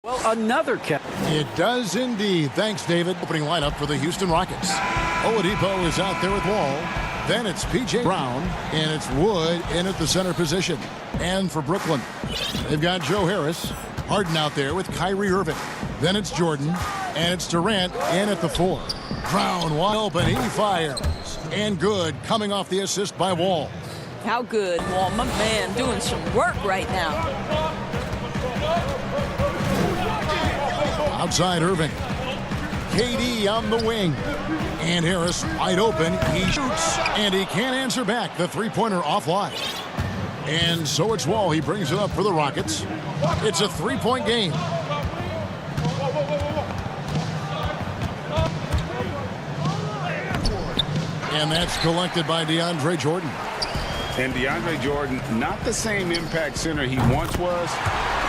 Well, another catch. It does indeed. Thanks, David. Opening lineup for the Houston Rockets. Oladipo is out there with Wall. Then it's P.J. Brown, and it's Wood in at the center position. And for Brooklyn, they've got Joe Harris. Harden out there with Kyrie Irving. Then it's Jordan, and it's Durant in at the 4. Brown wide open, he fires. And good, coming off the assist by Wall. How good, Wall, my man, doing some work right now. Outside Irving. KD on the wing. And Harris wide open. He shoots, and he can't answer back. The three-pointer offline. And so it's Wall. He brings it up for the Rockets. It's a three-point game. And that's collected by DeAndre Jordan. And DeAndre Jordan, not the same impact center he once was,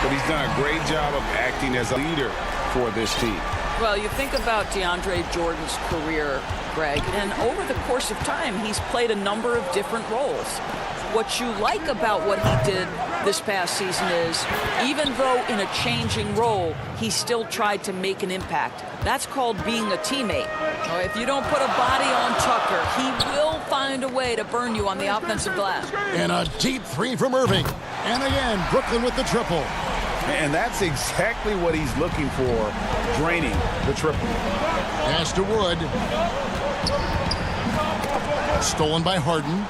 but he's done a great job of acting as a leader for this team. Well, you think about DeAndre Jordan's career, Greg, and over the course of time, he's played a number of different roles. What you like about what he did this past season is, even though in a changing role, he still tried to make an impact. That's called being a teammate. If you don't put a body on Tucker, he will find a way to burn you on the offensive glass. And a deep three from Irving. And again, Brooklyn with the triple. And that's exactly what he's looking for, draining the triple. Pass to Wood. Stolen by Harden.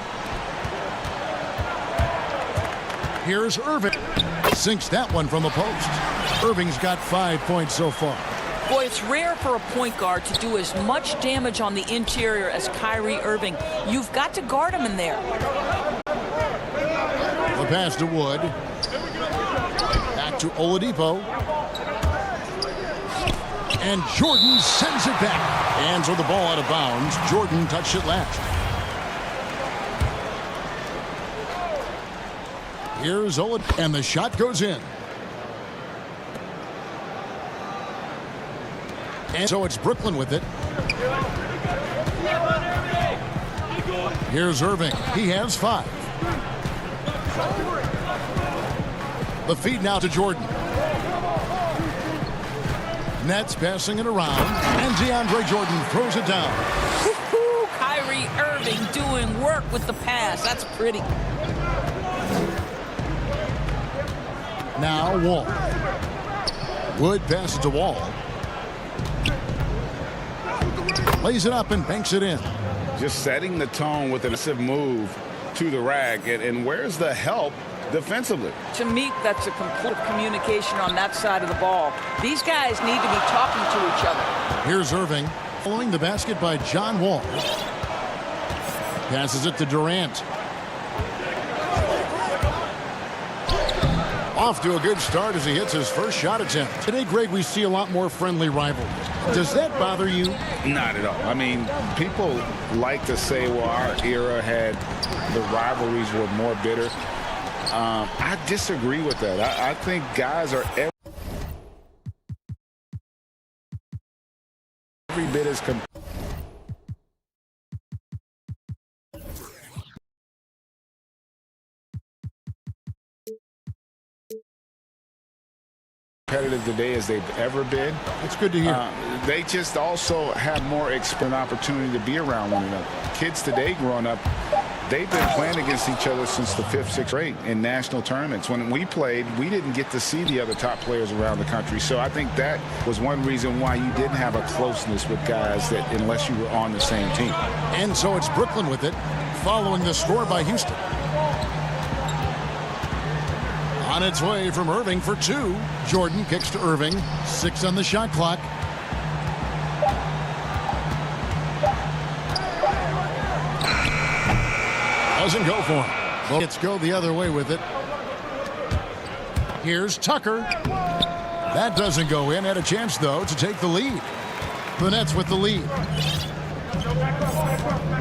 Here's Irving. Sinks that one from the post. Irving's got 5 points so far. Boy, it's rare for a point guard to do as much damage on the interior as Kyrie Irving. You've got to guard him in there. The pass to Wood. Back to Oladipo. And Jordan sends it back. Hands on the ball out of bounds. Jordan touched it last. Here's Oladipo. And the shot goes in. And so it's Brooklyn with it. Here's Irving. He has 5. The feed now to Jordan. Nets passing it around. And DeAndre Jordan throws it down. Woo-hoo, Kyrie Irving doing work with the pass. That's pretty. Now Wall. Wood passes to Wall. Lays it up and banks it in. Just setting the tone with an aggressive move to the rack. And where's the help defensively? To me, that's a complete communication on that side of the ball. These guys need to be talking to each other. Here's Irving. Following the basket by John Wall. Passes it to Durant. Off to a good start as he hits his first shot attempt. Today, Greg, we see a lot more friendly rivalries. Does that bother you? Not at all. I mean, people like to say, well, our era had the rivalries were more bitter. I disagree with that. I think guys are every bit as competitive today as they've ever been. It's good to hear. They just also have more expert opportunity to be around one another. Kids today growing up, they've been playing against each other since the 5th, 6th grade in national tournaments. When we played, we didn't get to see the other top players around the country. So I think that was one reason why you didn't have a closeness with guys that unless you were on the same team. And so it's Brooklyn with it, following the score by Houston. On its way from Irving for 2. Jordan kicks to Irving. 6 on the shot clock. Doesn't go for him. Well, let's go the other way with it. Here's Tucker. That doesn't go in. Had a chance, though, to take the lead. The Nets with the lead.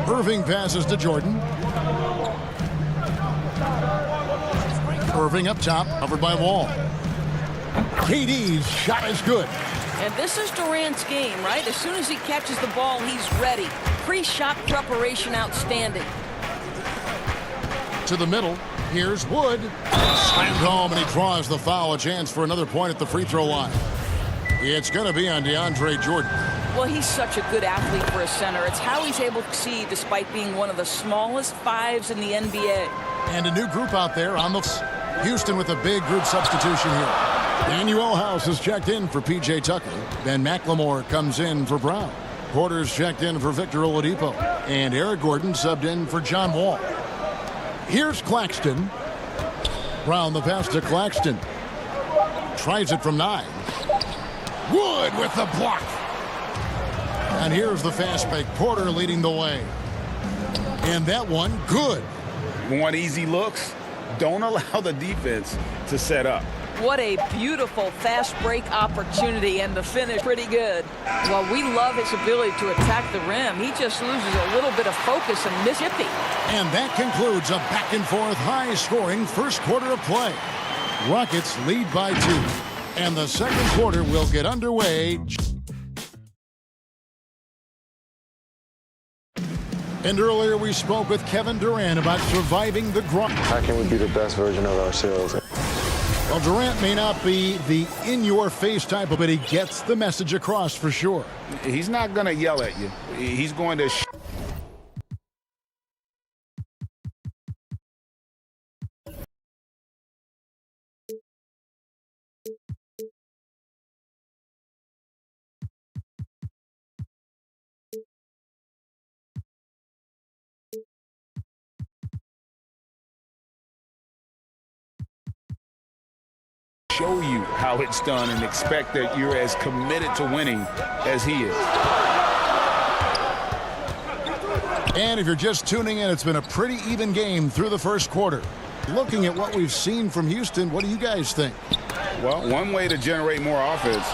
Irving passes to Jordan. Irving up top, covered by Wall. KD's shot is good. And this is Durant's game, right? As soon as he catches the ball, he's ready. Pre-shot preparation outstanding. To the middle, here's Wood. Slammed home, and he draws the foul. A chance for another point at the free throw line. It's going to be on DeAndre Jordan. Well, he's such a good athlete for a center. It's how he's able to succeed despite being one of the smallest fives in the NBA. And a new group out there on the Houston with a big group substitution here. Daniel House has checked in for P.J. Tucker. Ben McLemore comes in for Brown. Porter's checked in for Victor Oladipo. And Eric Gordon subbed in for John Wall. Here's Claxton. Brown the pass to Claxton. Tries it from 9. Wood with the block. And here's the fast break. Porter leading the way. And that one, good. Want easy looks? Don't allow the defense to set up. What a beautiful fast break opportunity, and the finish pretty good. Well, we love his ability to attack the rim. He just loses a little bit of focus and misses it. And that concludes a back-and-forth, high-scoring first quarter of play. Rockets lead by 2. And the second quarter will get underway. And earlier we spoke with Kevin Durant about surviving the grind. How can we be the best version of ourselves? Well, Durant may not be the in-your-face type, but he gets the message across for sure. He's not going to yell at you. He's going to show you how it's done and expect that you're as committed to winning as he is. And if you're just tuning in, it's been a pretty even game through the first quarter. Looking at what we've seen from Houston, what do you guys think? Well, one way to generate more offense,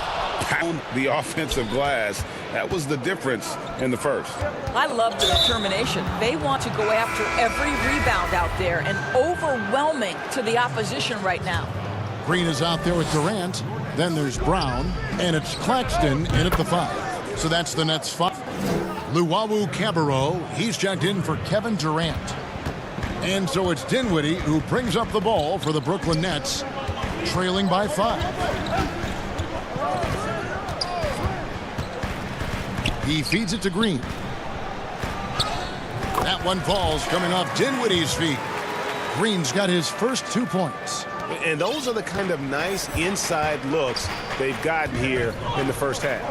pound the offensive glass. That was the difference in the first. I love the determination. They want to go after every rebound out there, and overwhelming to the opposition right now. Green is out there with Durant. Then there's Brown. And it's Claxton in at the 5. So that's the Nets' 5. Luwawu Cabarro, he's checked in for Kevin Durant. And so it's Dinwiddie who brings up the ball for the Brooklyn Nets, trailing by 5. He feeds it to Green. That one falls coming off Dinwiddie's feet. Green's got his first 2 points. And those are the kind of nice inside looks they've gotten here in the first half.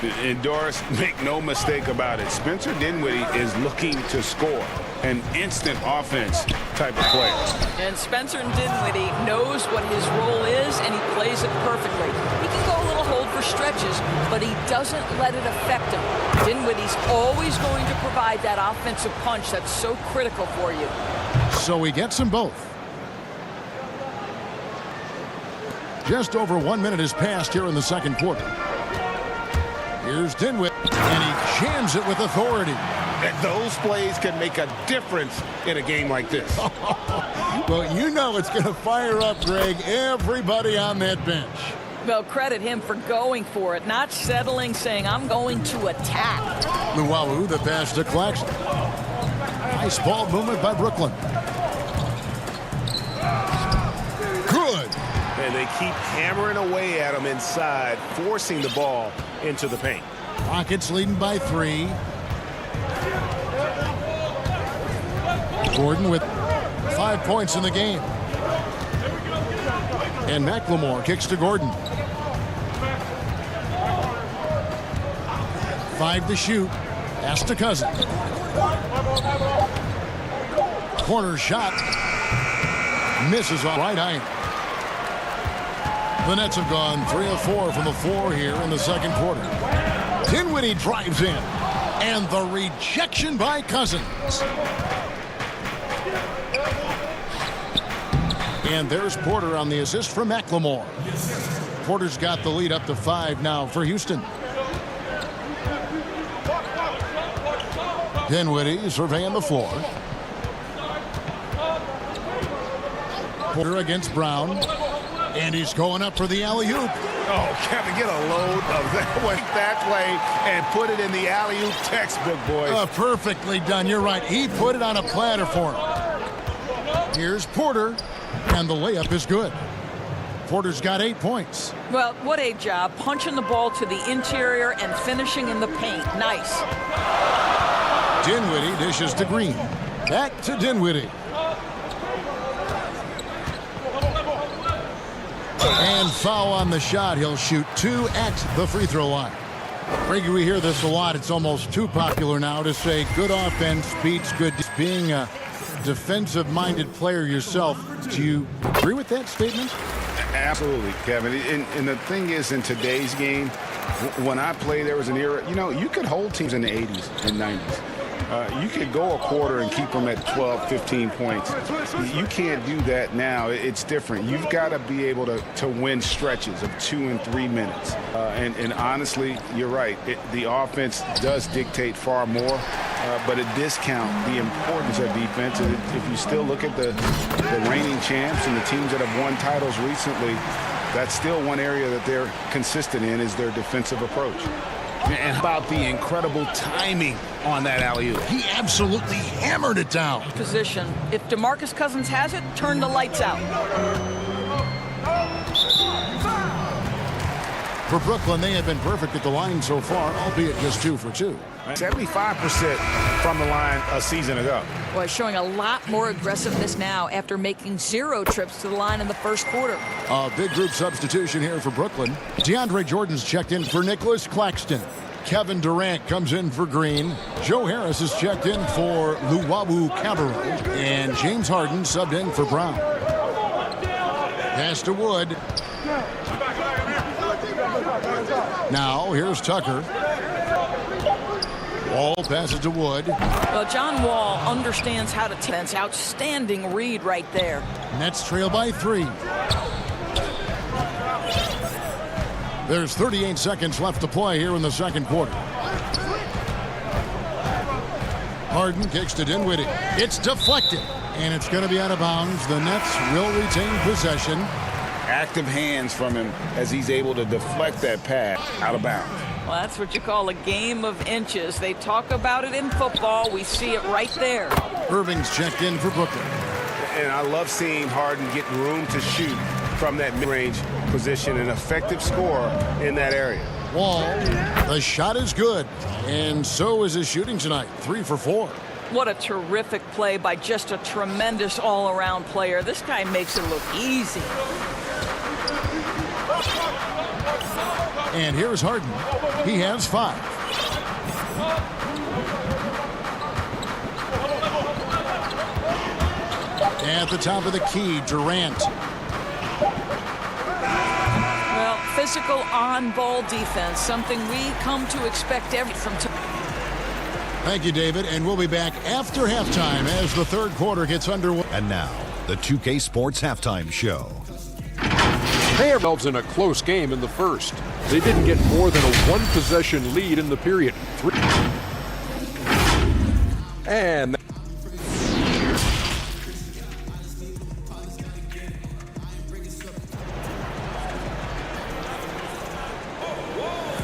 And Doris, make no mistake about it. Spencer Dinwiddie is looking to score. An instant offense type of player. And Spencer Dinwiddie knows what his role is, and he plays it perfectly. He can go a little hold for stretches, but he doesn't let it affect him. Dinwiddie's always going to provide that offensive punch that's so critical for you. So he gets them both. Just over 1 minute has passed here in the second quarter. Here's Dinwiddie, and he jams it with authority. And those plays can make a difference in a game like this. Well, you know it's going to fire up, Greg, everybody on that bench. Well, credit him for going for it, not settling, saying, I'm going to attack. Luwawu, the pass to Claxton. Nice ball movement by Brooklyn. Good. And they keep hammering away at him inside, forcing the ball into the paint. Rockets leading by 3. Gordon with 5 points in the game. And McLemore kicks to Gordon. 5 to shoot. Pass to Cousins. Corner shot. Misses on right iron. The Nets have gone 3 of 4 from the floor here in the second quarter. Dinwiddie drives in. And the rejection by Cousins. And there's Porter on the assist from McLemore. Porter's got the lead up to 5 now for Houston. Dinwiddie surveying the floor. Porter against Brown. And he's going up for the alley-oop. Oh, Kevin, get a load of that one, that play, and put it in the alley-oop textbook, boys. Perfectly done. You're right. He put it on a platter for him. Here's Porter, and the layup is good. Porter's got 8 points. Well, what a job. Punching the ball to the interior and finishing in the paint. Nice. Dinwiddie dishes to Green. Back to Dinwiddie. And foul on the shot. He'll shoot 2 at the free throw line. Frankie, we hear this a lot. It's almost too popular now to say good offense beats good. Being a defensive-minded player yourself, do you agree with that statement? Absolutely, Kevin. And the thing is, in today's game, when I played, there was an era, you could hold teams in the 80s and 90s. You could go a quarter and keep them at 12, 15 points. You can't do that now. It's different. You've got to be able to win stretches of 2 and 3 minutes. And honestly, you're right. The offense does dictate far more, but a discount the importance of defense. And if you still look at the reigning champs and the teams that have won titles recently, that's still one area that they're consistent in is their defensive approach. And how about the incredible timing on that alley-oop? He absolutely hammered it down. Position. If DeMarcus Cousins has it, turn the lights out. For Brooklyn, they have been perfect at the line so far, albeit just 2 for 2. 75% from the line a season ago. Boy, showing a lot more aggressiveness now after making 0 trips to the line in the first quarter. A big group substitution here for Brooklyn. DeAndre Jordan's checked in for Nicholas Claxton. Kevin Durant comes in for Green. Joe Harris is checked in for Luwawu Cabarrot. And James Harden subbed in for Brown. Pass to Wood. Now, here's Tucker. Wall passes to Wood. Well, John Wall understands how to tense. Outstanding read right there. Nets trail by 3. There's 38 seconds left to play here in the second quarter. Harden kicks to Dinwiddie. It's deflected, and it's going to be out of bounds. The Nets will retain possession. Active hands from him as he's able to deflect that pass out of bounds. Well, that's what you call a game of inches. They talk about it in football. We see it right there. Irving's checked in for Brooklyn. And I love seeing Harden get room to shoot from that mid-range position, an effective score in that area. Wall, the shot is good, and so is his shooting tonight, 3 for 4. What a terrific play by just a tremendous all-around player. This guy makes it look easy. And here's Harden. He has 5. At the top of the key, Durant. Well, physical on-ball defense, something we come to expect from. Thank you, David, and we'll be back after halftime as the third quarter gets underway. And now, the 2K Sports Halftime Show. They are in a close game in the first. They didn't get more than a 1-possession lead in the period. 3. And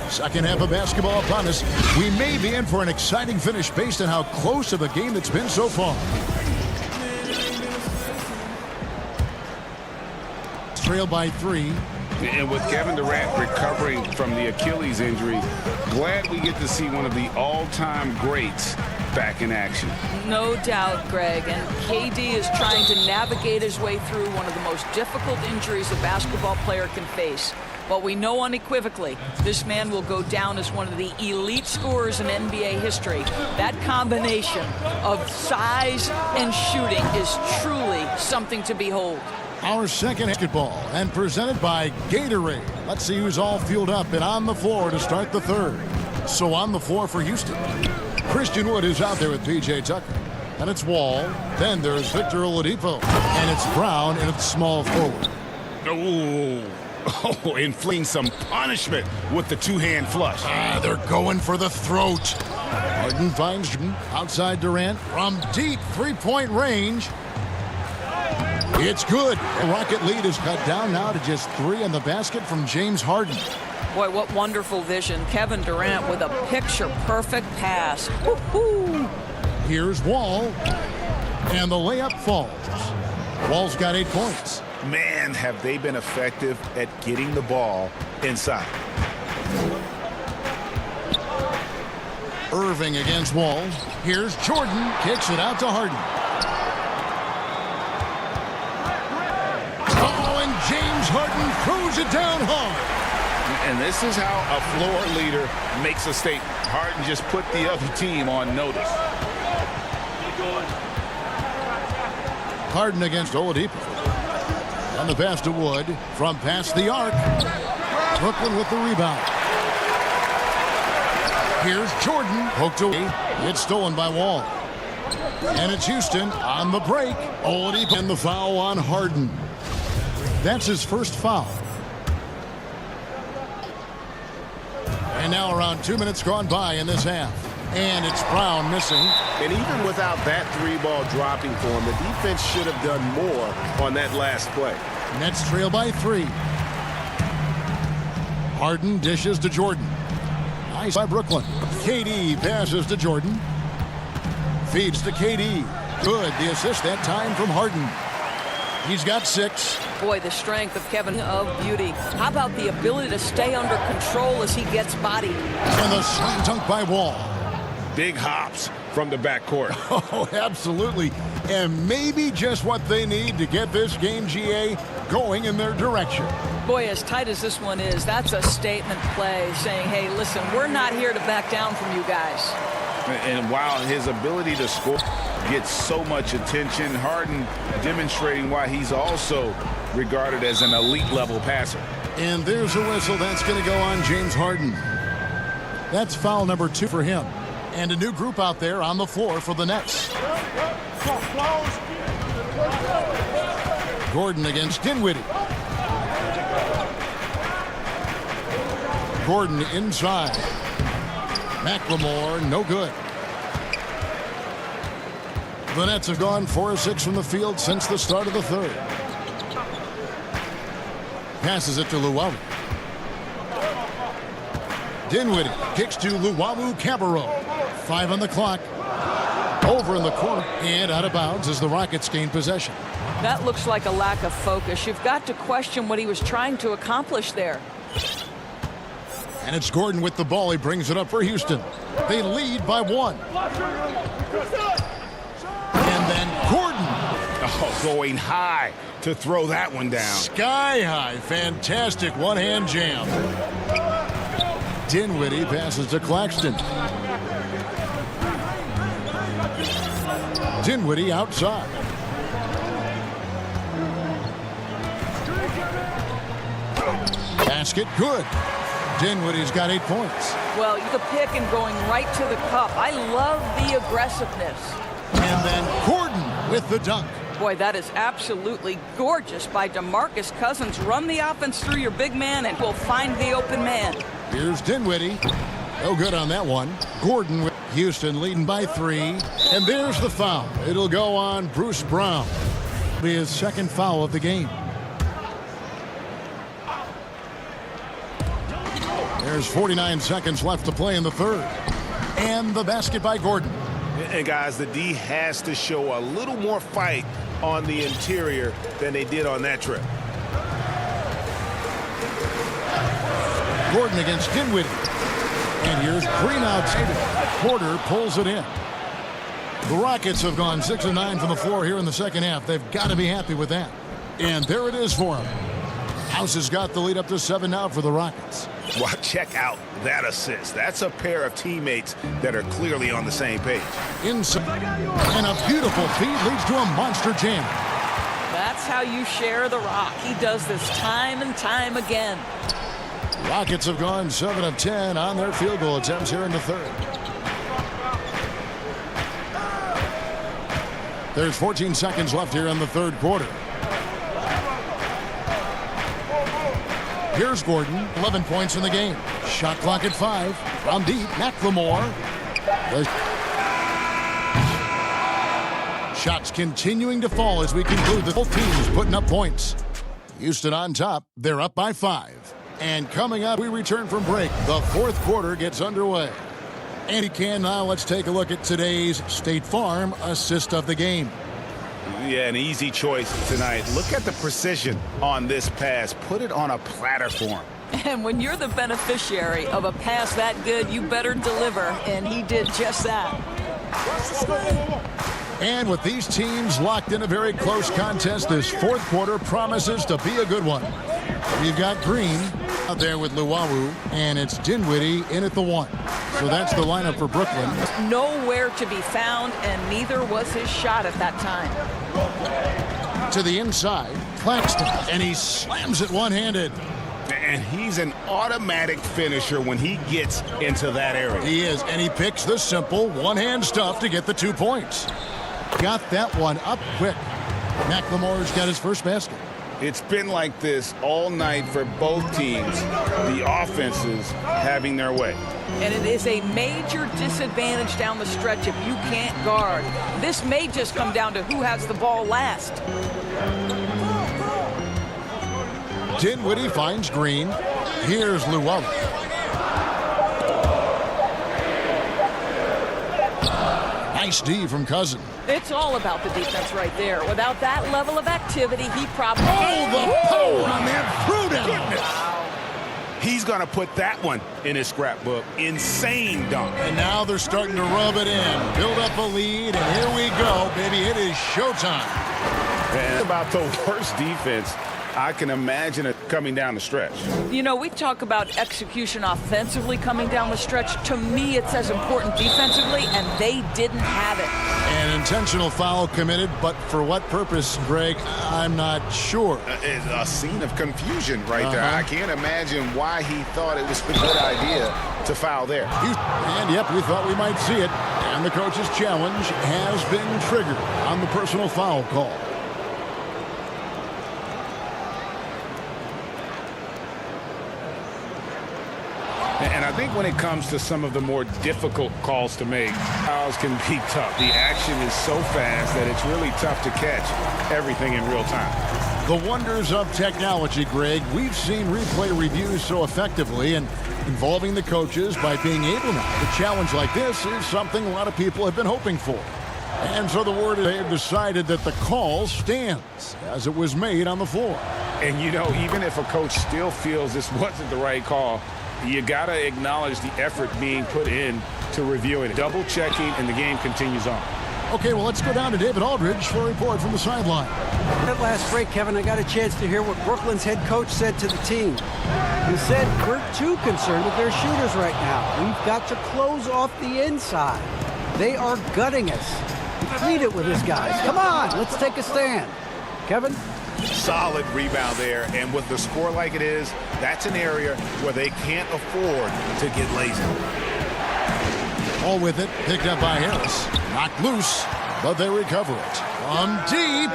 second half of basketball upon us. We may be in for an exciting finish based on how close of a game it's been so far. Trail by 3. And with Kevin Durant recovering from the Achilles injury, glad we get to see one of the all-time greats back in action. No doubt, Greg. And KD is trying to navigate his way through one of the most difficult injuries a basketball player can face. But we know unequivocally this man will go down as one of the elite scorers in NBA history. That combination of size and shooting is truly something to behold. Our second basketball and presented by Gatorade. Let's see who's all fueled up and on the floor to start the third. So on the floor for Houston, Christian Wood is out there with P.J. Tucker. And it's Wall. Then there's Victor Oladipo. And it's Brown and it's small forward. Inflicting some punishment with the two-hand flush. They're going for the throat. Harden finds Jordan outside Durant from deep three-point range. It's good. The Rocket lead is cut down now to just 3 on the basket from James Harden. Boy, what wonderful vision. Kevin Durant with a picture-perfect pass. Woo-hoo. Here's Wall. And the layup falls. Wall's got 8 points. Man, have they been effective at getting the ball inside. Irving against Wall. Here's Jordan. Kicks it out to Harden. Oh, and James Harden throws it down hard. And this is how a floor leader makes a statement. Harden just put the other team on notice. Harden against Oladipo. On the pass to Wood from past the arc. Brooklyn with the rebound. Here's Jordan. Poked away. It's stolen by Wall. And it's Houston on the break. Oladipo and the foul on Harden. That's his first foul. And now around 2 minutes gone by in this half. And it's Brown missing. And even without that three-ball dropping for him, the defense should have done more on that last play. Nets trail by 3. Harden dishes to Jordan. Nice by Brooklyn. KD passes to Jordan. Feeds to KD. Good. The assist that time from Harden. He's got 6. Boy, the strength of Kevin of beauty. How about the ability to stay under control as he gets bodied? And the slam dunk by Wall. Big hops from the backcourt. Oh, absolutely. And maybe just what they need to get this game, GA, going in their direction. Boy, as tight as this one is, that's a statement play saying, hey, listen, we're not here to back down from you guys. And while his ability to score gets so much attention, Harden demonstrating why he's also regarded as an elite level passer. And there's a whistle that's going to go on James Harden. That's foul number 2 for him. And a new group out there on the floor for the Nets. Gordon against Dinwiddie. Gordon inside. McLemore, no good. The Nets have gone 4 of 6 from the field since the start of the third. Passes it to Luwawu. Dinwiddie kicks to Luwawu-Cabarrot. 5 on the clock. Over in the corner and out of bounds as the Rockets gain possession. That looks like a lack of focus. You've got to question what he was trying to accomplish there. And it's Gordon with the ball. He brings it up for Houston. They lead by 1. And then Gordon. Oh, going high to throw that one down. Sky high. Fantastic one-hand jam. Dinwiddie passes to Claxton. Dinwiddie outside. Basket good. Dinwiddie's got 8 points. Well, the pick and going right to the cup. I love the aggressiveness. And then Gordon with the dunk. Boy, that is absolutely gorgeous by DeMarcus Cousins. Run the offense through your big man and we'll find the open man. Here's Dinwiddie. No good on that one. Gordon with Houston leading by 3. And there's the foul. It'll go on Bruce Brown. Be his second foul of the game. There's 49 seconds left to play in the third. And the basket by Gordon. And guys, the D has to show a little more fight on the interior than they did on that trip. Gordon against Dinwiddie. And here's Green outside. Porter pulls it in. The Rockets have gone 6 of 9 from the floor here in the second half. They've got to be happy with that. And there it is for them. House has got the lead up to 7 now for the Rockets. Well, check out that assist. That's a pair of teammates that are clearly on the same page. Inside. And a beautiful feed leads to a monster jam. That's how you share the rock. He does this time and time again. Rockets have gone 7 of 10 on their field goal attempts here in the third. There's 14 seconds left here in the third quarter. Here's Gordon, 11 points in the game. Shot clock at 5. From deep, McLemore. Shots continuing to fall as we conclude. The both teams putting up points. Houston on top. They're up by 5. And coming up, we return from break. The fourth quarter gets underway. And now let's take a look at today's State Farm assist of the game. Yeah, an easy choice tonight. Look at the precision on this pass. Put it on a platter for him. And when you're the beneficiary of a pass that good, you better deliver, and he did just that. And with these teams locked in a very close contest, this fourth quarter promises to be a good one. We've got Green out there with Luwawu, and it's Dinwiddie in at the 1. So that's the lineup for Brooklyn. Nowhere to be found, and neither was his shot at that time. To the inside, Claxton, and he slams it one-handed. And he's an automatic finisher when he gets into that area. He is, and he picks the simple one-hand stuff to get the 2 points. Got that one up quick. McLemore's got his first basket. It's been like this all night for both teams, the offenses having their way. And it is a major disadvantage down the stretch if you can't guard. This may just come down to who has the ball last. Dinwiddie finds Green. Here's Luwawu. Nice D from Cousin. It's all about the defense right there. Without that level of activity, he probably... Oh, the power on that throwdown. He's going to put that one in his scrapbook. Insane dunk. And now they're starting to rub it in. Build up a lead, and here we go, baby. It is showtime. And about the worst defense I can imagine it coming down the stretch. You know, we talk about execution offensively coming down the stretch. To me, it's as important defensively, and they didn't have it. An intentional foul committed, but for what purpose, Greg? I'm not sure. It's a scene of confusion right there. I can't imagine why he thought it was a good idea to foul there. And, yep, we thought we might see it. And the coach's challenge has been triggered on the personal foul call. And I think when it comes to some of the more difficult calls to make, fouls can be tough. The action is so fast that it's really tough to catch everything in real time. The wonders of technology, Greg. We've seen replay reviews so effectively, and involving the coaches by being able now to challenge like this is something a lot of people have been hoping for. And so the word is they have decided that the call stands as it was made on the floor. And, you know, even if a coach still feels this wasn't the right call, you got to acknowledge the effort being put in to reviewing it. Double checking, and the game continues on. Okay, well, let's go down to David Aldridge for a report from the sideline. That last break, Kevin, I got a chance to hear what Brooklyn's head coach said to the team. He said, we're too concerned with their shooters right now. We've got to close off the inside. They are gutting us. Lead it with this, guys. Come on, let's take a stand. Kevin? Solid rebound there, and with the score like it is, that's an area where they can't afford to get lazy. All with it, picked up by Harris. Knocked loose, but they recover it. From deep,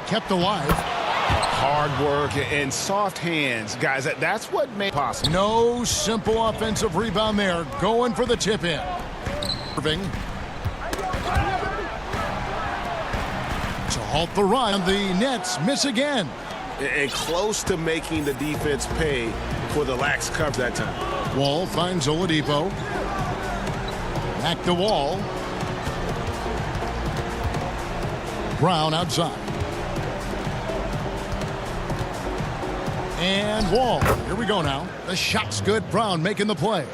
kept alive. Hard work and soft hands, guys. That's what made it possible. No simple offensive rebound there. Going for the tip-in. Irving. To halt the run, the Nets miss again. And close to making the defense pay for the lax coverage that time. Wall finds Oladipo. Back to Wall. Brown outside. And Wall. Here we go now. The shot's good. Brown making the play.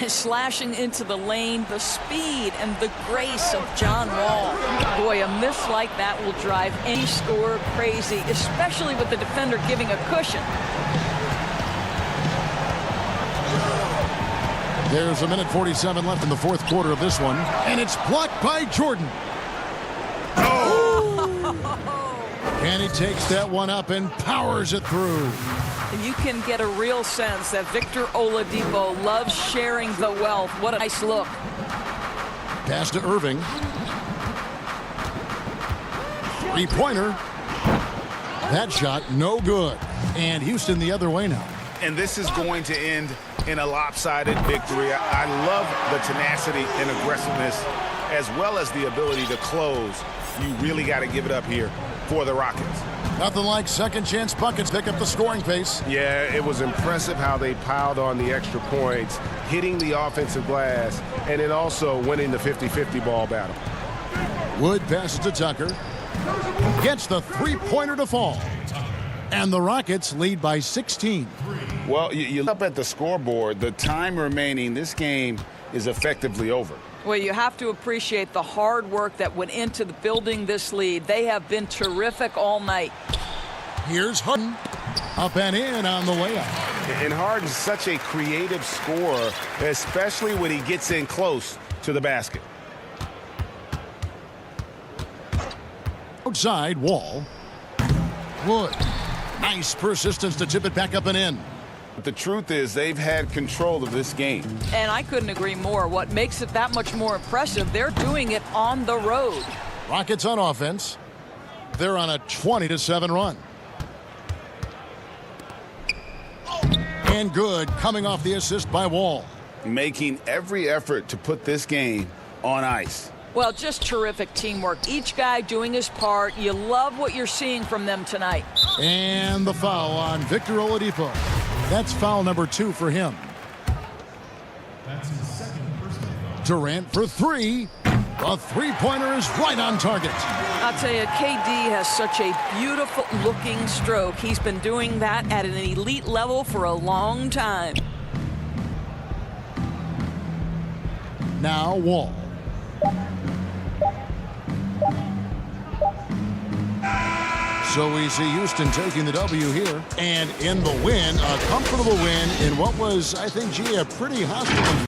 Slashing into the lane, the speed and the grace of John Wall. Boy, a miss like that will drive any scorer crazy, especially with the defender giving a cushion. There's a minute 47 left in the fourth quarter of this one, and it's blocked by Jordan. And he takes that one up and powers it through. And you can get a real sense that Victor Oladipo loves sharing the wealth. What a nice look. Pass to Irving. Three-pointer. That shot, no good. And Houston the other way now. And this is going to end in a lopsided victory. I love the tenacity and aggressiveness, as well as the ability to close. You really got to give it up here for the Rockets. Nothing like second chance buckets pick up the scoring pace. Yeah, it was impressive how they piled on the extra points, hitting the offensive glass, and then also winning the 50-50 ball battle. Wood passes to Tucker. Gets the three-pointer to fall. And the Rockets lead by 16. Well, you look up at the scoreboard, the time remaining, this game is effectively over. Well, you have to appreciate the hard work that went into the building this lead. They have been terrific all night. Here's Harden. Up and in on the layup. And Harden's such a creative scorer, especially when he gets in close to the basket. Outside, Wall. Wood. Nice persistence to tip it back up and in. But the truth is they've had control of this game. And I couldn't agree more. What makes it that much more impressive, they're doing it on the road. Rockets on offense. They're on a 20-7 run. And good, coming off the assist by Wall. Making every effort to put this game on ice. Well, just terrific teamwork. Each guy doing his part. You love what you're seeing from them tonight. And the foul on Victor Oladipo. That's foul number 2 for him. Durant for 3. The three-pointer is right on target. I'll tell you, KD has such a beautiful-looking stroke. He's been doing that at an elite level for a long time. Now Wall. So we see Houston taking the W here. And in the win, a comfortable win in what was, I think, a pretty hostile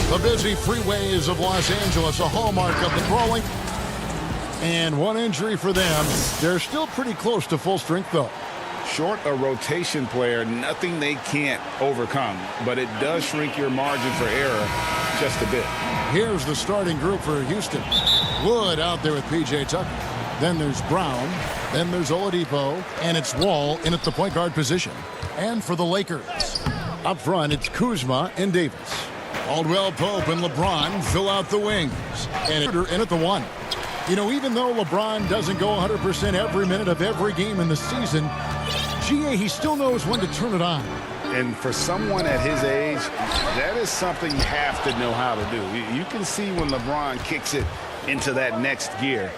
The busy freeways of Los Angeles, a hallmark of the crawling. And one injury for them. They're still pretty close to full strength, though. Short a rotation player, nothing they can't overcome. But it does shrink your margin for error just a bit. Here's the starting group for Houston. Wood out there with P.J. Tucker. Then there's Brown. Then there's Oladipo. And it's Wall in at the point guard position. And for the Lakers, up front, it's Kuzma and Davis. Caldwell Pope and LeBron fill out the wings. And in at the 1. You know, even though LeBron doesn't go 100% every minute of every game in the season, GA, he still knows when to turn it on. And for someone at his age, that is something you have to know how to do. You can see when LeBron kicks it into that next gear.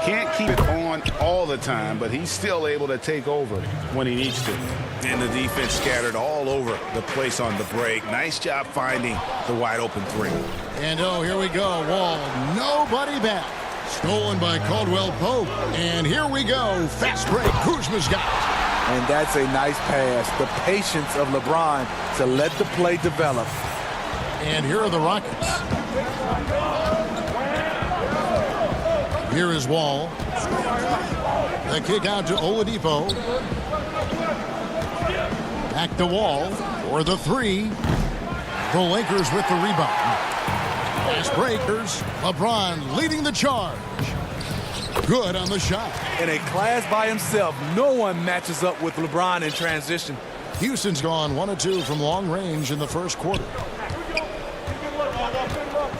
Can't keep it on all the time, but he's still able to take over when he needs to. And the defense scattered all over the place on the break. Nice job finding the wide open 3. And oh, here we go. Wall, nobody back. Stolen by Caldwell Pope. And here we go. Fast break. Kuzma's got it. And that's a nice pass. The patience of LeBron to let the play develop. And here are the Rockets. Here is Wall. The kick out to Oladipo. Back to Wall for the 3. The Lakers with the rebound. Fast breakers. LeBron leading the charge. Good on the shot. In a class by himself, no one matches up with LeBron in transition. Houston's gone 1 of 2 from long range in the first quarter.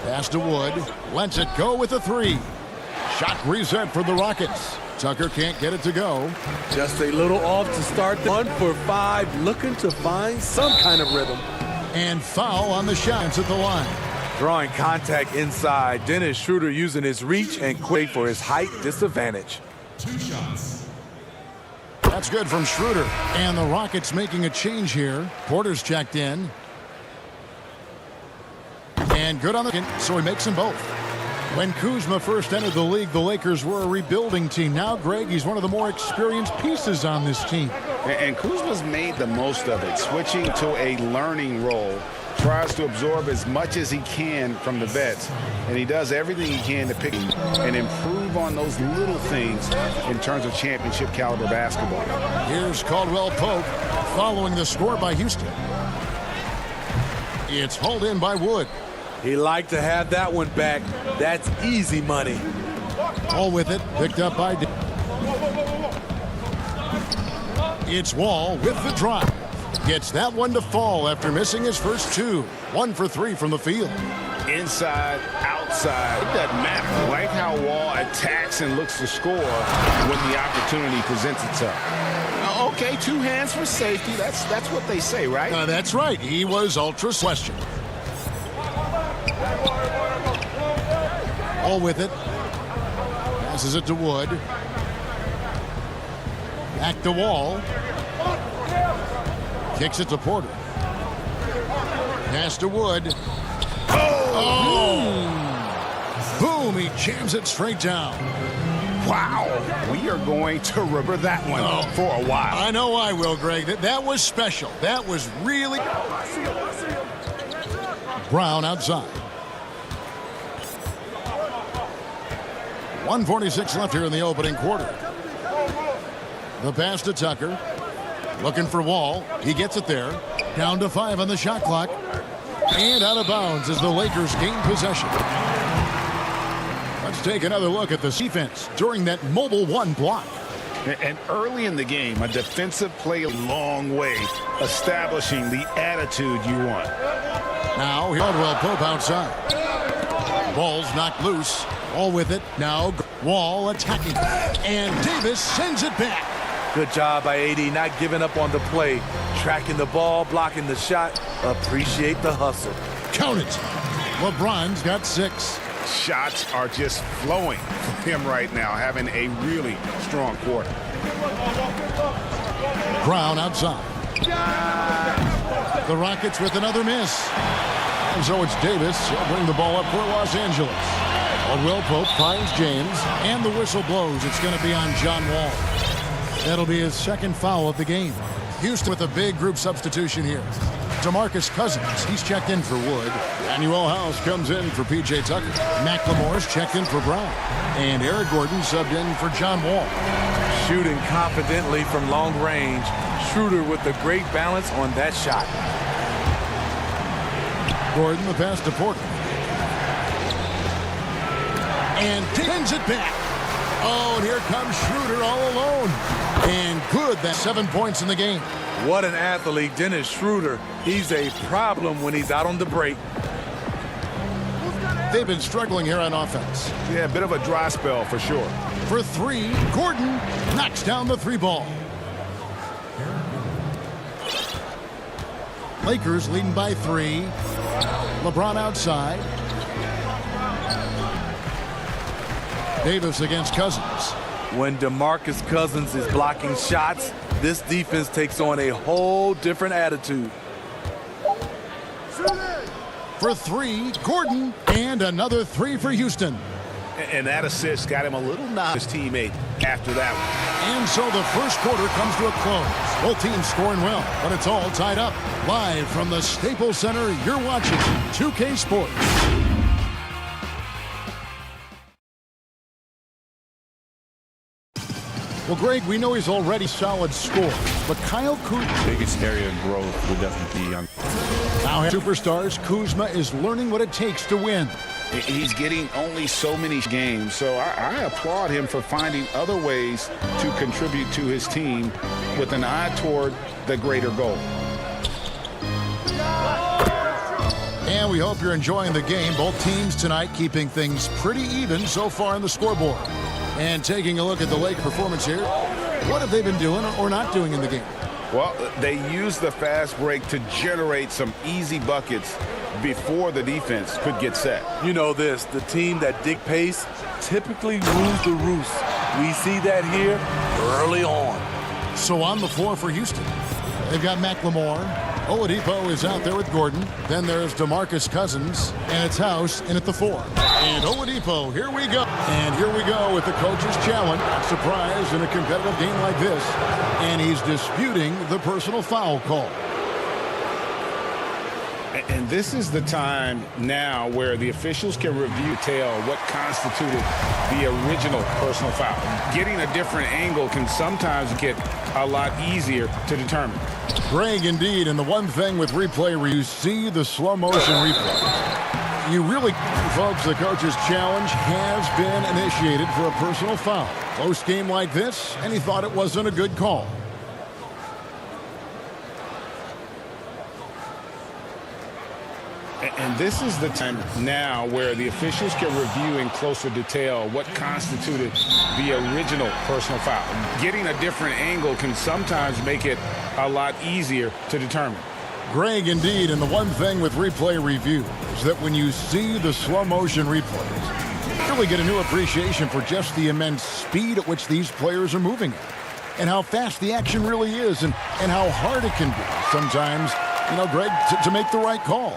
Pass to Wood. Lets it go with a 3. Shot reset for the Rockets. Tucker can't get it to go. Just a little off to start. 1 for 5, looking to find some kind of rhythm. And foul on the shots at the line. Drawing contact inside. Dennis Schroeder using his reach and quick for his height disadvantage. 2 shots. That's good from Schroeder. And the Rockets making a change here. Porter's checked in. And good on the... So he makes them both. When Kuzma first entered the league, the Lakers were a rebuilding team. Now, Greg, he's one of the more experienced pieces on this team. And Kuzma's made the most of it, switching to a learning role. Tries to absorb as much as he can from the vets, and he does everything he can to pick and improve on those little things in terms of championship caliber basketball. Here's Caldwell Pope following the score by Houston. It's hauled in by Wood. He liked to have that one back. That's easy money. All with it, picked up by... It's Wall with the drive. Gets that one to fall after missing his first 2. 1 for 3 from the field. Inside, outside, it doesn't matter. Like how Wall attacks and looks to score when the opportunity presents itself. Okay, 2 hands for safety. That's what they say, right? That's right. He was ultra question. All with it. Passes it to Wood. Back to Wall. Kicks it to Porter. Pass to Wood. Oh! Boom! He jams it straight down. Wow! We are going to remember that one for a while. I know I will, Greg. That was special. That was really... Brown outside. 1:46 left here in the opening quarter. The pass to Tucker. Looking for Wall. He gets it there. Down to 5 on the shot clock. And out of bounds as the Lakers gain possession. Let's take another look at the defense during that mobile 1 block. And early in the game, a defensive play a long way, establishing the attitude you want. Now, Caldwell Pope outside. Ball's knocked loose. All with it. Now, Wall attacking. And Davis sends it back. Good job by AD, not giving up on the play. Tracking the ball, blocking the shot. Appreciate the hustle. Count it. LeBron's got 6. Shots are just flowing from him right now, having a really strong quarter. Brown outside. The Rockets with another miss. And so it's Davis. He'll bring the ball up for Los Angeles. Caldwell Pope finds James, and the whistle blows. It's going to be on John Wall. That'll be his second foul of the game. Houston with a big group substitution here. DeMarcus Cousins, he's checked in for Wood. Manuel House comes in for P.J. Tucker. McLemore's checked in for Brown. And Eric Gordon subbed in for John Wall. Shooting confidently from long range. Schroeder with a great balance on that shot. Gordon the pass to Porter. And pins it back. Oh, and here comes Schroeder all alone. And good, that's 7 points in the game. What an athlete, Dennis Schroeder. He's a problem when he's out on the break. They've been struggling here on offense. Yeah, a bit of a dry spell for sure. For three, Gordon knocks down the three ball. Lakers leading by 3. LeBron outside. Davis against Cousins. When DeMarcus Cousins is blocking shots, this defense takes on a whole different attitude. For 3, Gordon, and another 3 for Houston. And that assist got him a little nod his teammate after that one. And so the first quarter comes to a close. Both teams scoring well, but it's all tied up. Live from the Staples Center, you're watching 2K Sports. Well, Greg, we know he's already solid scorer, but Kyle Kuzma... biggest area of growth would definitely be on... Now, superstars, Kuzma is learning what it takes to win. He's getting only so many games, so I applaud him for finding other ways to contribute to his team with an eye toward the greater goal. And we hope you're enjoying the game. Both teams tonight keeping things pretty even so far on the scoreboard. And taking a look at the Lake performance here, what have they been doing or not doing in the game? Well, they used the fast break to generate some easy buckets before the defense could get set. You know this, the team that dig pace typically rules the roost. We see that here early on. So on the floor for Houston, they've got McLemore. Oladipo is out there with Gordon. Then there's DeMarcus Cousins, and it's House in at the 4. And Oladipo, here we go. And here we go with the coach's challenge. Surprise in a competitive game like this. And he's disputing the personal foul call. And this is the time now where the officials can review detail what constituted the original personal foul. Getting a different angle can sometimes get a lot easier to determine. Greg, indeed, and the one thing with replay where you see the slow motion replay. You really, folks, the coach's challenge has been initiated for a personal foul. Close game like this, and he thought it wasn't a good call. And this is the time now where the officials can review in closer detail what constituted the original personal foul. Getting a different angle can sometimes make it a lot easier to determine. Greg, indeed, and the one thing with replay review is that when you see the slow motion replays, you really get a new appreciation for just the immense speed at which these players are moving and how fast the action really is and how hard it can be sometimes, you know, Greg, to make the right call.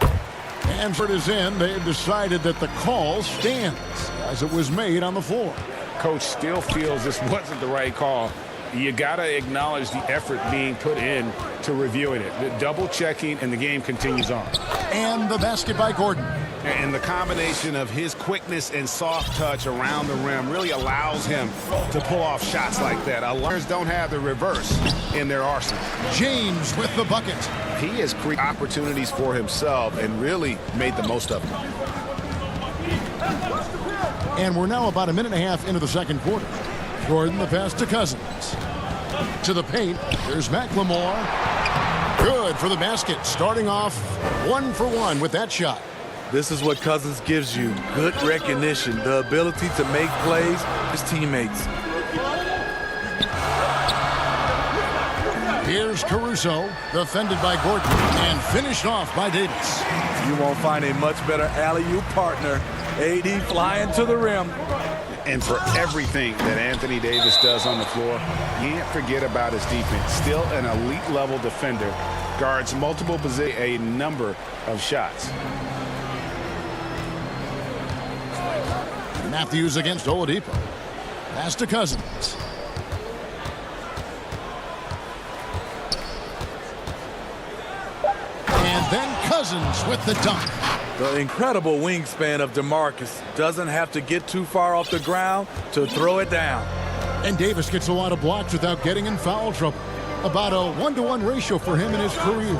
And for his end, they have decided that the call stands as it was made on the floor. Coach still feels this wasn't the right call. You got to acknowledge the effort being put in to reviewing it. The double checking, and the game continues on. And the basket by Gordon. And the combination of his quickness and soft touch around the rim really allows him to pull off shots like that. Others don't have the reverse in their arsenal. James with the bucket. He has created opportunities for himself and really made the most of them. And we're now about a minute and a half into the second quarter. Gordon the pass to Cousins. To the paint. There's McLemore. Good for the basket. Starting off 1 for 1 with that shot. This is what Cousins gives you. Good recognition, the ability to make plays his teammates. Here's Caruso, defended by Gordon, and finished off by Davis. You won't find a much better alley-oop partner. AD flying to the rim. And for everything that Anthony Davis does on the floor, you can't forget about his defense. Still an elite-level defender. Guards multiple positions, a number of shots. Matthews against Oladipo. Pass to Cousins. And And then Cousins with the dunk. The incredible wingspan of DeMarcus doesn't have to get too far off the ground to throw it down. And Davis gets a lot of blocks without getting in foul trouble. About a 1-to-1 ratio for him in his career.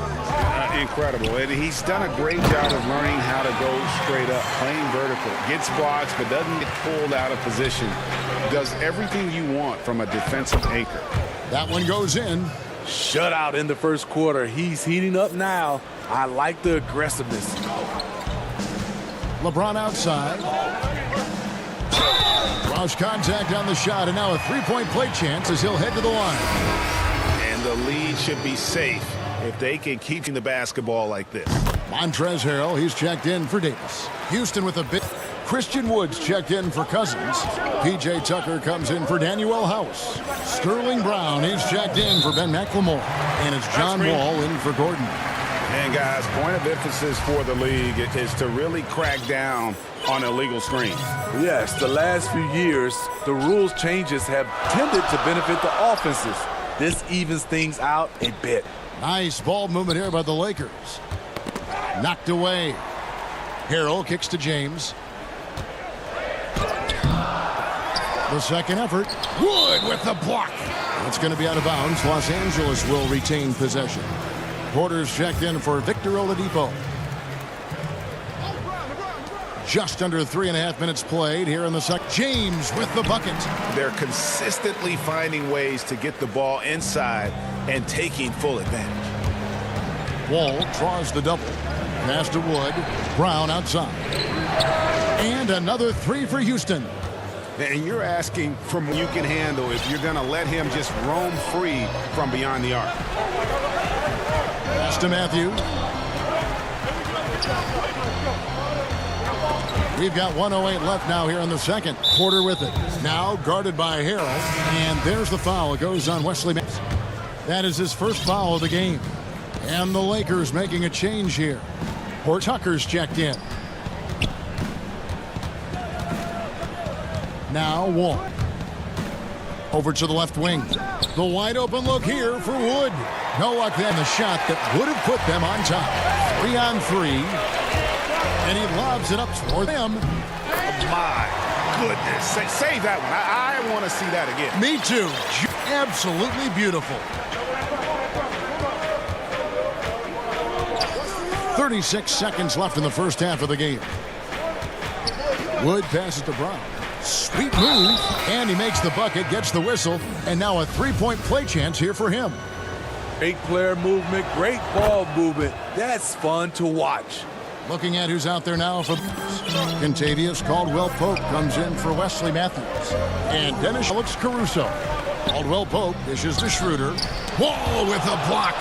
Incredible. And he's done a great job of learning how to go straight up, playing vertical. Gets blocks, but doesn't get pulled out of position. Does everything you want from a defensive anchor. That one goes in. Shutout in the first quarter. He's heating up now. I like the aggressiveness. LeBron outside. Lost contact on the shot, and now a three-point play chance as he'll head to the line. And the lead should be safe if they can keep the basketball like this. Montrezl Harrell, he's checked in for Davis. Houston with a bit. Christian Woods checked in for Cousins. P.J. Tucker comes in for Danuel House. Sterling Brown, he's checked in for Ben McLemore. And it's John Wall in for Gordon. And guys, point of emphasis for the league is to really crack down on illegal screens. Yes, the last few years, the rules changes have tended to benefit the offenses. This evens things out a bit. Nice ball movement here by the Lakers. Knocked away. Harrell kicks to James. The second effort. Wood with the block. It's going to be out of bounds. Los Angeles will retain possession. Porter's checked in for Victor Oladipo. Just under 3.5 minutes played here in the second. James with the bucket. They're consistently finding ways to get the ball inside and taking full advantage. Wall draws the double. Pass to Wood. Brown outside. And another three for Houston. And you're asking for more you can handle if you're going to let him just roam free from beyond the arc. Pass to Matthews. We've got 1:08 left now here in the second. Porter with it. Now guarded by Harrell. And there's the foul. It goes on Wesley Matthews. That is his first foul of the game. And the Lakers making a change here. Tucker's checked in. Now Wall. Over to the left wing. The wide open look here for Wood. No luck then. The shot that would have put them on top. 3-on-3. And he lobs it up toward them. My goodness. Save that one. I want to see that again. Me too. Absolutely beautiful. 36 seconds left in the first half of the game. Wood passes to Brown. Sweet move. And he makes the bucket, gets the whistle. And now a three-point play chance here for him. Great player movement, great ball movement. That's fun to watch. Looking at who's out there now for Contavious Caldwell-Pope comes in for Wesley Matthews. And Dennis Alex Caruso. Caldwell-Pope dishes to Schroeder. Wall with a block.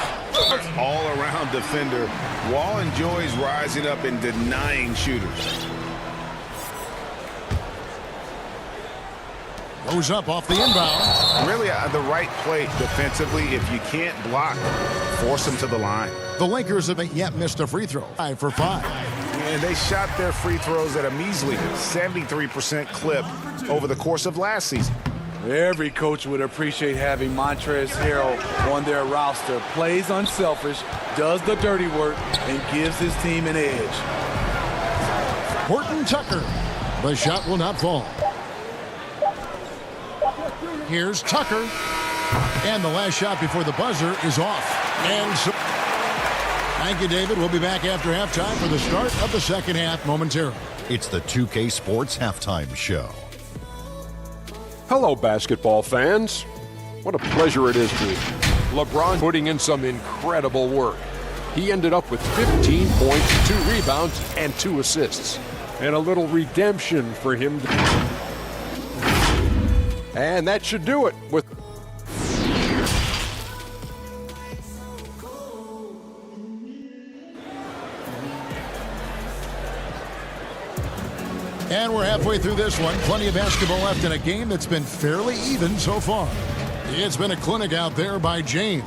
All-around defender. Wall enjoys rising up and denying shooters. Goes up off the inbound. Really the right play defensively. If you can't block, force them to the line. The Lakers haven't yet missed a free throw. 5 for 5. And they shot their free throws at a measly 73% clip over the course of last season. Every coach would appreciate having Montrezl Harrell on their roster. Plays unselfish, does the dirty work, and gives his team an edge. Horton Tucker. The shot will not fall. Here's Tucker. And the last shot before the buzzer is off. And so thank you, David. We'll be back after halftime for the start of the second half momentarily. It's the 2K Sports Halftime Show. Hello, basketball fans. What a pleasure it is to LeBron putting in some incredible work. He ended up with 15 points, 2 rebounds, and 2 assists. And a little redemption for him. And that should do it with... And we're halfway through this one. Plenty of basketball left in a game that's been fairly even so far. It's been a clinic out there by James.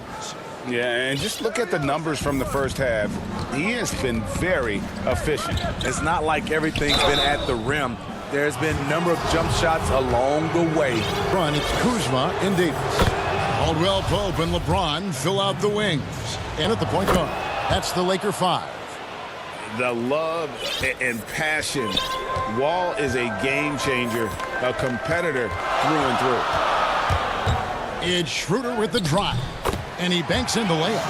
Yeah, and just look at the numbers from the first half. He has been very efficient. It's not like everything's been at the rim. There's been a number of jump shots along the way. Run, it's Kuzma and Davis. Caldwell-Pope and LeBron fill out the wings. And at the point guard, That's the Laker 5. The love and passion. Wall is a game changer, a competitor through and through. It's Schroeder with the drive, and he banks in the layup.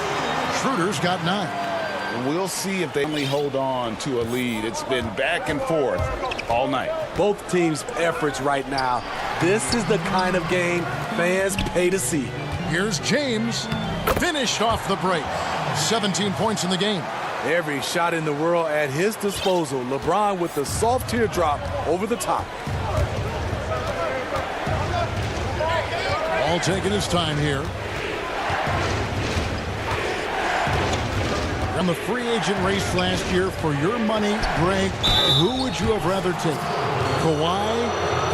Schroeder's got 9. We'll see if they only hold on to a lead. It's been back and forth all night. Both teams' efforts right now. This is the kind of game fans pay to see. Here's James. Finished off the break. 17 points in the game. Every shot in the world at his disposal. LeBron with the soft teardrop over the top. All taking his time here. On the free agent race last year, for your money, Greg, who would you have rather take? Kawhi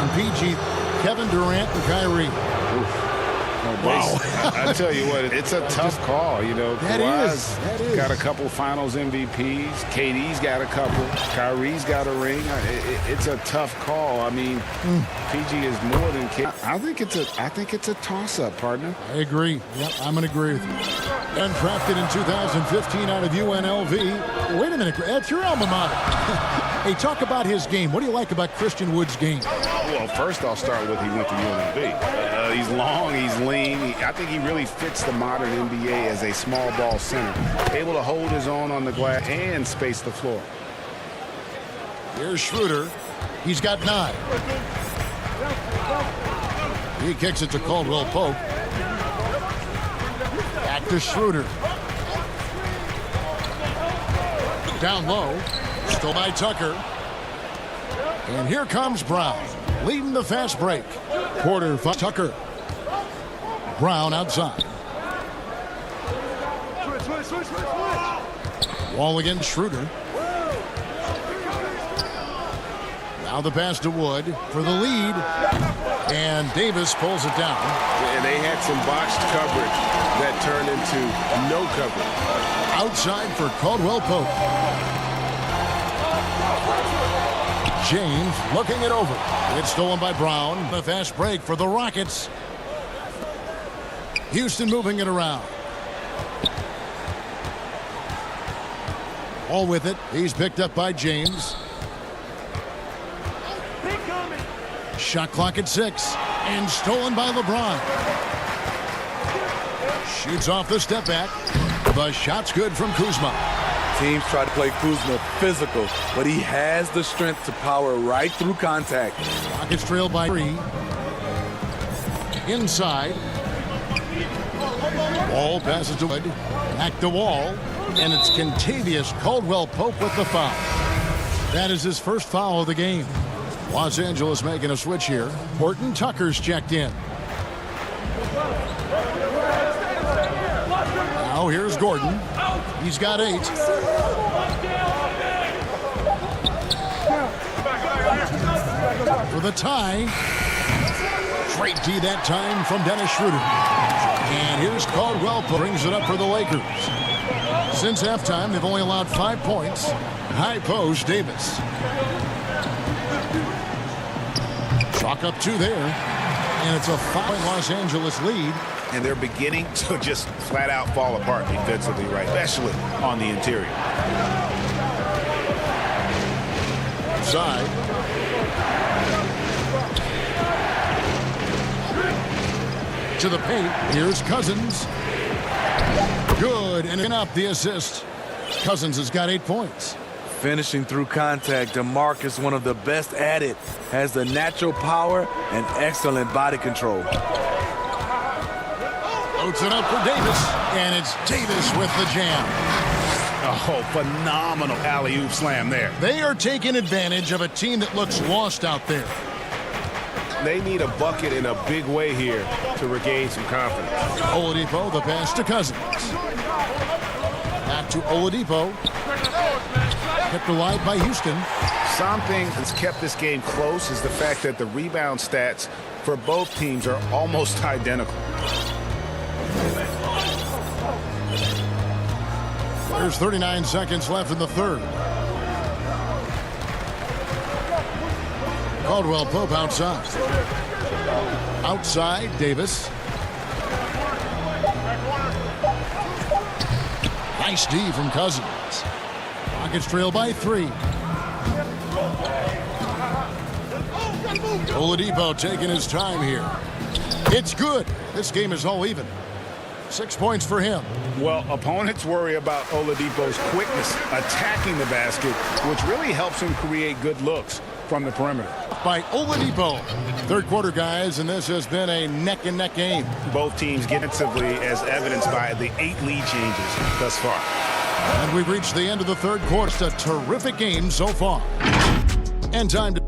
and PG, Kevin Durant and Kyrie. Wow. I tell you what, it's a tough call. You know, Kawhi's got a couple finals MVPs. KD's got a couple. Kyrie's got a ring. It's a tough call. I mean, PG is more than KD. I think it's a toss-up, partner. I agree. Yep, I'm going to agree with you. And drafted in 2015 out of UNLV. Wait a minute, that's your alma mater. Hey, talk about his game. What do you like about Christian Wood's game? Well, first I'll start with he went to UNLV. He's long, he's lean. I think he really fits the modern NBA as a small ball center. Able to hold his own on the glass and space the floor. Here's Schroeder. He's got 9. He kicks it to Caldwell Pope. Back to Schroeder. Down low. Still by Tucker. And here comes Brown, leading the fast break. Quarter for Tucker. Brown outside. Wall against Schroeder. Now the pass to Wood for the lead. And Davis pulls it down. And they had some botched coverage that turned into no coverage. Outside for Caldwell Pope. James looking it over. It's stolen by Brown. The fast break for the Rockets. Houston moving it around. All with it. He's picked up by James. Shot clock at 6. And stolen by LeBron. Shoots off the step back. The shot's good from Kuzma. Teams try to play Kuzma physical, but he has the strength to power right through contact. Rockets trail by 3. Inside. Wall passes to Wood. Back to Wall. And it's Kentavious Caldwell Pope with the foul. That is his first foul of the game. Los Angeles making a switch here. Horton Tucker's checked in. Now here's Gordon. He's got 8. For the tie. Great D that time from Dennis Schroeder. And here's Caldwell, brings it up for the Lakers. Since halftime, they've only allowed 5 points. High post, Davis. Chalk up 2 there. And it's a 5 Los Angeles lead. And they're beginning to just flat out fall apart defensively, right? Especially on the interior. Side. To the paint. Here's Cousins. Good. And up the assist. Cousins has got 8 points. Finishing through contact, DeMarcus, one of the best at it, has the natural power and excellent body control. Loads it up for Davis, and it's Davis with the jam. Oh, phenomenal alley-oop slam there. They are taking advantage of a team that looks lost out there. They need a bucket in a big way here to regain some confidence. Oladipo, the pass to Cousins. Back to Oladipo. Kept alive by Houston. Something that's kept this game close is the fact that the rebound stats for both teams are almost identical. There's 39 seconds left in the third. Caldwell Pope outside. Outside, Davis. Nice D from Cousins. Rockets trail by 3. Oladipo taking his time here. It's good. This game is all even. 6 points for him. Well, opponents worry about Oladipo's quickness attacking the basket, which really helps him create good looks from the perimeter. By Oladipo. Third quarter, guys, and this has been a neck-and-neck game. Both teams get defensively, as evidenced by the 8 lead changes thus far. And we've reached the end of the third quarter. It's a terrific game so far. And time to...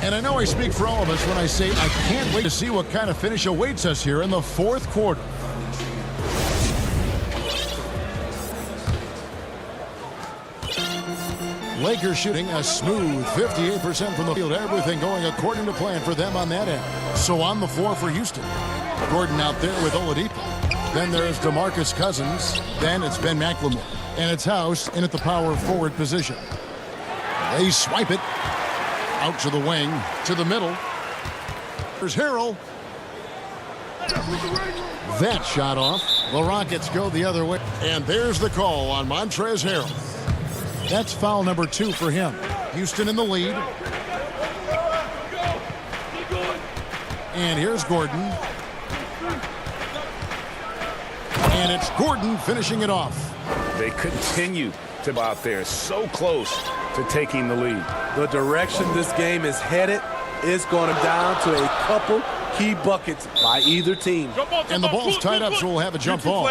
And I know I speak for all of us when I say I can't wait to see what kind of finish awaits us here in the fourth quarter. Lakers shooting a smooth 58% from the field. Everything going according to plan for them on that end. So on the floor for Houston. Gordon out there with Oladipo. Then there's DeMarcus Cousins. Then it's Ben McLemore. And it's House in at the power forward position. They swipe it. Out to the wing, to the middle. There's Harrell. That shot off. The Rockets go the other way. And there's the call on Montrezl Harrell. That's foul number 2 for him. Houston in the lead. And here's Gordon. And it's Gordon finishing it off. They continue to go out there so close to taking the lead. The direction this game is headed is going down to a couple key buckets by either team. And the ball's tied up, so we'll have a jump ball.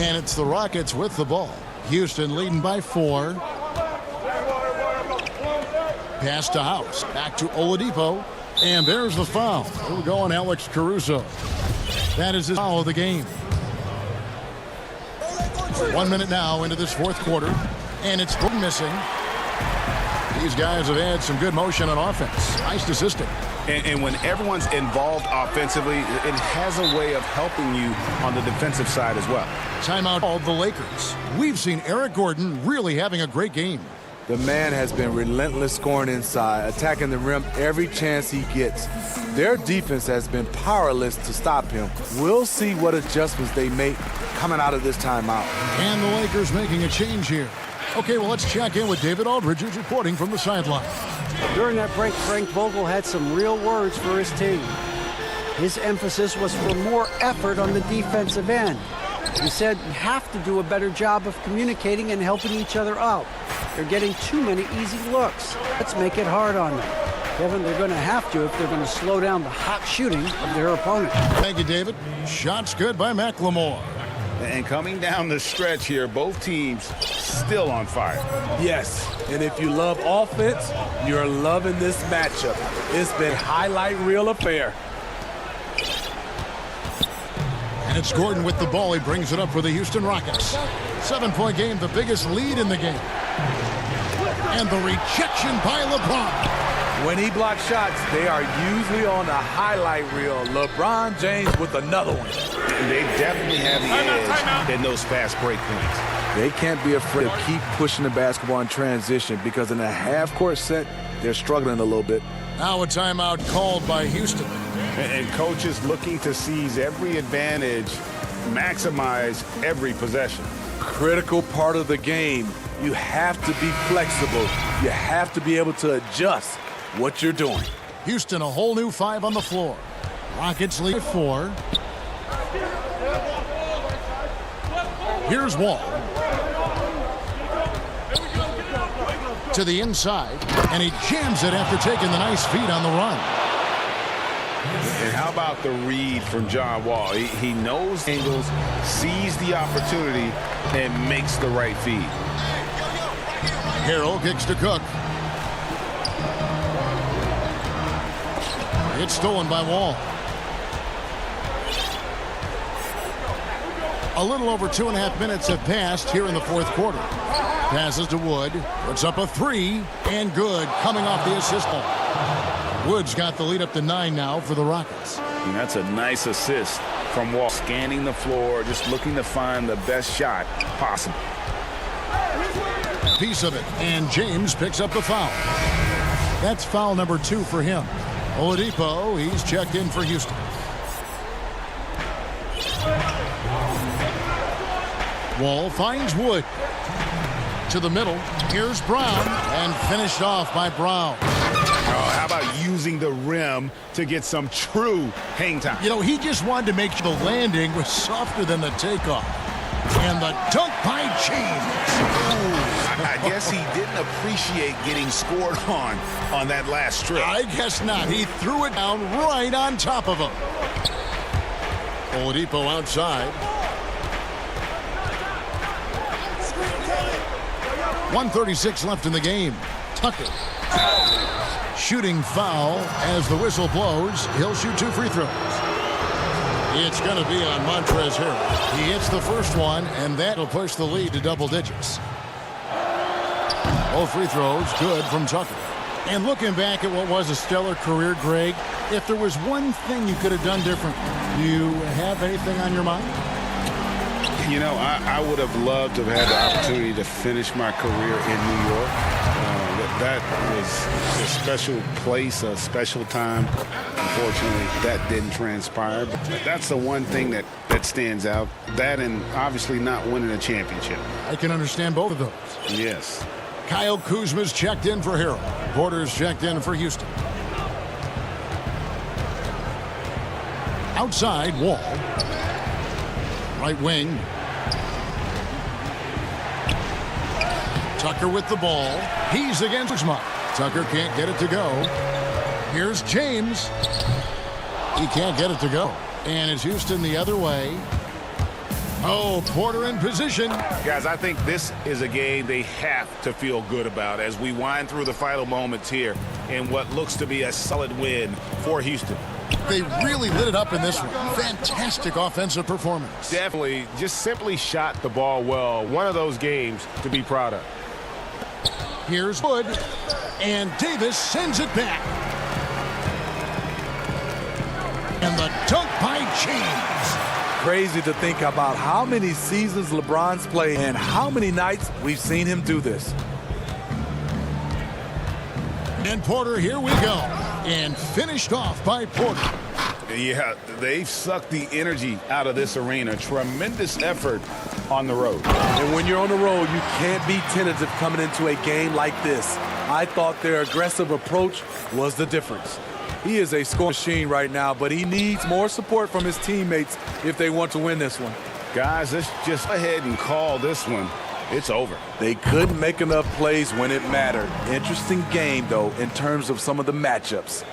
And it's the Rockets with the ball. Houston leading by 4. Pass to House. Back to Oladipo. And there's the foul. We're going Alex Caruso. That is his foul of the game. 1 minute now into this fourth quarter. And it's Gordon missing. These guys have had some good motion on offense. Nice assisting. And when everyone's involved offensively, it has a way of helping you on the defensive side as well. Timeout called the Lakers. We've seen Eric Gordon really having a great game. The man has been relentless scoring inside, attacking the rim every chance he gets. Their defense has been powerless to stop him. We'll see what adjustments they make coming out of this timeout. And the Lakers making a change here. Okay, well, let's check in with David Aldridge, who's reporting from the sideline. During that break, Frank Vogel had some real words for his team. His emphasis was for more effort on the defensive end. He said you have to do a better job of communicating and helping each other out. They're getting too many easy looks. Let's make it hard on them. Kevin, they're going to have to if they're going to slow down the hot shooting of their opponent. Thank you, David. Shots good by McLemore. And coming down the stretch here, both teams still on fire. Yes, and if you love offense, you're loving this matchup. It's been highlight reel affair. And it's Gordon with the ball. He brings it up for the Houston Rockets. 7-point game, the biggest lead in the game. And the rejection by LeBron. When he blocks shots, they are usually on the highlight reel. LeBron James with another one. They definitely have the edge in those fast break points. They can't be afraid to keep pushing the basketball in transition because in a half-court set, they're struggling a little bit. Now a timeout called by Houston. And coaches looking to seize every advantage, maximize every possession. Critical part of the game. You have to be flexible. You have to be able to adjust what you're doing. Houston, a whole new 5 on the floor. Rockets lead 4. Here's Wall. To the inside, and he jams it after taking the nice feed on the run. And how about the read from John Wall? He knows angles, sees the opportunity, and makes the right feed. Harrell kicks to Cook. It's stolen by Wall. A little over 2.5 minutes have passed here in the fourth quarter. Passes to Wood. Puts up a 3. And good. Coming off the assist ball. Wood's got the lead up to 9 now for the Rockets. And that's a nice assist from Wall. Scanning the floor, just looking to find the best shot possible. piece of it, and James picks up the foul. That's foul number 2 for him. Oladipo, he's checked in for Houston. Wall finds Wood. To the middle. Here's Brown, and finished off by Brown. Oh, how about using the rim to get some true hang time? You know, he just wanted to make sure the landing was softer than the takeoff. And the dunk by James. I guess he didn't appreciate getting scored on that last strip. I guess not. He threw it down right on top of him. Oladipo outside. 1:36 left in the game. Tucker. Shooting foul as the whistle blows. He'll shoot 2 free throws. It's going to be on Montrezl Harrell. He hits the first one, and that'll push the lead to double digits. All free throws good from Tucker. And looking back at what was a stellar career, Greg, if there was one thing you could have done different, do you have anything on your mind? You know, I would have loved to have had the opportunity to finish my career in New York. That was a special place, a special time. Unfortunately, that didn't transpire. But that's the one thing that stands out. That and obviously not winning a championship. I can understand both of those. Yes. Kyle Kuzma's checked in for Harrell. Porter's checked in for Houston. Outside, Wall. Right wing. Tucker with the ball. He's against Kuzma. Tucker can't get it to go. Here's James. He can't get it to go. And it's Houston the other way. Oh, Porter in position. Guys, I think this is a game they have to feel good about as we wind through the final moments here in what looks to be a solid win for Houston. They really lit it up in this one. Fantastic offensive performance. Definitely just simply shot the ball well. One of those games to be proud of. Here's Wood, and Davis sends it back. And the dunk by James. Crazy to think about how many seasons LeBron's played and how many nights we've seen him do this. And Porter, here we go. And finished off by Porter. Yeah, they've sucked the energy out of this arena. Tremendous effort on the road. And when you're on the road, you can't be tentative coming into a game like this. I thought their aggressive approach was the difference. He is a scoring machine right now, but he needs more support from his teammates if they want to win this one. Guys, let's just go ahead and call this one. It's over. They couldn't make enough plays when it mattered. Interesting game, though, in terms of some of the matchups.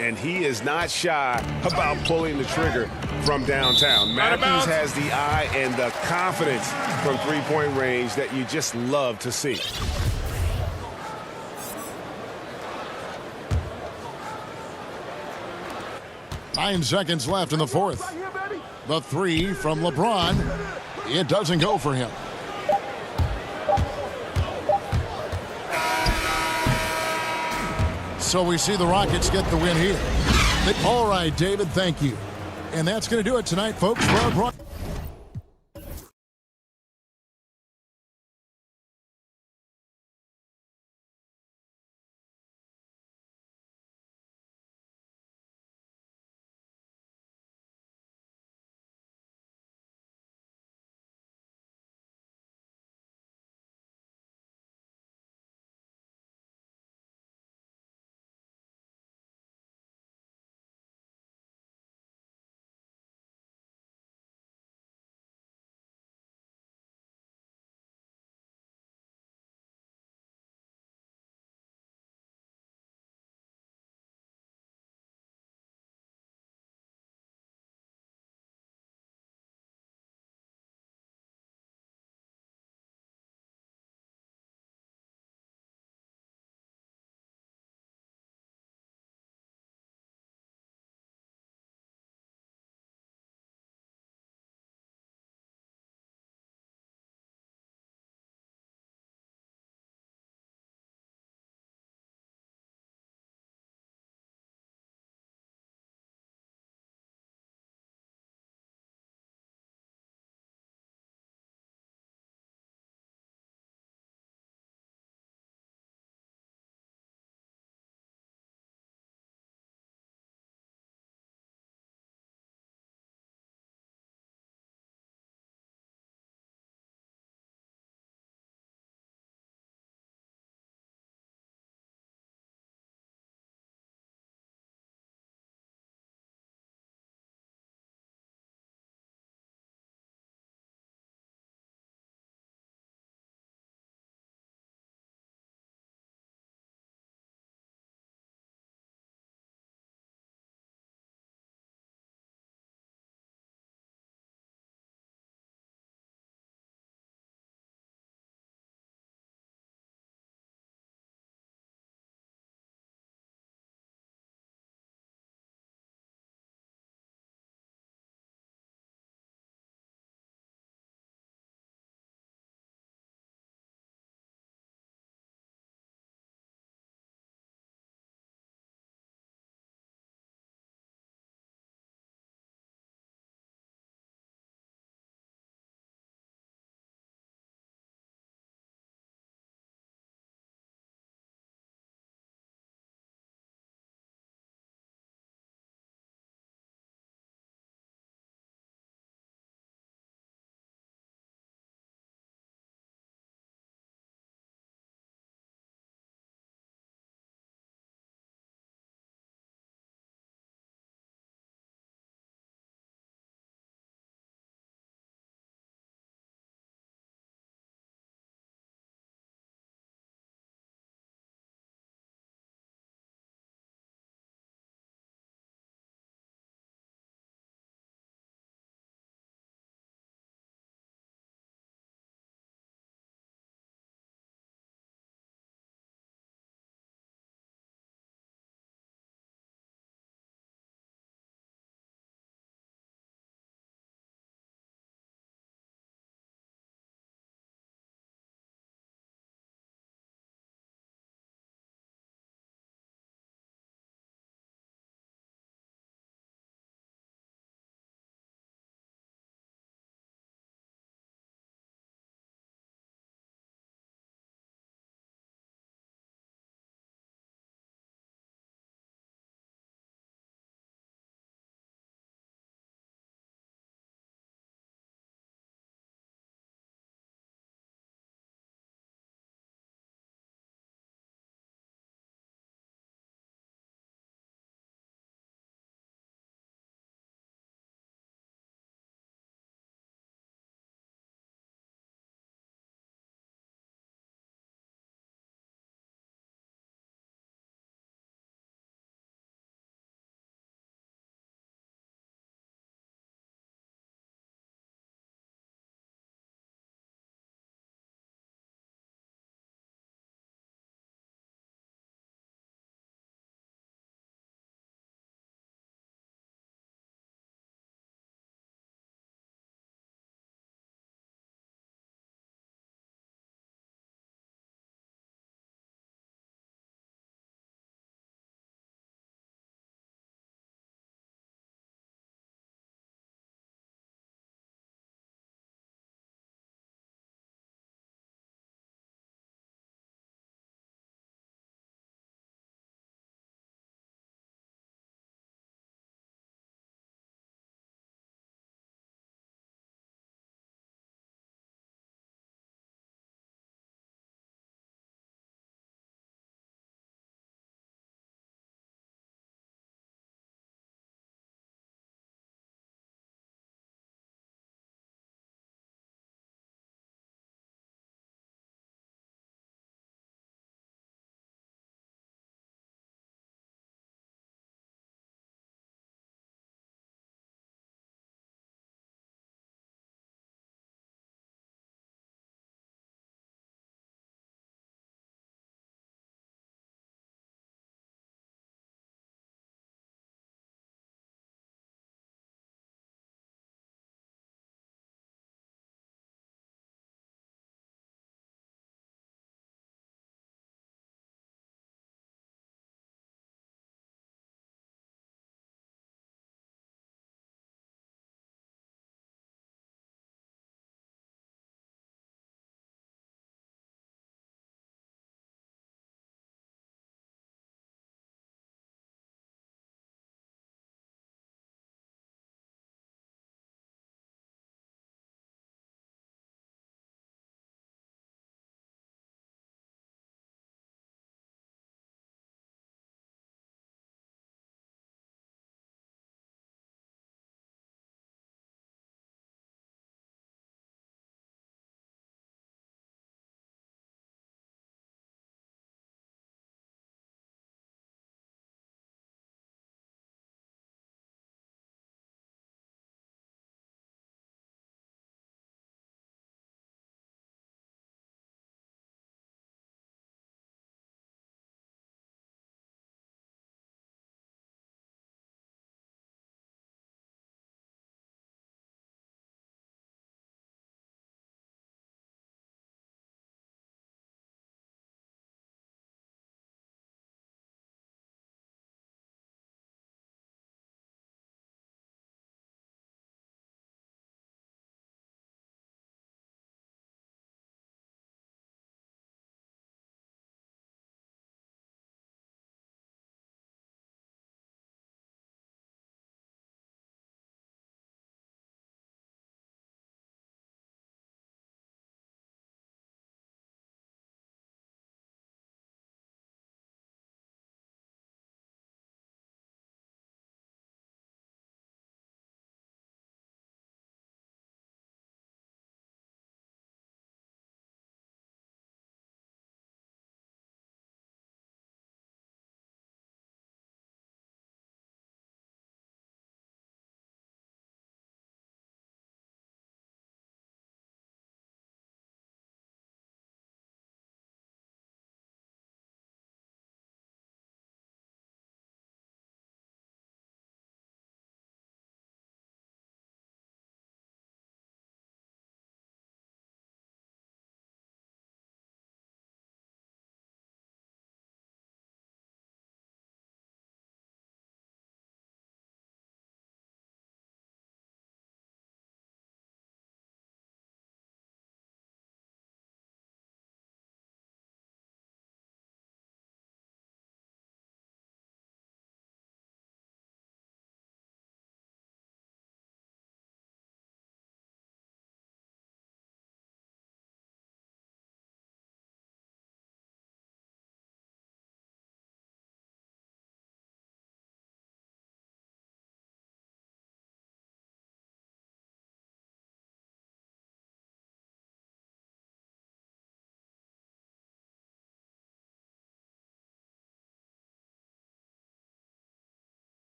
And he is not shy about pulling the trigger from downtown. Matthews has the eye and the confidence from three-point range that you just love to see. Nine seconds left in the fourth. The three from LeBron. It doesn't go for him. So we see the Rockets get the win here. All right, David, thank you. And that's going to do it tonight, folks, for our broadcast.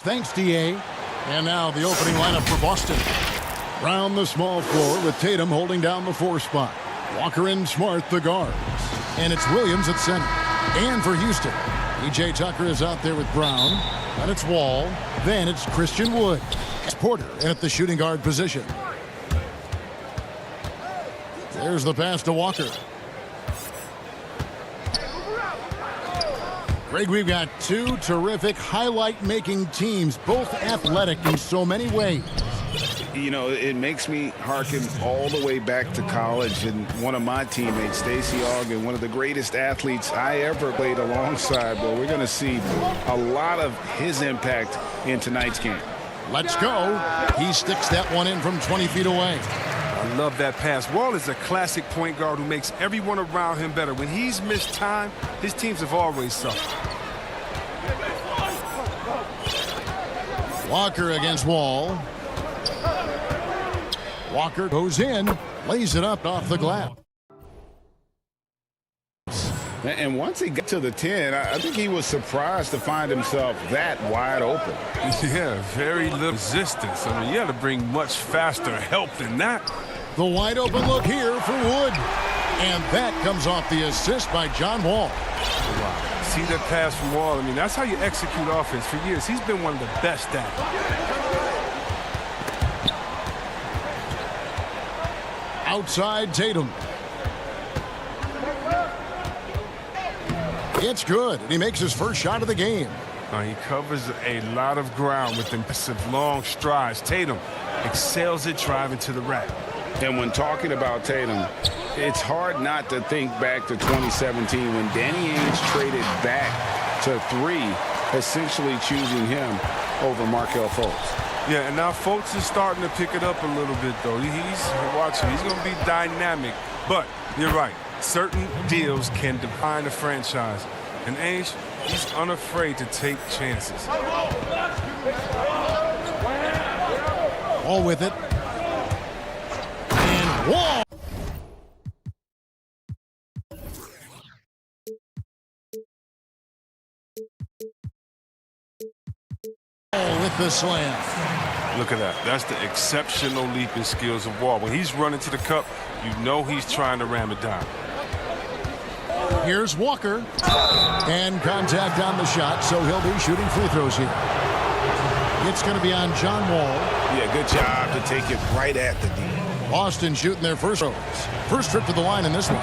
Thanks, DA. And now the opening lineup for Boston. Round the small floor with Tatum holding down the 4 spot. Walker and Smart the guards. And it's Williams at center. And for Houston, E.J. Tucker is out there with Brown. And it's Wall. Then it's Christian Wood. It's Porter at the shooting guard position. There's the pass to Walker. Greg, we've got 2 terrific highlight-making teams, both athletic in so many ways. You know, it makes me hearken all the way back to college, and one of my teammates, Stacey Ogden, one of the greatest athletes I ever played alongside. Well, we're going to see a lot of his impact in tonight's game. Let's go. He sticks that one in from 20 feet away. I love that pass. Wall is a classic point guard who makes everyone around him better. When he's missed time, his teams have always suffered. Walker against Wall. Walker goes in, lays it up off the glass. And once he got to the 10, I think he was surprised to find himself that wide open. Yeah, very little resistance. I mean, you got to bring much faster help than that. The wide open look here for Wood. And that comes off the assist by John Wall. Wow. See that pass from Wall? I mean, that's how you execute offense. For years, he's been one of the best at it. Outside Tatum. It's good. He makes his first shot of the game. He covers a lot of ground with impressive long strides. Tatum excels at driving to the rack. And when talking about Tatum, it's hard not to think back to 2017 when Danny Ainge traded back to 3, essentially choosing him over Markelle Fultz. Yeah, and now Fultz is starting to pick it up a little bit, though. He's going to be dynamic. But you're right. Certain deals can define a franchise. And Ainge, he's unafraid to take chances. All with it. And Wall. With the slam. Look at that. That's the exceptional leaping skills of Wall. When he's running to the cup, you know he's trying to ram it down. Here's Walker. And contact on the shot, so he'll be shooting free throws here. It's going to be on John Wall. Yeah, good job to take it right at the D. Boston shooting their first throws. First trip to the line in this one.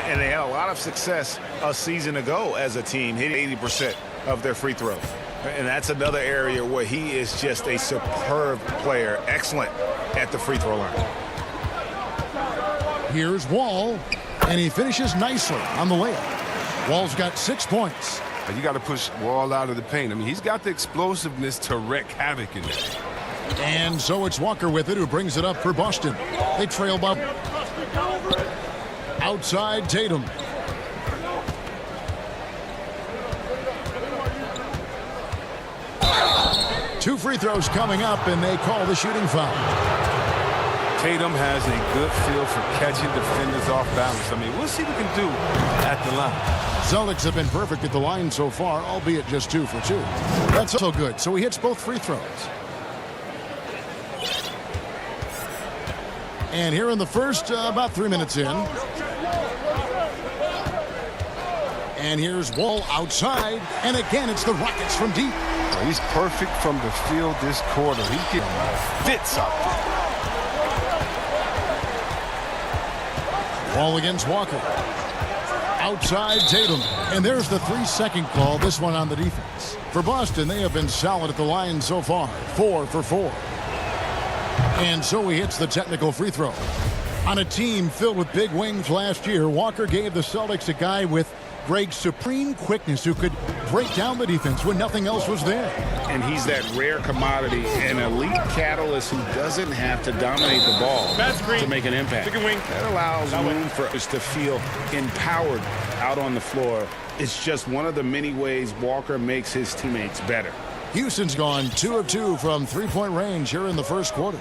And they had a lot of success a season ago as a team, hitting 80% of their free throws. And that's another area where he is just a superb player, excellent at the free throw line. Here's Wall, and he finishes nicely on the layup. Wall's got 6 points. You got to push Wall out of the paint. I mean, he's got the explosiveness to wreak havoc in there. And so it's Walker with it who brings it up for Boston. They trail by. Outside Tatum. Two free throws coming up, and they call the shooting foul. Tatum has a good feel for catching defenders off balance. I mean, we'll see what he can do at the line. Celtics have been perfect at the line so far, albeit just 2 for 2. That's also good, so he hits both free throws. And here in the first, about 3 minutes in. And here's Wall outside, and again it's the Rockets from deep. He's perfect from the field this quarter. He fits up. Wall against Walker. Outside Tatum. And there's the 3-second call, this one on the defense. For Boston, they have been solid at the line so far. 4 for 4. And so he hits the technical free throw. On a team filled with big wings last year, Walker gave the Celtics a guy with Greg's supreme quickness who could break down the defense when nothing else was there. And he's that rare commodity, an elite catalyst who doesn't have to dominate the ball to make an impact. That allows room for us to feel empowered out on the floor. It's just one of the many ways Walker makes his teammates better. Houston's gone 2 of 2 from three-point range here in the first quarter.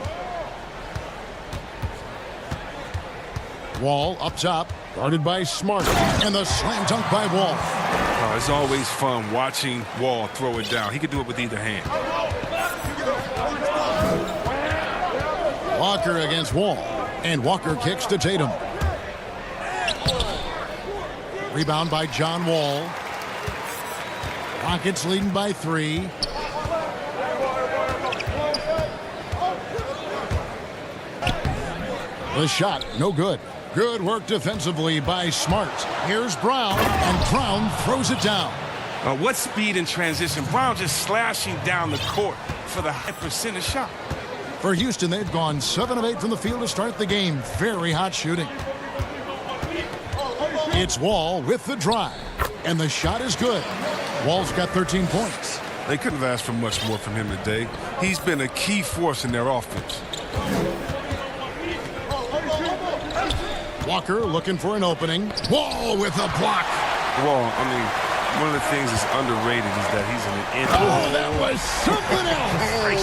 Wall up top, guarded by Smart, and the slam dunk by Wall. It's always fun watching Wall throw it down. He could do it with either hand. Walker against Wall. And Walker kicks to Tatum. Rebound by John Wall. Rockets leading by 3. The shot, no good. Good work defensively by Smart. Here's Brown, and Brown throws it down. What speed in transition. Brown just slashing down the court for the high percentage shot. For Houston, they've gone 7 of 8 from the field to start the game. Very hot shooting. It's Wall with the drive, and the shot is good. Wall's got 13 points. They couldn't have asked for much more from him today. He's been a key force in their offense. Walker looking for an opening. Wall with a block. Wall, I mean, one of the things that's underrated is that he's an end. Oh, that was something else.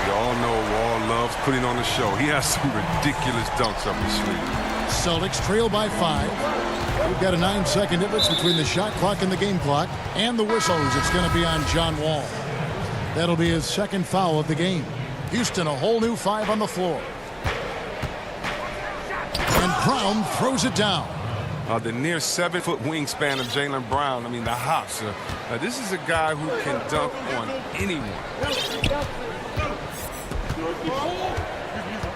We all know Wall loves putting on the show. He has some ridiculous dunks up his sleeve. Celtics trail by 5. We've got a 9-second difference between the shot clock and the game clock. And the whistles, it's going to be on John Wall. That'll be his second foul of the game. Houston, a whole new 5 on the floor. And Brown throws it down. The near 7-foot wingspan of Jaylen Brown. I mean, the hops. This is a guy who can dunk on anyone.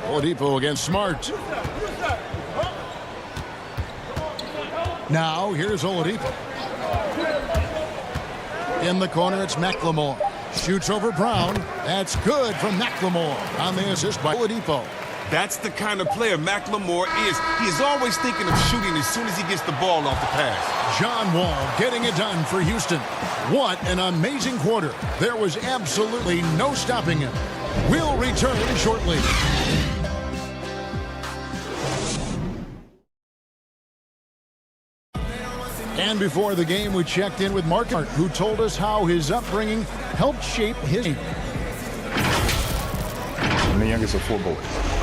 Oladipo against Smart. Now, here's Oladipo. In the corner, it's McLemore. Shoots over Brown. That's good from McLemore on the assist by Oladipo. That's the kind of player McLemore is. He is always thinking of shooting as soon as he gets the ball off the pass. John Wall getting it done for Houston. What an amazing quarter. There was absolutely no stopping him. We'll return shortly. And before the game, we checked in with Mark, who told us how his upbringing helped shape his game. I'm the youngest of 4 boys,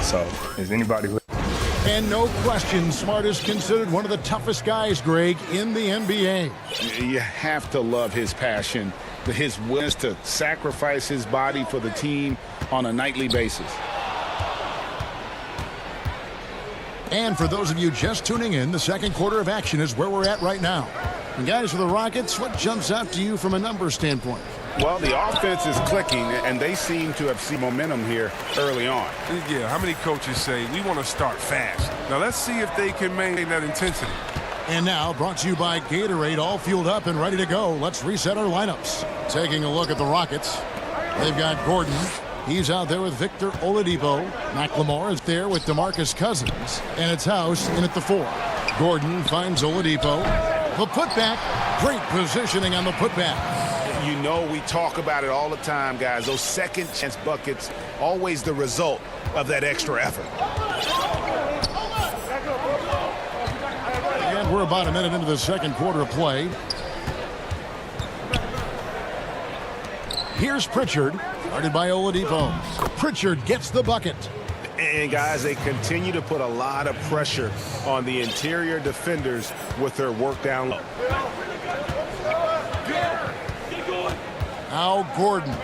so is anybody who... And no question, Smart is considered one of the toughest guys, Greg, in the NBA. You have to love his passion, his willingness to sacrifice his body for the team on a nightly basis. And for those of you just tuning in, the second quarter of action is where we're at right now. And guys, for the Rockets, what jumps out to you from a numbers standpoint? Well, the offense is clicking, and they seem to have seen momentum here early on. Yeah, how many coaches say, we want to start fast? Now, let's see if they can maintain that intensity. And now, brought to you by Gatorade, all fueled up and ready to go. Let's reset our lineups. Taking a look at the Rockets. They've got Gordon. He's out there with Victor Oladipo. McLemore is there with DeMarcus Cousins. And it's House in at the 4. Gordon finds Oladipo. The putback. Great positioning on the putback. You know we talk about it all the time, guys. Those second chance buckets, always the result of that extra effort. And we're about a minute into the second quarter of play. Here's Pritchard, guarded by Oladipo. Pritchard gets the bucket. And, guys, they continue to put a lot of pressure on the interior defenders with their work down low. Now Gordon.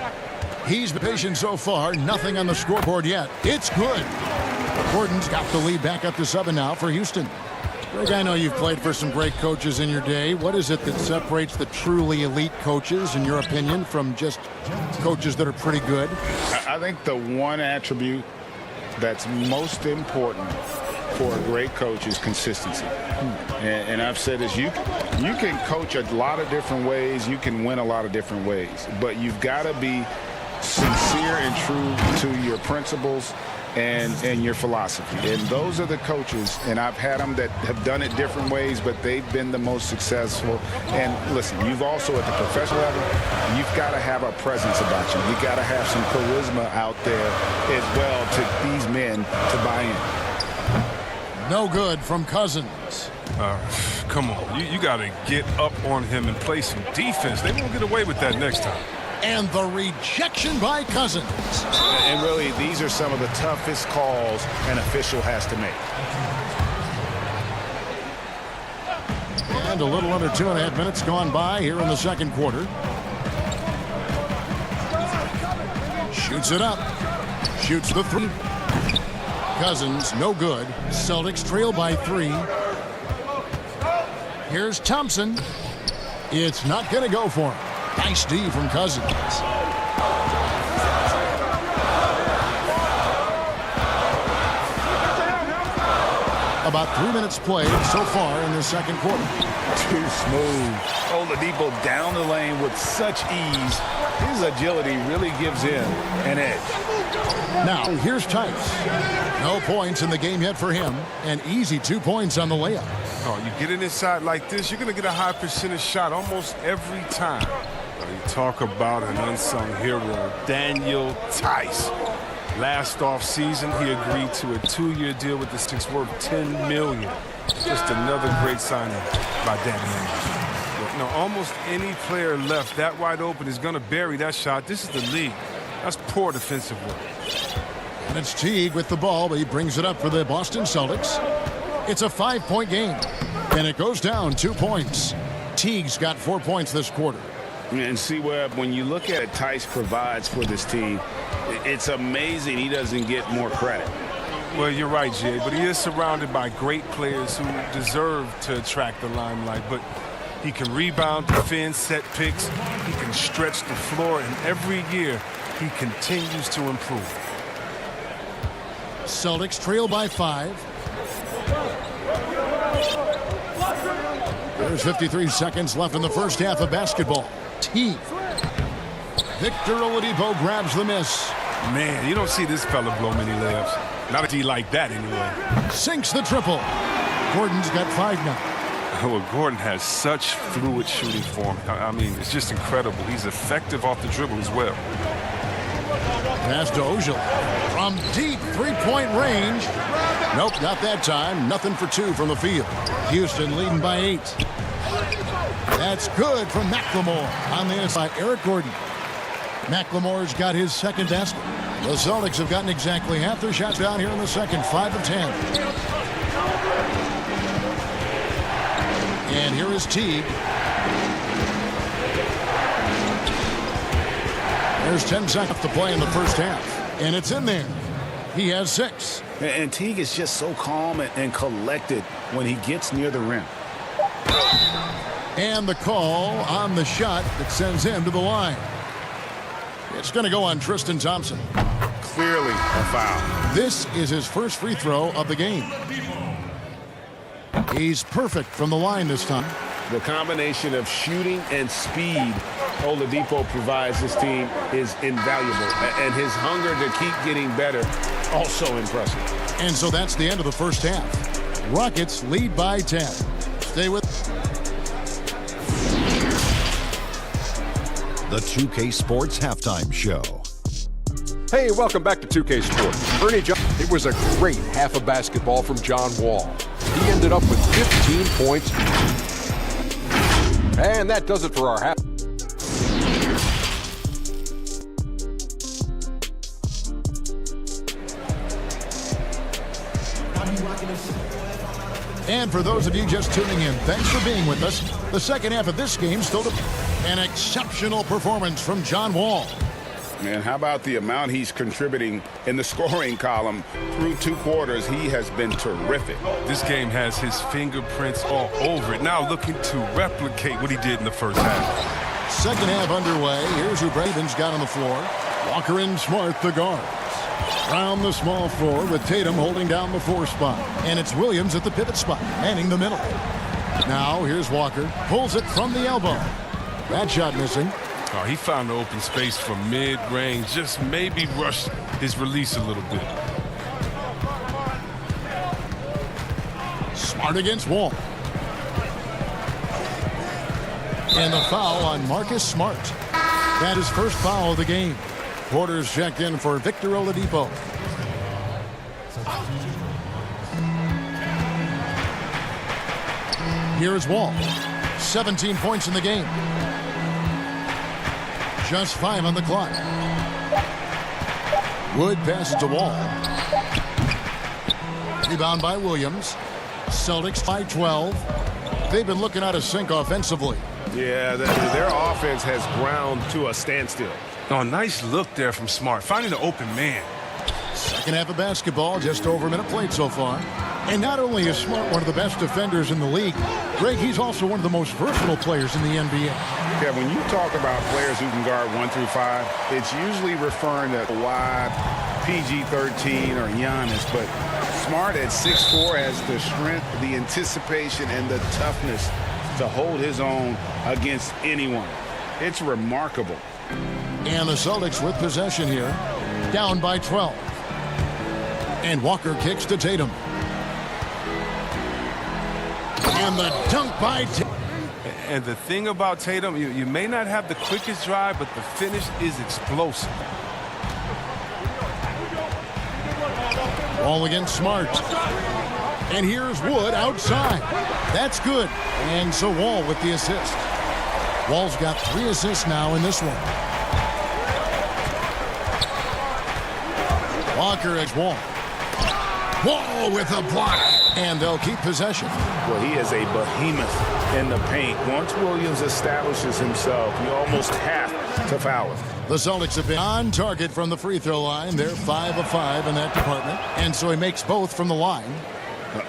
He's been patient so far. Nothing on the scoreboard yet. It's good. Gordon's got the lead back up to 7 now for Houston. Greg, I know you've played for some great coaches in your day. What is it that separates the truly elite coaches, in your opinion, from just coaches that are pretty good? I think the one attribute that's most important for a great coach is consistency. And I've said this, you can coach a lot of different ways, you can win a lot of different ways, but you've got to be sincere and true to your principles and your philosophy. And those are the coaches, and I've had them that have done it different ways, but they've been the most successful. And listen, you've also at the professional level, you've got to have a presence about you. You've got to have some charisma out there as well to these men to buy in. No good from Cousins. Come on, you got to get up on him and play some defense. They won't get away with that next time. And the rejection by Cousins. And really, these are some of the toughest calls an official has to make. And a little under 2.5 minutes gone by here in the second quarter. Shoots it up. Shoots the 3. Cousins, no good. Celtics trail by 3. Here's Thompson. It's not going to go for him. Nice D from Cousins. About 3 minutes played so far in the second quarter. Too smooth. Oladipo down the lane with such ease. His agility really gives him an edge. Now, here's Tice. No points in the game yet for him. An easy 2 points on the layup. Oh, you get it inside like this, you're going to get a high percentage shot almost every time. You talk about an unsung hero, Daniel Tice. Last offseason, he agreed to a 2-year deal with the Six worth $10 million. Just another great signing by Danny. No, almost any player left that wide open is going to bury that shot. This is the league. That's poor defensive work. And it's Teague with the ball, but he brings it up for the Boston Celtics. It's a 5-point game, and it goes down 2 points. Teague's got 4 points this quarter. And see, Webb, when you look at Tice provides for this team, it's amazing he doesn't get more credit. Well, you're right, Jay, but he is surrounded by great players who deserve to attract the limelight. But he can rebound, defend, set picks. He can stretch the floor, and every year he continues to improve. Celtics trail by 5. There's 53 seconds left in the first half of basketball. Teague. Victor Oladipo grabs the miss. Man, you don't see this fella blow many layups. Not a D like that, anyway. Sinks the triple. Gordon's got 5 now. Well, Gordon has such fluid shooting form. I mean, it's just incredible. He's effective off the dribble as well. Pass to Ojala. From deep 3-point range. Nope, not that time. Nothing for 2 from the field. Houston leading by 8. That's good from McLemore on the inside. Eric Gordon. McLemore's got his second basket. The Celtics have gotten exactly half their shots down here in the second, 5 of 10. And here is Teague. There's 10 seconds to play in the first half. And it's in there. He has 6. And Teague is just so calm and collected when he gets near the rim. And the call on the shot that sends him to the line. It's going to go on Tristan Thompson. Clearly a foul. This is his first free throw of the game. He's perfect from the line this time. The combination of shooting and speed Oladipo provides this team is invaluable. And his hunger to keep getting better, also impressive. And so that's the end of the first half. Rockets lead by 10. Stay with The 2K Sports Halftime Show. Hey, welcome back to 2K Sports. Ernie John, it was a great half of basketball from John Wall. He ended up with 15 points. And that does it for our half. And for those of you just tuning in, thanks for being with us. The second half of this game still to an exceptional performance from John Wall. Man, how about the amount he's contributing in the scoring column through 2 quarters? He has been terrific. This game has his fingerprints all over it. Now looking to replicate what he did in the first half. Second half underway. Here's who Braden's got on the floor. Walker and Smart, the guards. Round the small floor with Tatum holding down the 4 spot. And it's Williams at the pivot spot, manning the middle. Now here's Walker. Pulls it from the elbow. That shot missing. Oh, he found the open space from mid-range. Just maybe rushed his release a little bit. Smart against Wall. And the foul on Marcus Smart. That is first foul of the game. Porter's checked in for Victor Oladipo. Here is Wall. 17 points in the game. Just 5 on the clock. Wood passes to Wall. Rebound by Williams. Celtics by 12. They've been looking out of sync offensively. Yeah, their offense has ground to a standstill. Oh, nice look there from Smart, finding the open man. Second half of basketball, just over a minute played so far. And not only is Smart one of the best defenders in the league, Greg, he's also one of the most versatile players in the NBA. Yeah, when you talk about players who can guard 1 through 5, it's usually referring to Kawhi, PG-13, or Giannis. But Smart at 6'4" has the strength, the anticipation, and the toughness to hold his own against anyone. It's remarkable. And the Celtics with possession here, down by 12. And Walker kicks to Tatum. And the dunk by Tatum. And the thing about Tatum, you may not have the quickest drive, but the finish is explosive. Ball against Smart. And here's Wood outside. That's good. And so Wall with the assist. Wall's got 3 assists now in this one. Walker as Wall. Wall with a block. And they'll keep possession. Well, he is a behemoth in the paint. Once Williams establishes himself, you almost have to foul him. The Celtics have been on target from the free throw line. They're 5 of 5 in that department. And so he makes both from the line.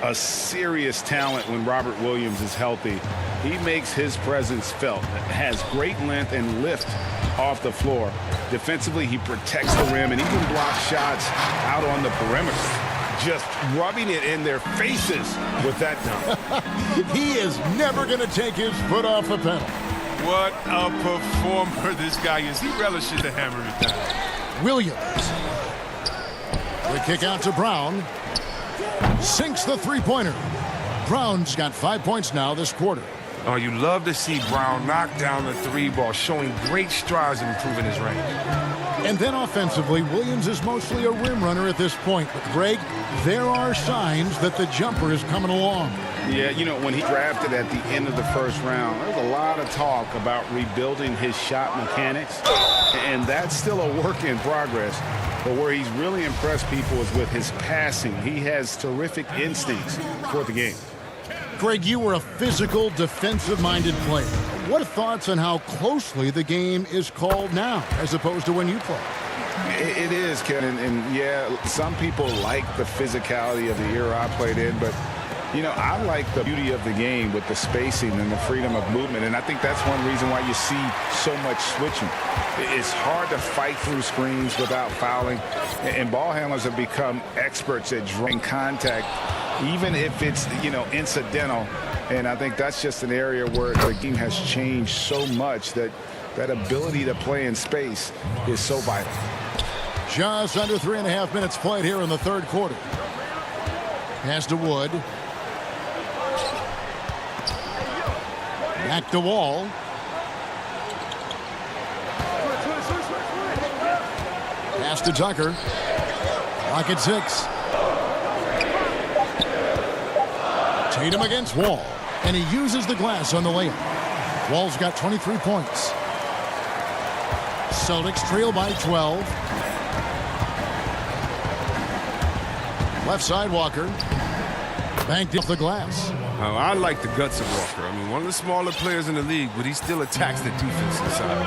A serious talent when Robert Williams is healthy. He makes his presence felt. Has great length and lift off the floor. Defensively, he protects the rim and even blocks shots out on the perimeter. Just rubbing it in their faces with that dunk. He is never going to take his foot off the pedal. What a performer this guy is. He relishes the hammer it down. Williams. The kick out to Brown. Sinks the three-pointer. Brown's got 5 points now this quarter. Oh, you love to see Brown knock down the 3-ball, showing great strides in improving his range. And then offensively, Williams is mostly a rim runner at this point. But, Greg, there are signs that the jumper is coming along. Yeah, you know, when he drafted at the end of the first round, there was a lot of talk about rebuilding his shot mechanics. And that's still a work in progress. But where he's really impressed people is with his passing. He has terrific instincts for the game. Greg, you were a physical, defensive-minded player. What are thoughts on how closely the game is called now as opposed to when you played? It is, Ken, and yeah, some people like the physicality of the era I played in, but you know, I like the beauty of the game with the spacing and the freedom of movement, and I think that's one reason why you see so much switching. It's hard to fight through screens without fouling, and ball handlers have become experts at drawing contact, even if it's, you know, incidental, and I think that's just an area where the game has changed so much that that ability to play in space is so vital. Just under 3.5 minutes played here in the third quarter. Pass to Wood. Back to Wall. Pass to Tucker. Clock at 6. Tatum against Wall. And he uses the glass on the layup. Wall's got 23 points. Celtics trail by 12. Left side, Walker. Banked off the glass. I like the guts of Walker. I mean, one of the smaller players in the league, but he still attacks the defensive side.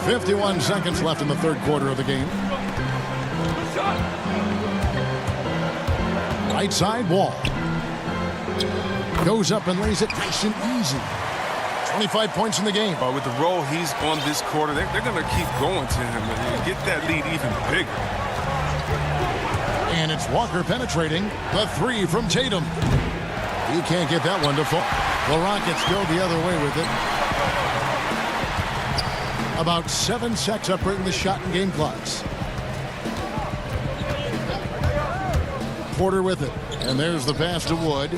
51 seconds left in the third quarter of the game. Right side, Wall. Goes up and lays it nice and easy. 25 points in the game. With the role he's on this quarter, they're going to keep going to him and get that lead even bigger. And it's Walker penetrating. The three from Tatum. He can't get that one to fall. The Rockets go the other way with it. About 7 seconds separating the shot and game clocks. Porter with it. And there's the pass to Wood.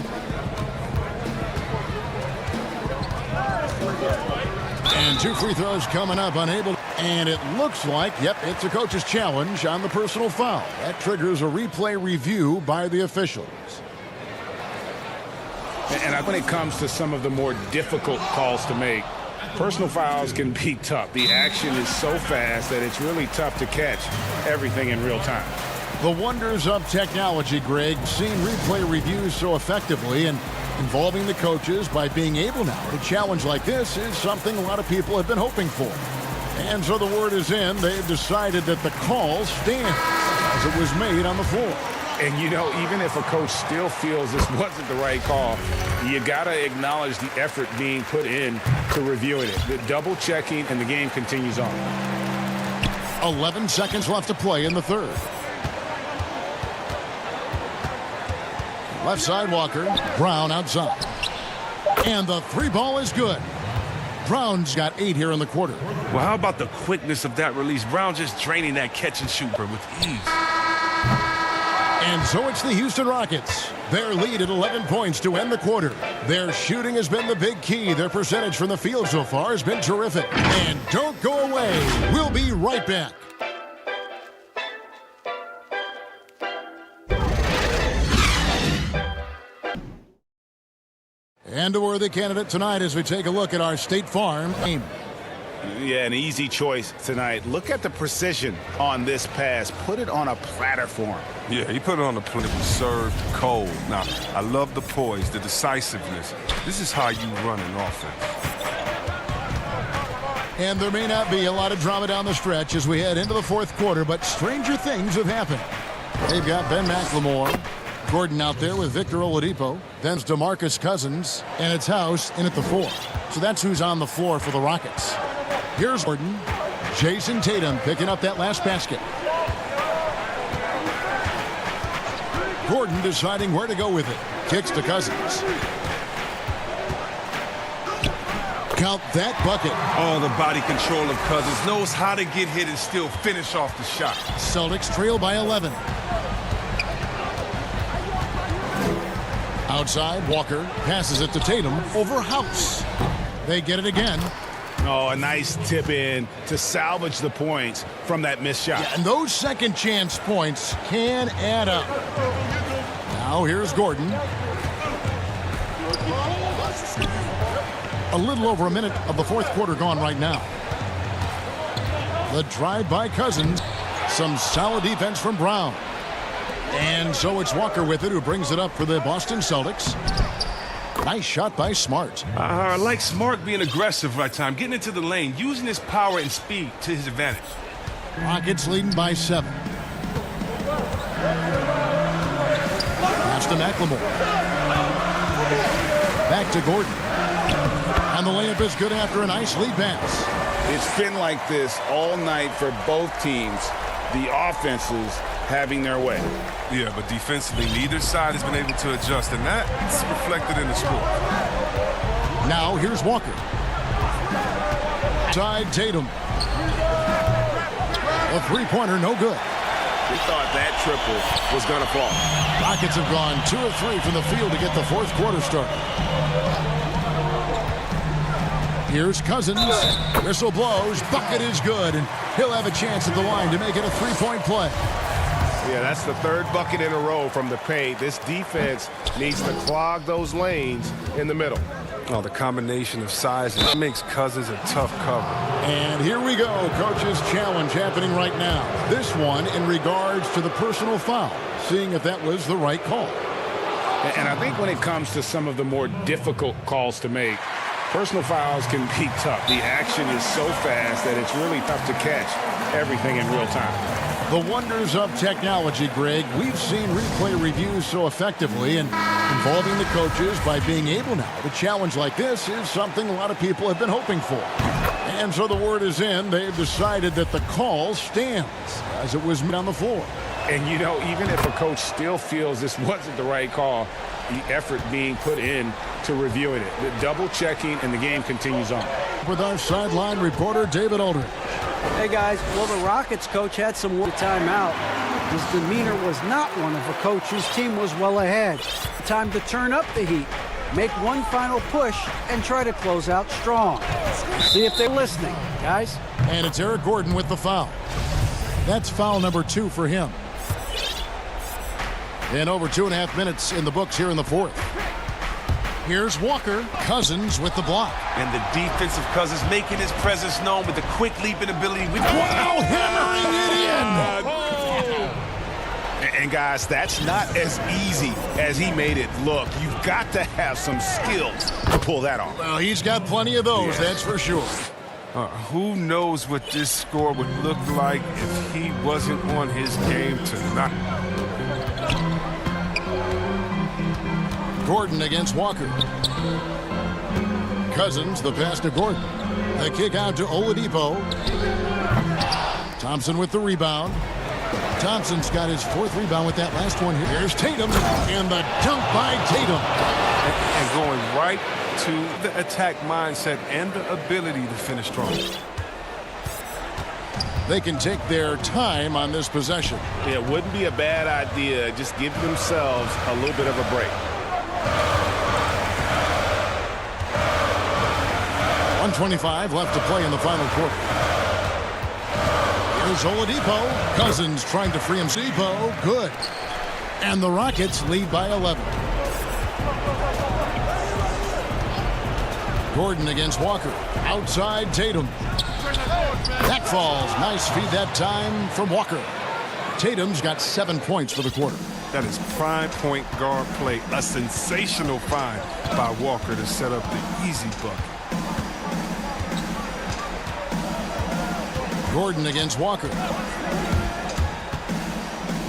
And 2 free throws coming up, unable. And it looks like, yep, it's a coach's challenge on the personal foul. That triggers a replay review by the officials. And when it comes to some of the more difficult calls to make, personal fouls can be tough. The action is so fast that it's really tough to catch everything in real time. The wonders of technology, Greg, seeing replay reviews so effectively and involving the coaches by being able now to challenge like this is something a lot of people have been hoping for. And so the word is in. They've decided that the call stands as it was made on the floor. And, you know, even if a coach still feels this wasn't the right call, you got to acknowledge the effort being put in to reviewing it. The double checking, and the game continues on. 11 seconds left to play in the third. Left side, Walker. Brown outside. And the three ball is good. Brown's got 8 here in the quarter. Well, how about the quickness of that release? Brown just draining that catch and shoot with ease. And so it's the Houston Rockets. Their lead at 11 points to end the quarter. Their shooting has been the big key. Their percentage from the field so far has been terrific. And don't go away. We'll be right back. And a worthy candidate tonight as we take a look at our State Farm game. Yeah, an easy choice tonight. Look at the precision on this pass. Put it on a platter for him. Yeah, he put it on the plate. It was served cold. Now, I love the poise, the decisiveness. This is how you run an offense. And there may not be a lot of drama down the stretch as we head into the fourth quarter, but stranger things have happened. They've got Ben McLemore, Gordon out there with Victor Oladipo, then DeMarcus Cousins, and it's House in at the 4. So that's who's on the floor for the Rockets. Here's Gordon. Jason Tatum picking up that last basket. Gordon deciding where to go with it. Kicks to Cousins. Count that bucket. Oh, the body control of Cousins. Knows how to get hit and still finish off the shot. Celtics trail by 11. Outside, Walker passes it to Tatum over House. They get it again. Oh, a nice tip in to salvage the points from that missed shot. Yeah, and those second chance points can add up. Now here's Gordon. A little over a minute of the fourth quarter gone right now. The drive by Cousins. Some solid defense from Brown. And so it's Walker with it, who brings it up for the Boston Celtics. Nice shot by Smart. I like Smart being aggressive right time, getting into the lane, using his power and speed to his advantage. Rockets leading by 7. Pass to McLemore. Back to Gordon. And the layup is good after a nice lead pass. It's been like this all night for both teams. The offenses having their way. Yeah, but defensively, neither side has been able to adjust, and that's reflected in the score. Now here's Walker. Side Tatum. A three-pointer, no good. We thought that triple was going to fall. Rockets have gone 2 of 3 from the field to get the fourth quarter started. Here's Cousins. Whistle blows. Bucket is good, and he'll have a chance at the line to make it a three-point play. Yeah, that's the third bucket in a row from the paint. This defense needs to clog those lanes in the middle. Oh, the combination of sizes makes Cousins a tough cover. And here we go. Coach's challenge happening right now. This one in regards to the personal foul, seeing if that was the right call. And I think when it comes to some of the more difficult calls to make, personal fouls can be tough. The action is so fast that it's really tough to catch everything in real time. The wonders of technology, Greg. We've seen replay reviews so effectively, and involving the coaches by being able now to challenge like this is something a lot of people have been hoping for. And so the word is in. They've decided that the call stands as it was made on the floor. And, you know, even if a coach still feels this wasn't the right call, the effort being put in to reviewing it, the double checking, and the game continues on. With our sideline reporter, David Aldridge. Hey, guys. Well, the Rockets coach had some work timeout. His demeanor was not one of a coach whose team was well ahead. Time to turn up the heat, make one final push, and try to close out strong. See if they're listening, guys. And it's Eric Gordon with the foul. That's foul number 2 for him. And over 2.5 minutes in the books here in the fourth. Here's Walker. Cousins with the block. And the defensive Cousins making his presence known with the quick leaping ability. Wow, hammering it in! And guys, that's not as easy as he made it look. You've got to have some skills to pull that off. Well, he's got plenty of those, that's for sure. Who knows what this score would look like if he wasn't on his game tonight. Gordon against Walker. Cousins, the pass to Gordon. The kick out to Oladipo. Thompson with the rebound. Thompson's got his 4th rebound with that last one here. Here's Tatum, and the dunk by Tatum. And going right to the attack mindset and the ability to finish strong. They can take their time on this possession. It wouldn't be a bad idea. Just give themselves a little bit of a break. 1:25 left to play in the final quarter. Here's Oladipo. Cousins trying to free him. Oladipo, good. And the Rockets lead by 11. Gordon against Walker. Outside Tatum. That falls. Nice feed that time from Walker. Tatum's got 7 points for the quarter. That is prime point guard play. A sensational find by Walker to set up the easy bucket. Gordon against Walker.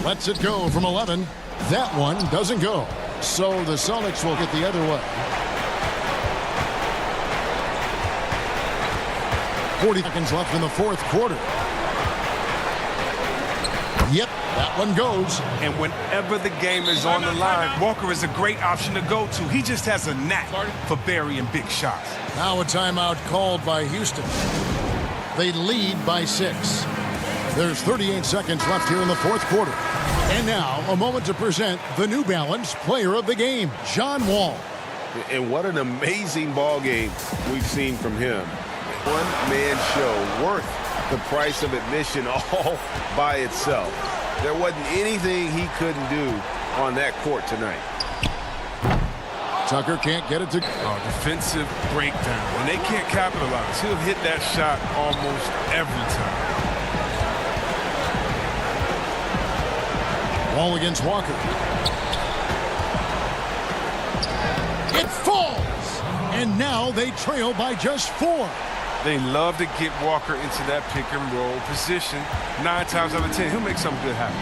Lets it go from 11. That one doesn't go. So the Celtics will get the other way. 40 seconds left in the 4th quarter. Yep, that one goes. And whenever the game is on the line, Walker is a great option to go to. He just has a knack for burying big shots. Now a timeout called by Houston. They lead by 6. There's 38 seconds left here in the 4th quarter. And now a moment to present the New Balance Player of the Game, John Wall. And what an amazing ball game we've seen from him. One-man show worth the price of admission all by itself. There wasn't anything he couldn't do on that court tonight. Tucker can't get it to... defensive breakdown. And they can't capitalize. He'll hit that shot almost every time. Wall against Walker. It falls! And now they trail by just 4. They love to get Walker into that pick and roll position. 9 times out of 10, he'll make something good happen.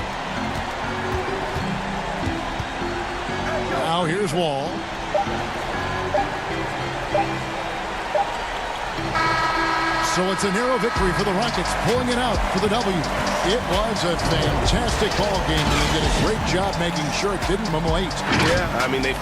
Now here's Wall. So it's a narrow victory for the Rockets, pulling it out for the W. It was a fantastic ball game. They did a great job making sure it didn't mumble 8. Yeah, I mean, they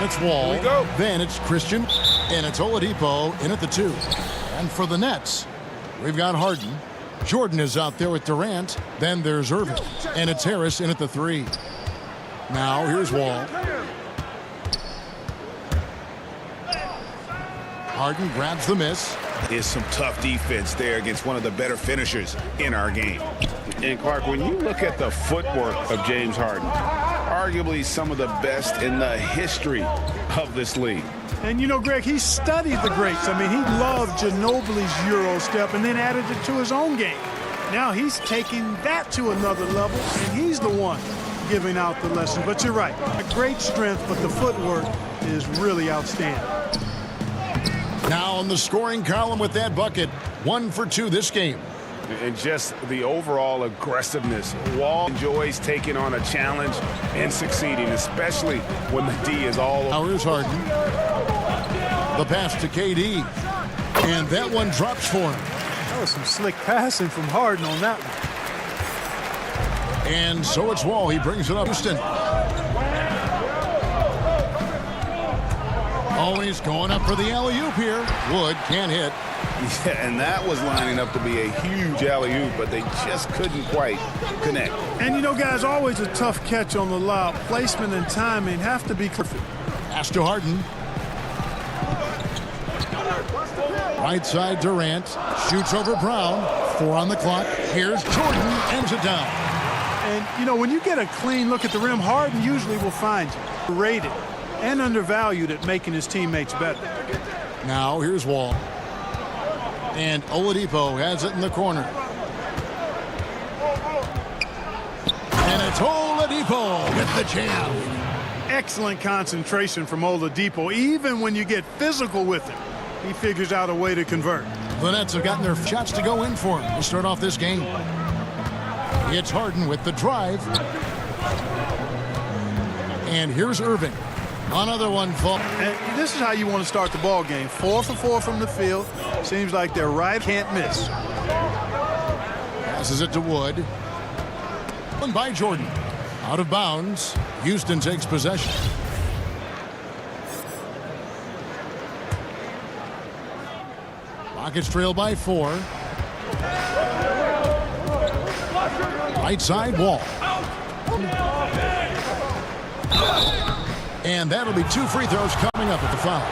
it's Wall. Here we go. Then it's Christian. And it's Oladipo in at the 2. And for the Nets, we've got Harden. Jordan is out there with Durant. Then there's Irving. And it's Harris in at the 3. Now here's Wall. Harden grabs the miss. Is some tough defense there against one of the better finishers in our game. And Clark, when you look at the footwork of James Harden, arguably some of the best in the history of this league. And you know, Greg, he studied the greats. I mean, he loved Ginobili's Euro step and then added it to his own game. Now he's taking that to another level, and he's the one giving out the lesson. But you're right, a great strength, but the footwork is really outstanding. Now on the scoring column with that bucket, 1 for 2 this game. And just the overall aggressiveness. Wall enjoys taking on a challenge and succeeding, especially when the D is all over. Now here's Harden. The pass to KD. And that one drops for him. That was some slick passing from Harden on that one. And so it's Wall. He brings it up. Houston. Always going up for the alley-oop here. Wood can't hit. Yeah, and that was lining up to be a huge alley-oop, but they just couldn't quite connect. And you know, guys, always a tough catch on the lob. Placement and timing have to be perfect. Pass to Harden. Right side Durant. Shoots over Brown. 4 on the clock. Here's Jordan. Ends it down. And, you know, when you get a clean look at the rim, Harden usually will find you. Rated and undervalued at making his teammates better. Now here's Wall. And Oladipo has it in the corner. And it's Oladipo with the jam. Excellent concentration from Oladipo. Even when you get physical with him, he figures out a way to convert. The Nets have gotten their shots to go in for him to start off this game. It's Harden with the drive. And here's Irving. Another one fall. And this is how you want to start the ball game. 4 for 4 from the field. Seems like they're right, can't miss. Passes it to Wood. And by Jordan. Out of bounds. Houston takes possession. Rockets trail by 4. Right side Wall. And that'll be 2 free throws coming up at the foul.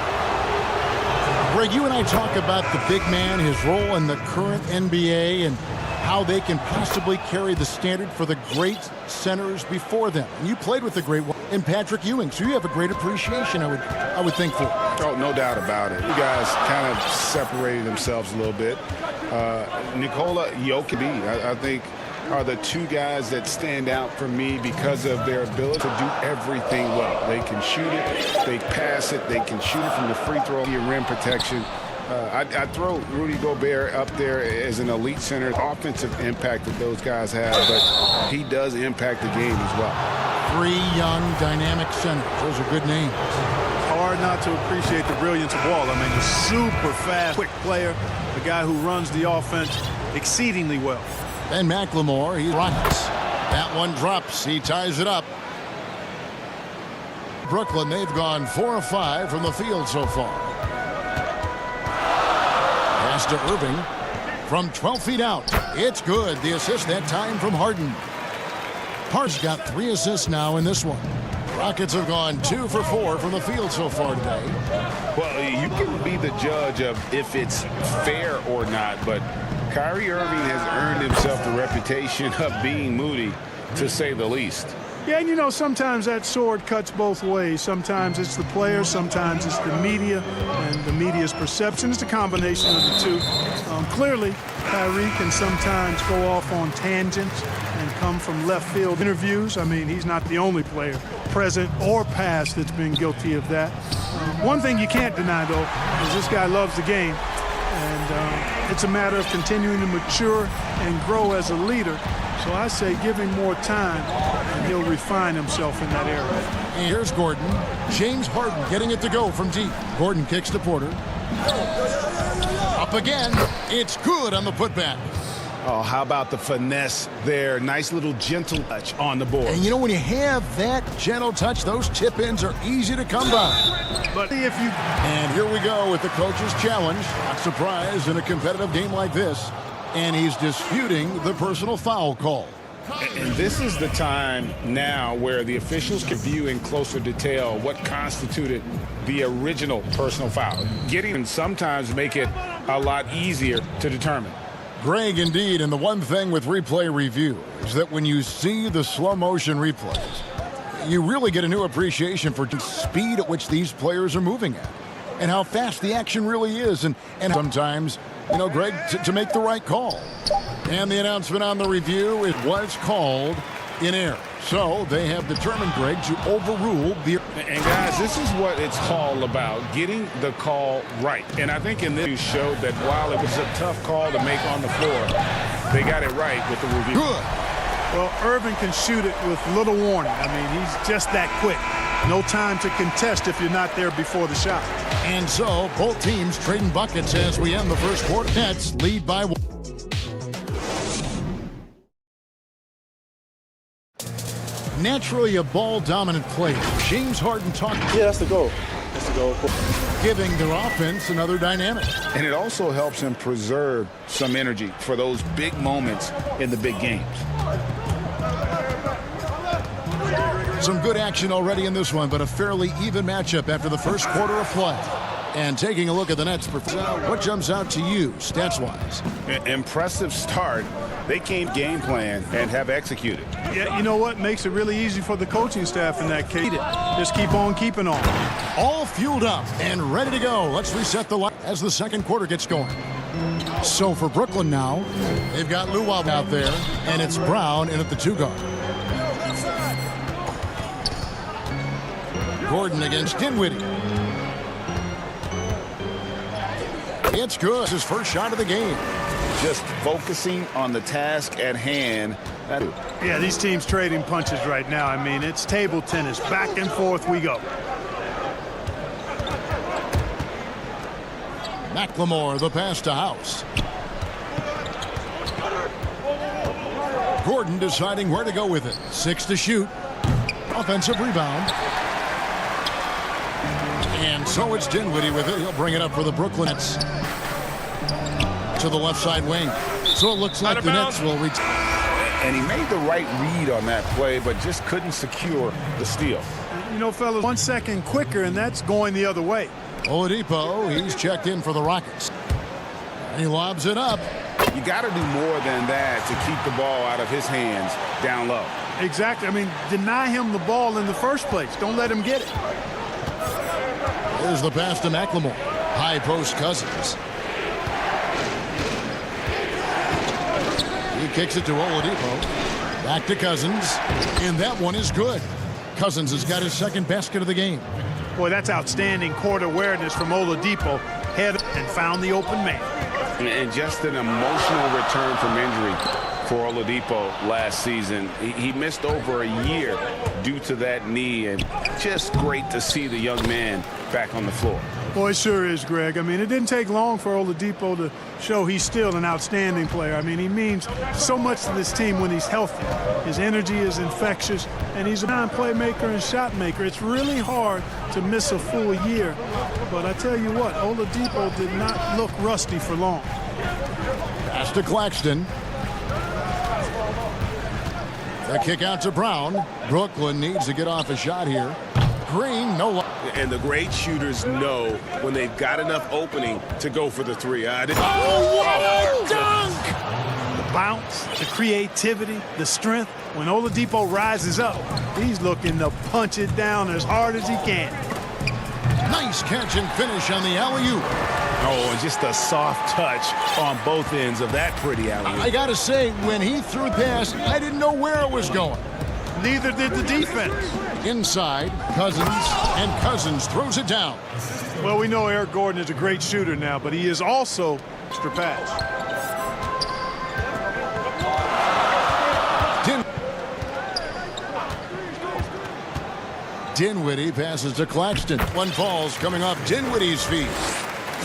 Greg, you and I talk about the big man, his role in the current NBA, and how they can possibly carry the standard for the great centers before them. And you played with the great one in Patrick Ewing, so you have a great appreciation, I would think, for. Oh, no doubt about it. You guys kind of separated themselves a little bit. Nikola Jokic, I think, are the 2 guys that stand out for me because of their ability to do everything well. They can shoot it, they pass it, they can shoot it from the free throw, your rim protection. I throw Rudy Gobert up there as an elite center. Offensive impact that those guys have, but he does impact the game as well. 3 young, dynamic centers. Those are good names. Hard not to appreciate the brilliance of Wall. I mean, a super fast, quick player, a guy who runs the offense exceedingly well. And McLemore, he runs. That one drops. He ties it up. Brooklyn, they've gone 4 of 5 from the field so far. Pass to Irving from 12 feet out. It's good. The assist that time from Harden. Harden's got 3 assists now in this one. Rockets have gone 2 for 4 from the field so far today. Well, you can be the judge of if it's fair or not, but Kyrie Irving has earned himself the reputation of being moody, to say the least. Yeah, and you know, sometimes that sword cuts both ways. Sometimes it's the players, sometimes it's the media, and the media's perception. It's a combination of the 2. Clearly, Kyrie can sometimes go off on tangents and come from left field interviews. I mean, he's not the only player, present or past, that's been guilty of that. One thing you can't deny, though, is this guy loves the game. And it's a matter of continuing to mature and grow as a leader. So I say give him more time, and he'll refine himself in that area. And here's Gordon. James Harden getting it to go from deep. Gordon kicks to Porter. Up again. It's good on the putback. Oh, how about the finesse there? Nice little gentle touch on the board. And you know, when you have that gentle touch, those tip-ins are easy to come by. But if you... And here we go with the coach's challenge. Not surprised in a competitive game like this. And he's disputing the personal foul call. And this is the time now where the officials can view in closer detail what constituted the original personal foul. Getting and sometimes make it a lot easier to determine. Greg, indeed, and the one thing with replay review is that when you see the slow motion replays, you really get a new appreciation for the speed at which these players are moving at and how fast the action really is. And sometimes, you know, Greg, to make the right call. And the announcement on the review, it was called in error. So they have determined, Greg, to overrule the... And guys, this is what it's all about, getting the call right. And I think in this you showed that while it was a tough call to make on the floor, they got it right with the review. Good. Well, Irvin can shoot it with little warning. I mean, he's just that quick. No time to contest if you're not there before the shot. And so both teams trading buckets as we end the first quarter. Nets lead by 1. Naturally a ball-dominant player. James Harden talked. Yeah, that's the goal. That's the goal. Giving their offense another dynamic. And it also helps him preserve some energy for those big moments in the big games. Some good action already in this one, but a fairly even matchup after the first quarter of play. And taking a look at the Nets, what jumps out to you, stats-wise? Impressive start. They came game plan and have executed. Yeah, you know what? Makes it really easy for the coaching staff in that case. Just keep on keeping on. All fueled up and ready to go. Let's reset the line as the second quarter gets going. So for Brooklyn now, they've got Luau out there, and it's Brown in at the 2 guard. Gordon against Dinwiddie. It's good. It's his first shot of the game. Just focusing on the task at hand. Yeah, these teams trading punches right now. I mean, it's table tennis. Back and forth we go. McLemore, the pass to House. Gordon deciding where to go with it. 6 to shoot. Offensive rebound. And so it's Dinwiddie with it. He'll bring it up for the Brooklyn Nets. To the left side wing. So it looks like the Nets will reach. And he made the right read on that play, but just couldn't secure the steal. You know, fellas, 1 second quicker, and that's going the other way. Oladipo, he's checked in for the Rockets. And he lobs it up. You got to do more than that to keep the ball out of his hands down low. Exactly. I mean, deny him the ball in the first place. Don't let him get it. Here's the pass to McLemore. High post Cousins. He kicks it to Oladipo. Back to Cousins. And that one is good. Cousins has got his second basket of the game. Boy, that's outstanding court awareness from Oladipo. Head and found the open man. And just an emotional return from injury for Oladipo last season. He missed over a year due to that knee, and just great to see the young man back on the floor. Boy, it sure is, Greg. I mean, it didn't take long for Oladipo to show he's still an outstanding player. I mean, he means so much to this team when he's healthy. His energy is infectious, and he's a playmaker and shot maker. It's really hard to miss a full year. But I tell you what, Oladipo did not look rusty for long. Pass to Claxton. The kick out to Brown. Brooklyn needs to get off a shot here. Green, no. And the great shooters know when they've got enough opening to go for the 3. What a dunk! The bounce, the creativity, the strength. When Oladipo rises up, he's looking to punch it down as hard as he can. Nice catch and finish on the alley-oop. Oh, and just a soft touch on both ends of that pretty alley-oop. I got to say, when he threw the pass, I didn't know where it was going. Neither did the defense. Inside, Cousins, and Cousins throws it down. Well, we know Eric Gordon is a great shooter now, but he is also extra pass. Dinwiddie passes to Claxton. One falls coming off Dinwiddie's feet.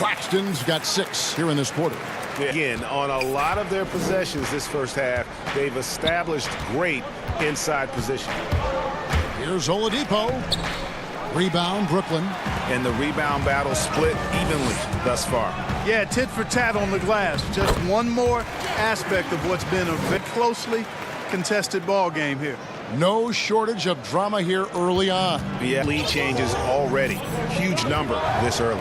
Claxton's got 6 here in this quarter. Again, on a lot of their possessions this first half, they've established great inside position. Here's Oladipo. Rebound, Brooklyn. And the rebound battle split evenly thus far. Yeah, tit for tat on the glass. Just one more aspect of what's been a very closely contested ball game here. No shortage of drama here early on. Yeah, lead changes already. Huge number this early.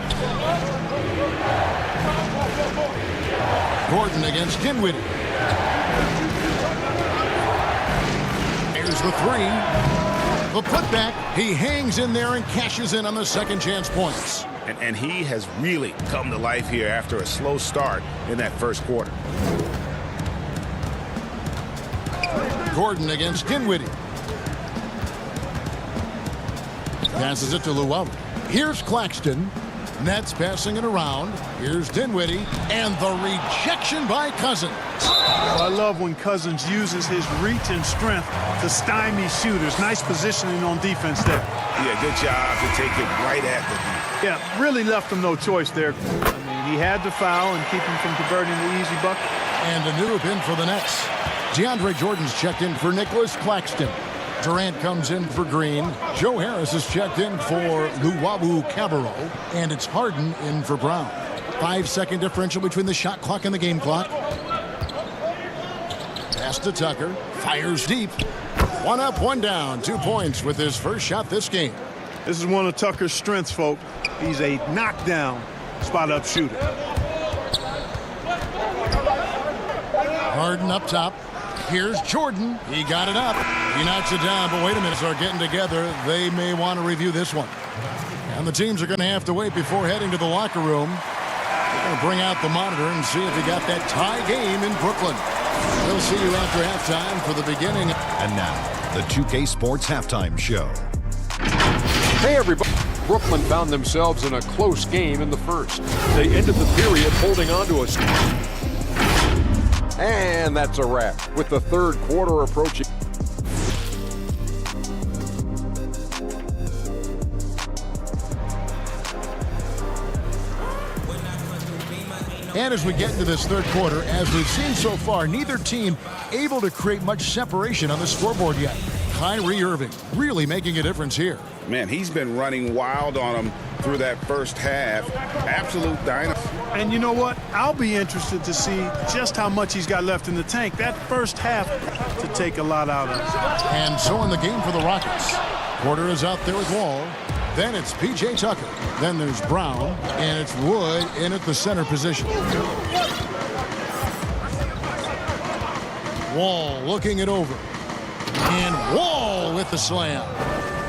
Gordon against Dinwiddie. Here's the 3. The putback, he hangs in there and cashes in on the second chance points. And he has really come to life here after a slow start in that first quarter. Gordon against Dinwiddie. Passes it to Luau. Here's Claxton. Nets passing it around. Here's Dinwiddie. And the rejection by Cousins. Well, I love when Cousins uses his reach and strength to stymie shooters. Nice positioning on defense there. Yeah, good job to take it right at them. Yeah, really left him no choice there. I mean, he had to foul and keep him from converting the easy bucket. And a new in for the Nets. DeAndre Jordan's checked in for Nicholas Claxton. Durant comes in for Green. Joe Harris is checked in for Luau Cabarro. And it's Harden in for Brown. 5-second differential between the shot clock and the game clock. Pass to Tucker. Fires deep. 1 up, 1 down. 2 points with his first shot this game. This is one of Tucker's strengths, folks. He's a knockdown spot-up shooter. Harden up top. Here's Jordan. He got it up. He knocks it down, but wait a minute. They're getting together. They may want to review this one. And the teams are going to have to wait before heading to the locker room. They're going to bring out the monitor and see if he got that tie game in Brooklyn. We'll see you after halftime for the beginning. And now, the 2K Sports Halftime Show. Hey, everybody. Brooklyn found themselves in a close game in the first. They ended the period holding on to a... And that's a wrap with the third quarter approaching. And as we get into this third quarter, as we've seen so far, neither team able to create much separation on the scoreboard yet. Kyrie Irving really making a difference here. Man, he's been running wild on him through that first half. Absolute dynamite. And you know what? I'll be interested to see just how much he's got left in the tank. That first half to take a lot out of. And so in the game for the Rockets. Porter is out there with Wall. Then it's P.J. Tucker. Then there's Brown. And it's Wood in at the center position. Wall looking it over. And Wall with the slam.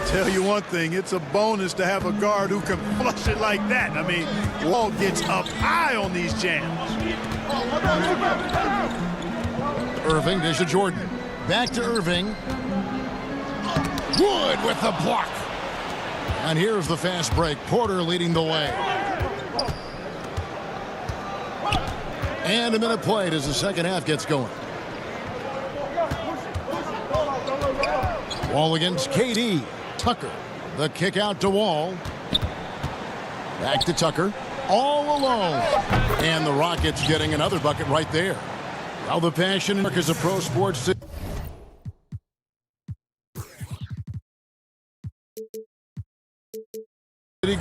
Tell you one thing, it's a bonus to have a guard who can flush it like that. I mean, Wall gets up high on these jams. Irving dish to Jordan. Back to Irving. Wood with the block. And here's the fast break. Porter leading the way. And a minute played as the second half gets going. Wall against KD. Tucker. The kick out to Wall. Back to Tucker. All alone. And the Rockets getting another bucket right there. Now the passion is a pro sports.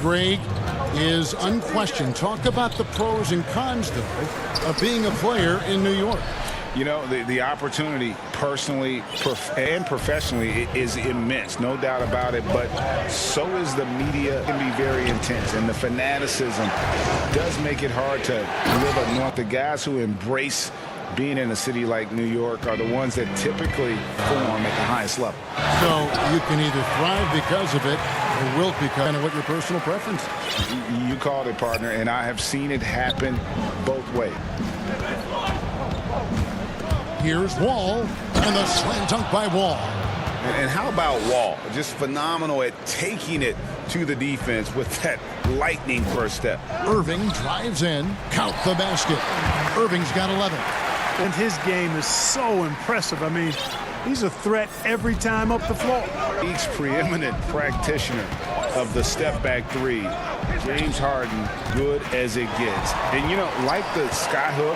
Greg is unquestioned. Talk about the pros and cons, though, of being a player in New York. You know, the opportunity personally and professionally is immense, no doubt about it, but so is the media. It can be very intense, and the fanaticism does make it hard to live up north. The guys who embrace being in a city like New York are the ones that typically perform at the highest level. So you can either thrive because of it or wilt because of what your personal preference is. You called it, partner, and I have seen it happen both ways. Here's Wall, and the slam dunk by Wall. And how about Wall? Just phenomenal at taking it to the defense with that lightning first step. Irving drives in, count the basket. Irving's got 11. And his game is so impressive. I mean, He's a threat every time up the floor. Each preeminent practitioner of the step-back three. James Harden, good as it gets. And, you know, like the skyhook,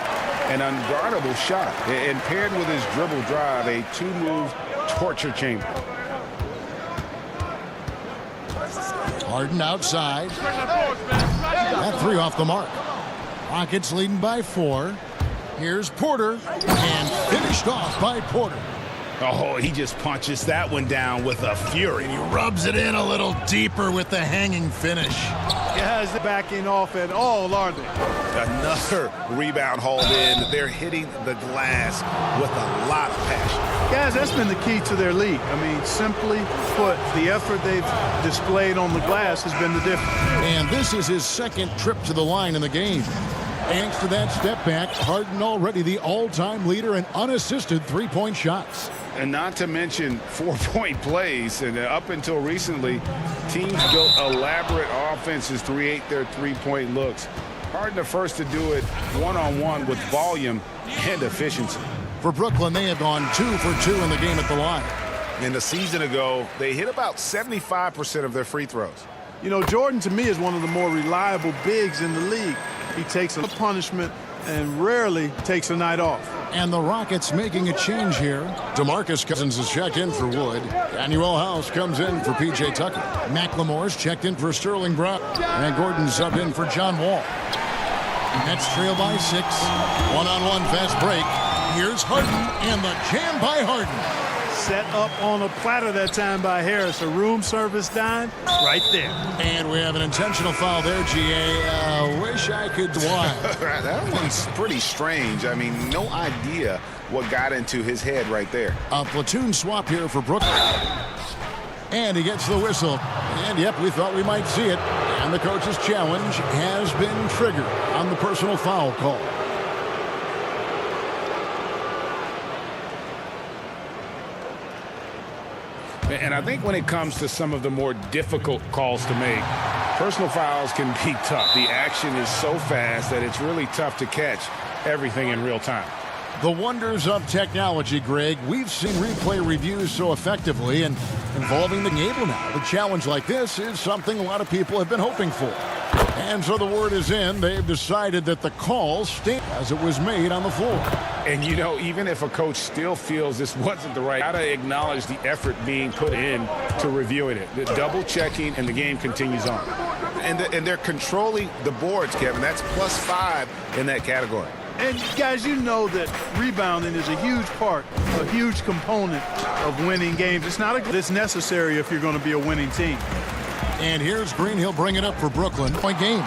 an unguardable shot. And paired with his dribble drive, a two-move torture chamber. Harden outside. That three off the mark. Rockets leading by 4. Here's Porter, and finished off by Porter. Oh, he just punches that one down with a fury. And he rubs it in a little deeper with the hanging finish. Guys, they're backing off at all, aren't they? Another rebound hauled in. They're hitting the glass with a lot of passion. Guys, that's been the key to their league. I mean, simply put, the effort they've displayed on the glass has been the difference. And this is his second trip to the line in the game. Thanks to that step back, Harden already the all-time leader in unassisted three-point shots. And not to mention 4-point plays. And up until recently, teams built elaborate offenses to create their three-point looks. Harden the first to do it one-on-one with volume and efficiency. For Brooklyn, they have gone 2 for 2 in the game at the line. And a season ago, they hit about 75% of their free throws. You know, Jordan, to me, is one of the more reliable bigs in the league. He takes a punishment and rarely takes a night off. And the Rockets making a change here. DeMarcus Cousins is checked in for Wood. Daniel House comes in for P.J. Tucker. McLemore's checked in for Sterling Brown. And Gordon subbed in for John Wall. Nets trail by 6. One-on-one fast break. Here's Harden, and the jam by Harden. Set up on a platter that time by Harris. A room service dime right there. And we have an intentional foul there, GA. Wish I could why. That one's pretty strange. I mean, no idea what got into his head right there. A platoon swap here for Brooklyn. And he gets the whistle. And, yep, we thought we might see it. And the coach's challenge has been triggered on the personal foul call. And I think when it comes to some of the more difficult calls to make, personal fouls can be tough. The action is so fast that it's really tough to catch everything in real time. The wonders of technology, Greg. We've seen replay reviews so effectively and involving the game now. The challenge like this is something a lot of people have been hoping for. And so the word is in. They've decided that the call stands as it was made on the floor. And, you know, even if a coach still feels this wasn't the right, got to acknowledge the effort being put in to reviewing it. The double checking, and the game continues on. And they're controlling the boards, Kevin. That's +5 in that category. And, guys, you know that rebounding is a huge part, a huge component of winning games. It's not it's necessary if you're going to be a winning team. And here's Green. He'll bring it up for Brooklyn. Point game.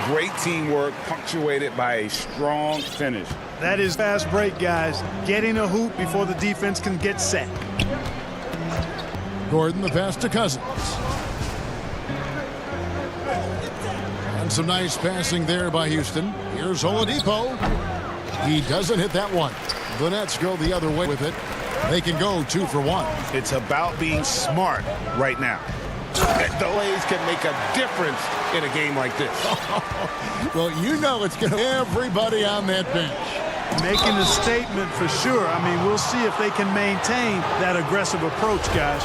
Great teamwork punctuated by a strong finish. That is fast break, guys. Getting a hoop before the defense can get set. Gordon the pass to Cousins. And some nice passing there by Houston. Here's Oladipo. He doesn't hit that one. The Nets go the other way with it. They can go 2 for 1. It's about being smart right now. Delays can make a difference in a game like this. Well, you know it's going to everybody on that bench. Making a statement for sure. I mean, we'll see if they can maintain that aggressive approach, guys.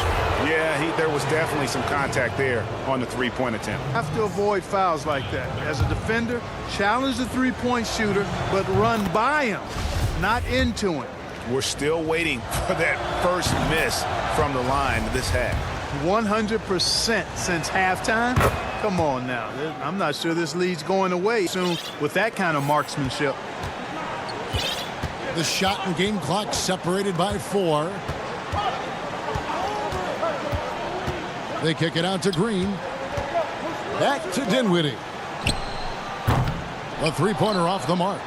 Yeah, there was definitely some contact there on the three-point attempt. Have to avoid fouls like that. As a defender, challenge the three-point shooter, but run by him, not into him. We're still waiting for that first miss from the line this half. 100% since halftime? Come on now. I'm not sure this lead's going away soon with that kind of marksmanship. The shot and game clock separated by 4. They kick it out to Green. Back to Dinwiddie. A three-pointer off the mark.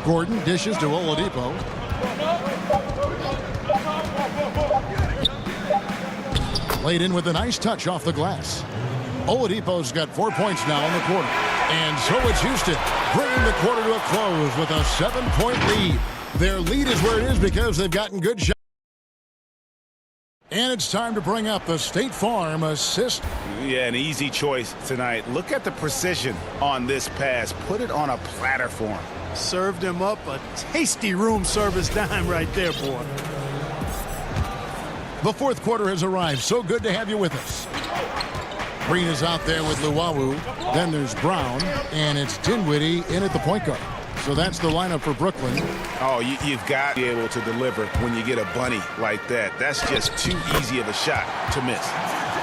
Gordon dishes to Oladipo. Laid in with a nice touch off the glass. Oladipo's got 4 points now in the quarter. And so it's Houston bringing the quarter to a close with a 7-point lead. Their lead is where it is because they've gotten good shots. And it's time to bring up the State Farm assist. Yeah, an easy choice tonight. Look at the precision on this pass. Put it on a platter for him. Served him up a tasty room service dime right there, boy. The fourth quarter has arrived. So good to have you with us. Green is out there with Luwawu. Then there's Brown. And it's Dinwiddie in at the point guard. So that's the lineup for Brooklyn. Oh, you've got to be able to deliver when you get a bunny like that. That's just too easy of a shot to miss.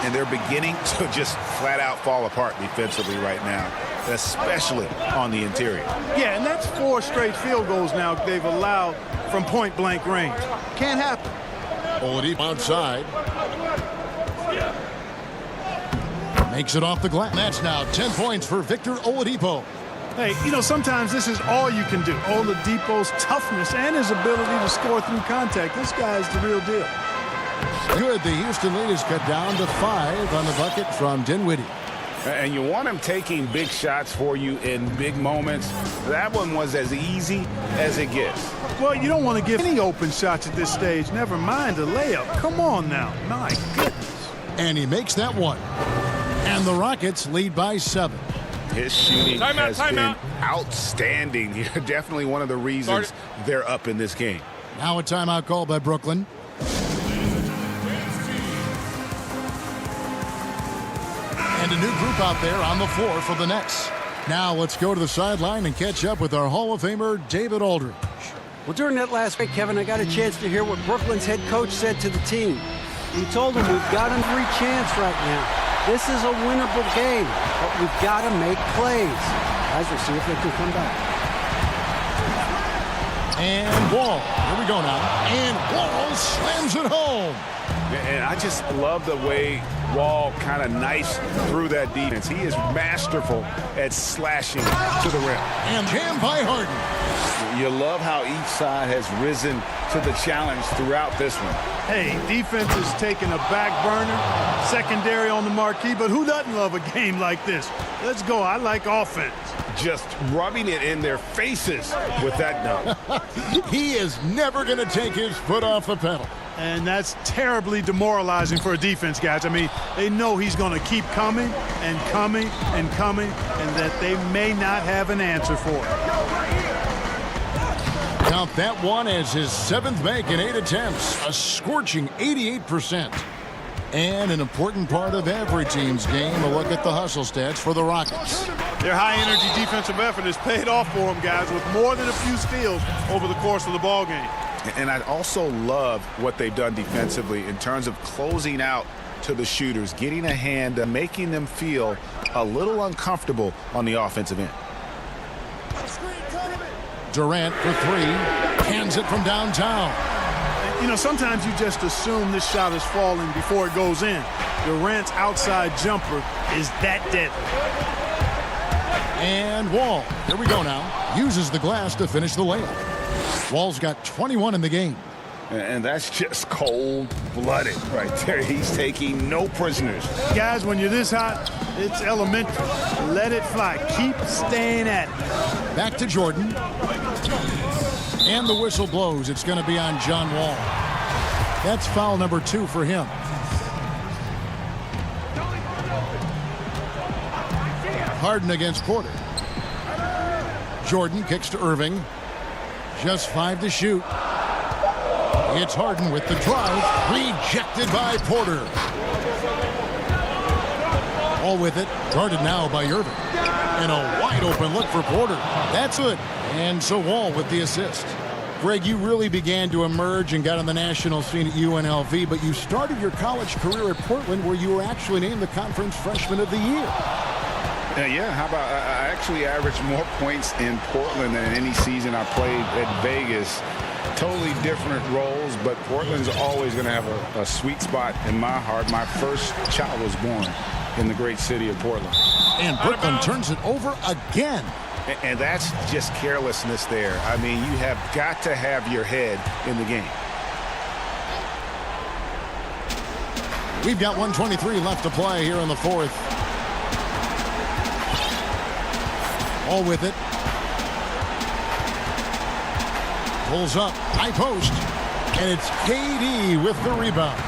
And they're beginning to just flat out fall apart defensively right now, especially on the interior. Yeah, and that's 4 straight field goals now they've allowed from point-blank range. Can't happen. Oladipo outside. Makes it off the glass. That's now 10 points for Victor Oladipo. Hey, you know, sometimes this is all you can do. Oladipo's toughness and his ability to score through contact. This guy's the real deal. Good. The Houston lead is cut down to 5 on the bucket from Dinwiddie. And you want him taking big shots for you in big moments. That one was as easy as it gets. Well, you don't want to give any open shots at this stage. Never mind a layup. Come on now. My goodness. And he makes that one. And the Rockets lead by 7. His shooting has been outstanding. Definitely one of the reasons they're up in this game. Now a timeout call by Brooklyn. And a new group out there on the floor for the Nets. Now let's go to the sideline and catch up with our Hall of Famer, David Aldridge. Well, during that last week, Kevin, I got a chance to hear what Brooklyn's head coach said to the team. He told them we've got every chance right now. This is a winnable game, but we've got to make plays. Guys, we'll see if they can come back. And Wall. Here we go now. And Wall slams it home. And I just love the way Wall kind of knifes through that defense. He is masterful at slashing to the rim. And jammed by Harden. You love how each side has risen to the challenge throughout this one. Hey, defense is taking a back burner, secondary on the marquee, but who doesn't love a game like this? Let's go. I like offense. Just rubbing it in their faces with that dunk. He is never going to take his foot off the pedal. And that's terribly demoralizing for a defense, guys. I mean, they know he's going to keep coming and coming and coming, and that they may not have an answer for it. Count that one as his 7th make in 8 attempts, a scorching 88%. And an important part of every team's game, a look at the hustle stats for the Rockets. Their high-energy defensive effort has paid off for them, guys, with more than a few steals over the course of the ball game. And I also love what they've done defensively in terms of closing out to the shooters, getting a hand, making them feel a little uncomfortable on the offensive end. Durant for 3, hands it from downtown. You know, sometimes you just assume this shot is falling before it goes in. Durant's outside jumper is that deadly. And Wall, here we go now, uses the glass to finish the layup. Wall's got 21 in the game. And that's just cold-blooded right there. He's taking no prisoners. Guys, when you're this hot, it's elementary. Let it fly. Keep staying at it. Back to Jordan. And the whistle blows. It's going to be on John Wall. That's foul number 2 for him. Harden against Porter. Jordan kicks to Irving. Just 5 to shoot. It's Harden with the drive. Rejected by Porter. All with it. Guarded now by Irving. And a wide open look for Porter. That's it. And so Wall with the assist. Greg, you really began to emerge and got on the national scene at UNLV, but you started your college career at Portland, where you were actually named the Conference Freshman of the Year. Yeah, how about I actually averaged more points in Portland than in any season I played at Vegas. Totally different roles, but Portland's always going to have a sweet spot in my heart. My first child was born in the great city of Portland. And Brooklyn turns it over again. And that's just carelessness there. I mean, you have got to have your head in the game. We've got 1:23 left to play here in the fourth. All with it. Pulls up, high post. And it's KD with the rebound.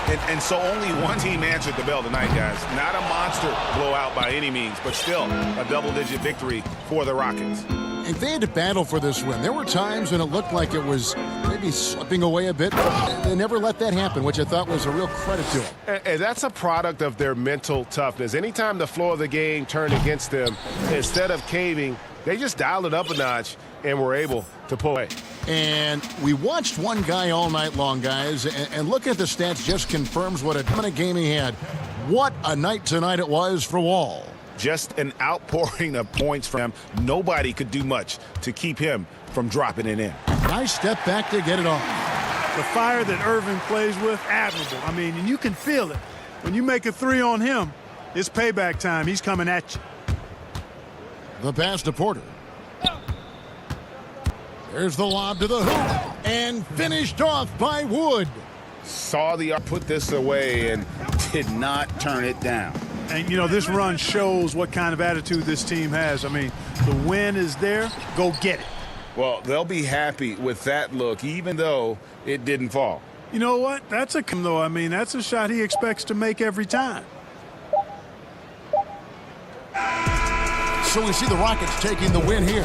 And so only one team answered the bell tonight, guys. Not a monster blowout by any means, but still a double-digit victory for the Rockets. And they had to battle for this win. There were times when it looked like it was maybe slipping away a bit, but they never let that happen, which I thought was a real credit to them. And that's a product of their mental toughness. Anytime the flow of the game turned against them, instead of caving, they just dialed it up a notch and were able to pull away. And we watched one guy all night long, guys, and look at the stats just confirms what a dominant game he had. What a night tonight it was for Wall. Just an outpouring of points from him. Nobody could do much to keep him from dropping it in. Nice step back to get it off. The fire that Irvin plays with, admirable. I mean, and you can feel it. When you make a three on him, it's payback time. He's coming at you. The pass to Porter. There's the lob to the hoop. And finished off by Wood. Saw the put this away and did not turn it down. And, you know, this run shows what kind of attitude this team has. I mean, the win is there. Go get it. Well, they'll be happy with that look, even though it didn't fall. You know what? That's a though. I mean, that's a shot he expects to make every time. So we see the Rockets taking the win here.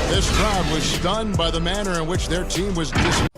This crowd was stunned by the manner in which their team was dismissed.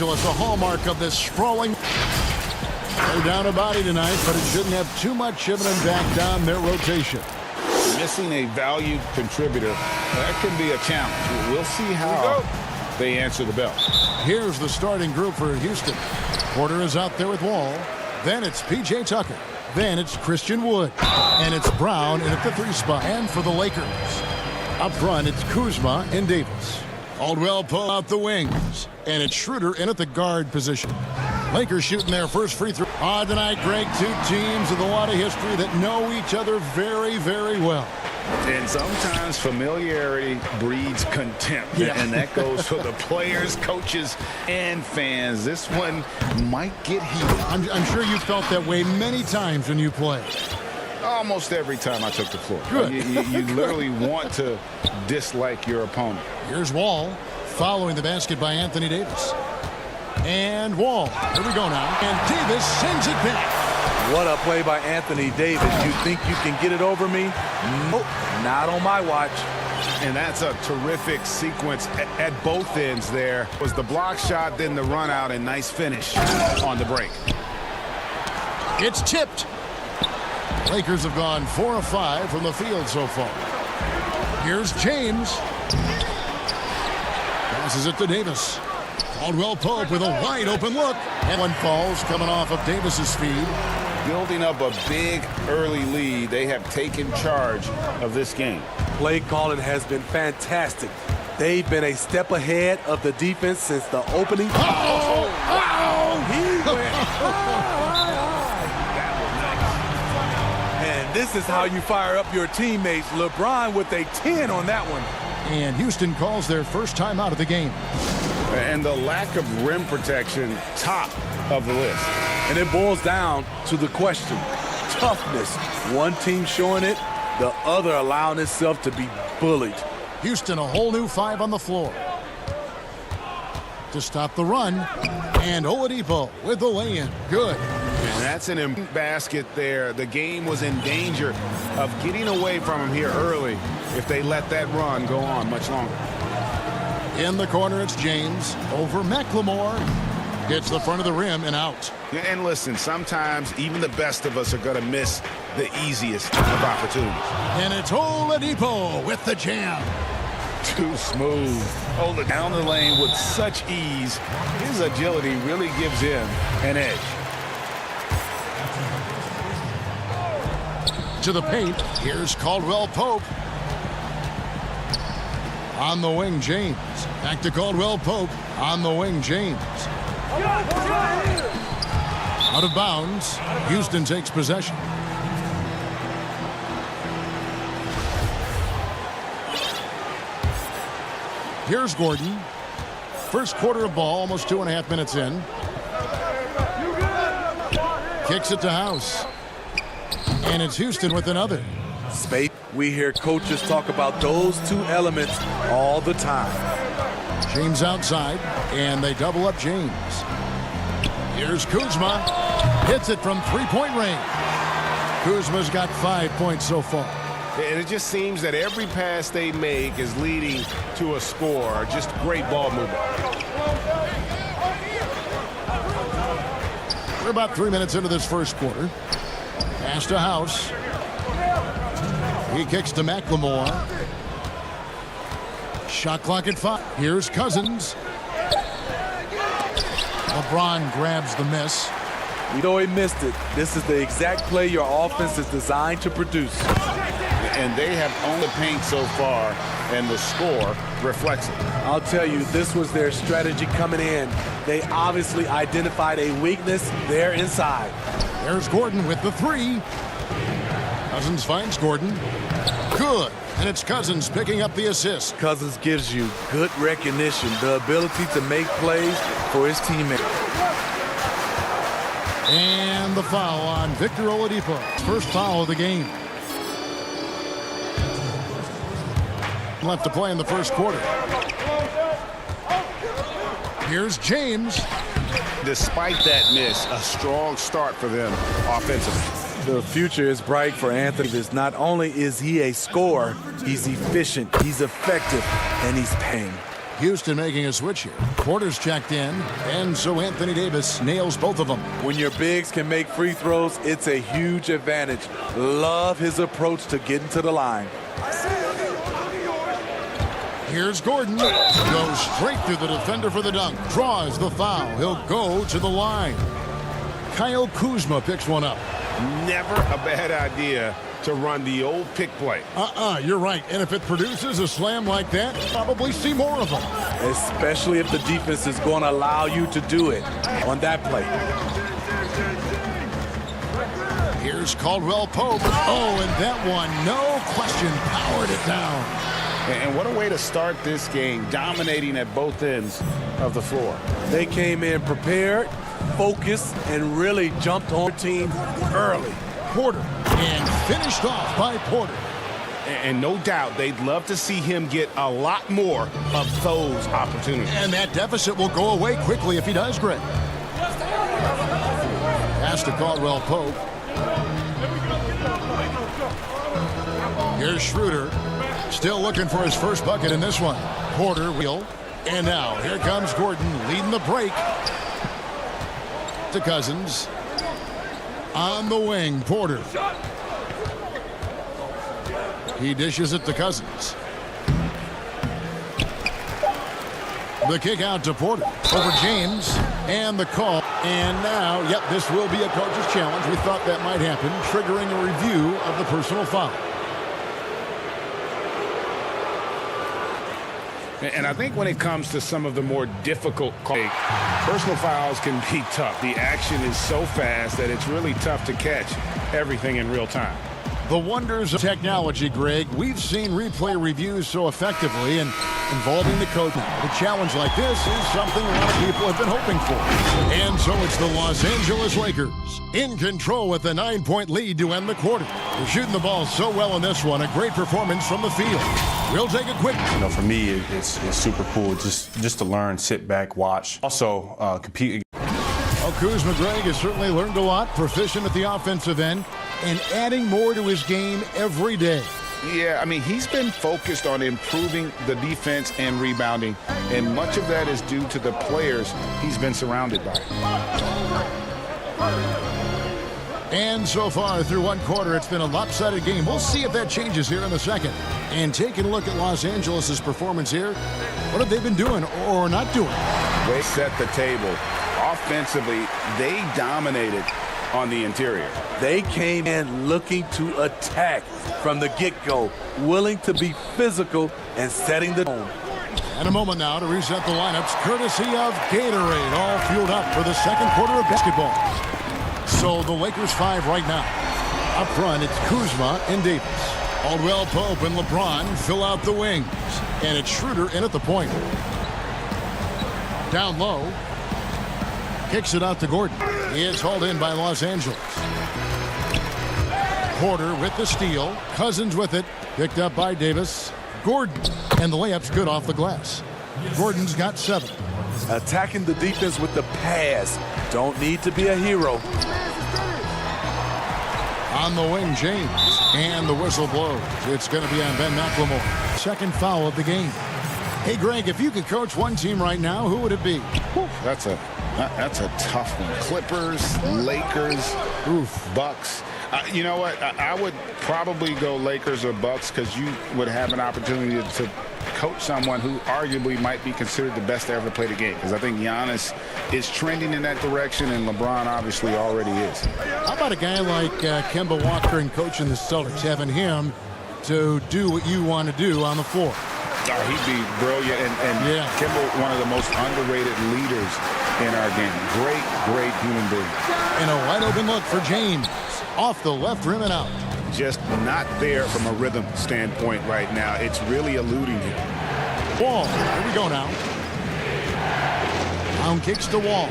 Angeles, the hallmark of this sprawling. They're down a body tonight, but it shouldn't have too much of an impact on their rotation. Missing a valued contributor, that can be a challenge. We'll see how they answer the bell. Here's the starting group for Houston. Porter is out there with Wall. Then it's P.J. Tucker. Then it's Christian Wood. And it's Brown in at the 3 spot. And for the Lakers, up front, it's Kuzma and Davis. Caldwell pull out the wings. And it's Schroeder in at the guard position. Lakers shooting their first free throw. Tonight, Greg, 2 teams with a lot of history that know each other very, very well. And sometimes familiarity breeds contempt. Yeah. And that goes for the players, coaches, and fans. This one might get heated. I'm sure you felt that way many times when you play. Almost every time I took the floor. Good. You literally want to dislike your opponent. Here's Wall following the basket by Anthony Davis. And Wall. Here we go now. And Davis sends it back. What a play by Anthony Davis. You think you can get it over me? Nope, not on my watch. And that's a terrific sequence at both ends there. Was the block shot, then the run out, and nice finish on the break. It's tipped. Lakers have gone 4 of 5 from the field so far. Here's James. Passes it to Davis. Caldwell Pope with a wide open look. And one falls coming off of Davis's feed. Building up a big early lead, they have taken charge of this game. Play calling has been fantastic. They've been a step ahead of the defense since the opening. He went. And this is how you fire up your teammates. LeBron with a 10 on that one. And Houston calls their first time out of the game. And the lack of rim protection, top of the list. And it boils down to the question, toughness. One team showing it, the other allowing itself to be bullied. Houston, a whole new 5 on the floor. To stop the run, and Oladipo with the lay-in. Good. And that's an basket there. The game was in danger of getting away from him here early if they let that run go on much longer. In the corner, it's James over McLemore. Gets the front of the rim and out. And listen, sometimes even the best of us are going to miss the easiest of opportunities. And it's Oladipo with the jam. Too smooth. Hold it down the lane with such ease. His agility really gives him an edge. To the paint. Here's Caldwell Pope. On the wing, James. Back to Caldwell Pope. On the wing, James. Out of bounds. Houston takes possession. Here's Gordon. First quarter of ball, almost 2.5 minutes in. Kicks it to House. And it's Houston with another. Space. We hear coaches talk about those 2 elements all the time. James outside, and they double up James. Here's Kuzma. Hits it from 3-point range. Kuzma's got 5 points so far. And it just seems that every pass they make is leading to a score. Just great ball movement. We're about 3 minutes into this first quarter. Pass to House. He kicks to McLemore. Shot clock at 5. Here's Cousins. LeBron grabs the miss. You know he missed it. This is the exact play your offense is designed to produce. And they have owned the paint so far, and the score reflects it. I'll tell you, this was their strategy coming in. They obviously identified a weakness there inside. There's Gordon with the 3. Cousins finds Gordon. Good. And it's Cousins picking up the assist. Cousins gives you good recognition, the ability to make plays for his teammates. And the foul on Victor Oladipo. First foul of the game. Left to play in the first quarter. Here's James. Despite that miss, a strong start for them offensively. The future is bright for Anthony Davis. Not only is he a scorer, he's efficient, he's effective, and he's paying. Houston making a switch here. Porter's checked in, and so Anthony Davis nails both of them. When your bigs can make free throws, it's a huge advantage. Love his approach to getting to the line. Here's Gordon. Goes straight through the defender for the dunk. Draws the foul. He'll go to the line. Kyle Kuzma picks one up. Never a bad idea to run the old pick play. You're right. And if it produces a slam like that, probably see more of them. Especially if the defense is going to allow you to do it on that play. Here's Caldwell Pope. Oh, and that one, no question, powered it down. And what a way to start this game, dominating at both ends of the floor. They came in prepared, focused, and really jumped on the team early. Porter, and finished off by Porter. And no doubt they'd love to see him get a lot more of those opportunities. And that deficit will go away quickly if he does, Greg. Pass to Caldwell Pope. Here's Schroeder. Still looking for his first bucket in this one. Porter wheel. And now here comes Gordon leading the break. To Cousins. On the wing, Porter. He dishes it to Cousins. The kick out to Porter. Over James. And the call. And now, yep, this will be a coach's challenge. We thought that might happen, triggering a review of the personal foul. And I think when it comes to some of the more difficult calls, personal fouls can be tough. The action is so fast that it's really tough to catch everything in real time. The wonders of technology, Greg. We've seen replay reviews so effectively and involving the coach. A challenge like this is something a lot of people have been hoping for. And so it's the Los Angeles Lakers in control with a 9-point lead to end the quarter. They're shooting the ball so well in this one. A great performance from the field. We'll take a quick. You know, for me, it's super cool just to learn, sit back, watch. Also, compete. Well, Kuzma, Greg, has certainly learned a lot, proficient at the offensive end, and adding more to his game every day. Yeah, I mean, he's been focused on improving the defense and rebounding, and much of that is due to the players he's been surrounded by. And so far through one quarter, it's been a lopsided game. We'll see if that changes here in the second. And taking a look at Los Angeles' performance here, what have they been doing or not doing? They set the table. Offensively, they dominated on the interior. They came in looking to attack from the get-go, willing to be physical and setting the tone. And a moment now to reset the lineups, courtesy of Gatorade, all fueled up for the second quarter of basketball. So the Lakers 5 right now. Up front, it's Kuzma and Davis. Caldwell Pope and LeBron fill out the wings. And it's Schroeder in at the point. Down low. Kicks it out to Gordon. It's hauled in by Los Angeles. Porter with the steal. Cousins with it. Picked up by Davis. Gordon. And the layup's good off the glass. Gordon's got 7. Attacking the defense with the pass. Don't need to be a hero. On the wing, James. And the whistle blows. It's going to be on Ben McLemore. Second foul of the game. Hey, Greg, if you could coach one team right now, who would it be? That's a tough one. Clippers, Lakers, Bucks. You know what? I would probably go Lakers or Bucks because you would have an opportunity to coach someone who arguably might be considered the best to ever play the game. Because I think Giannis is trending in that direction, and LeBron obviously already is. How about a guy like Kemba Walker and coaching the Celtics, having him to do what you want to do on the floor? He'd be brilliant, and yeah. Kemba, one of the most underrated leaders in our game. Great human being. And a wide open look for James. Off the left rim and out. Just not there from a rhythm standpoint right now. It's really eluding him. Wall. Here we go now. Down kicks to Wall.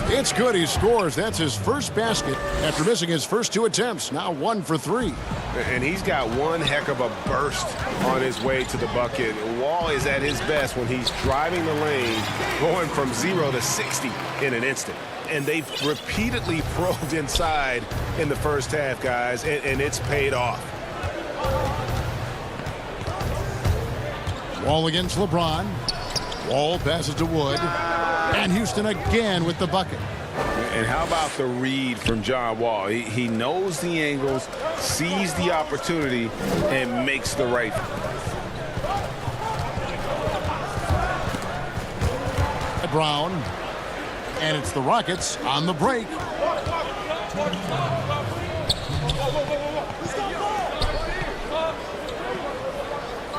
It's good. He scores. That's his first basket after missing his first 2 attempts. Now 1 for 3. And he's got one heck of a burst on his way to the bucket. Wall is at his best when he's driving the lane, going from 0 to 60 in an instant. And they've repeatedly probed inside in the first half, guys, and it's paid off. Wall against LeBron. Wall passes to Wood. And Houston again with the bucket. And how about the read from John Wall? He knows the angles, sees the opportunity, and makes the right. Brown. And it's the Rockets on the break.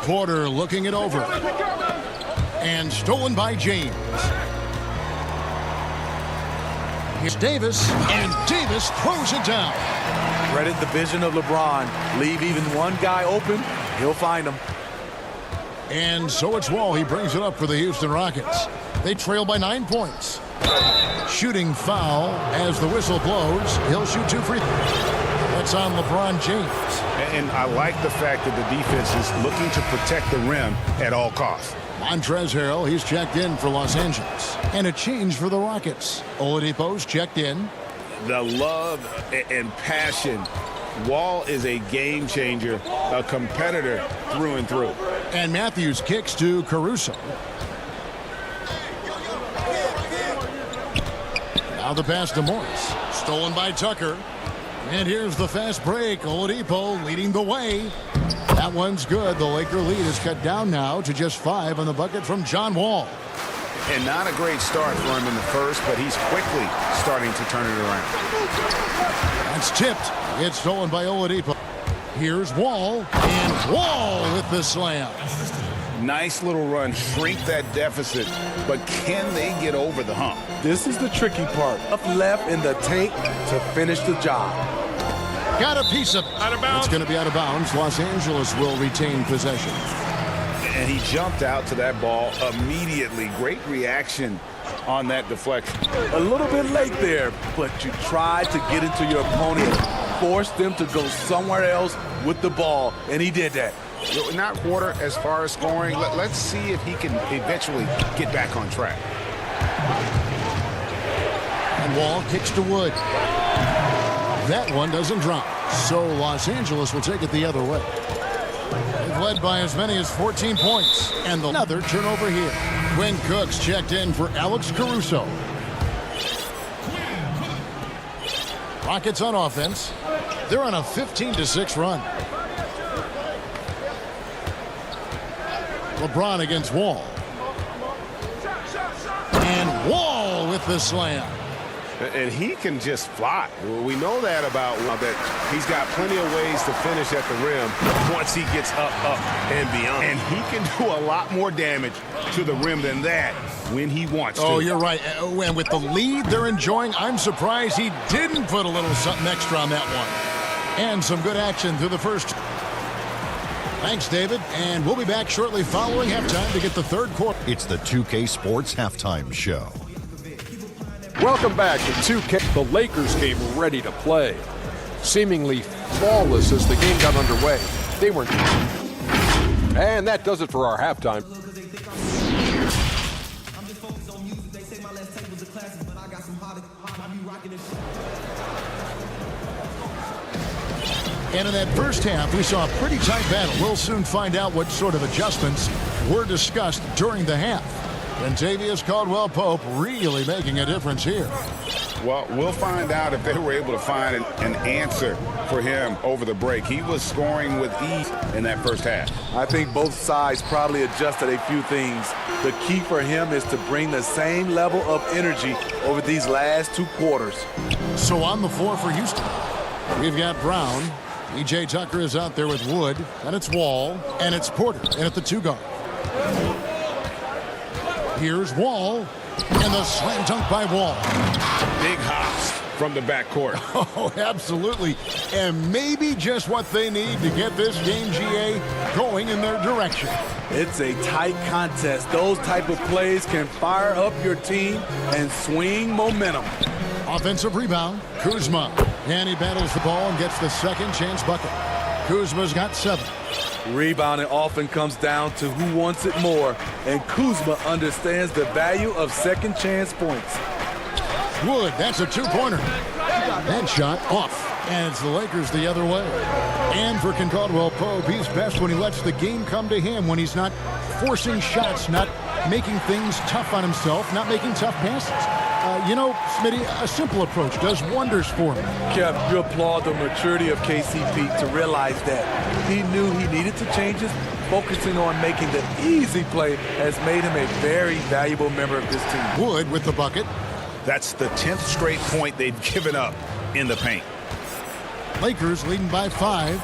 Porter looking it over. And stolen by James. Here's Davis, and Davis throws it down. Credit the vision of LeBron. Leave even one guy open, he'll find him. And so it's Wall. He brings it up for the Houston Rockets. They trail by 9 points. Shooting foul as the whistle blows. He'll shoot 2 free throws. That's on LeBron James. And I like the fact that the defense is looking to protect the rim at all costs. Montrezl Harrell, he's checked in for Los Angeles. And a change for the Rockets. Oladipo's checked in. The love and passion. Wall is a game changer, a competitor through and through. And Matthews kicks to Caruso. Now the pass to Morris. Stolen by Tucker. And here's the fast break. Oladipo leading the way. That one's good. The Laker lead is cut down now to just 5 on the bucket from John Wall. And not a great start for him in the first, but he's quickly starting to turn it around. That's tipped. It's stolen by Oladipo. Here's Wall. And Wall with the slam. Nice little run. Shrink that deficit. But can they get over the hump? This is the tricky part. Up left in the tank to finish the job. Got a piece of it. Out of bounds. It's going to be out of bounds. Los Angeles will retain possession. And he jumped out to that ball immediately. Great reaction on that deflection. A little bit late there, but you tried to get into your opponent, force them to go somewhere else with the ball, and he did that. Not quarter as far as scoring. Let's see if he can eventually get back on track. And Wall kicks to Wood. That one doesn't drop. So Los Angeles will take it the other way. They've led by as many as 14 points. And another turnover here. Quinn Cook's checked in for Alex Caruso. Rockets on offense. They're on a 15-6 run. LeBron against Wall. And Wall with the slam. And he can just fly. We know that about that. He's got plenty of ways to finish at the rim once he gets up, and beyond. And he can do a lot more damage to the rim than that when he wants to. Oh, you're right. And with the lead they're enjoying, I'm surprised he didn't put a little something extra on that one. And some good action through the first. Thanks, David. And we'll be back shortly following halftime to get the third quarter. It's the 2K Sports Halftime Show. Welcome back to 2K. The Lakers came ready to play. Seemingly flawless as the game got underway. They were. And that does it for our halftime. And in that first half, we saw a pretty tight battle. We'll soon find out what sort of adjustments were discussed during the half. Kentavious Caldwell-Pope really making a difference here. Well, we'll find out if they were able to find an answer for him over the break. He was scoring with ease in that first half. I think both sides probably adjusted a few things. The key for him is to bring the same level of energy over these last 2 quarters. So on the floor for Houston, we've got Brown. E.J. Tucker is out there with Wood. And it's Wall. And it's Porter. And at the 2 guard. Here's Wall. And the slam dunk by Wall. Big hops from the backcourt. Oh, absolutely. And maybe just what they need to get this game, GA, going in their direction. It's a tight contest. Those type of plays can fire up your team and swing momentum. Offensive rebound, Kuzma. And he battles the ball and gets the second chance bucket. Kuzma's got 7. Rebounding often comes down to who wants it more, and Kuzma understands the value of second chance points. Wood, that's a 2-pointer. That shot off, and it's the Lakers the other way. And for Caldwell-Pope, he's best when he lets the game come to him, when he's not forcing shots, not making things tough on himself, not making tough passes. You know, Smitty, a simple approach does wonders for him. Kev, you applaud the maturity of KCP to realize that. He knew he needed to change his focusing on making the easy play has made him a very valuable member of this team. Wood with the bucket. That's the 10th straight point they've given up in the paint. Lakers leading by 5.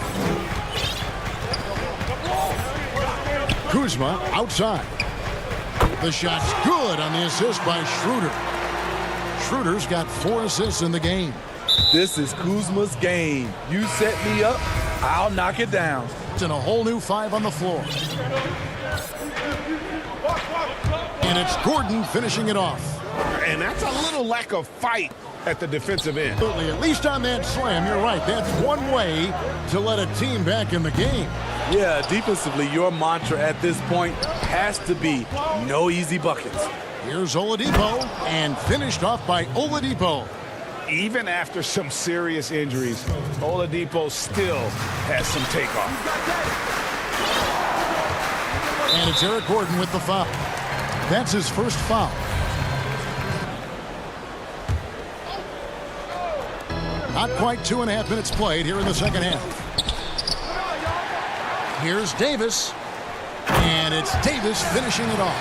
Kuzma outside. The shot's good on the assist by Schroeder. Schroeder's got 4 assists in the game. This is Kuzma's game. You set me up, I'll knock it down. And a whole new 5 on the floor. And it's Gordon finishing it off. And that's a little lack of fight at the defensive end. Absolutely. At least on that slam, you're right. That's one way to let a team back in the game. Yeah, defensively, your mantra at this point has to be no easy buckets. Here's Oladipo, and finished off by Oladipo. Even after some serious injuries, Oladipo still has some takeoff. And it's Eric Gordon with the foul. That's his first foul. Not quite 2.5 minutes played here in the second half. Here's Davis, and it's Davis finishing it off.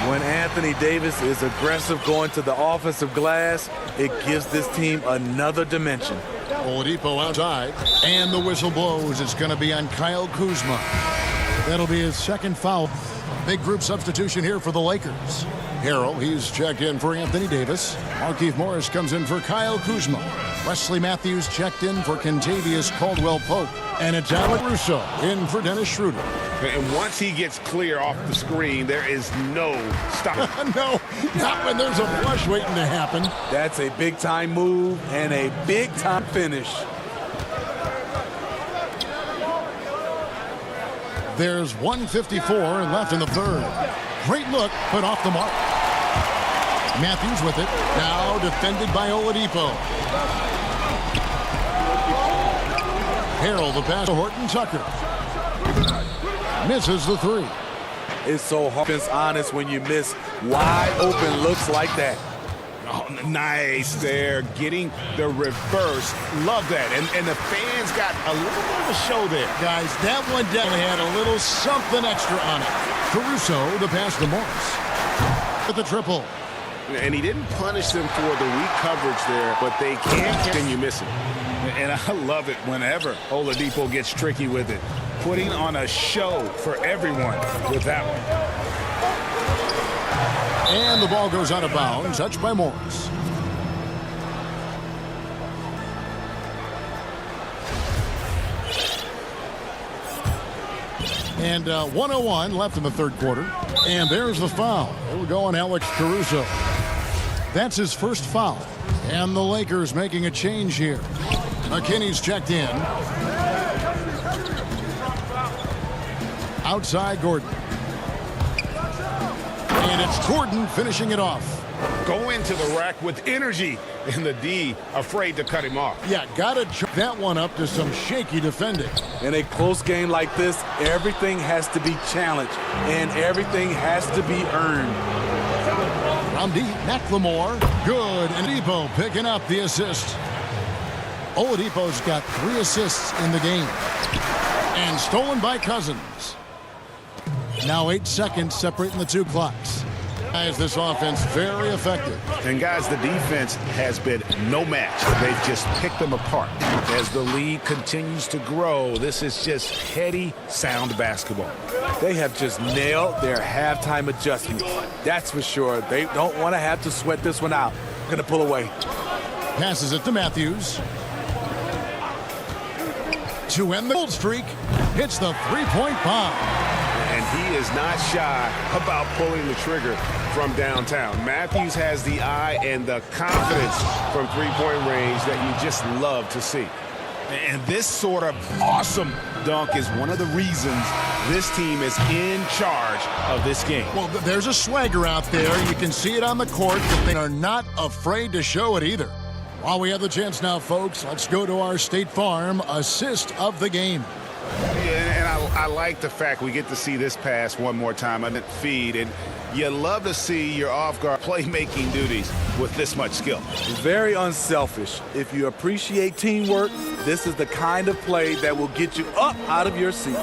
When Anthony Davis is aggressive going to the offensive glass, it gives this team another dimension. Oladipo outside, and the whistle blows. It's going to be on Kyle Kuzma. That'll be his second foul. Big group substitution here for the Lakers. Harrell, he's checked in for Anthony Davis. Markieff Morris comes in for Kyle Kuzma. Wesley Matthews checked in for Kentavious Caldwell-Pope. And it's Alec Russo in for Dennis Schroeder. And once he gets clear off the screen, there is no stopping. No, not when there's a flush waiting to happen. That's a big-time move and a big-time finish. There's 1:54 left in the third. Great look, but off the mark. Matthews with it. Now defended by Oladipo. Harrell the pass to Horton Tucker. Misses the 3. It's so hard and honest when you miss wide open looks like that. Oh, nice there, getting the reverse. Love that. And the fans got a little bit of a show there. Guys, that one definitely had a little something extra on it. Caruso, the pass to Morris. With the triple. And he didn't punish them for the weak coverage there, but they can't continue missing. And I love it whenever Oladipo gets tricky with it. Putting on a show for everyone with that one. And the ball goes out of bounds, touched by Morris. And 1:01 left in the third quarter. And there's the foul. There we go on Alex Caruso. That's his first foul. And the Lakers making a change here. McKinney's checked in. Outside Gordon. And it's Gordon finishing it off. Go into the rack with energy, and the D afraid to cut him off. Yeah, got to chalk that one up to some shaky defending. In a close game like this, everything has to be challenged, and everything has to be earned. From deep, McLemore, good, and Oladipo picking up the assist. Oladipo's got 3 assists in the game. And stolen by Cousins. Now 8 seconds separating the 2 clocks. Guys, this offense very effective. And guys, the defense has been no match. They've just picked them apart. As the lead continues to grow, this is just heady, sound basketball. They have just nailed their halftime adjustments. That's for sure. They don't want to have to sweat this one out. Going to pull away. Passes it to Matthews. To end the gold streak, hits the 3-point bomb. And he is not shy about pulling the trigger from downtown. Matthews has the eye and the confidence from three-point range that you just love to see. And this sort of awesome dunk is one of the reasons this team is in charge of this game. Well, there's a swagger out there. You can see it on the court, but they are not afraid to show it either. While we have the chance now, folks, let's go to our State Farm assist of the game. Yeah, and I I like the fact we get to see this pass one more time on the feed, and you love to see your off-guard playmaking duties with this much skill. Very unselfish. If you appreciate teamwork, this is the kind of play that will get you up out of your seat.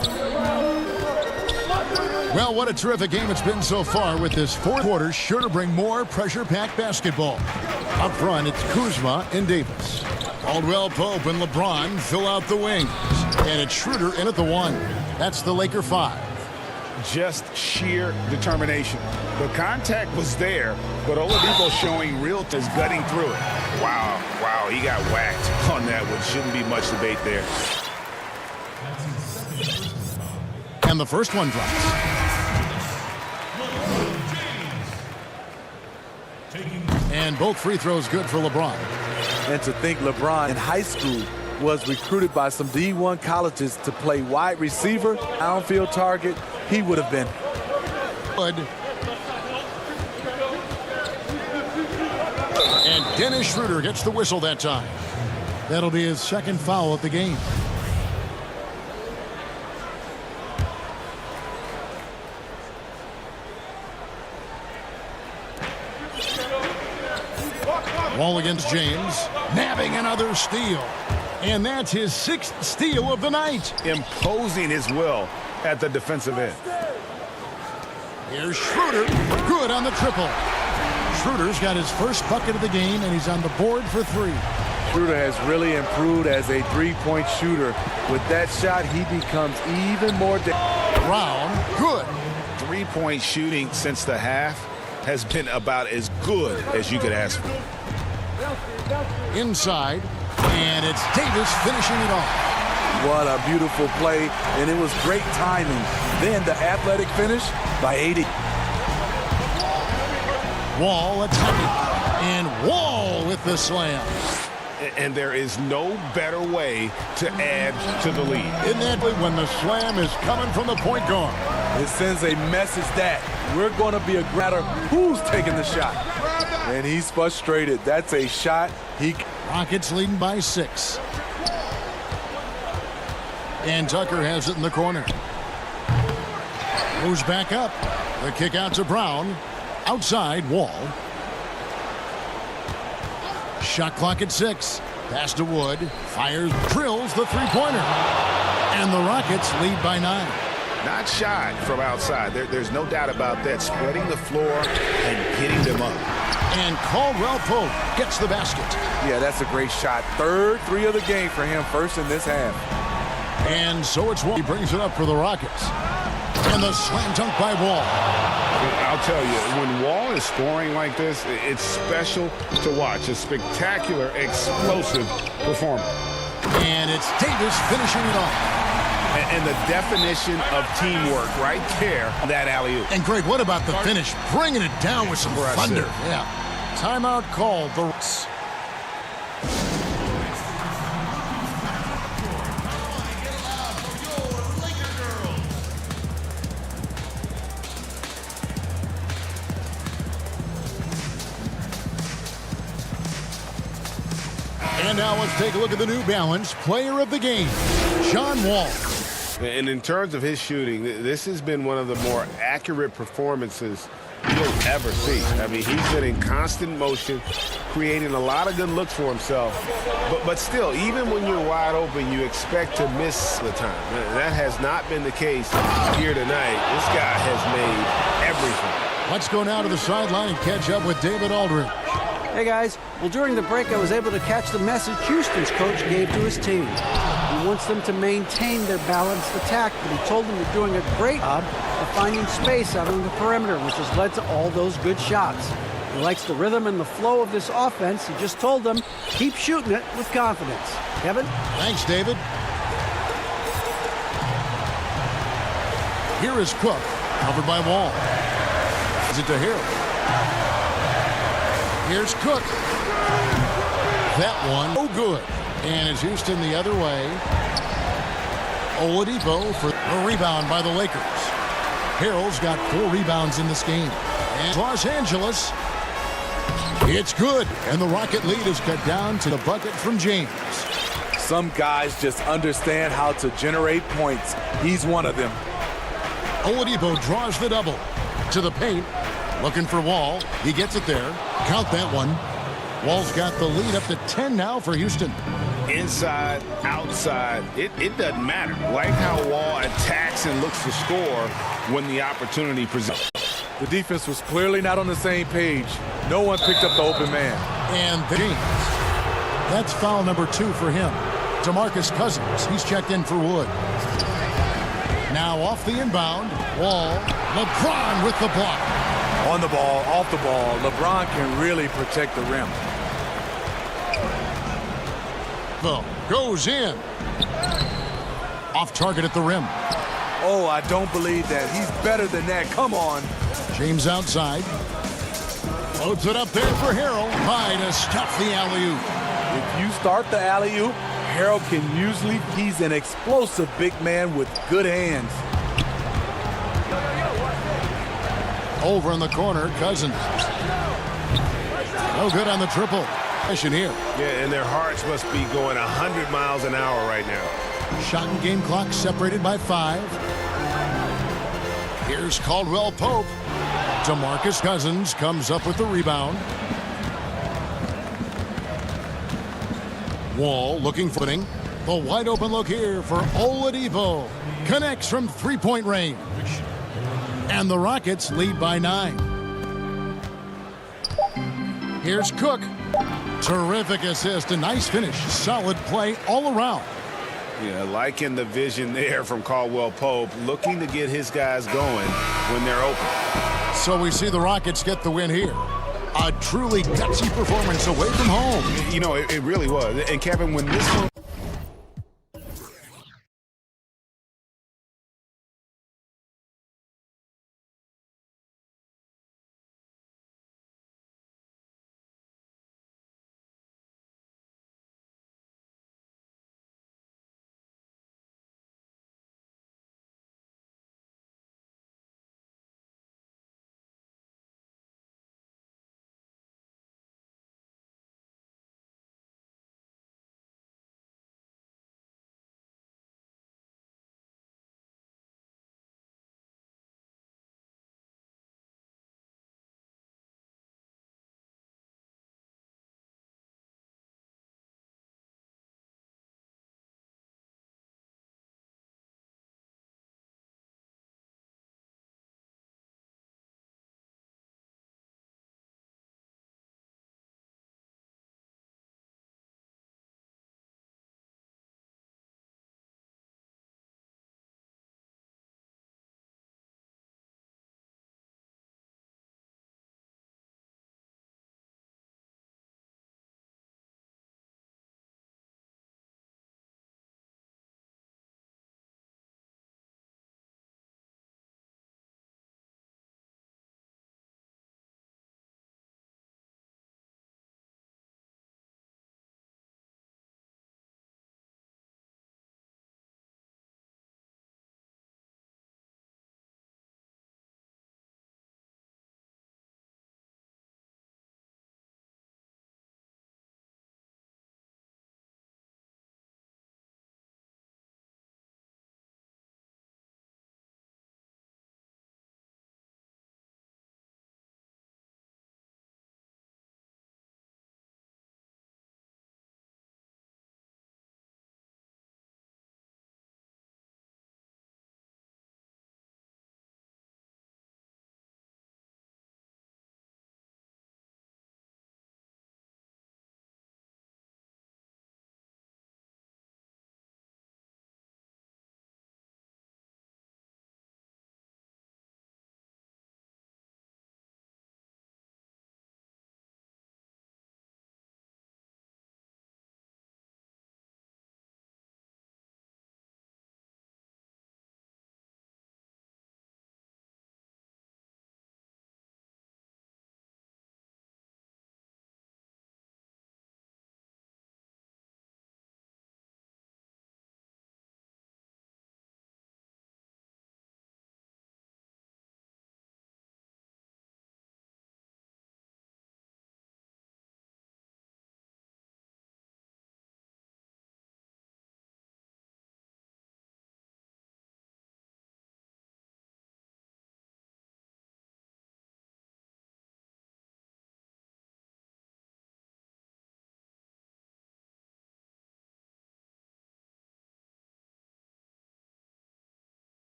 Well, what a terrific game it's been so far, with this fourth quarter sure to bring more pressure-packed basketball. Up front, it's Kuzma and Davis. Caldwell Pope and LeBron fill out the wings. And it's Schroeder in at the 1. That's the Laker 5. Just sheer determination. The contact was there, but Oladipo showing real is gutting through it. Wow, he got whacked on that one. Shouldn't be much debate there. And the first one drops. And both free throws good for LeBron. And to think LeBron in high school was recruited by some D1 colleges to play wide receiver, downfield target, he would have been. Good. And Dennis Schroeder gets the whistle that time. That'll be his second foul of the game. Wall against James, nabbing another steal. And that's his 6th steal of the night. Imposing his will at the defensive end. Here's Schroeder, good on the triple. Schroeder's got his first bucket of the game, and he's on the board for 3. Schroeder has really improved as a three-point shooter. With that shot, he becomes even more Brown, good. Three-point shooting since the half has been about as good as you could ask for. Inside, and it's Davis finishing it off. What a beautiful play, and it was great timing. Then the athletic finish by 80. Wall attacking, and Wall with the slam. And there is no better way to add to the lead. Isn't that when the slam is coming from the point guard? It sends a message that we're going to be a matter who's taking the shot. And he's frustrated. That's a shot. Rockets leading by 6. And Tucker has it in the corner. Moves back up. The kick out to Brown. Outside, Wall. Shot clock at 6. Pass to Wood. Fires, drills the three-pointer. And the Rockets lead by 9. Not shy from outside. There's no doubt about that. Spreading the floor and getting them up. And Caldwell Pope gets the basket. Yeah, that's a great shot. 3rd 3 of the game for him, first in this half. And so it's Wall. He brings it up for the Rockets. And the slam dunk by Wall. I'll tell you, when Wall is scoring like this, it's special to watch. A spectacular, explosive performance. And it's Davis finishing it off. And the definition of teamwork right there, that alley-oop. And Greg, what about the finish? Bringing it down with some thunder. Yeah. Timeout called. And now let's take a look at the New Balance Player of the Game, John Wall. And in terms of his shooting, this has been one of the more accurate performances you'll ever see. I mean, he's been in constant motion, creating a lot of good looks for himself. But still, even when you're wide open, you expect to miss the time. That has not been the case here tonight. This guy has made everything. Let's go now to the sideline and catch up with David Aldridge. Hey guys, well during the break I was able to catch the message Houston's coach gave to his team. He wants them to maintain their balanced attack, but he told them they're doing a great job of finding space out on the perimeter, which has led to all those good shots. He likes the rhythm and the flow of this offense. He just told them, keep shooting it with confidence. Kevin? Thanks, David. Here is Cook, covered by Wall. Is it to Hill? Here's Cook. That one, oh good. And it's Houston the other way. Oladipo for a rebound by the Lakers. Harrell's got 4 rebounds in this game. And Los Angeles, it's good. And the Rocket lead is cut down to the bucket from James. Some guys just understand how to generate points. He's one of them. Oladipo draws the double. To the paint. Looking for Wall. He gets it there. Count that one. Wall's got the lead up to 10 now for Houston. Inside, outside, it doesn't matter. Like how Wall attacks and looks to score when the opportunity presents. The defense was clearly not on the same page. No one picked up the open man. And James. That's foul number 2 for him. DeMarcus Cousins. He's checked in for Wood. Now off the inbound. Wall. LeBron with the block. On the ball, off the ball, LeBron can really protect the rim. Goes in. Off target at the rim. Oh, I don't believe that. He's better than that. Come on. James outside. Loads it up there for Harrell. High to stuff the alley-oop. If you start the alley-oop, Harrell can usually, he's an explosive big man with good hands. Over in the corner, Cousins. No good on the triple. Mission here. Yeah, and their hearts must be going 100 miles an hour right now. Shot and game clock separated by 5. Here's Caldwell Pope. DeMarcus Cousins comes up with the rebound. Wall looking for footing. The wide open look here for Oladipo. Connects from three-point range. And the Rockets lead by 9. Here's Cook. Terrific assist, a nice finish. Solid play all around. Yeah, liking the vision there from Caldwell Pope, looking to get his guys going when they're open. So we see the Rockets get the win here. A truly gutsy performance away from home. You know, it really was. And Kevin, when this one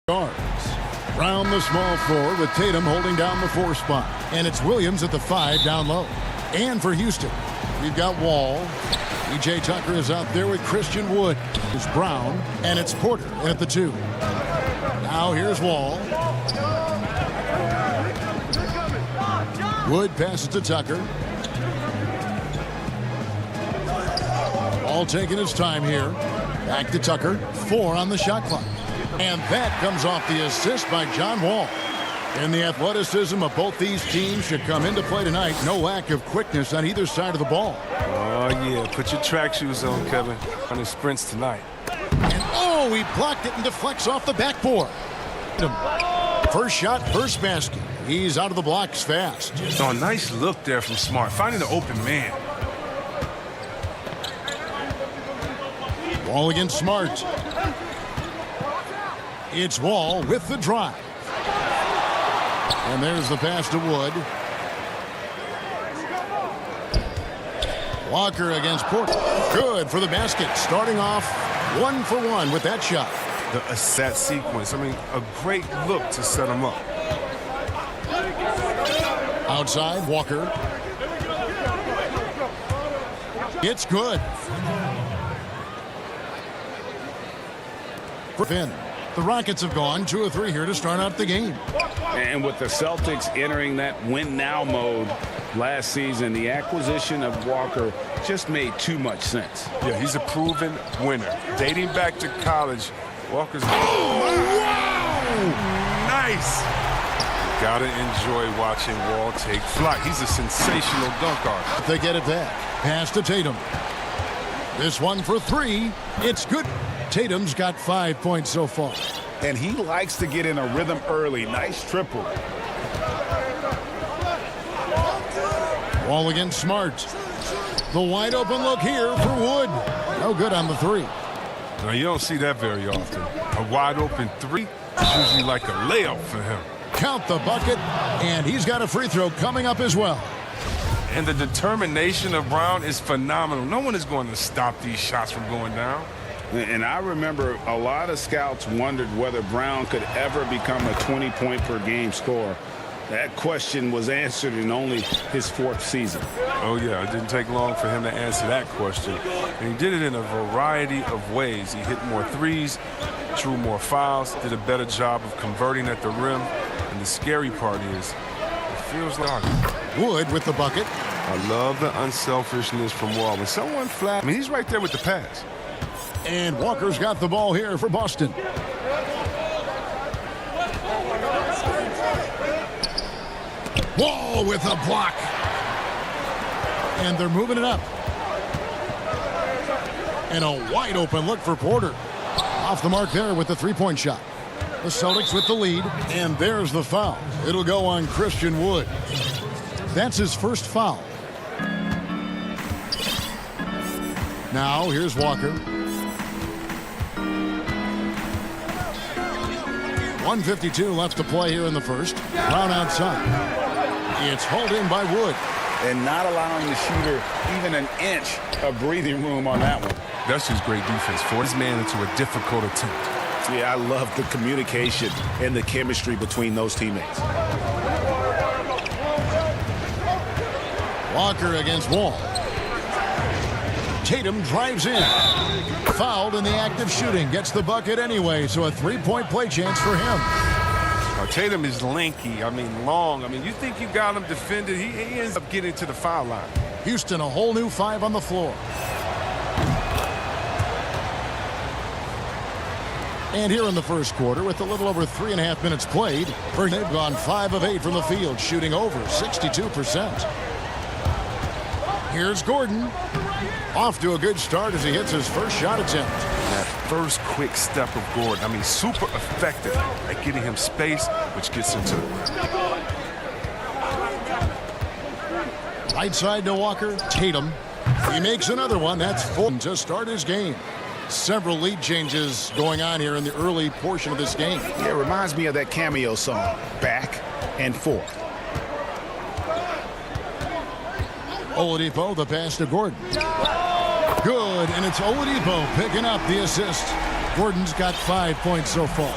yards. Round the small floor with Tatum holding down the 4 spot. And it's Williams at the 5 down low. And for Houston, we've got Wall. E.J. Tucker is out there with Christian Wood. It's Brown, and it's Porter at the 2. Now here's Wall. Wood passes to Tucker. All taking his time here. Back to Tucker. 4 on the shot clock. And that comes off the assist by John Wall. And the athleticism of both these teams should come into play tonight. No lack of quickness on either side of the ball. Oh, yeah. Put your track shoes on, Kevin. On his sprints tonight. And, oh, he blocked it and deflects off the backboard. First shot, first basket. He's out of the blocks fast. Oh, nice look there from Smart. Finding the open man. Wall against Smart. It's Wall with the drive. And there's the pass to Wood. Walker against Porter. Good for the basket. Starting off 1 for 1 with that shot. The set sequence. I mean, a great look to set him up. Outside, Walker. It's good. For Finn. The Rockets have gone 2 of 3 here to start out the game. And with the Celtics entering that win-now mode last season, the acquisition of Walker just made too much sense. Yeah, he's a proven winner. Dating back to college, Walker's... Oh, wow! Nice! Gotta enjoy watching Wall take flight. He's a sensational dunk artist. They get it back. Pass to Tatum. This one for 3. It's good. Tatum's got 5 points so far. And he likes to get in a rhythm early. Nice triple. Wall against Smart. The wide open look here for Wood. No good on the 3. Now, you don't see that very often. A wide open 3 is usually like a layup for him. Count the bucket, and he's got a free throw coming up as well. And the determination of Brown is phenomenal. No one is going to stop these shots from going down. And I remember a lot of scouts wondered whether Brown could ever become a 20-point-per-game scorer. That question was answered in only his 4th season. Oh, yeah, it didn't take long for him to answer that question. And he did it in a variety of ways. He hit more threes, drew more fouls, did a better job of converting at the rim. And the scary part is, it feels like... Wood with the bucket. I love the unselfishness from Wall. When someone flat, I mean, he's right there with the pass. And Walker's got the ball here for Boston. Wall with a block. And they're moving it up. And a wide open look for Porter. Off the mark there with the 3-point shot. The Celtics with the lead. And there's the foul. It'll go on Christian Wood. That's his first foul. Now here's Walker. 1:52 left to play here in the first. Brown outside. It's hauled in by Wood. And not allowing the shooter even an inch of breathing room on that one. That's just great defense. Force his man into a difficult attempt. Yeah, I love the communication and the chemistry between those teammates. Walker against Wall. Tatum drives in. Fouled in the act of shooting. Gets the bucket anyway, so a 3-point play chance for him. Now, Tatum is lanky. I mean, long. I mean, you think you got him defended. He ends up getting to the foul line. Houston, a whole new 5 on the floor. And here in the first quarter, with a little over 3.5 minutes played, they've gone 5 of 8 from the field, shooting over 62%. Here's Gordon. Off to a good start as he hits his first shot attempt. That first quick step of Gordon, I mean, super effective at getting him space, which gets him to the rim. Right side to Walker. Tatum. He makes another one. That's full to start his game. Several lead changes going on here in the early portion of this game. Yeah, it reminds me of that cameo song, Back and Forth. Oladipo, the pass to Gordon. Good, and it's Oladipo picking up the assist. Gordon's got 5 points so far.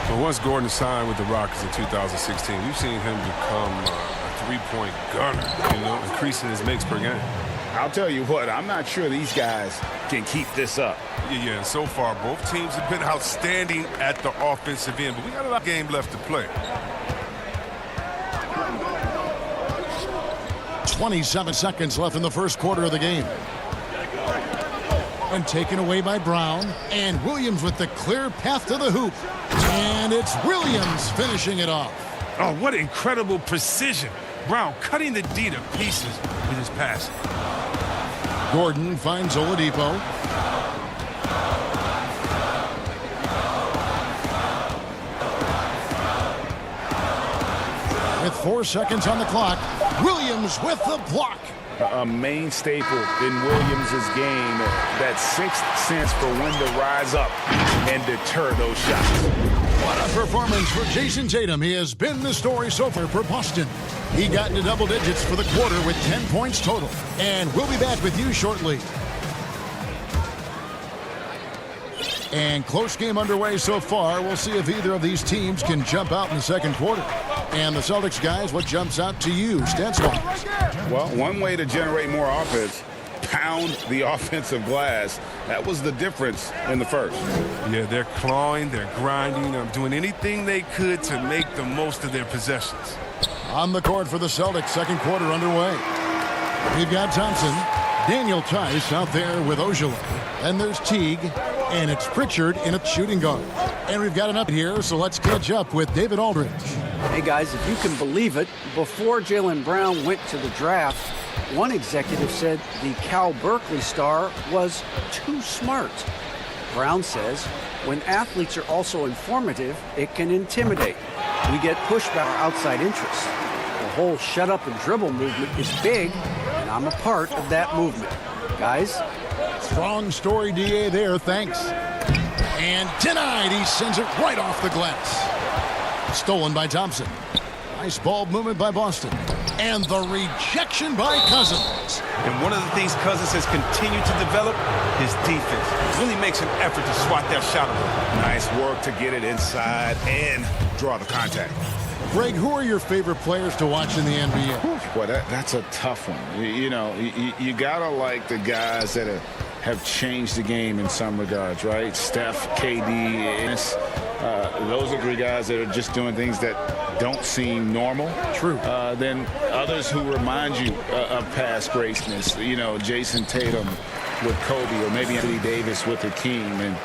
But once Gordon signed with the Rockets in 2016, we've seen him become a three-point gunner, increasing his makes per game. I'll tell you what, I'm not sure these guys can keep this up. Yeah, and so far, both teams have been outstanding at the offensive end, but we got a lot of game left to play. 27 seconds left in the first quarter of the game. And taken away by Brown. And Williams with the clear path to the hoop. And it's Williams finishing it off. Oh, what incredible precision. Brown cutting the D to pieces with his pass. Gordon finds Oladipo. With 4 seconds on the clock, Williams with the block. A main staple in Williams' game, that sixth sense for when to rise up and deter those shots. What a performance for Jason Tatum. He has been the story so far for Boston. He got into double digits for the quarter with 10 points total. And we'll be back with you shortly. And close game underway so far. We'll see if either of these teams can jump out in the second quarter. And the Celtics guys, what jumps out to you, stats-wise? Well, one way to generate more offense, pound the offensive glass. That was the difference in the first. Yeah, they're clawing, they're grinding, doing anything they could to make the most of their possessions. On the court for the Celtics, second quarter underway. We've got Thompson, Daniel Tice out there with Ojala. And there's Teague, and it's Pritchard in a shooting guard. And we've got an up here, so let's catch up with David Aldridge. Hey, guys, if you can believe it, before Jaylen Brown went to the draft, one executive said the Cal Berkeley star was too smart. Brown says, when athletes are also informative, it can intimidate. We get pushed by our outside interests. The whole shut up and dribble movement is big, and I'm a part of that movement. Guys? Strong story, DA, there. Thanks. And denied. He sends it right off the glass. Stolen by Thompson. Nice ball movement by Boston. And the rejection by Cousins. And one of the things Cousins has continued to develop, his defense. Really makes an effort to swat that shot away. Nice work to get it inside and draw the contact. Greg, who are your favorite players to watch in the NBA? Boy, that's a tough one. You gotta like the guys that have changed the game in some regards, right? Steph, KD, those are three guys that are just doing things that don't seem normal. True. Then others who remind you of past greatness. Jason Tatum with Kobe, or maybe Anthony Davis with Hakeem, and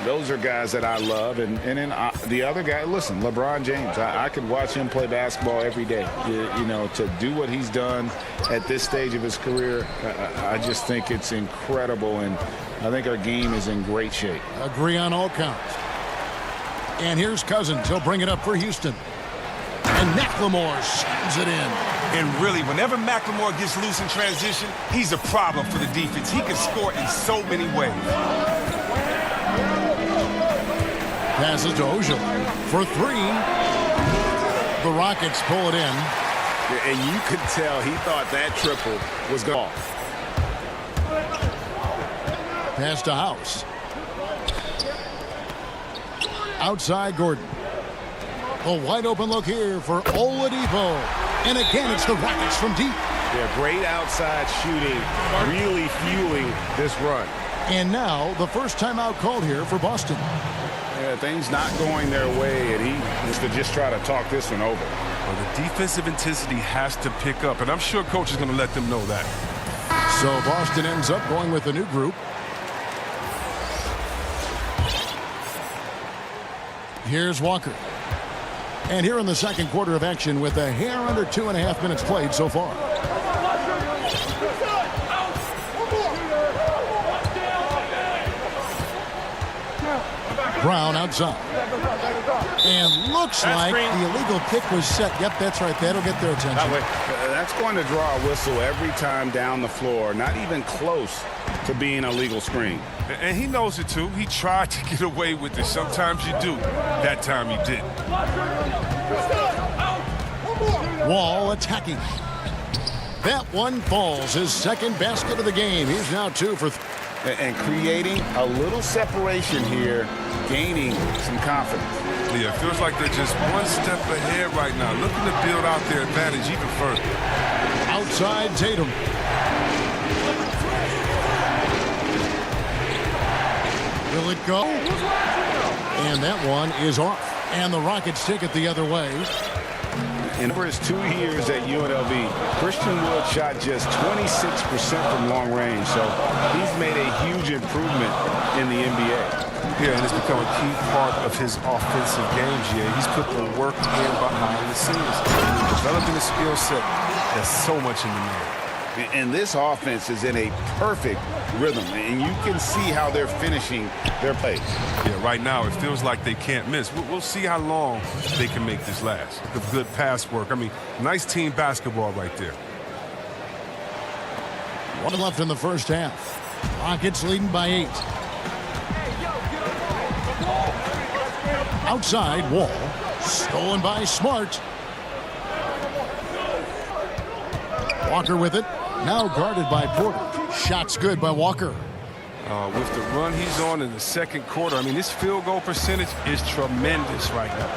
those are guys that I love. And then the other guy, listen, LeBron James. I could watch him play basketball every day. To do what he's done at this stage of his career, I just think it's incredible, and I think our game is in great shape. Agree on all counts. And here's Cousins. He'll bring it up for Houston. And McLemore slams it in. And really, whenever McLemore gets loose in transition, he's a problem for the defense. He can score in so many ways. Passes to Ojala for three. The Rockets pull it in. And you could tell he thought that triple was gone. Pass to House. Outside Gordon. A wide open look here for Oladipo. And again, it's the Rockets from deep. Yeah, great outside shooting, really fueling this run. And now the first timeout called here for Boston. Yeah, things not going their way, and he has to just try to talk this one over. Well, the defensive intensity has to pick up, and I'm sure coach is going to let them know that. So Boston ends up going with a new group. Here's Walker. And here in the second quarter of action with a hair under 2.5 minutes played so far. Brown outside. And looks like the illegal kick was set. Yep, that's right. That'll get their attention. That's going to draw a whistle every time down the floor. Not even close to being a legal screen. And he knows it, too. He tried to get away with it. Sometimes you do. That time he didn't. Wall attacking. That one falls. His second basket of the game. He's now 2 for 3. And creating a little separation here, gaining some confidence. Yeah, it feels like they're just one step ahead right now, looking to build out their advantage even further. Outside Tatum. Will it go? And that one is off. And the Rockets take it the other way. And over his 2 years at UNLV, Christian Wood shot just 26% from long range. So he's made a huge improvement in the NBA. Yeah, and it's become a key part of his offensive game, GA. He's put the work in behind the scenes. Developing a skill set, there's so much in the man. And this offense is in a perfect rhythm, and you can see how they're finishing their plays. Yeah, right now it feels like they can't miss. We'll see how long they can make this last. The good pass work. I mean, nice team basketball right there. 1 left in the first half. Rockets leading by 8. Outside, Wall. Stolen by Smart. Walker with it. Now guarded by Porter. Shots good by Walker. With the run he's on in the second quarter, I mean, his field goal percentage is tremendous right now.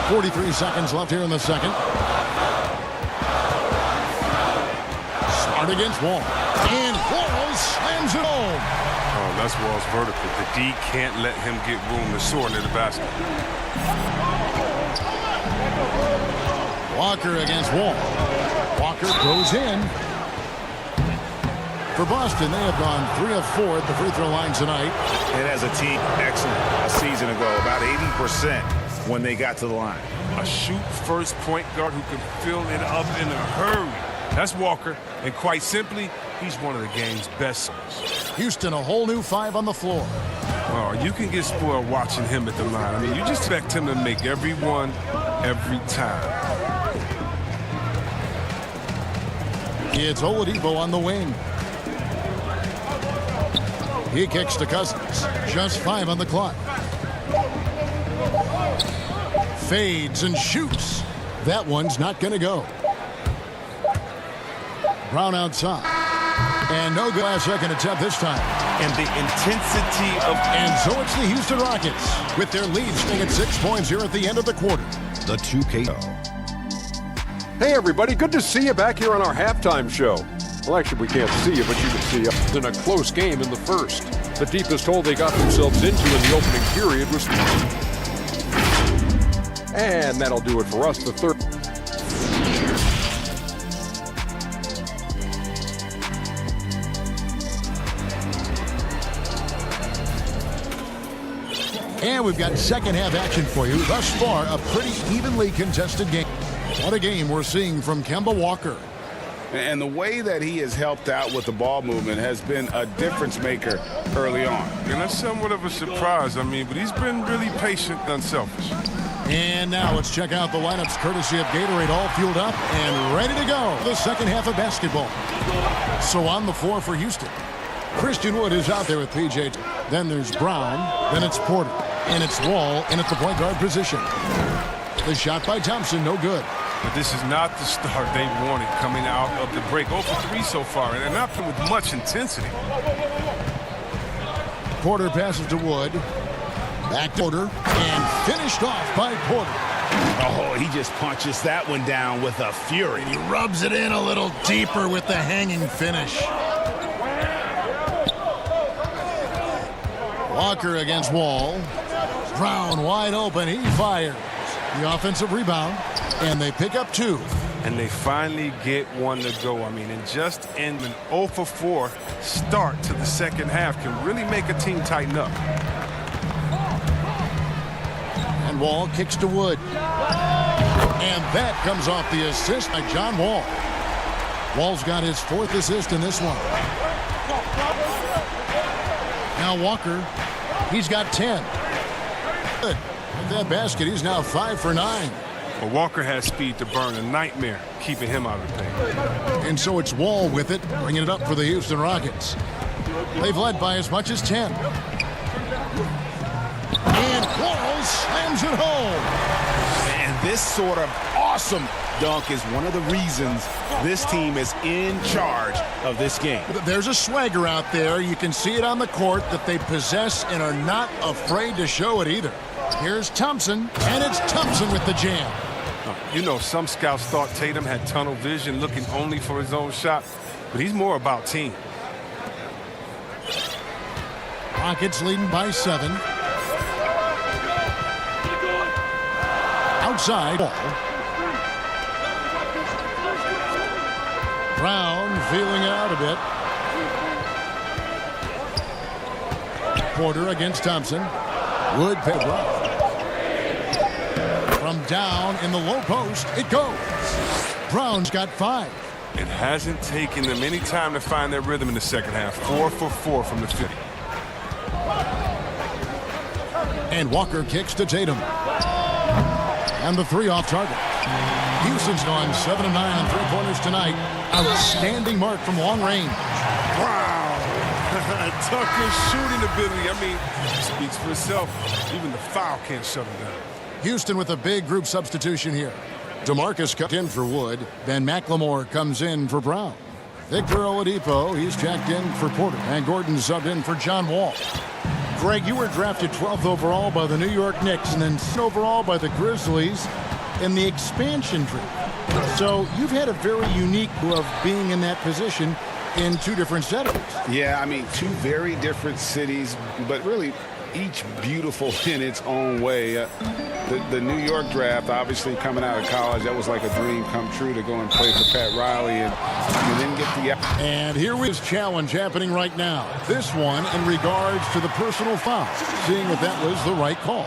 43 seconds left here in the second. Smart against Wall. And Wall slams it home. Oh, that's Wall's vertical. The D can't let him get room to soar near the basket. Walker against Wall. Walker goes in. For Boston, they have gone 3 of 4 at the free throw line tonight. And as a team, excellent. A season ago, about 80% when they got to the line. A shoot-first point guard who can fill it up in a hurry. That's Walker, and quite simply, he's one of the game's best. Houston, a whole new 5 on the floor. Oh, you can get spoiled watching him at the line. I mean, you just expect him to make every one, every time. It's Oladipo on the wing. He kicks to Cousins. Just 5 on the clock. Fades and shoots. That one's not going to go. Brown outside. And no good last second attempt this time. And the intensity of... And so it's the Houston Rockets with their lead staying at 6 points here at the end of the quarter. The 2K. Hey, everybody. Good to see you back here on our halftime show. Well, actually, we can't see you, but you can see us in a close game in the first. The deepest hole they got themselves into in the opening period was... And that'll do it for us, the third. And we've got second half action for you. Thus far, a pretty evenly contested game. What a game we're seeing from Kemba Walker. And the way that he has helped out with the ball movement has been a difference maker early on. And that's somewhat of a surprise, I mean, but he's been really patient and unselfish. And now let's check out the lineups courtesy of Gatorade, all fueled up and ready to go. The second half of basketball. So on the floor for Houston, Christian Wood is out there with PJ. Then there's Brown. Then it's Porter. And it's Wall in at the point guard position. The shot by Thompson, no good. But this is not the start they wanted coming out of the break. 0 for 3 so far, and they're not playing with much intensity. Porter passes to Wood. Back to Porter, and finished off by Porter. Oh, he just punches that one down with a fury. He rubs it in a little deeper with the hanging finish. Walker against Wall. Brown wide open, he fires. The offensive rebound, and they pick up 2. And they finally get one to go. I mean, and just in an 0 for 4 start to the second half can really make a team tighten up. And Wall kicks to Wood. And that comes off the assist by John Wall. Wall's got his 4th assist in this one. Now Walker, he's got 10. Good. With that basket, he's now 5 for 9. Well, Walker has speed to burn, a nightmare keeping him out of the paint. And so it's Wall with it, bringing it up for the Houston Rockets. They've led by as much as 10. And Wall slams it home. And this sort of awesome dunk is one of the reasons this team is in charge of this game. There's a swagger out there. You can see it on the court that they possess and are not afraid to show it either. Here's Thompson, and it's Thompson with the jam. You know, some scouts thought Tatum had tunnel vision, looking only for his own shot, but he's more about team. Rockets leading by 7. Outside. Brown feeling it out a bit. Porter against Thompson. Wood pick up. From down in the low post, it goes. Brown's got 5. It hasn't taken them any time to find their rhythm in the second half. 4 for 4 from the 50. And Walker kicks to Tatum. And the 3 off target. Houston's gone 7 of 9 on 3-pointers tonight. Outstanding mark from long range. Wow. Tucker's shooting ability, I mean, speaks for itself. Even the foul can't shut him down. Houston with a big group substitution here. DeMarcus cut in for Wood. Ben McLemore comes in for Brown. Victor Oladipo, he's checked in for Porter. And Gordon subbed in for John Wall. Greg, you were drafted 12th overall by the New York Knicks and then 6th overall by the Grizzlies in the expansion draft. So you've had a very unique of being in that position in 2 different settings. Yeah, I mean, 2 very different cities, but really each beautiful in its own way. The New York draft, obviously coming out of college, that was like a dream come true to go and play for Pat Riley and then get the... And here is challenge happening right now. This one in regards to the personal foul, seeing if that was the right call.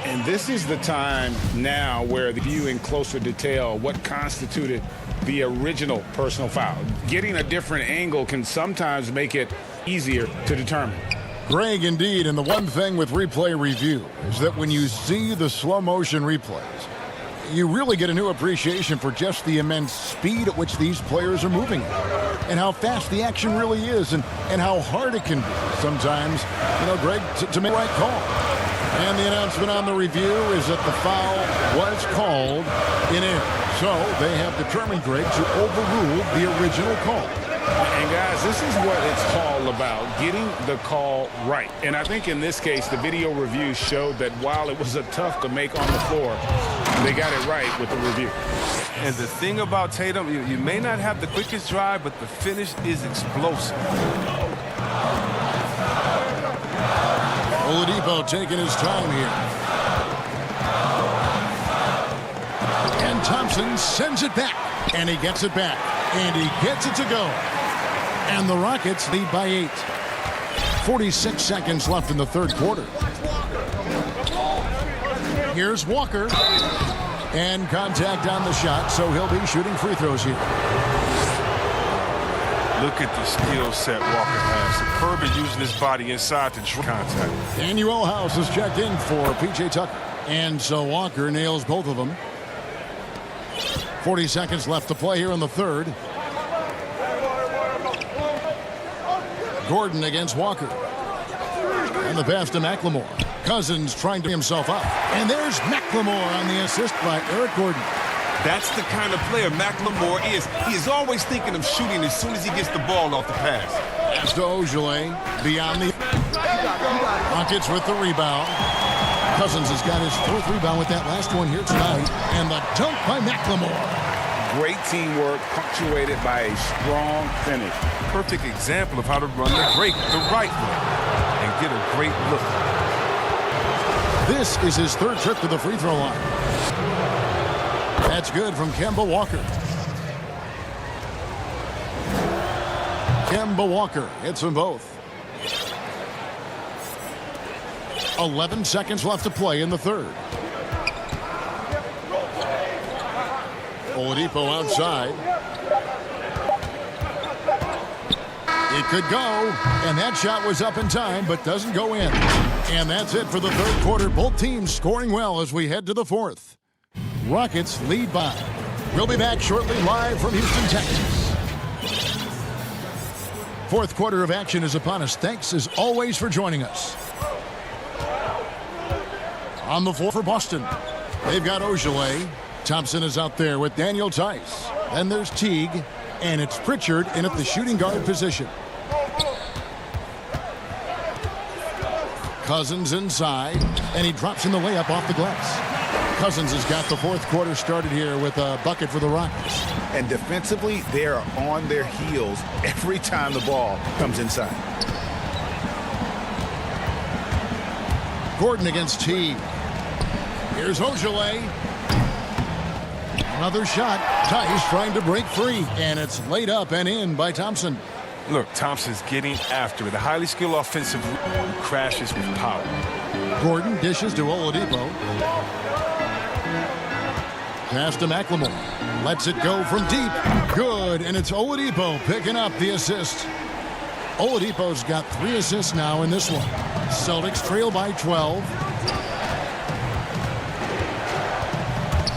And this is the time now where the view in closer detail what constituted the original personal foul. Getting a different angle can sometimes make it easier to determine. Greg, indeed, and the one thing with replay review is that when you see the slow motion replays, you really get a new appreciation for just the immense speed at which these players are moving and how fast the action really is and how hard it can be sometimes, you know, Greg, to make the right call. And the announcement on the review is that the foul was called in air. So they have determined, Greg, to overrule the original call. And guys, this is what it's all about, getting the call right. And I think in this case, the video review showed that while it was a tough to make on the floor, they got it right with the review. And the thing about Tatum, you may not have the quickest drive, but the finish is explosive. Oladipo taking his time here. And Thompson sends it back. And he gets it back. And he gets it to go. And the Rockets lead by 8. 46 seconds left in the 3rd quarter. Here's Walker. And contact on the shot, so he'll be shooting free throws here. Look at the skill set Walker has. Superb at using his body inside to draw contact. Daniel House is checked in for P.J. Tucker. And so Walker nails both of them. 40 seconds left to play here in the 3rd. Gordon against Walker. And the pass to McLemore. Cousins trying to himself up. And there's McLemore on the assist by Eric Gordon. That's the kind of player McLemore is. He is always thinking of shooting as soon as he gets the ball off the pass. Pass to Ojale beyond the... Rockets with the rebound. Cousins has got his 4th rebound with that last one here tonight. And the dunk by McLemore. Great teamwork punctuated by a strong finish. Perfect example of how to run the break the right way and get a great look. This is his 3rd trip to the free throw line. That's good from Kemba Walker. Kemba Walker hits them both. 11 seconds left to play in the 3rd. Oladipo outside. It could go, and that shot was up in time, but doesn't go in. And that's it for the 3rd quarter. Both teams scoring well as we head to the 4th. Rockets lead by. We'll be back shortly live from Houston, Texas. 4th quarter of action is upon us. Thanks as always for joining us. On the floor for Boston, they've got Ojale. Thompson is out there with Daniel Tice. Then there's Teague, and it's Pritchard in at the shooting guard position. Cousins inside, and he drops in the layup off the glass. Cousins has got the fourth quarter started here with a bucket for the Rockets. And defensively, they are on their heels every time the ball comes inside. Gordon against Teague. Here's Ojale. Another shot. Tice trying to break free, and it's laid up and in by Thompson. Look, Thompson's getting after it. A highly skilled offensive crashes with power. Gordon dishes to Oladipo. Pass to McLemore. Lets it go from deep. Good, and it's Oladipo picking up the assist. Oladipo's got 3 assists now in this one. Celtics trail by 12.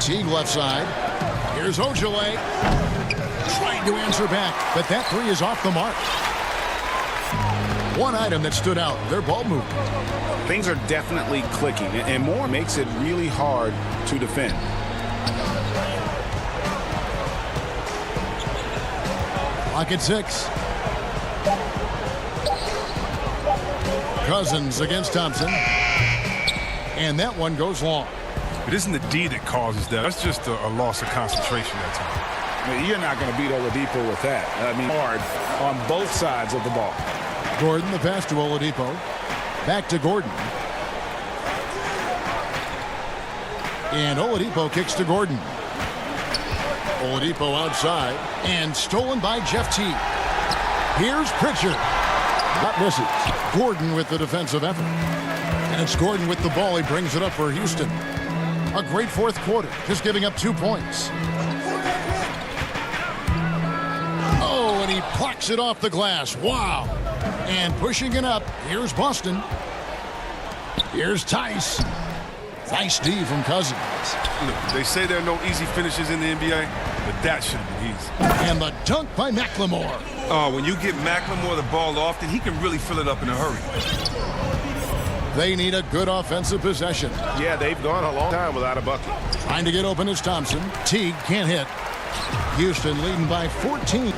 Teague left side. Here's Ojale. Trying to answer back, but that 3 is off the mark. One item that stood out, their ball movement. Things are definitely clicking, and more makes it really hard to defend. Clock at 6. Cousins against Thompson. And that one goes long. It isn't the D that causes that. That's just a loss of concentration that time. I mean, you're not going to beat Oladipo with that. I mean, hard on both sides of the ball. Gordon, the pass to Oladipo. Back to Gordon. And Oladipo kicks to Gordon. Oladipo outside. And stolen by Jeff Teague. Here's Pritchard. That misses. Gordon with the defensive effort. And it's Gordon with the ball. He brings it up for Houston. A great fourth quarter. Just giving up 2 points. Oh, and he plucks it off the glass. Wow. And pushing it up. Here's Boston. Here's Tice. Nice D from Cousins. Look, they say there are no easy finishes in the NBA, but that should be easy. And the dunk by McLemore. Oh, when you get McLemore the ball often, he can really fill it up in a hurry. They need a good offensive possession. Yeah, they've gone a long time without a bucket. Trying to get open is Thompson. Teague can't hit. Houston leading by 14.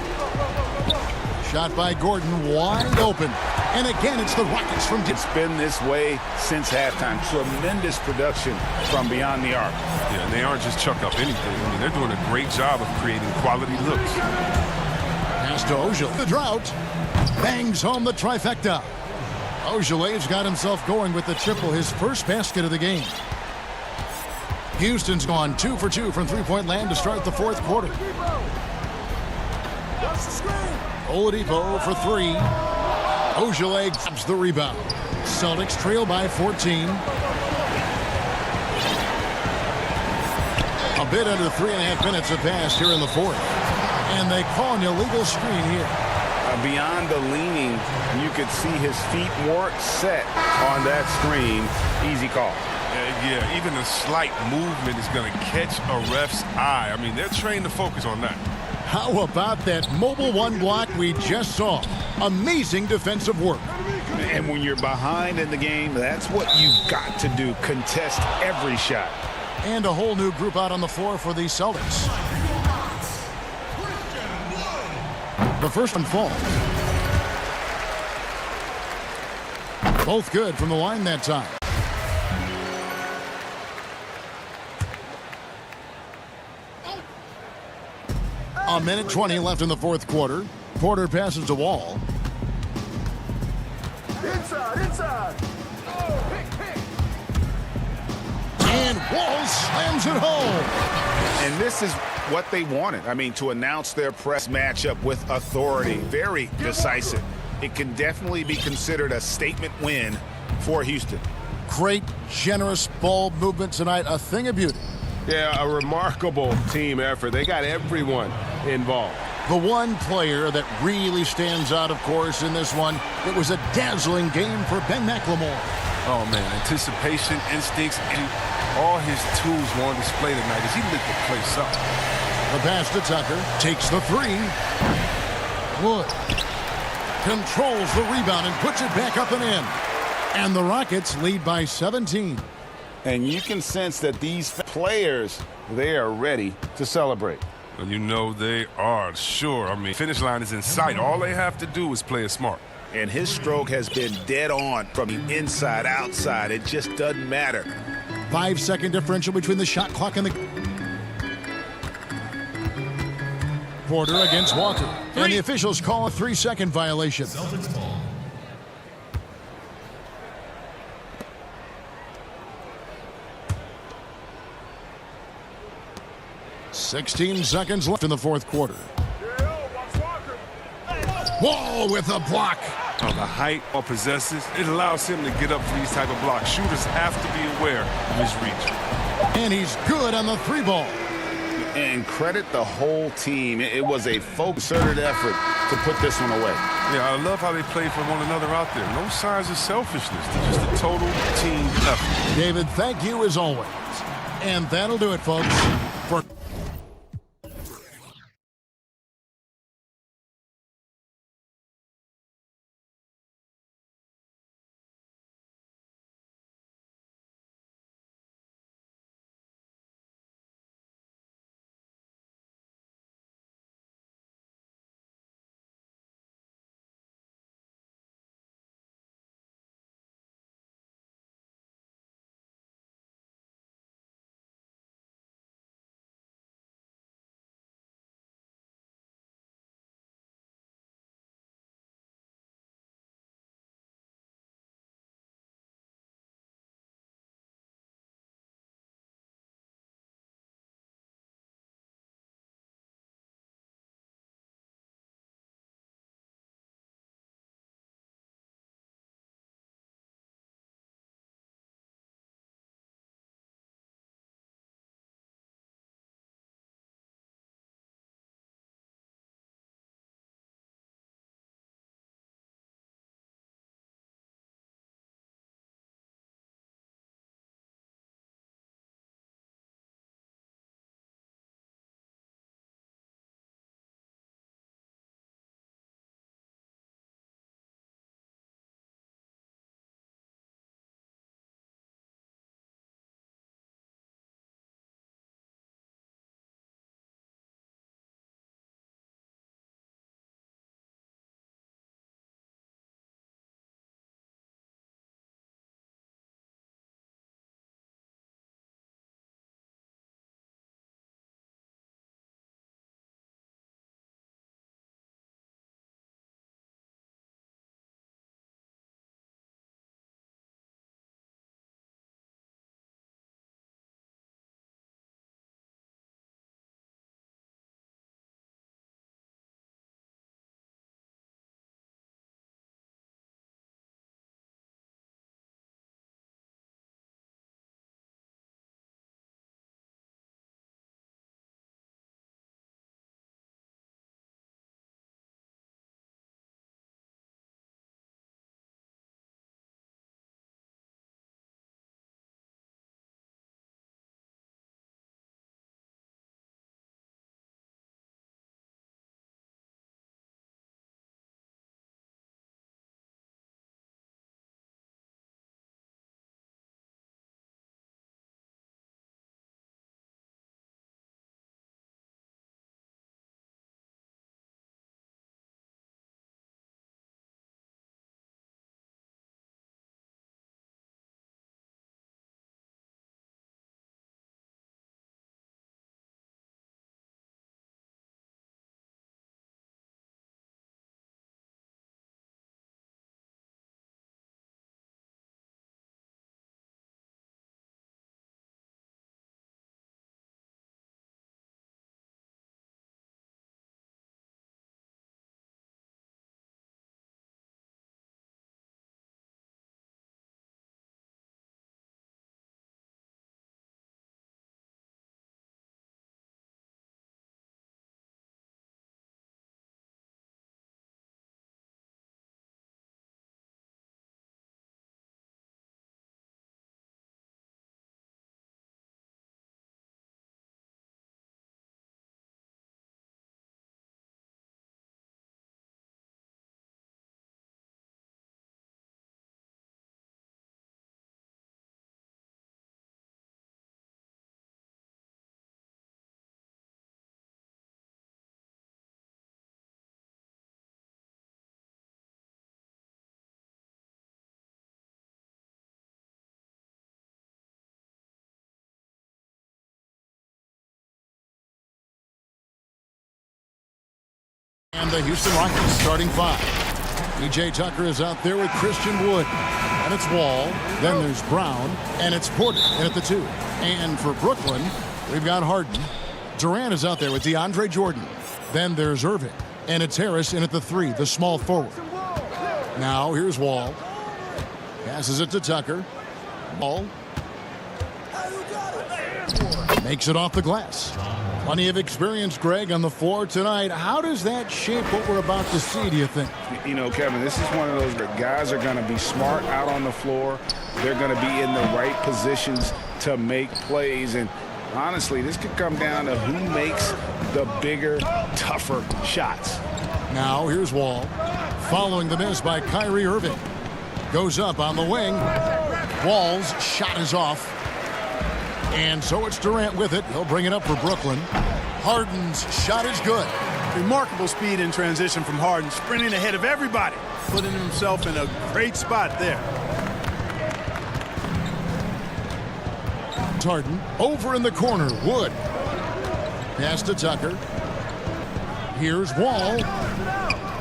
Shot by Gordon, wide open. And again, it's the Rockets from deep. It's been this way since halftime. Tremendous production from beyond the arc. Yeah, and they aren't just chuck up anything. I mean, they're doing a great job of creating quality looks. Pass to Ojale. The drought bangs home the trifecta. Ojale's got himself going with the triple, his first basket of the game. Houston's gone 2 for 2 from three-point land to start the fourth quarter. Oladipo for 3. Ojale grabs the rebound. Celtics trail by 14. A bit under 3.5 minutes have passed here in the fourth. And they call an illegal screen here. Beyond the leaning, you could see his feet more set on that screen. Easy call. Yeah, even a slight movement is going to catch a ref's eye. I mean, they're trained to focus on that. How about that mobile one block we just saw? Amazing defensive work. And when you're behind in the game, that's what you've got to do. Contest every shot. And a whole new group out on the floor for the Celtics. The first one falls. Both good from the line that time. A minute 20 left in the fourth quarter. Porter passes to Wall. Inside. And Wall slams it home. And this is what they wanted. I mean, to announce their press matchup with authority. Very decisive. It can definitely be considered a statement win for Houston. Great, generous ball movement tonight. A thing of beauty. Yeah, a remarkable team effort. They got everyone involved. The one player that really stands out, of course, in this one, it was a dazzling game for Ben McLemore. Oh, man, anticipation, instincts, and all his tools were on display tonight as he lit the place up. The pass to Tucker, takes the 3. Wood controls the rebound and puts it back up and in. And the Rockets lead by 17. And you can sense that these players They are ready to celebrate. Well, you know they are, sure. I mean, finish line is in sight. All they have to do is play it smart. And his stroke has been dead on from the inside, outside. It just doesn't matter. 5-second differential between the shot clock and the... Porter against Walker. And the officials call a 3-second violation. 16 seconds left in the fourth quarter. Wall with a block. The height or possesses, it allows him to get up for these type of blocks. Shooters have to be aware of his reach. And he's good on the 3-ball. And credit the whole team. It was a concerted effort to put this one away. Yeah, I love how they play for one another out there. No signs of selfishness. They're just a total team effort. David, thank you as always. And that'll do it, folks. For And the Houston Rockets starting five. PJ Tucker is out there with Christian Wood. And it's Wall. Then there's Brown. And it's Porter in at the 2. And for Brooklyn, we've got Harden. Durant is out there with DeAndre Jordan. Then there's Irving. And it's Harris in at the 3, the small forward. Now here's Wall. Passes it to Tucker. Wall. Makes it off the glass. Plenty of experience, Greg, on the floor tonight. How does that shape what we're about to see, do you think? You know, Kevin, this is one of those guys are going to be smart out on the floor. They're going to be in the right positions to make plays. And honestly, this could come down to who makes the bigger, tougher shots. Now here's Wall. Following the miss by Kyrie Irving. Goes up on the wing. Wall's shot is off. And so it's Durant with it. He'll bring it up for Brooklyn. Harden's shot is good. Remarkable speed in transition from Harden, sprinting ahead of everybody, putting himself in a great spot there. Harden over in the corner. Wood. Pass to Tucker. Here's Wall.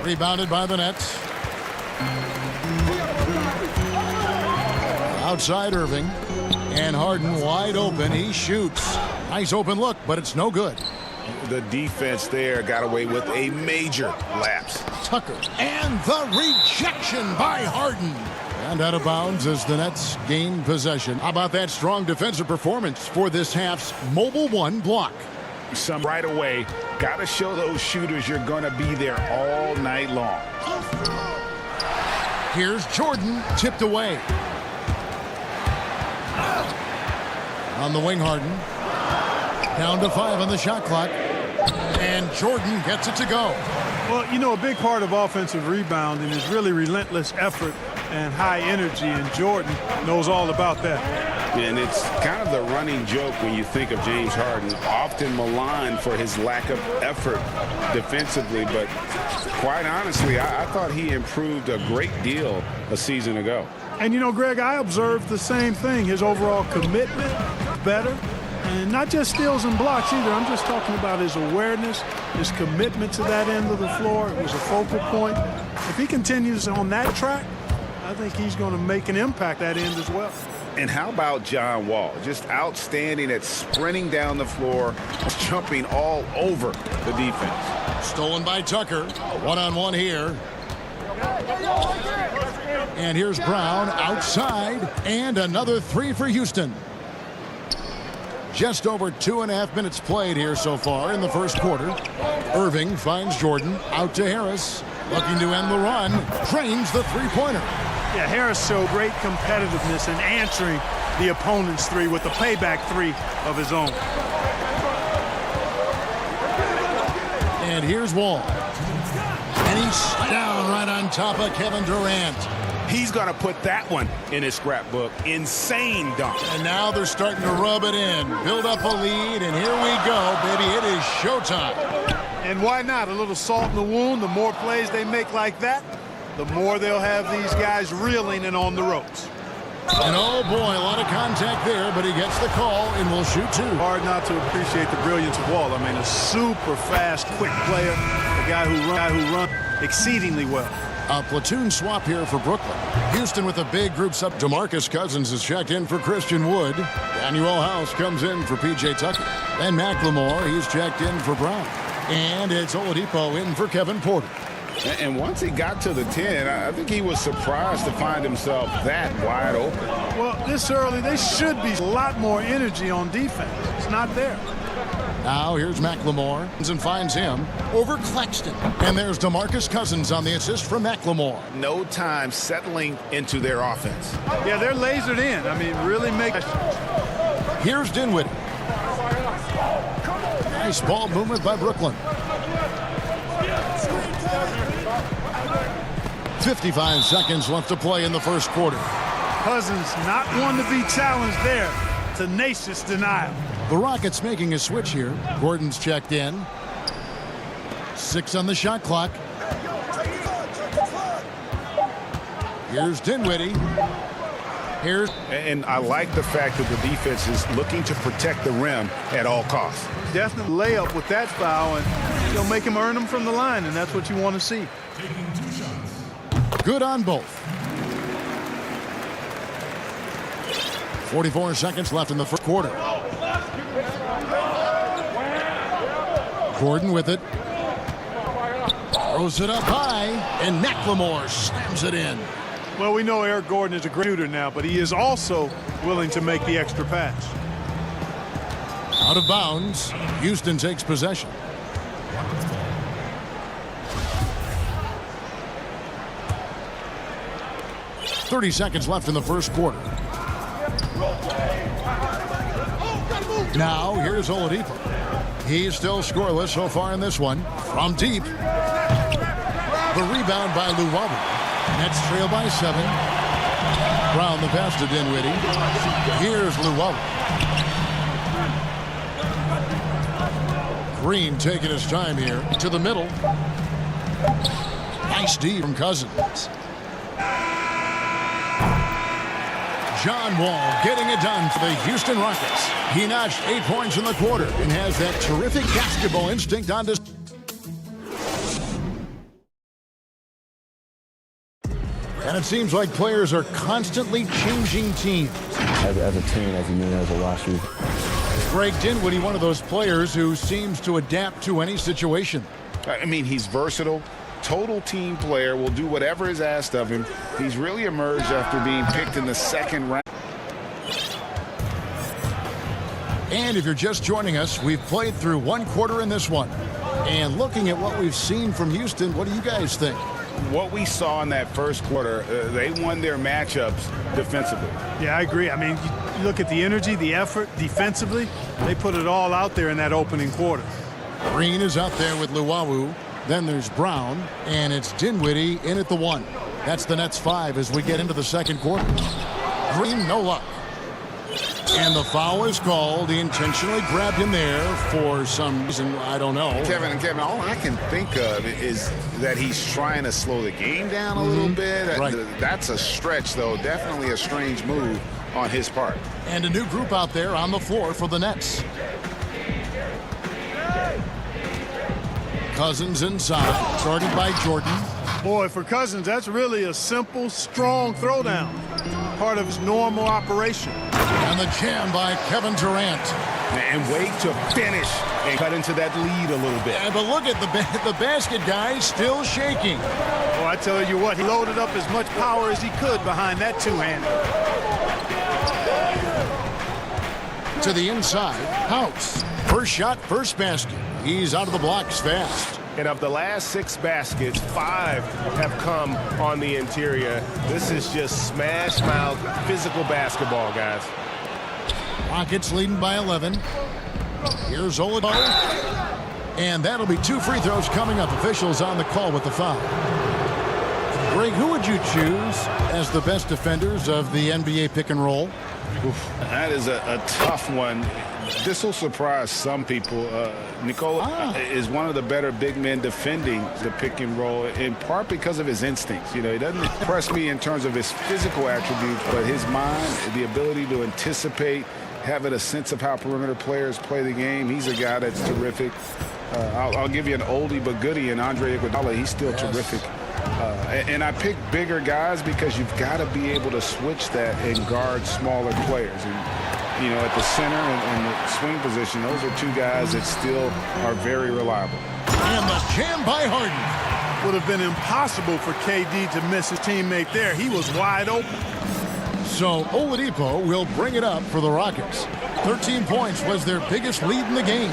Rebounded by the Nets. Outside Irving. And Harden wide open. He shoots. Nice open look, but it's no good. The defense there got away with a major lapse. Tucker. And the rejection by Harden. And out of bounds as the Nets gain possession. How about that strong defensive performance for this half's Mobile One block? Some right away. Got to show those shooters you're going to be there all night long. Here's Jordan, tipped away. On the wing, Harden. Down to 5 on the shot clock. And Jordan gets it to go. Well, you know, a big part of offensive rebounding is really relentless effort and high energy, and Jordan knows all about that. And it's kind of the running joke when you think of James Harden, often maligned for his lack of effort defensively, but quite honestly, I thought he improved a great deal a season ago. And you know, Greg, I observed the same thing. His overall commitment, better, and not just steals and blocks either. I'm just talking about his awareness, his commitment to that end of the floor. It was a focal point. If he continues on that track, I think he's going to make an impact at end as well. And how about John Wall? Just outstanding at sprinting down the floor, jumping all over the defense. Stolen by Tucker. One-on-one here. And here's Brown outside. And another 3 for Houston. Just over 2.5 minutes played here so far in the first quarter. Irving finds Jordan. Out to Harris. Looking to end the run. Drains the three-pointer. Yeah, Harris showed great competitiveness in answering the opponent's 3 with the payback 3 of his own. And here's Wall. And he's down right on top of Kevin Durant. He's going to put that one in his scrapbook. Insane dunk. And now they're starting to rub it in. Build up a lead, and here we go, baby. It is showtime. And why not? A little salt in the wound. The more plays they make like that, the more they'll have these guys reeling and on the ropes. And oh boy, a lot of contact there, but he gets the call and will shoot 2. Hard not to appreciate the brilliance of Wall. I mean, a super fast, quick player, a guy who runs exceedingly well. A platoon swap here for Brooklyn. Houston with a big groups up. DeMarcus Cousins is checked in for Christian Wood. Daniel House comes in for PJ Tucker. And McLemore, he's checked in for Brown. And it's Oladipo in for Kevin Porter. And once he got to the 10, I think he was surprised to find himself that wide open. Well, this early, they should be a lot more energy on defense. It's not there. Now here's McLemore and finds him over Claxton. And there's DeMarcus Cousins on the assist from McLemore. No time settling into their offense. Yeah, they're lasered in. I mean, really make. Here's Dinwiddie. Nice ball movement by Brooklyn. 55 seconds left to play in the first quarter. Cousins not one to be challenged there. Tenacious denial. The Rockets making a switch here. Gordon's checked in. 6 on the shot clock. Here's Dinwiddie. And I like the fact that the defense is looking to protect the rim at all costs. Definitely layup with that foul, and They'll make him earn them from the line, and that's what you want to see. Good on both. 44 seconds left in the first quarter. Gordon with it. Throws it up high, and McLemore slams it in. Well, we know Eric Gordon is a great shooter now, but he is also willing to make the extra pass. Out of bounds. Houston takes possession. .30 seconds left in the first quarter. Now, here's Oladipo. He's still scoreless so far in this one. From deep. The rebound by Luwawu. Nets trail by 7. Brown the pass to Dinwiddie. Here's Luwawu. Green taking his time here to the middle. Nice D from Cousins. John Wall getting it done for the Houston Rockets. He notched 8 points in the quarter and has that terrific basketball instinct on display. And it seems like players are constantly changing teams. As a team, as a unit, as a roster. Greg Dinwiddie, one of those players who seems to adapt to any situation. I mean, he's versatile. Total team player, will do whatever is asked of him. He's really emerged after being picked in the second round. And if you're just joining us, we've played through one quarter in this one. And looking at what we've seen from Houston, what do you guys think? What we saw in that first quarter, they won their matchups defensively. Yeah, I agree. I mean, you look at the energy, the effort defensively, they put it all out there in that opening quarter. Green is out there with Luwawu. Then there's Brown, and it's Dinwiddie in at the 1. That's the Nets 5 as we get into the second quarter. Green, no luck. And the foul is called. He intentionally grabbed him there for some reason, I don't know. Kevin, all I can think of is that he's trying to slow the game down a little bit. Right. That's a stretch, though. Definitely a strange move on his part. And a new group out there on the floor for the Nets. Cousins inside, started by Jordan. Boy, for Cousins, that's really a simple, strong throwdown. Part of his normal operation. And the jam by Kevin Durant. And wait to finish and cut into that lead a little bit. Yeah, but look at the basket guy still shaking. Well, I tell you what, he loaded up as much power as he could behind that two-hander. To the inside, House. First shot, first basket. He's out of the blocks fast. And of the last 6 baskets, 5 have come on the interior. This is just smash mouth physical basketball, guys. Rockets leading by 11. Here's Oladipo. And that'll be 2 free throws coming up. Officials on the call with the foul. Greg, who would you choose as the best defenders of the NBA pick and roll? Oof, that is a tough one. This will surprise some people. Nikola is one of the better big men defending the pick and roll, in part because of his instincts. You know, he doesn't impress me in terms of his physical attributes, but his mind, the ability to anticipate, having a sense of how perimeter players play the game. He's a guy that's terrific. I'll give you an oldie but goodie in Andre Iguodala. He's still terrific. And I pick bigger guys because you've got to be able to switch that and guard smaller players. And, you know, at the center and the swing position, those are 2 guys that still are very reliable. And the jam by Harden. Would have been impossible for KD to miss his teammate there. He was wide open. So Oladipo will bring it up for the Rockets. 13 points was their biggest lead in the game.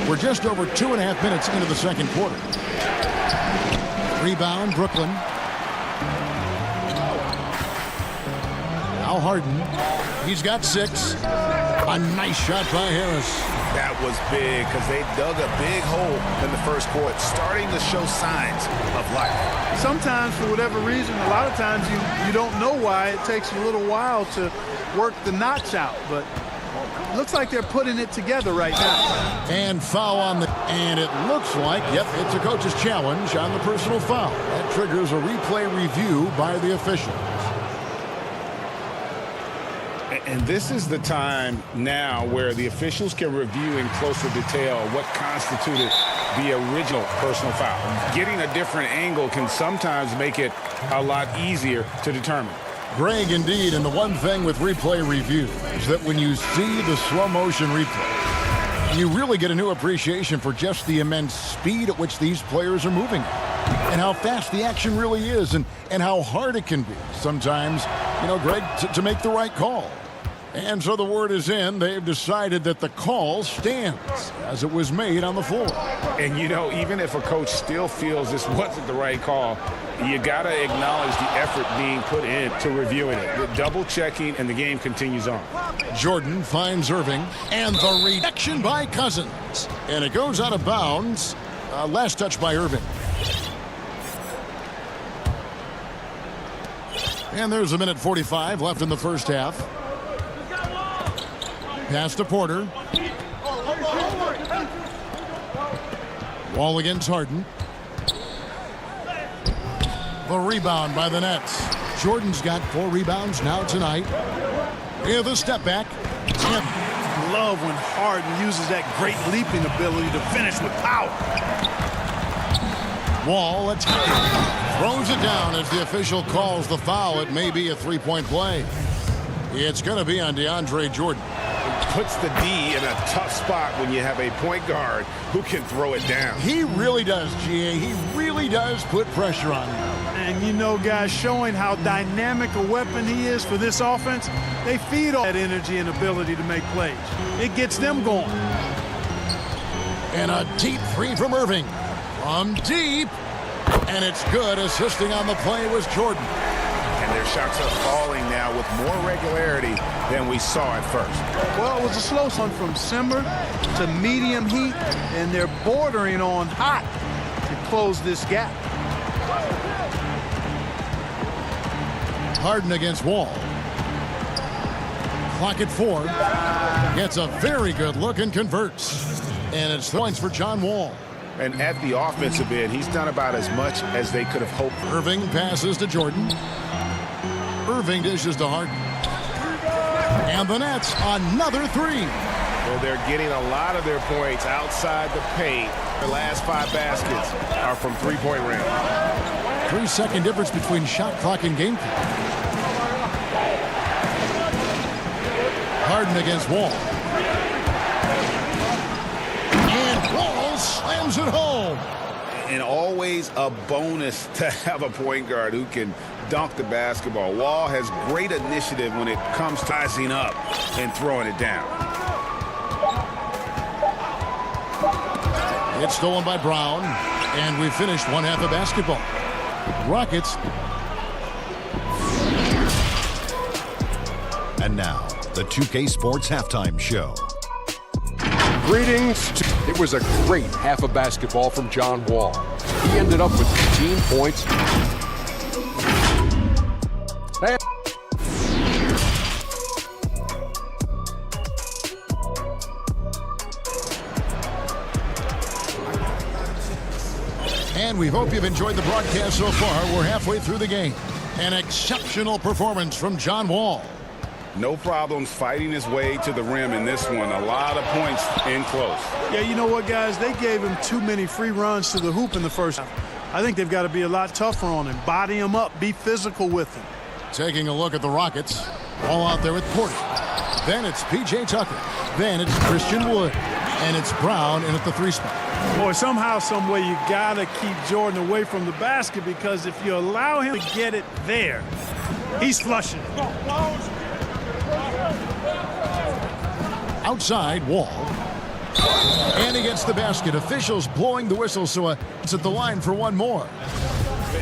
We're just over 2.5 minutes into the second quarter. Rebound, Brooklyn. Now Harden. He's got 6. A nice shot by Harris. That was big because they dug a big hole in the first quarter, starting to show signs of life. Sometimes, for whatever reason, a lot of times you don't know why. It takes a little while to work the knots out, but looks like they're putting it together right now. And foul on the... And it looks like, yep, it's a coach's challenge on the personal foul. That triggers a replay review by the officials. And this is the time now where the officials can review in closer detail what constituted the original personal foul. Getting a different angle can sometimes make it a lot easier to determine. Greg, indeed, and the one thing with replay review is that when you see the slow motion replay, you really get a new appreciation for just the immense speed at which these players are moving and how fast the action really is and how hard it can be sometimes, Greg, to make the right call. And so the word is in. They've decided that the call stands as it was made on the floor. And, even if a coach still feels this wasn't the right call, you got to acknowledge the effort being put in to reviewing it. The double checking, and the game continues on. Jordan finds Irving, and the rejection by Cousins. And it goes out of bounds. Last touch by Irving. And there's a minute 45 left in the first half. Pass to Porter. Wall against Harden. The rebound by the Nets. Jordan's got 4 rebounds now tonight. Here's the step back. And love when Harden uses that great leaping ability to finish with power. Wall throws it down as the official calls the foul. It may be a three-point play. It's going to be on DeAndre Jordan. Puts the D in a tough spot when you have a point guard who can throw it down. He really does, GA. He really does put pressure on him. And guys, showing how dynamic a weapon he is for this offense, they feed all that energy and ability to make plays. It gets them going. And a deep three from Irving. From deep. And it's good. Assisting on the play was Jordan. And their shots are falling now with more regularity than we saw at first. Well, it was a slow one from simmer to medium heat, and they're bordering on hot to close this gap. Harden against Wall. Clock at 4. Gets a very good look and converts. And it's points for John Wall. And at the offensive end, he's done about as much as they could have hoped. Irving passes to Jordan. Irving dishes to Harden. And the Nets, another 3. Well, they're getting a lot of their points outside the paint. The last 5 baskets are from three-point range. 3-second difference between shot clock and game clock. Harden against Wall. And Wall slams it home. And always a bonus to have a point guard who can dunk the basketball. Wall has great initiative when it comes to rising up and throwing it down. It's stolen by Brown, and we finished one half of basketball. Rockets. And now, the 2K Sports Halftime Show. Greetings. It was a great half of basketball from John Wall. He ended up with 15 points. And we hope you've enjoyed the broadcast so far. We're halfway through the game. An exceptional performance from John Wall. No problems fighting his way to the rim in this one. A lot of points in close. Yeah, you know what, guys? They gave him too many free runs to the hoop in the first half. I think they've got to be a lot tougher on him. Body him up. Be physical with him. Taking a look at the Rockets. All out there with Porter. Then it's P.J. Tucker. Then it's Christian Wood. And it's Brown in at the 3 spot. Boy, somehow, some way, you got to keep Jordan away from the basket, because if you allow him to get it there, he's flushing. Outside, Wall. And he gets the basket. Officials blowing the whistle, so it's at the line for one more.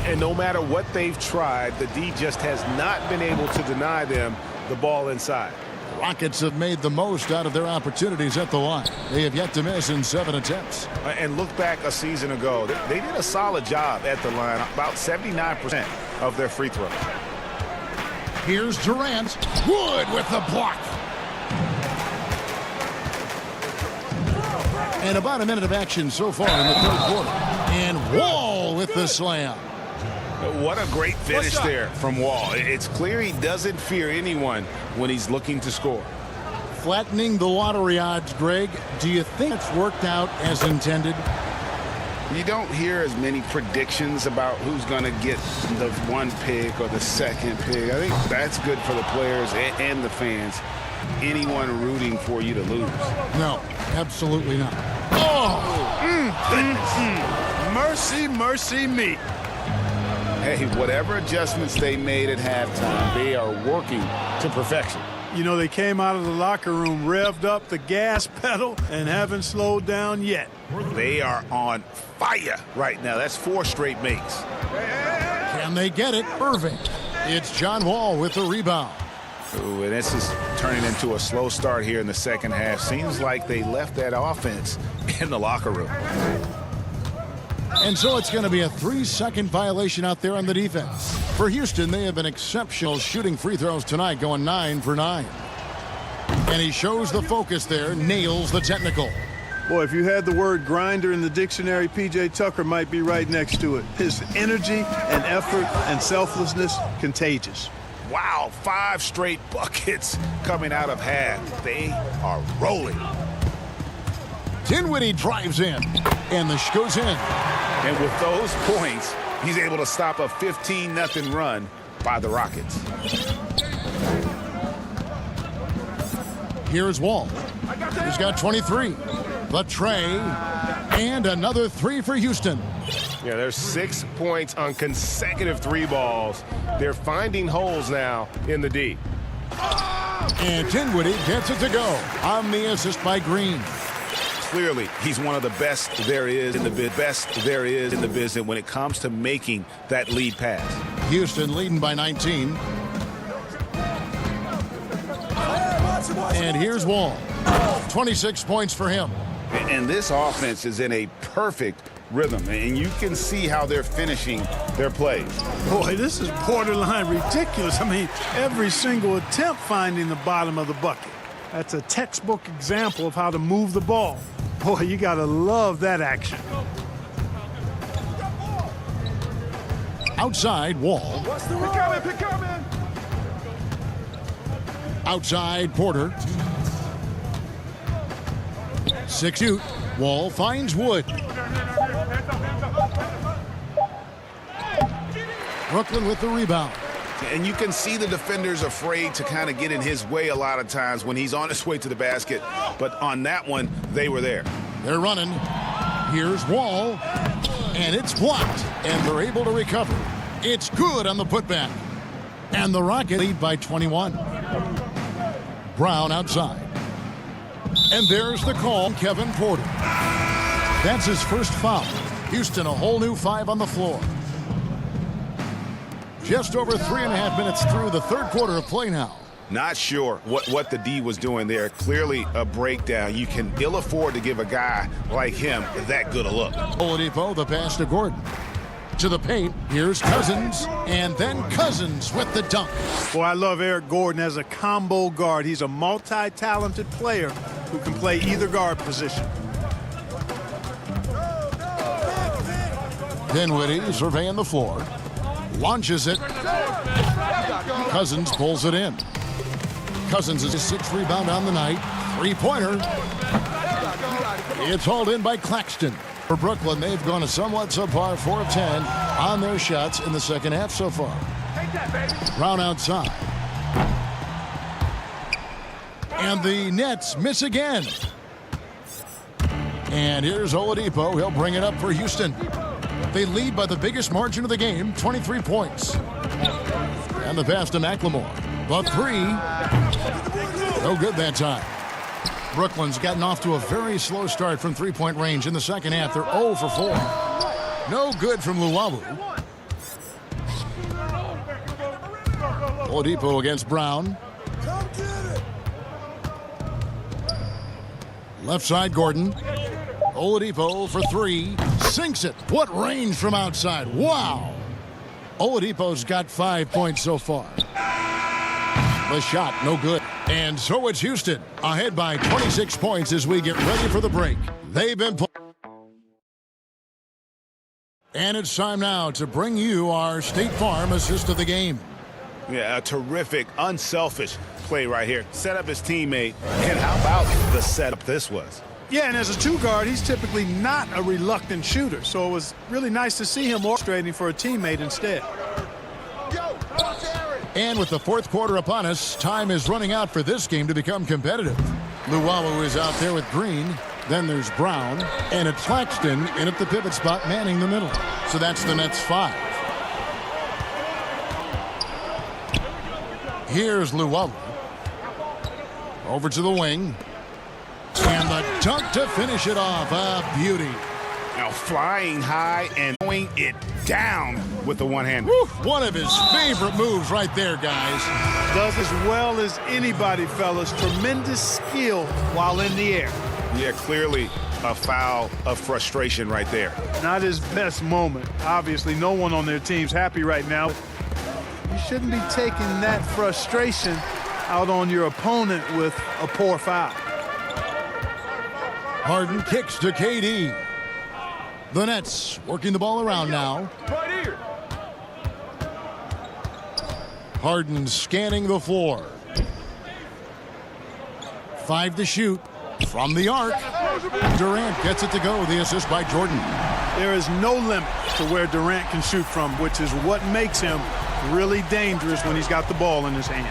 And no matter what they've tried, the D just has not been able to deny them the ball inside. Rockets have made the most out of their opportunities at the line. They have yet to miss in 7 attempts. And look back a season ago. They did a solid job at the line, about 79% of their free throws. Here's Durant. Wood with the block. And about a minute of action so far in the third quarter. And Wall with the slam. What a great finish there from Wall. It's clear he doesn't fear anyone when he's looking to score. Flattening the lottery odds, Greg. Do you think it's worked out as intended? You don't hear as many predictions about who's going to get the one pick or the second pick. I think that's good for the players and the fans. Anyone rooting for you to lose. No, absolutely not. Mercy, mercy me. Hey, whatever adjustments they made at halftime, they are working to perfection. You know, they came out of the locker room, revved up the gas pedal, and haven't slowed down yet. They are on fire right now. That's 4 straight makes. Can they get it? Irving. It's John Wall with the rebound. Ooh, and this is turning into a slow start here in the second half. Seems like they left that offense in the locker room. And so it's going to be a 3-second violation out there on the defense. For Houston, they have been exceptional shooting free throws tonight, going 9 for 9. And he shows the focus there, nails the technical. Boy, if you had the word grinder in the dictionary, P.J. Tucker might be right next to it. His energy and effort and selflessness, contagious. Wow, 5 straight buckets coming out of half. They are rolling. Dinwiddie drives in, and the goes in. And with those points, he's able to stop a 15-0 run by the Rockets. Here's Wall. He's got 23. The tray, and another 3 for Houston. Yeah, there's 6 points on consecutive 3 balls. They're finding holes now in the D. And Dinwiddie gets it to go on the assist by Green. Clearly, he's one of the best there is in the business when it comes to making that lead pass. Houston leading by 19. And here's Wall. 26 points for him. And this offense is in a perfect rhythm, and you can see how they're finishing their plays. Boy, this is borderline ridiculous. I mean, every single attempt finding the bottom of the bucket. That's a textbook example of how to move the ball. Boy, you got to love that action. Outside, Wall. Pick coming. Outside, Porter. 6-shoot. Wall finds Wood. Brooklyn with the rebound. And you can see the defenders afraid to kind of get in his way a lot of times when he's on his way to the basket. But on that one, they were there. They're running. Here's Wall. And it's blocked. And they're able to recover. It's good on the putback. And the Rockets lead by 21. Brown outside. And there's the call, Kevin Porter. That's his first foul. Houston, a whole new 5 on the floor. Just over 3.5 minutes through the third quarter of play now. Not sure what the D was doing there. Clearly a breakdown. You can ill afford to give a guy like him that good a look. Oladipo, the pass to Gordon. To the paint, here's Cousins, and then Cousins with the dunk. Boy, I love Eric Gordon as a combo guard. He's a multi-talented player who can play either guard position. Dinwiddie surveying the floor. Launches it. Cousins pulls it in. Cousins is a 6th rebound on the night. 3-pointer. It's hauled in by Claxton. For Brooklyn, they've gone a somewhat subpar 4 of 10 on their shots in the second half so far. Brown outside. And the Nets miss again. And here's Oladipo. He'll bring it up for Houston. They lead by the biggest margin of the game, 23 points. And the pass to McLemore. The 3. No good that time. Brooklyn's gotten off to a very slow start from 3-point range in the second half. They're 0 for 4. No good from Luwawu. Oladipo against Brown. Left side, Gordon. Oladipo for 3. Sinks it. What range from outside. Wow. Oladipo's got 5 points so far. The shot, no good. And so it's Houston, ahead by 26 points as we get ready for the break. They've been And it's time now to bring you our State Farm assist of the game. Yeah, a terrific, unselfish play right here. Set up his teammate, and how about the setup this was? Yeah, and as a two-guard, he's typically not a reluctant shooter, so it was really nice to see him orchestrating for a teammate instead. And with the fourth quarter upon us, time is running out for this game to become competitive. Luwawu is out there with Green. Then there's Brown, and it's Claxton in at the pivot spot manning the middle. So that's the Nets 5. Here's Luwawu. Over to the wing. And the dunk to finish it off. A beauty. Now flying high and throwing it down with the one-hand. One of his favorite moves right there, guys. Does as well as anybody, fellas. Tremendous skill while in the air. Yeah, clearly a foul of frustration right there. Not his best moment. Obviously, no one on their team's happy right now. You shouldn't be taking that frustration out on your opponent with a poor foul. Harden kicks to KD. The Nets working the ball around now. Right here. Harden scanning the floor. 5 to shoot. From the arc, Durant gets it to go. The assist by Jordan. There is no limit to where Durant can shoot from, which is what makes him really dangerous when he's got the ball in his hand.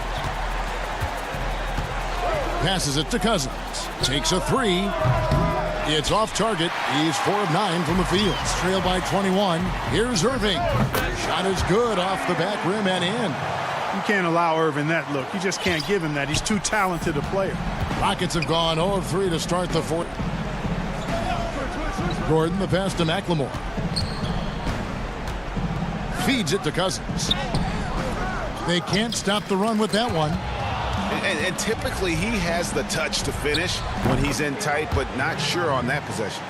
Passes it to Cousins. Takes a 3. It's off target. He's 4 of 9 from the field. Trailed by 21. Here's Irving. Shot is good off the back rim and in. You can't allow Irving that look. You just can't give him that. He's too talented a player. Rockets have gone 0 of 3 to start the fourth. Gordon, the pass to McLemore. Feeds it to Cousins. They can't stop the run with that one. And typically he has the touch to finish when he's in tight, but not sure on that possession.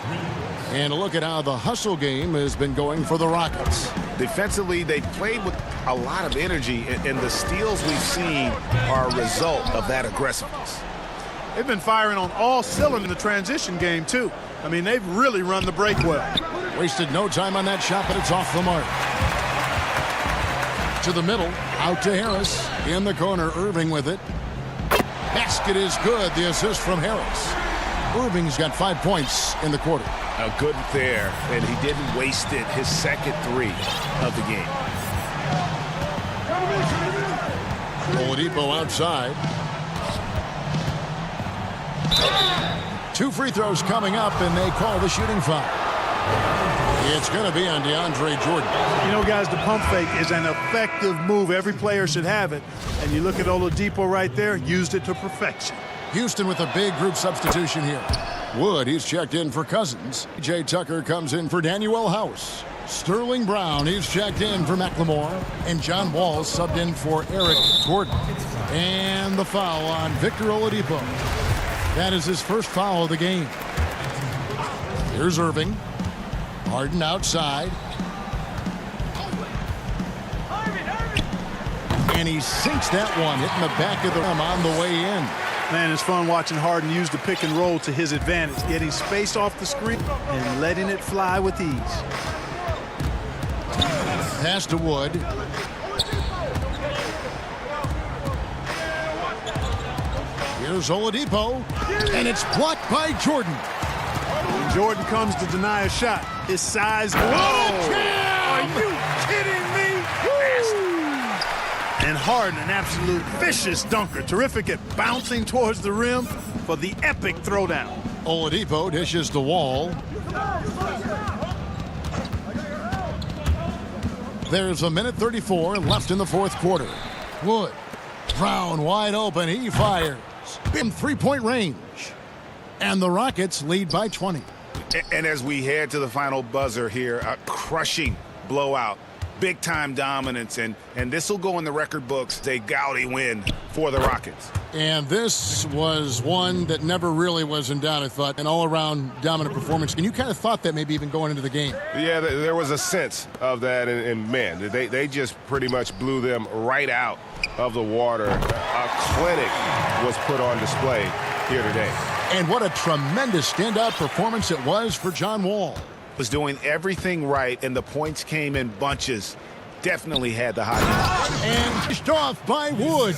And a look at how the hustle game has been going for the Rockets. Defensively, they played with a lot of energy, and the steals we've seen are a result of that aggressiveness. They've been firing on all cylinders in the transition game, too. I mean, they've really run the break well. Wasted no time on that shot, but it's off the mark. To the middle, out to Harris. In the corner, Irving with it. Basket is good. The assist from Harris. Irving's got 5 points in the quarter. Now good there, and he didn't waste it. His second 3 of the game. Oladipo outside. 2 free throws coming up, and they call the shooting foul. It's going to be on DeAndre Jordan. You know, guys, the pump fake is an effective move. Every player should have it. And you look at Oladipo right there, used it to perfection. Houston with a big group substitution here. Wood, he's checked in for Cousins. Jay Tucker comes in for Danuel House. Sterling Brown, he's checked in for McLemore. And John Wall subbed in for Eric Gordon. And the foul on Victor Oladipo. That is his first foul of the game. Here's Irving. Harden outside. And he sinks that one, hitting the back of the rim on the way in. Man, it's fun watching Harden use the pick and roll to his advantage, getting space off the screen and letting it fly with ease. Pass to Wood. Here's Oladipo, and it's blocked by Jordan. When Jordan comes to deny a shot, his size. Whoa! Are you kidding me? And Harden, an absolute vicious dunker. Terrific at bouncing towards the rim for the epic throwdown. Oladipo dishes the Wall. There's a minute 34 left in the fourth quarter. Wood. Brown wide open. He fires. In 3-point range. And the Rockets lead by 20. And as we head to the final buzzer here, a crushing blowout. Big-time dominance, and this will go in the record books. It's a gaudy win for the Rockets. And this was one that never really was in doubt, I thought. An all-around dominant performance. And you kind of thought that maybe even going into the game. Yeah, there was a sense of that, and man, they just pretty much blew them right out of the water. A clinic was put on display here today. And what a tremendous standout performance it was for John Wall. Was doing everything right, and the points came in bunches. Definitely had the hot. And pushed off by Wood.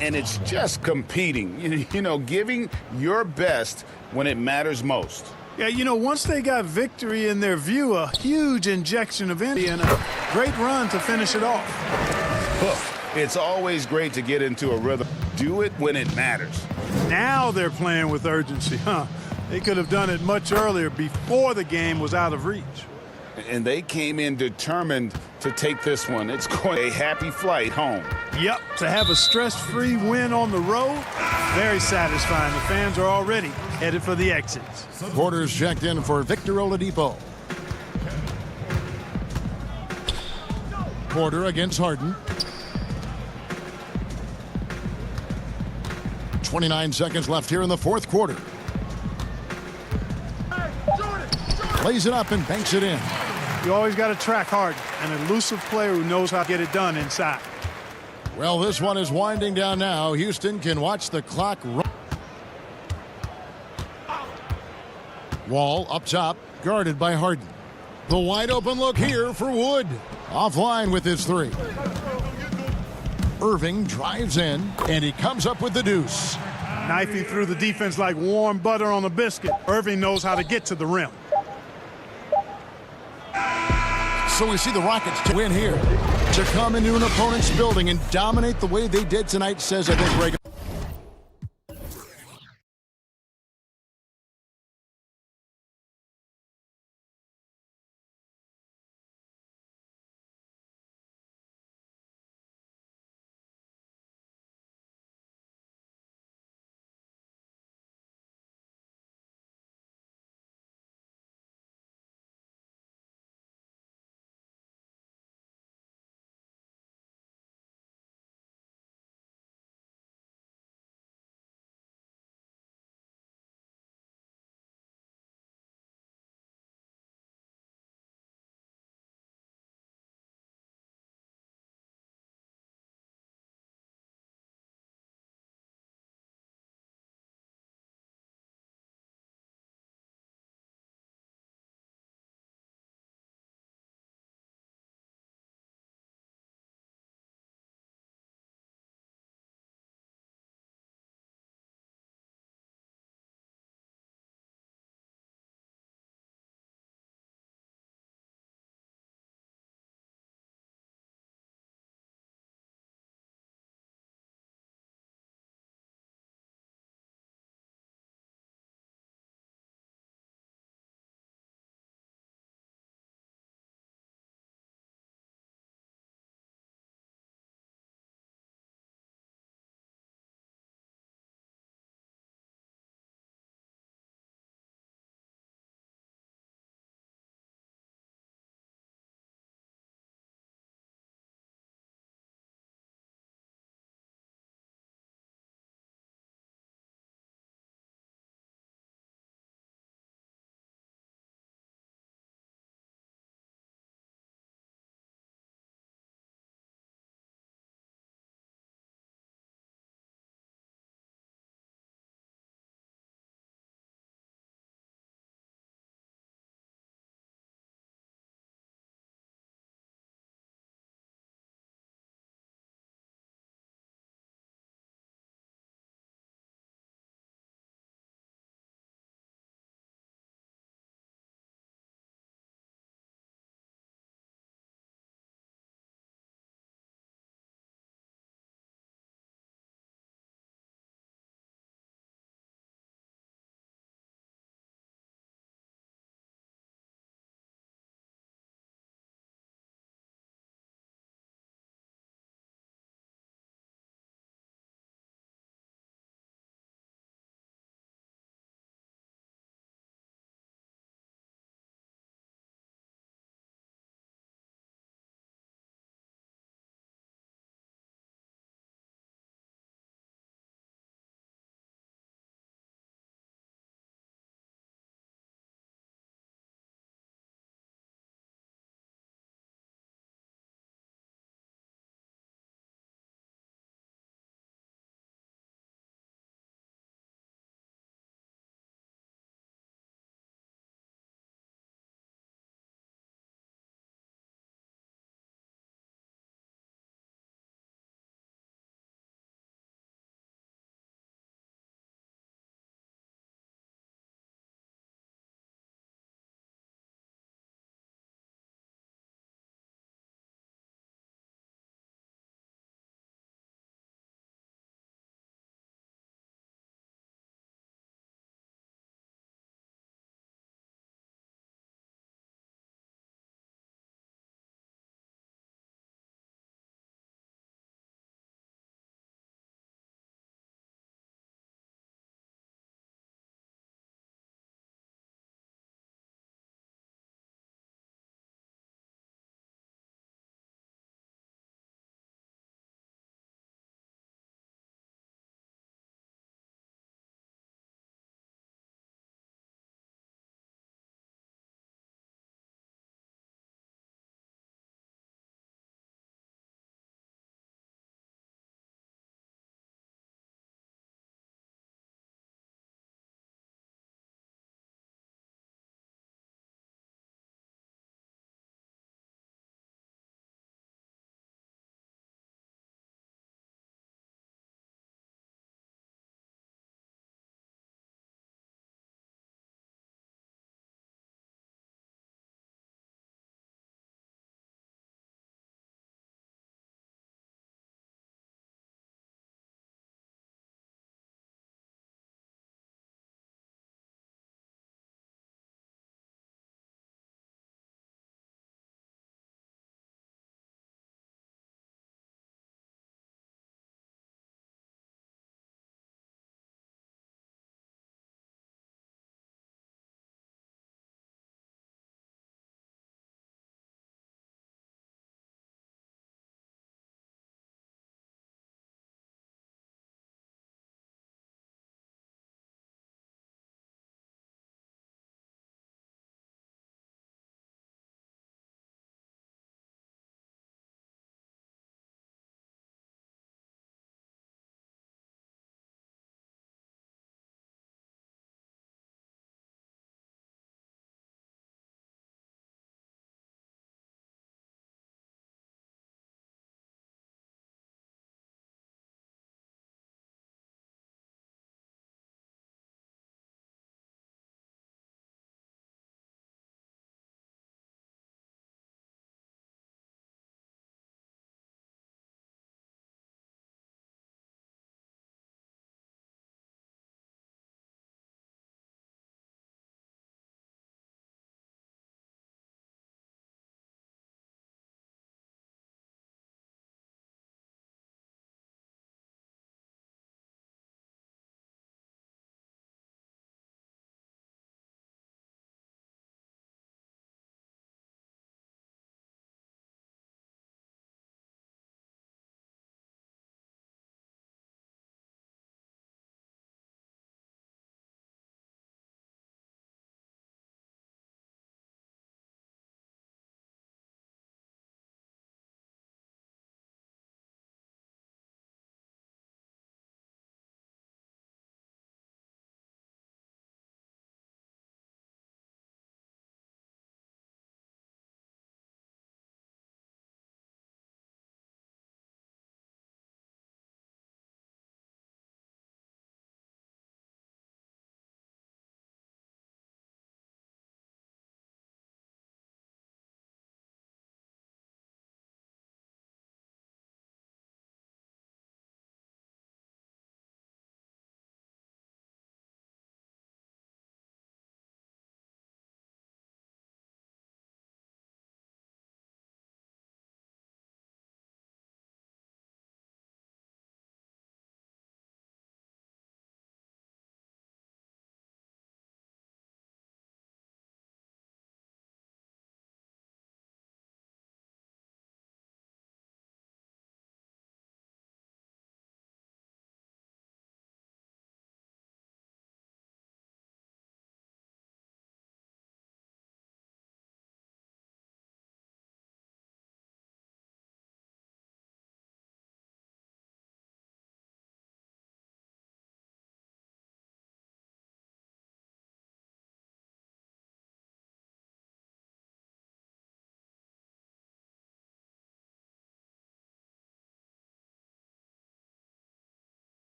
And it's just competing, you know, giving your best when it matters most. Yeah, you know, once they got victory in their view, a huge injection of energy and a great run to finish it off. It's always great to get into a rhythm. Do it when it matters. Now they're playing with urgency, huh? They could have done it much earlier before the game was out of reach. And they came in determined to take this one. It's going a happy flight home. Yep, to have a stress-free win on the road, very satisfying. The fans are already headed for the exits. Quarters checked in for Victor Oladipo. Porter against Harden. 29 seconds left here in the fourth quarter. Plays it up and banks it in. You always got to track Harden, an elusive player who knows how to get it done inside. Well, this one is winding down now. Houston can watch the clock run. Wall up top, guarded by Harden. The wide open look here for Wood. Offline with his three. Irving drives in, and he comes up with the deuce. Knifing through the defense like warm butter on a biscuit. Irving knows how to get to the rim. So we see the Rockets to win here. To come into an opponent's building and dominate the way they did tonight says, I think, Greg.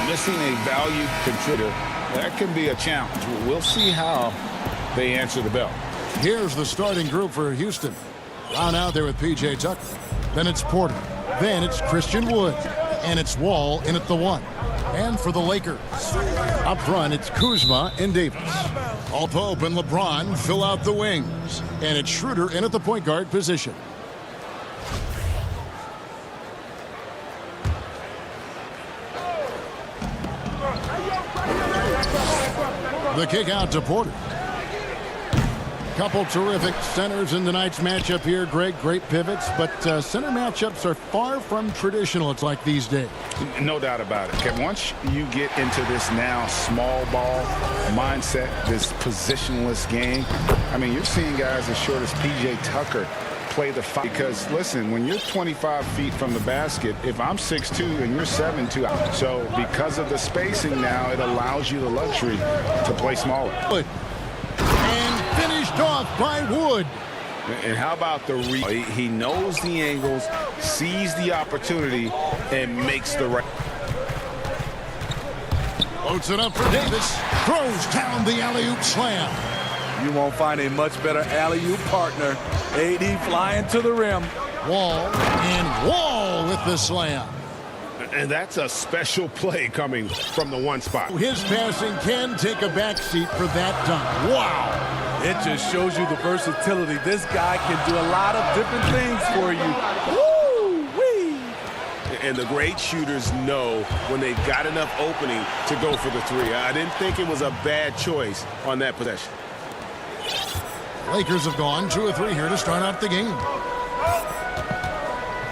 Missing a valued contributor, that can be a challenge. We'll see how they answer the bell. Here's the starting group for Houston. Brown out there with P.J. Tucker. Then it's Porter. Then it's Christian Wood. And it's Wall in at the 1. And for the Lakers, up front, it's Kuzma and Davis. All Pope and LeBron fill out the wings. And it's Schroeder in at the point guard position. The kick out to Porter. Couple terrific centers in tonight's matchup here, Greg. Great pivots, but center matchups are far from traditional, it's like these days. No doubt about it. Okay, once you get into this now small ball mindset, this positionless game, I mean, you're seeing guys as short as P.J. Tucker play the fight. Because, listen, when you're 25 feet from the basket, if I'm 6'2" and you're 7'2", so because of the spacing now, it allows you the luxury to play smaller. And finished off by Wood. And how about the he knows the angles, sees the opportunity, and makes the right. Loads it up for Davis. Throws down the alley-oop slam. You won't find a much better alley-oop partner. AD flying to the rim. Wall and Wall with the slam. And that's a special play coming from the one spot. His passing can take a backseat for that dunk. Wow. It just shows you the versatility. This guy can do a lot of different things for you. Woo-wee. And the great shooters know when they've got enough opening to go for the three. I didn't think it was a bad choice on that possession. Lakers have gone 2 of 3 here to start out the game.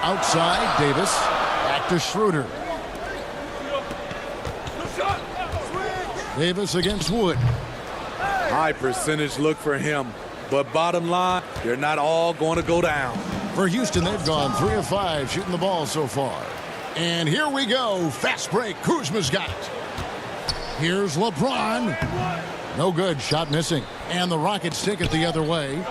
Outside, Davis. Back to Schroeder. Davis against Wood. High percentage look for him. But bottom line, they're not all going to go down. For Houston, they've gone 3 of 5 shooting the ball so far. And here we go. Fast break. Kuzma's got it. Here's LeBron. No good. Shot missing. And the Rockets take it the other way.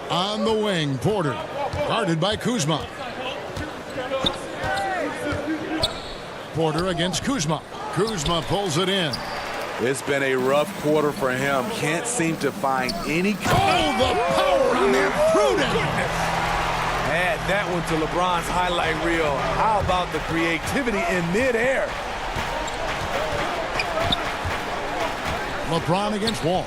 On the wing, Porter. Guarded by Kuzma. Porter against Kuzma. Kuzma pulls it in. It's been a rough quarter for him. Can't seem to find any... Oh, the power on that prudent. Add that one to LeBron's highlight reel. How about the creativity in midair? LeBron against Wall.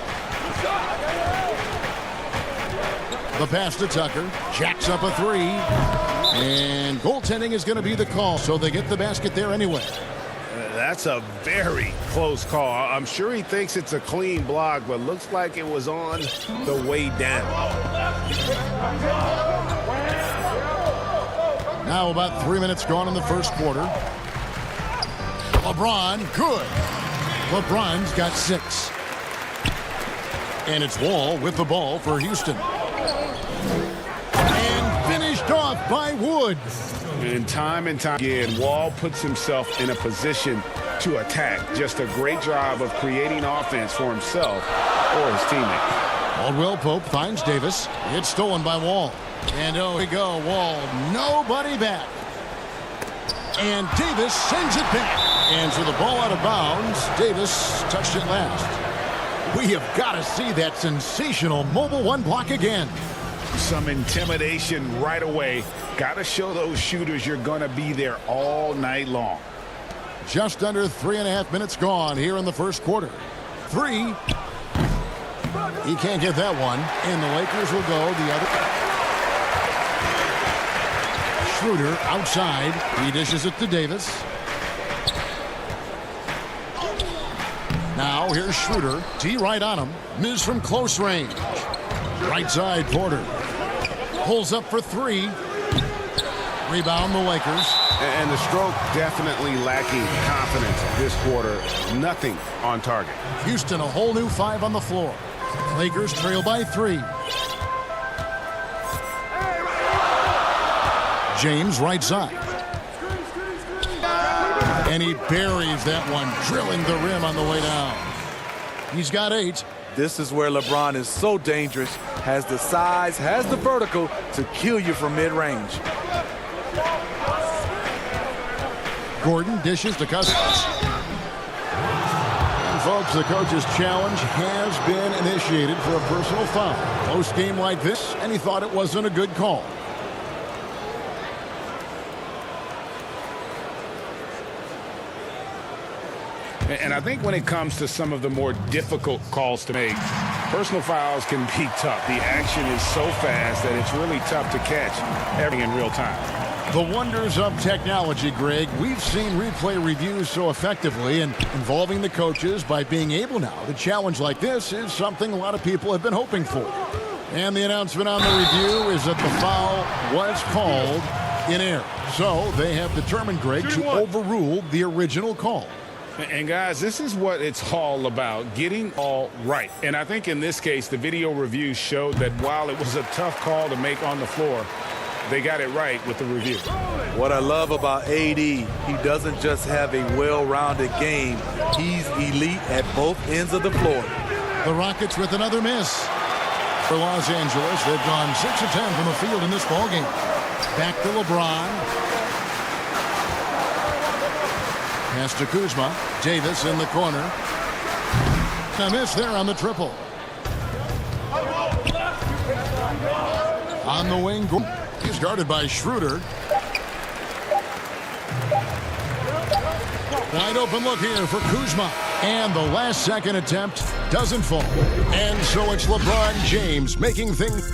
The pass to Tucker. Jacks up a 3. And goaltending is going to be the call, so they get the basket there anyway. That's a very close call. I'm sure he thinks it's a clean block, but looks like it was on the way down. Now about 3 minutes gone in the first quarter. LeBron, good. LeBron's got 6. And it's Wall with the ball for Houston. And finished off by Wood. And time again, Wall puts himself in a position to attack. Just a great job of creating offense for himself or his teammates. Caldwell Pope finds Davis. It's stolen by Wall. And oh, we go. Wall, nobody back. And Davis sends it back. And so the ball out of bounds. Davis touched it last. We have got to see that sensational mobile one block again. Some intimidation right away. Got to show those shooters you're going to be there all night long. Just under 3.5 minutes gone here in the first quarter. 3. He can't get that one. And the Lakers will go the other. Schroeder outside. He dishes it to Davis. Now here's Schroeder. T right on him. Miss from close range. Right side, Porter. Pulls up for 3. Rebound the Lakers. And the stroke definitely lacking confidence this quarter. Nothing on target. Houston a whole new 5 on the floor. Lakers trail by 3. James right side. And he buries that one, drilling the rim on the way down. He's got 8. This is where LeBron is so dangerous. Has the size, has the vertical to kill you from mid-range. Gordon dishes to Cousins. And folks, the coach's challenge has been initiated for a personal foul. Close game like this, and he thought it wasn't a good call. And I think when it comes to some of the more difficult calls to make, personal fouls can be tough. The action is so fast that it's really tough to catch everything in real time. The wonders of technology, Greg. We've seen replay reviews so effectively, and involving the coaches by being able now to challenge like this is something a lot of people have been hoping for. And the announcement on the review is that the foul was called in error. So they have determined, Greg, to overrule the original call. And guys, this is what it's all about, getting all right. And I think in this case, the video review showed that while it was a tough call to make on the floor, they got it right with the review. What I love about AD, he doesn't just have a well-rounded game. He's elite at both ends of the floor. The Rockets with another miss. For Los Angeles, they've gone 6 of 10 from the field in this ballgame. Back to LeBron. Pass to Kuzma. Davis in the corner. A miss there on the triple. On the wing, he's guarded by Schroeder. Wide open look here for Kuzma. And the last second attempt doesn't fall. And so it's LeBron James making things.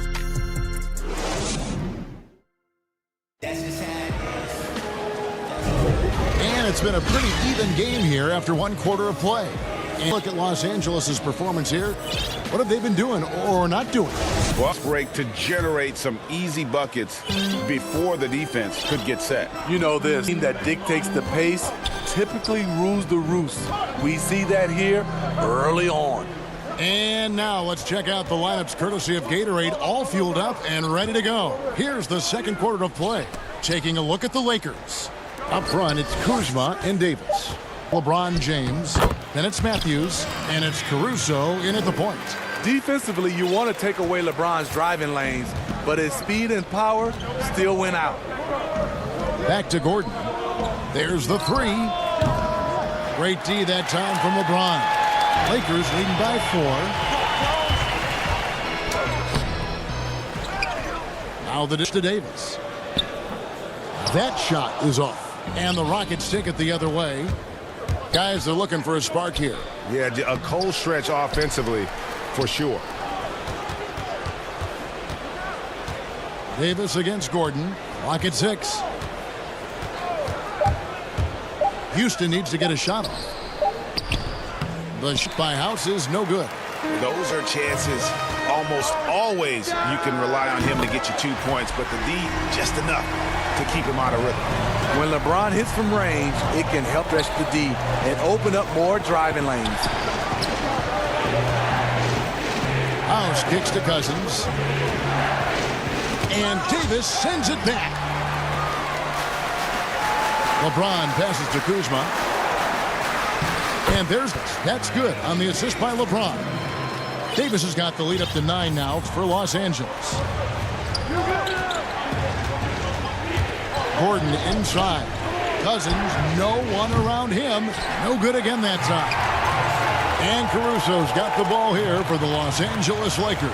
And it's been a pretty even game here after one quarter of play. And look at Los Angeles' performance here. What have they been doing or not doing? Well, break to generate some easy buckets before the defense could get set. You know this team that dictates the pace typically rules the roost. We see that here early on. And now let's check out the lineups courtesy of Gatorade, all fueled up and ready to go. Here's the second quarter of play. Taking a look at the Lakers. Up front, it's Kuzma and Davis. LeBron James, then it's Matthews, and it's Caruso in at the point. Defensively, you want to take away LeBron's driving lanes, but his speed and power still went out. Back to Gordon. There's the three. Great D that time from LeBron. Lakers leading by 4. Now the dish to Davis. That shot is off. And the Rockets take it the other way. Guys, they're looking for a spark here. Yeah, a cold stretch offensively for sure. Davis against Gordon. Clock at 6. Houston needs to get a shot off. The shot by House is no good. Those are chances almost always you can rely on him to get you 2 points, but the D just enough to keep him out of rhythm. When LeBron hits from range, it can help stretch the D and open up more driving lanes. House kicks to Cousins. And Davis sends it back. LeBron passes to Kuzma. And that's good on the assist by LeBron. Davis has got the lead up to 9 now for Los Angeles. Gordon inside. Cousins, no one around him. No good again that time. And Caruso's got the ball here for the Los Angeles Lakers.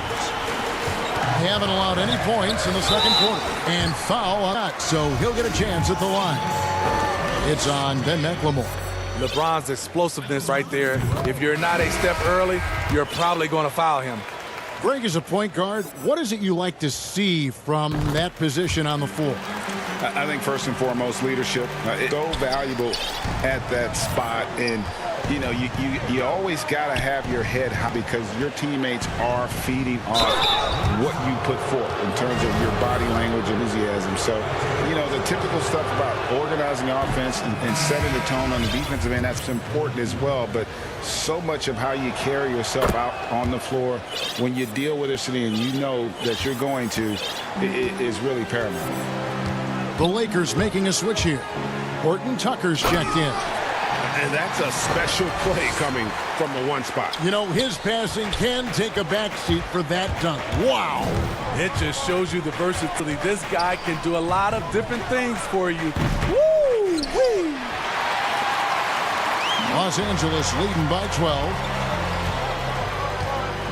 They haven't allowed any points in the second quarter. And foul on that, so he'll get a chance at the line. It's on Ben McLemore. LeBron's explosiveness right there. If you're not a step early, you're probably going to foul him. Greg, is a point guard, what is it you like to see from that position on the floor? I think first and foremost, leadership. It's so valuable at that spot. And, you know, you always got to have your head high because your teammates are feeding off what you put forth in terms of your body language and enthusiasm. So, you know, the typical stuff about organizing offense and setting the tone on the defensive end, that's important as well. But so much of how you carry yourself out on the floor when you deal with it and you know that you're going to is really paramount. The Lakers making a switch here. Horton Tucker's checked in. And that's a special play coming from the one spot. You know, his passing can take a backseat for that dunk. Wow. It just shows you the versatility. This guy can do a lot of different things for you. Woo! Woo! Los Angeles leading by 12.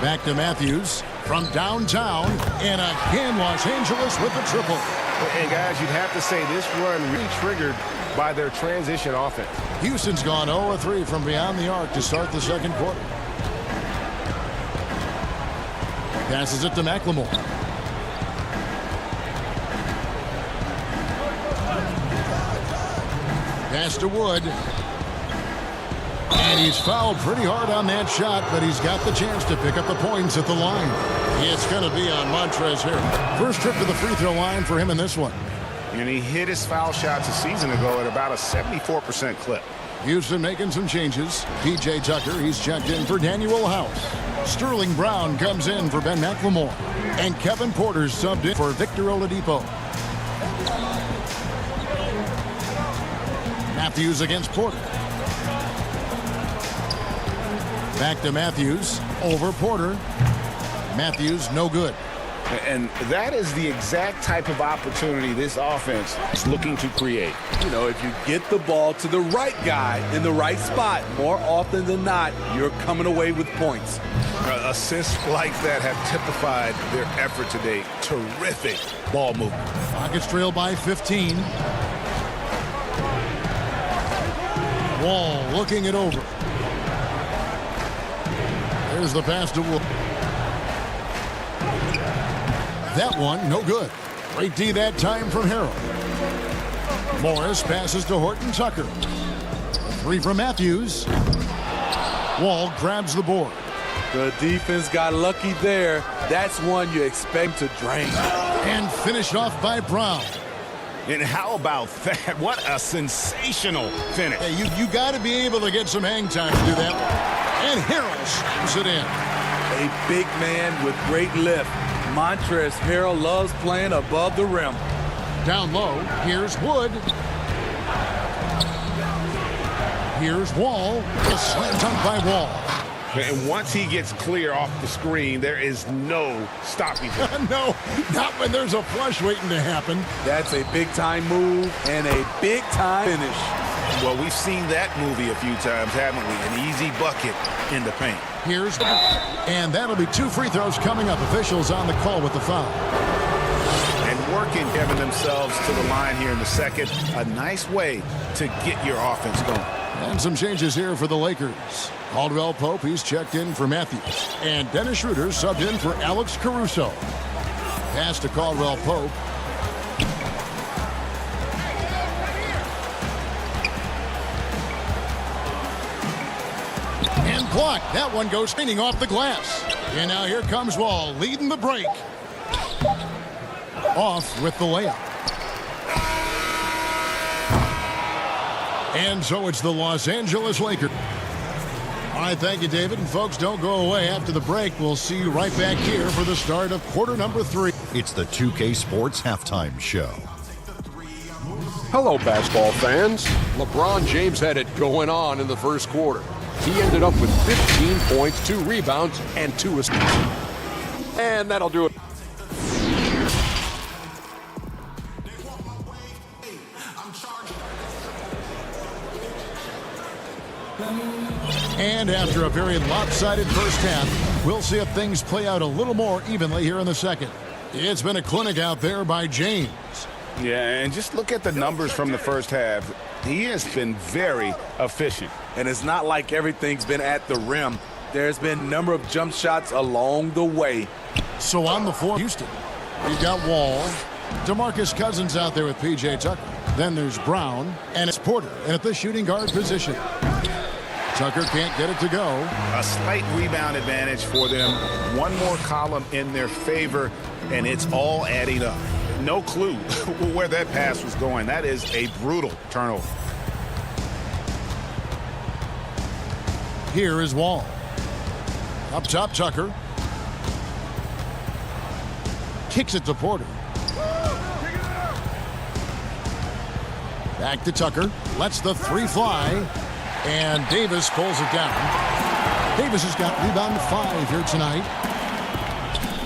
Back to Matthews from downtown, and again Los Angeles with the triple. And guys, you'd have to say this run really triggered by their transition offense. Houston's gone 0-3 from beyond the arc to start the second quarter. Passes it to McLemore. Pass to Wood. And he's fouled pretty hard on that shot, but he's got the chance to pick up the points at the line. It's going to be on Montrezl Harrell. First trip to the free throw line for him in this one. And he hit his foul shots a season ago at about a 74% clip. Houston making some changes. P.J. Tucker, he's checked in for Daniel House. Sterling Brown comes in for Ben McLemore. And Kevin Porter's subbed in for Victor Oladipo. Matthews against Porter. Back to Matthews. Over Porter. Matthews, no good. And that is the exact type of opportunity this offense is looking to create. You know, if you get the ball to the right guy in the right spot, more often than not, you're coming away with points. Assists like that have typified their effort today. Terrific ball movement. Rockets trail by 15. Wall looking it over. There's the pass to Wood. That one, no good. Great D that time from Harrell. Morris passes to Horton Tucker. Three from Matthews. Wall grabs the board. The defense got lucky there. That's one you expect to drain. And finished off by Brown. And how about that? What a sensational finish. Hey, you got to be able to get some hang time to do that. And Harrell slams it in. A big man with great lift. Montrezl Harrell loves playing above the rim. Down low, here's Wood. Here's Wall. A slam dunk by Wall. And once he gets clear off the screen, there is no stopping him. No, not when there's a flush waiting to happen. That's a big-time move and a big-time finish. Well, we've seen that movie a few times, haven't we? An easy bucket in the paint. Here's, and that'll be two free throws coming up. Officials on the call with the foul. And working, having themselves to the line here in the second. A nice way to get your offense going. And some changes here for the Lakers. Caldwell Pope, he's checked in for Matthews. And Dennis Schroeder subbed in for Alex Caruso. Pass to Caldwell Pope. And blocked. That one goes spinning off the glass. And now here comes Wall, leading the break. Off with the layup. And so it's the Los Angeles Lakers. All right, thank you, David. And folks, don't go away. After the break, we'll see you right back here for the start of quarter number 3. It's the 2K Sports Halftime Show. Hello, basketball fans. LeBron James had it going on in the first quarter. He ended up with 15 points, 2 rebounds, and 2 assists. And that'll do it. And after a very lopsided first half, we'll see if things play out a little more evenly here in the second. It's been a clinic out there by James. Yeah, and just look at the numbers from the first half. He has been very efficient. And it's not like everything's been at the rim. There's been a number of jump shots along the way. So on the floor, Houston. You've got Wall. DeMarcus Cousins out there with P.J. Tucker. Then there's Brown, and it's Porter and at the shooting guard position. Tucker can't get it to go. A slight rebound advantage for them. One more column in their favor, and it's all adding up. No clue where that pass was going. That is a brutal turnover. Here is Wall. Up top, Tucker. Kicks it to Porter. Back to Tucker. Lets the three fly. And Davis pulls it down. Davis has got rebound 5 here tonight.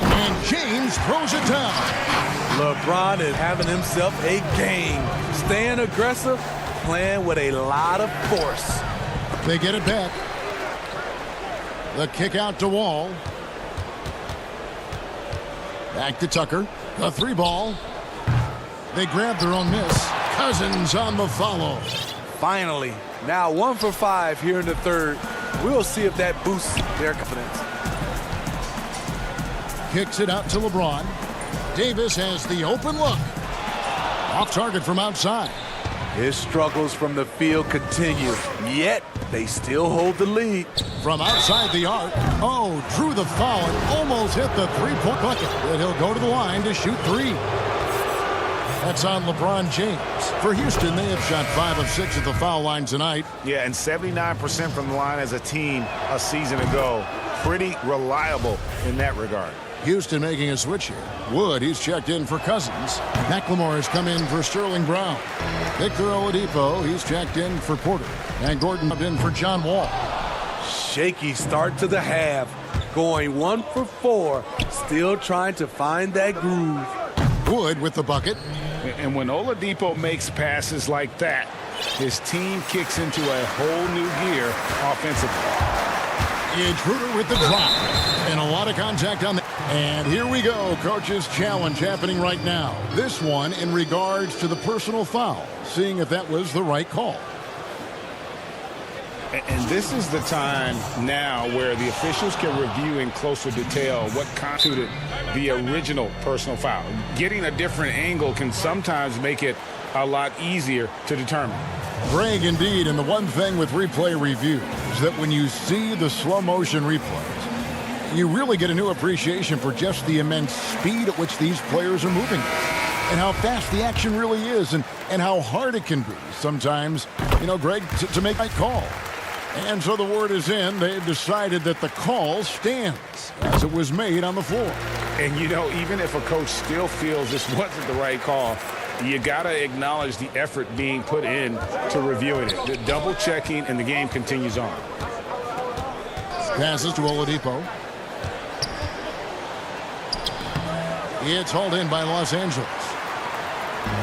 And James throws it down. LeBron is having himself a game. Staying aggressive, playing with a lot of force. They get it back. The kick out to Wall. Back to Tucker. The 3-ball. They grab their own miss. Cousins on the follow. Finally, now 1 for 5 here in the third. We'll see if that boosts their confidence. Kicks it out to LeBron. Davis has the open look. Off target from outside. His struggles from the field continue, yet they still hold the lead. From outside the arc. Oh, drew the foul and almost hit the three-point bucket. But he'll go to the line to shoot 3. That's on LeBron James. For Houston, they have shot 5 of 6 at the foul line tonight. Yeah, and 79% from the line as a team a season ago. Pretty reliable in that regard. Houston making a switch here. Wood, he's checked in for Cousins. McLemore has come in for Sterling Brown. Victor Oladipo, he's checked in for Porter. And Gordon in for John Wall. Shaky start to the half. Going 1 for 4. Still trying to find that groove. Wood with the bucket. And when Oladipo makes passes like that, his team kicks into a whole new gear offensively. Intruder with the drop. And a lot of contact on the... And here we go. Coach's challenge happening right now. This one in regards to the personal foul. Seeing if that was the right call. And this is the time now where the officials can review in closer detail what constituted the original personal foul. Getting a different angle can sometimes make it a lot easier to determine. Greg, indeed, and the one thing with replay review is that when you see the slow motion replays, you really get a new appreciation for just the immense speed at which these players are moving and how fast the action really is and how hard it can be sometimes, Greg, to make that call. And so the word is in. They've decided that the call stands as it was made on the floor. And, even if a coach still feels this wasn't the right call, you got to acknowledge the effort being put in to reviewing it. The double checking, and the game continues on. Passes to Oladipo. It's hauled in by Los Angeles.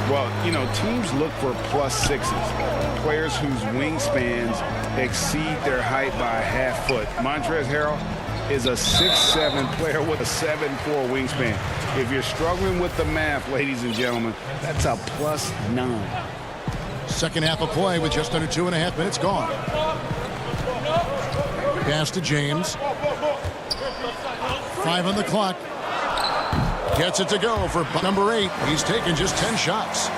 Well, teams look for +6s, players whose wingspans exceed their height by a half foot. Montrezl Harrell is a 6'7" player with a 7'4" wingspan. If you're struggling with the math, ladies and gentlemen, that's a +9. Second half of play with just under 2.5 minutes gone. Pass to James. 5 on the clock. Gets it to go for number 8. He's taken just 10 shots.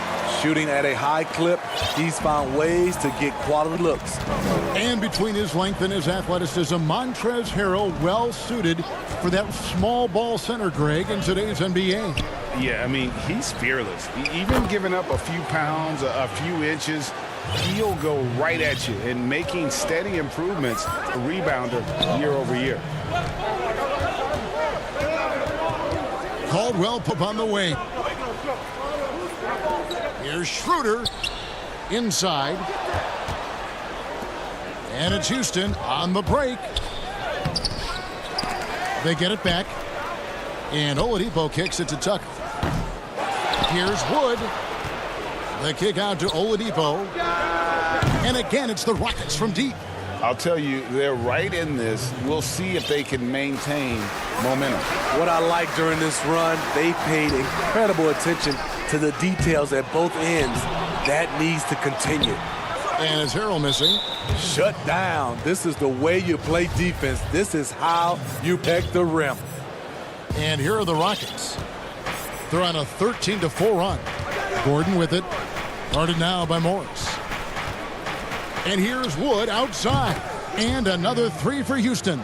Shooting at a high clip, he's found ways to get quality looks. And between his length and his athleticism, Montrezl Harrell well suited for that small ball center, Greg, in today's NBA. Yeah, he's fearless. Even giving up a few pounds, a few inches, he'll go right at you and making steady improvements, a rebounder year over year. Caldwell Pope on the wing. Here's Schroeder inside. And it's Houston on the break. They get it back. And Oladipo kicks it to Tucker. Here's Wood. The kick out to Oladipo. And again, it's the Rockets from deep. I'll tell you, they're right in this. We'll see if they can maintain momentum. What I like during this run, they paid incredible attention to the details at both ends. That needs to continue. And is Harrell missing? Shut down. This is the way you play defense. This is how you protect the rim. And here are the Rockets. They're on a 13-4 run. Gordon with it. Guarded now by Morris. And here's Wood outside. And another 3 for Houston.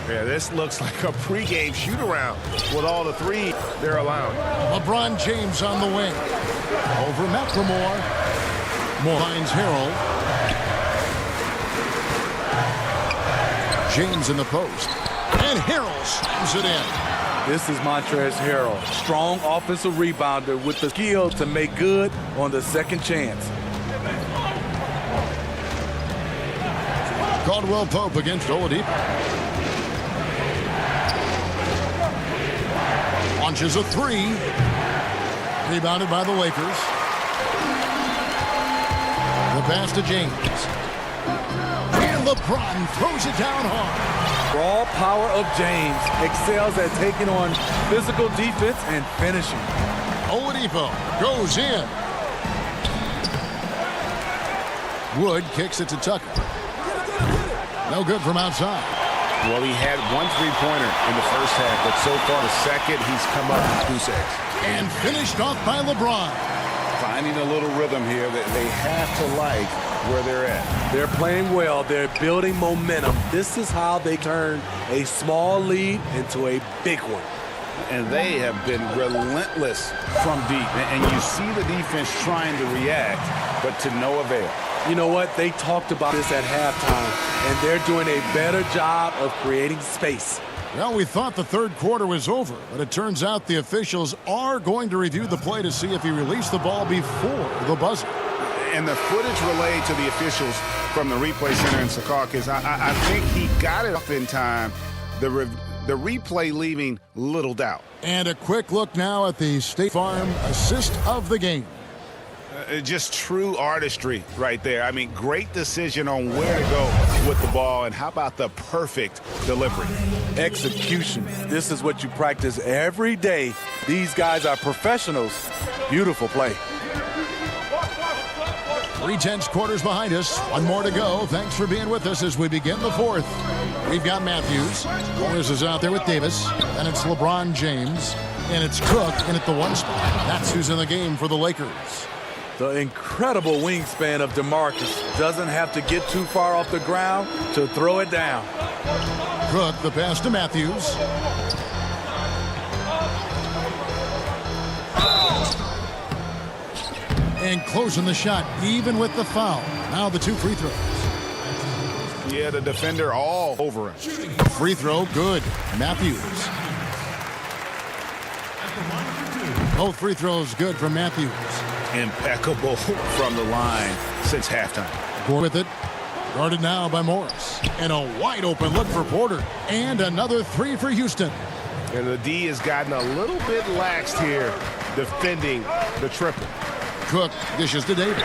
Yeah, this looks like a pregame shoot-around with all the 3 they're allowing. LeBron James on the wing. Over McLemore. Moore finds Harrell. James in the post. And Harrell slams it in. This is Montrezl Harrell. Strong offensive rebounder with the skill to make good on the second chance. Caldwell Pope against Oladipo. Launches a 3. Rebounded by the Lakers. The pass to James. And LeBron throws it down hard. Raw power of James excels at taking on physical defense and finishing. Oladipo goes in. Wood kicks it to Tucker. No good from outside. Well, he had one three-pointer in the first half, but so far the second, he's come up with 2 sets. And finished off by LeBron. Finding a little rhythm here that they have to like where they're at. They're playing well. They're building momentum. This is how they turn a small lead into a big one. And they have been relentless from deep. And you see the defense trying to react, but to no avail. You know what? They talked about this at halftime, and they're doing a better job of creating space. Well, we thought the third quarter was over, but it turns out the officials are going to review the play to see if he released the ball before the buzzer. And the footage relayed to the officials from the replay center in Secaucus, I think he got it up in time. The replay leaving little doubt. And a quick look now at the State Farm assist of the game. Just true artistry right there. I mean, great decision on where to go with the ball, and how about the perfect delivery? Execution. This is what you practice every day. These guys are professionals. Beautiful play. 3/10 quarters behind us. One more to go. Thanks for being with us as we begin the fourth. We've got Matthews. Warriors is out there with Davis. And it's LeBron James. And it's Cook in at the 1 spot. That's who's in the game for the Lakers. The incredible wingspan of DeMarcus doesn't have to get too far off the ground to throw it down. Cook, the pass to Matthews. And closing the shot, even with the foul. Now the 2 free throws. Yeah, the defender all over him. Free throw, good. Matthews. Both free throws good from Matthews. Impeccable from the line since halftime. With it. Guarded now by Morris. And a wide open look for Porter. And another 3 for Houston. And the D has gotten a little bit laxed here defending the triple. Cook dishes to Davis.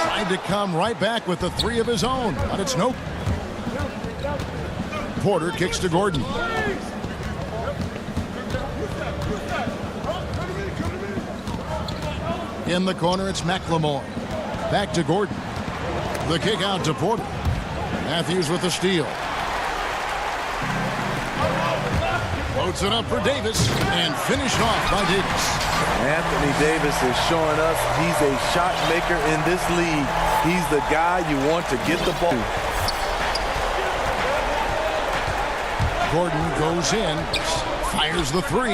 Tried to come right back with the 3 of his own, but it's no. Porter kicks to Gordon. In the corner, it's McLemore. Back to Gordon. The kick out to Porter. Matthews with the steal. Floats it up for Davis and finished off by Davis. Anthony Davis is showing us he's a shot maker in this league. He's the guy you want to get the ball. Gordon goes in, fires the 3.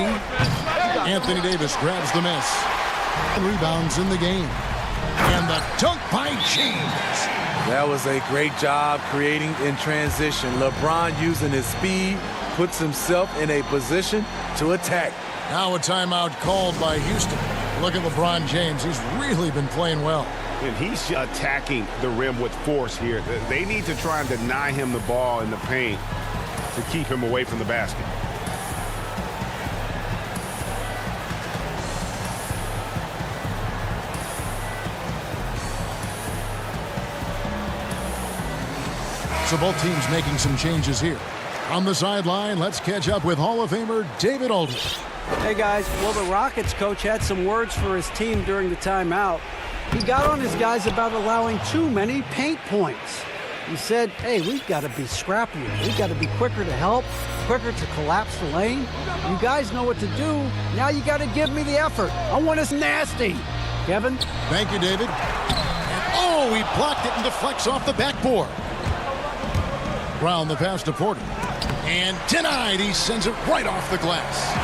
Anthony Davis grabs the miss. Rebounds in the game. And the dunk by James. That was a great job creating in transition. LeBron using his speed puts himself in a position to attack. Now a timeout called by Houston. Look at LeBron James. He's really been playing well. And he's attacking the rim with force here. They need to try and deny him the ball in the paint to keep him away from the basket. So both teams making some changes here. On the sideline, let's catch up with Hall of Famer David Aldridge. Hey guys, well the Rockets coach had some words for his team during the timeout. He got on his guys about allowing too many paint points. He said, hey, we've got to be scrappier. We've got to be quicker to help, quicker to collapse the lane. You guys know what to do. Now you got to give me the effort. I want us nasty. Kevin? Thank you, David. And he blocked it and deflects off the backboard. Brown the pass to Porter. And denied. He sends it right off the glass.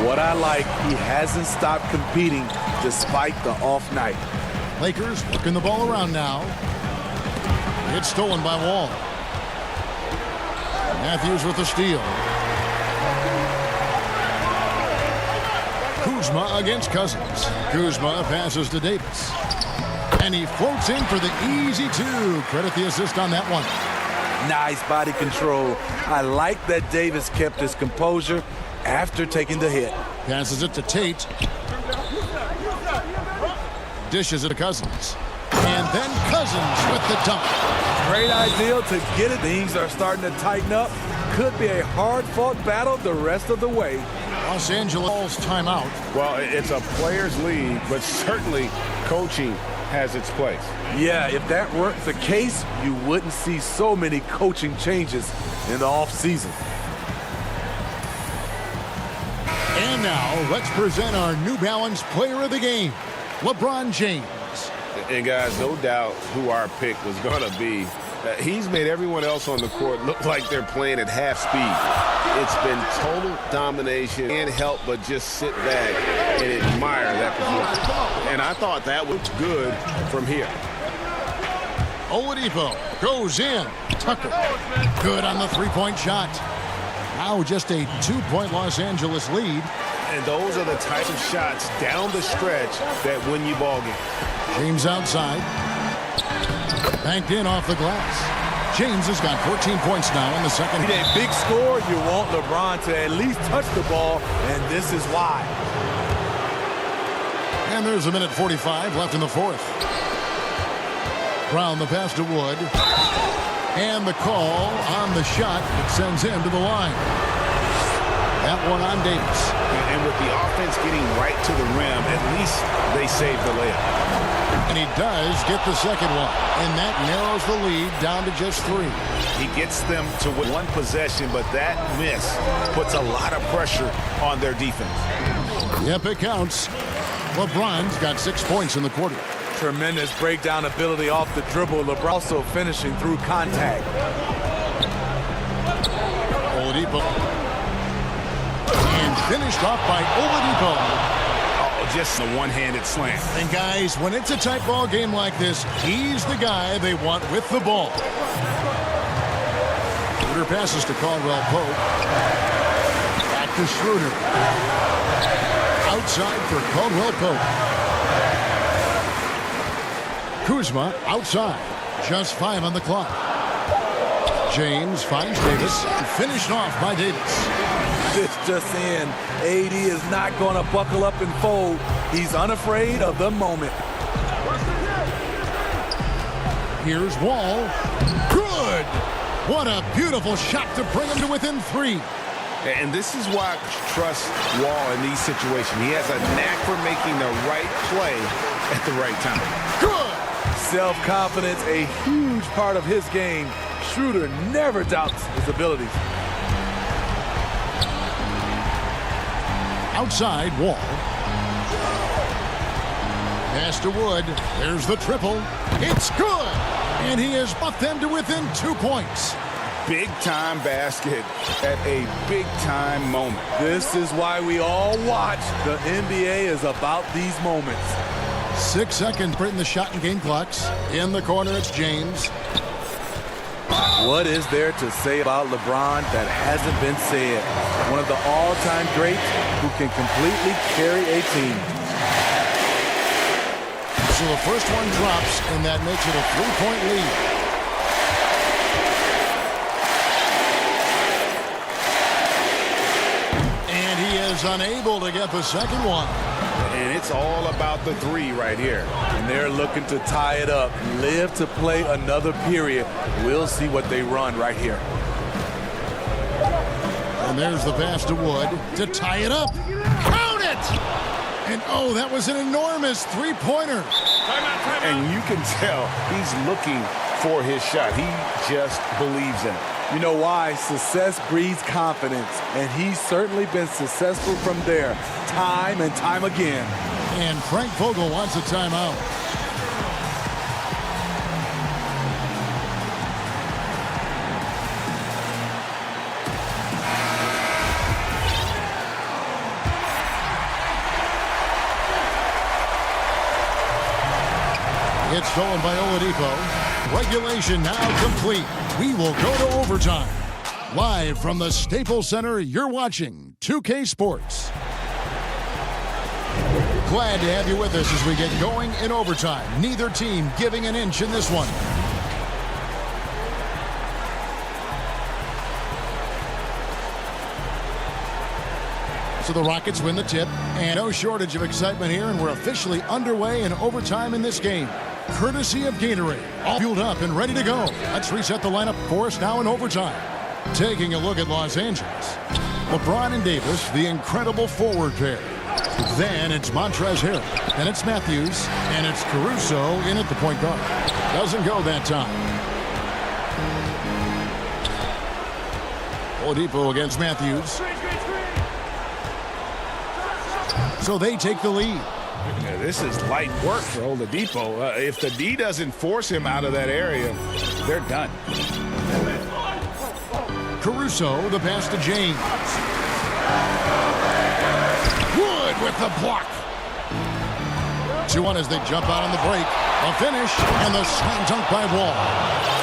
What I like, he hasn't stopped competing despite the off night. Lakers working the ball around now. It's stolen by Wall. Matthews with the steal. Kuzma against Cousins. Kuzma passes to Davis. And he floats in for the easy 2. Credit the assist on that one. Nice body control. I like that Davis kept his composure after taking the hit. Passes it to Tate. Dishes it to Cousins. And then Cousins with the dunk. Great idea to get it. Things are starting to tighten up. Could be a hard-fought battle the rest of the way. Los Angeles timeout. Well, it's a players' league, but certainly coaching has its place. Yeah, if that weren't the case, you wouldn't see so many coaching changes in the offseason. And now, let's present our New Balance player of the game, LeBron James. And guys, no doubt who our pick was going to be. He's made everyone else on the court look like they're playing at half speed. It's been total domination. Can't help but just sit back and admire that performance. And I thought that was good from here. Oladipo goes in. Tucker, good on the three-point shot. Now just a 2-point Los Angeles lead. And those are the types of shots down the stretch that win you ball games. James outside. Banked in off the glass. James has got 14 points now in the second. Need a big score. You want LeBron to at least touch the ball, and this is why. And there's a minute 45 left in the fourth. Brown the pass to Wood. And the call on the shot that sends him to the line. That one on Davis. And with the offense getting right to the rim, at least they saved the layup. And he does get the second one. And that narrows the lead down to just 3. He gets them to one possession, but that miss puts a lot of pressure on their defense. Yep, it counts. LeBron's got 6 points in the quarter. Tremendous breakdown ability off the dribble. LeBron also finishing through contact. Oladipo. And finished off by Oladipo. Just a one-handed slam. And guys, when it's a tight ball game like this, he's the guy they want with the ball. Schroeder passes to Caldwell Pope. Back to Schroeder. Outside for Caldwell Pope. Kuzma outside. Just 5 on the clock. James finds Davis. Finished off by Davis. This just in. AD is not going to buckle up and fold. He's unafraid of the moment. Here's Wall. Good! What a beautiful shot to bring him to within 3. And this is why I trust Wall in these situations. He has a knack for making the right play at the right time. Good! Self-confidence, a huge part of his game. Schroeder never doubts his abilities. Outside, Wall. Pass to Wood. There's the triple. It's good! And he has brought them to within 2 points. Big-time basket at a big-time moment. This is why we all watch. The NBA is about these moments. 6 seconds putting the shot and game clocks. In the corner, it's James. What is there to say about LeBron that hasn't been said? One of the all-time greats who can completely carry a team. So the first one drops, and that makes it a 3-point lead. And he is unable to get the second one. And it's all about the 3 right here. And they're looking to tie it up, live to play another period. We'll see what they run right here. And there's the pass to Wood to tie it up. Count it! And oh, that was an enormous 3-pointer. And you can tell he's looking for his shot. He just believes in it. You know why? Success breeds confidence, and he's certainly been successful from there, time and time again. And Frank Vogel wants a timeout. It's stolen by Oladipo. Regulation now complete. We will go to overtime. Live from the Staples Center, you're watching 2K Sports. Glad to have you with us as we get going in overtime. Neither team giving an inch in this one. So the Rockets win the tip, and no shortage of excitement here, and we're officially underway in overtime in this game. courtesy of Gatorade. All fueled up and ready to go. Let's reset the lineup for us now in overtime. Taking a look at Los Angeles. LeBron and Davis, the incredible forward pair. Then it's Montrezl Harrell, and it's Matthews, and it's Caruso in at the point guard. Doesn't go that time. Oladipo against Matthews. So they take the lead. Yeah, this is light work for Oladipo. If the D doesn't force him out of that area, they're done. Caruso, the pass to James. Wood with the block. 2-1 as they jump out on the break. A finish, and the slam dunk by Wall.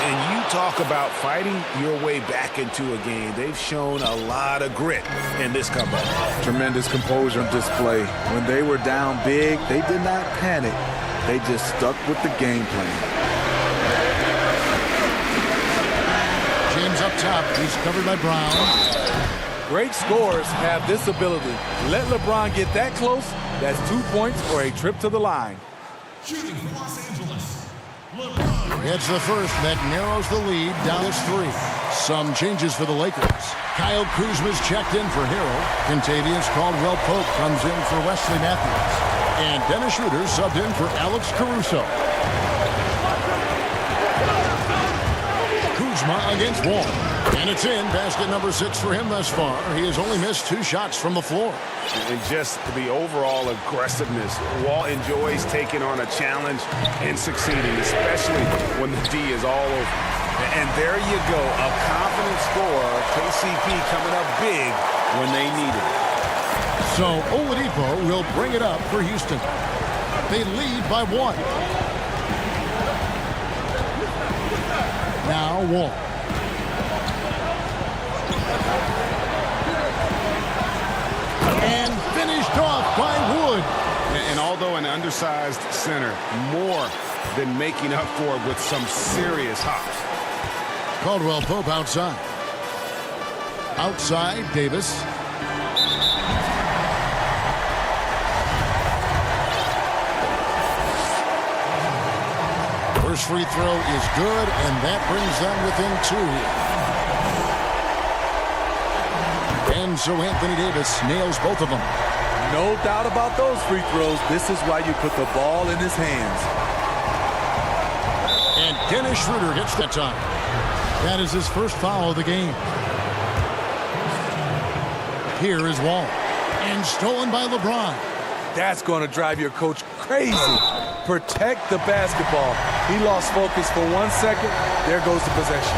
And you talk about fighting your way back into a game. They've shown a lot of grit in this comeback. Tremendous composure on display. When they were down big, they did not panic. They just stuck with the game plan. James up top. He's covered by Brown. Great scorers have this ability. Let LeBron get that close. That's 2 points or a trip to the line. It's the first that narrows the lead down to 3. Some changes for the Lakers. Kyle Kuzma's checked in for Harrell. Contavious Caldwell-Pope comes in for Wesley Matthews. And Dennis Schroeder subbed in for Alex Caruso. Kuzma against Wall. And it's in. Basket number 6 for him thus far. He has only missed 2 shots from the floor. And just the overall aggressiveness. Wall enjoys taking on a challenge and succeeding, especially when the D is all over. And there you go, a confident scorer. KCP coming up big when they need it. So Oladipo will bring it up for Houston. They lead by 1. Now Wall. And finished off by Wood. And although an undersized center, more than making up for it with some serious hops. Caldwell-Pope outside. Outside, Davis. First free throw is good, and that brings them within 2. And so Anthony Davis nails both of them. No doubt about those free throws. This is why you put the ball in his hands. And Dennis Schroeder gets that time. That is his first foul of the game. Here is Wall. And stolen by LeBron. That's going to drive your coach crazy. Protect the basketball. He lost focus for 1 second. There goes the possession.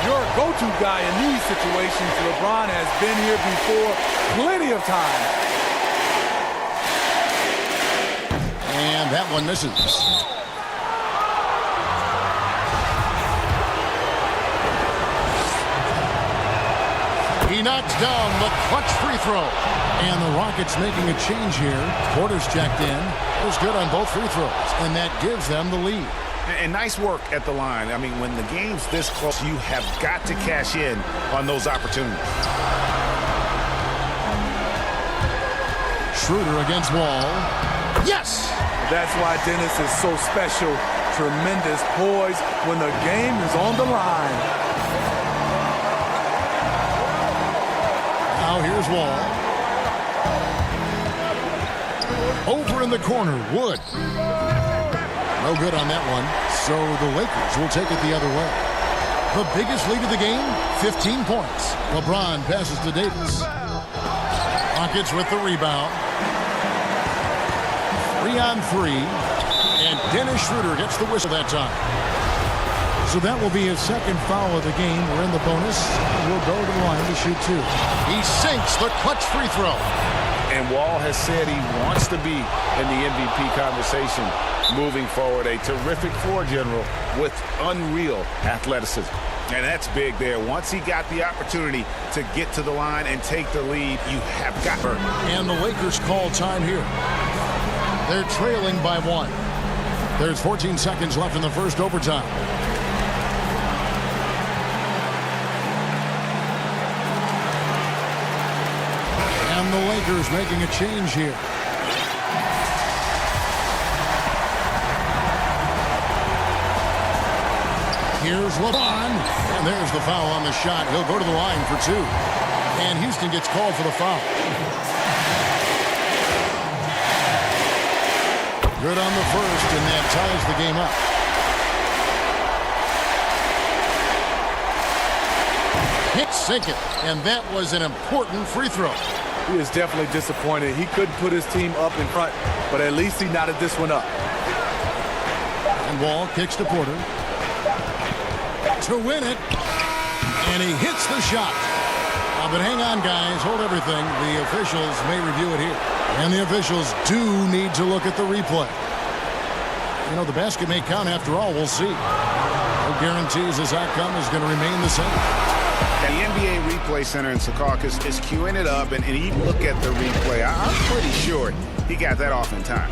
Your go-to guy in these situations, LeBron, has been here before plenty of times. And that one misses. He knocks down the clutch free throw. And the Rockets making a change here. Porter's checked in. It was good on both free throws. And that gives them the lead. And nice work at the line. I mean, when the game's this close, you have got to cash in on those opportunities. Schroeder against Wall. Yes! That's why Dennis is so special. Tremendous poise when the game is on the line. Now here's Wall. Over in the corner, Wood. No good on that one. So the Lakers will take it the other way. The biggest lead of the game, 15 points. LeBron passes to Davis. Rockets with the rebound. 3-on-3. And Dennis Schroeder gets the whistle that time. So that will be his second foul of the game. We're in the bonus. We'll go to the line to shoot 2. He sinks the clutch free throw. And Wall has said he wants to be in the MVP conversation moving forward. A terrific floor general with unreal athleticism. And that's big there. Once he got the opportunity to get to the line and take the lead, you have got her. And the Lakers call time here. They're trailing by 1. There's 14 seconds left in the first overtime. And the Lakers making a change here. Here's LeBron, and there's the foul on the shot. He'll go to the line for two. And Houston gets called for the foul. Good on the first, and that ties the game up. Can't sink it, and that was an important free throw. He is definitely disappointed. He couldn't put his team up in front, but at least he knotted this one up. And Wall kicks to Porter. To win it, and he hits the shot. But hang on, guys. Hold everything. The officials may review it here. And the officials do need to look at the replay. You know, the basket may count after all. We'll see. No guarantees his outcome is going to remain the same. The NBA Replay Center in Secaucus is queuing it up, and he look at the replay. I'm pretty sure he got that off in time.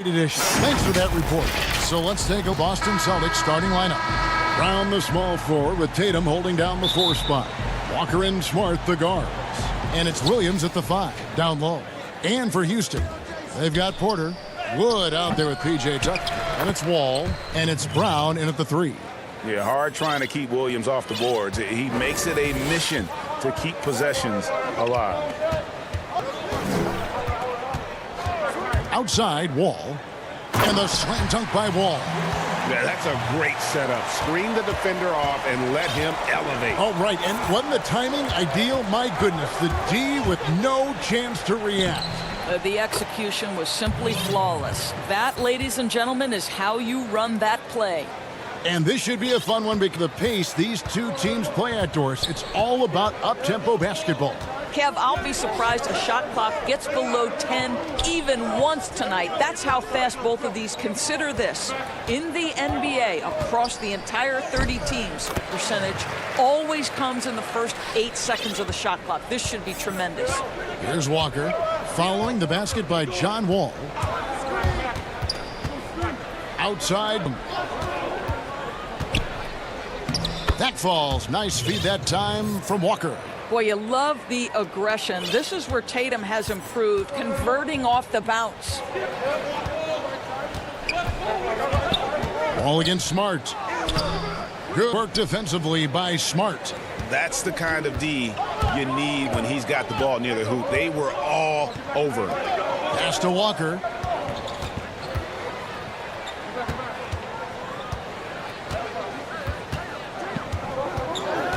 Edition. Thanks for that report. So let's take a Boston Celtics starting lineup. Brown the small forward with Tatum holding down the 4 spot. Walker and Smart the guards. And it's Williams at the 5, down low. And for Houston, they've got Porter, Wood out there with P.J. Tucker. And it's Wall, and it's Brown in at the 3. Yeah, hard trying to keep Williams off the boards. He makes it a mission to keep possessions alive. Outside, Wall. And the slam dunk by Wall. Yeah, that's a great setup. Screen the defender off and let him elevate. Oh, right. And wasn't the timing ideal? My goodness, the D with no chance to react. The execution was simply flawless. That, ladies and gentlemen, is how you run that play. And this should be a fun one because the pace these two teams play outdoors, it's all about up-tempo basketball. Kev, I'll be surprised a shot clock gets below 10 even once tonight. That's how fast both of these. Consider this. In the NBA, across the entire 30 teams, percentage always comes in the first 8 seconds of the shot clock. This should be tremendous. Here's Walker following the basket by John Wall. Outside. That falls. Nice feed that time from Walker. Boy, you love the aggression. This is where Tatum has improved, converting off the bounce. Ball against Smart. Good work defensively by Smart. That's the kind of D you need when he's got the ball near the hoop. They were all over. Pass to Walker.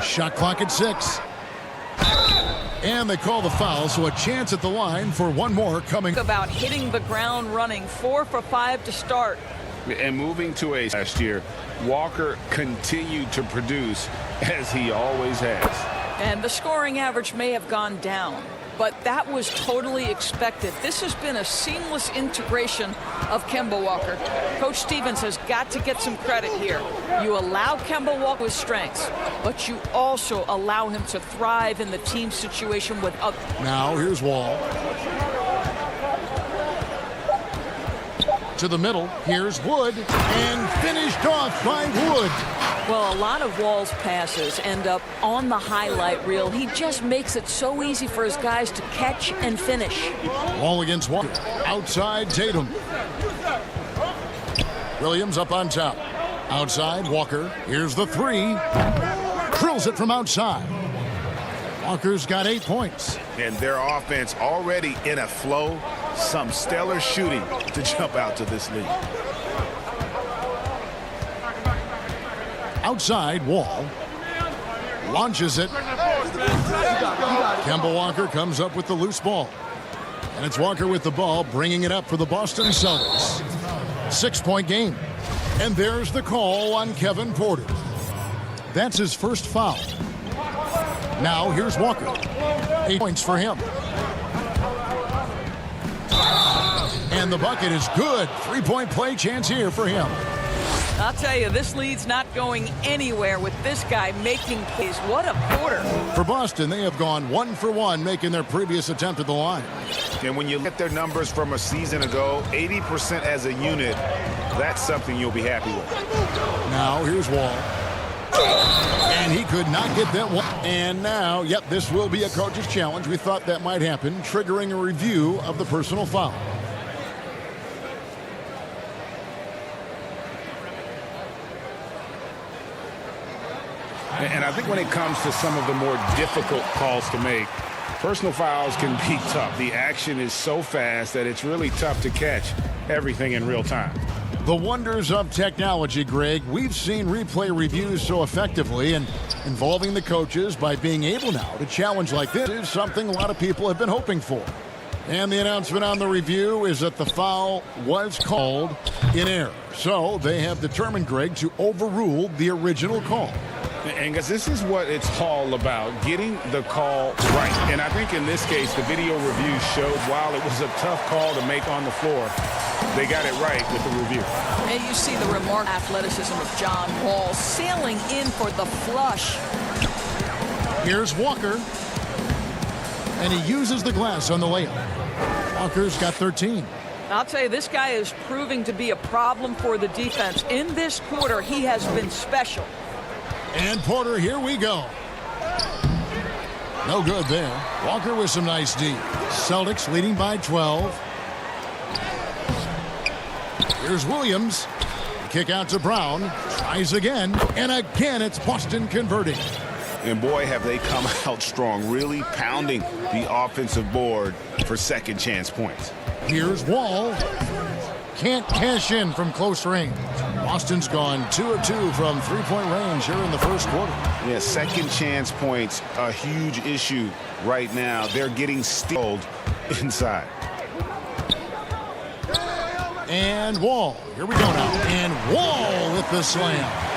Shot clock at 6. And they call the foul, so a chance at the line for one more coming. About hitting the ground running, 4 for 5 to start. And moving to a last year, Walker continued to produce as he always has. And the scoring average may have gone down, but that was totally expected. This has been a seamless integration of Kemba Walker. Coach Stevens has got to get some credit here. You allow Kemba Walker with strengths, but you also allow him to thrive in the team situation with others. Now here's Wall. To the middle, here's Wood, and finished off by Wood. Well, a lot of Wall's passes end up on the highlight reel. He just makes it so easy for his guys to catch and finish. Wall against Walker. Outside, Tatum. Williams up on top. Outside, Walker. Here's the 3. Drills it from outside. Walker's got 8 points. And their offense already in a flow. Some stellar shooting to jump out to this lead. Outside, Wall. Launches it. Kemba Walker comes up with the loose ball. And it's Walker with the ball, bringing it up for the Boston Celtics. 6-point game. And there's the call on Kevin Porter. That's his first foul. Now here's Walker. 8 points for him. And the bucket is good. 3-point play chance here for him. I'll tell you, this lead's not going anywhere with this guy making plays. What a quarter. For Boston, they have gone 1 for 1, making their previous attempt at the line. And when you look at their numbers from a season ago, 80% as a unit, that's something you'll be happy with. Now here's Wall. And he could not get that one. And now, yep, this will be a coach's challenge. We thought that might happen, triggering a review of the personal foul. And I think when it comes to some of the more difficult calls to make, personal fouls can be tough. The action is so fast that it's really tough to catch everything in real time. The wonders of technology, Greg. We've seen replay reviews so effectively, and involving the coaches by being able now to challenge like this is something a lot of people have been hoping for. And the announcement on the review is that the foul was called in error. So they have determined, Greg, to overrule the original call. And guys, this is what it's all about, getting the call right. And I think in this case, the video review showed while it was a tough call to make on the floor, they got it right with the review. And you see the remarkable athleticism of John Wall sailing in for the flush. Here's Walker. And he uses the glass on the layup. Walker's got 13. I'll tell you, this guy is proving to be a problem for the defense. In this quarter, he has been special. And Porter, here we go. No good there. Walker with some nice D. Celtics leading by 12. Here's Williams. Kick out to Brown. Tries again. And again, it's Boston converting. And boy, have they come out strong, really pounding the offensive board for second chance points. Here's Wall. Can't cash in from close range. Boston's gone 2 of 2 from three-point range here in the first quarter. Yeah, second chance points, a huge issue right now. They're getting stealed inside. And Wall. Here we go now. And Wall with the slam.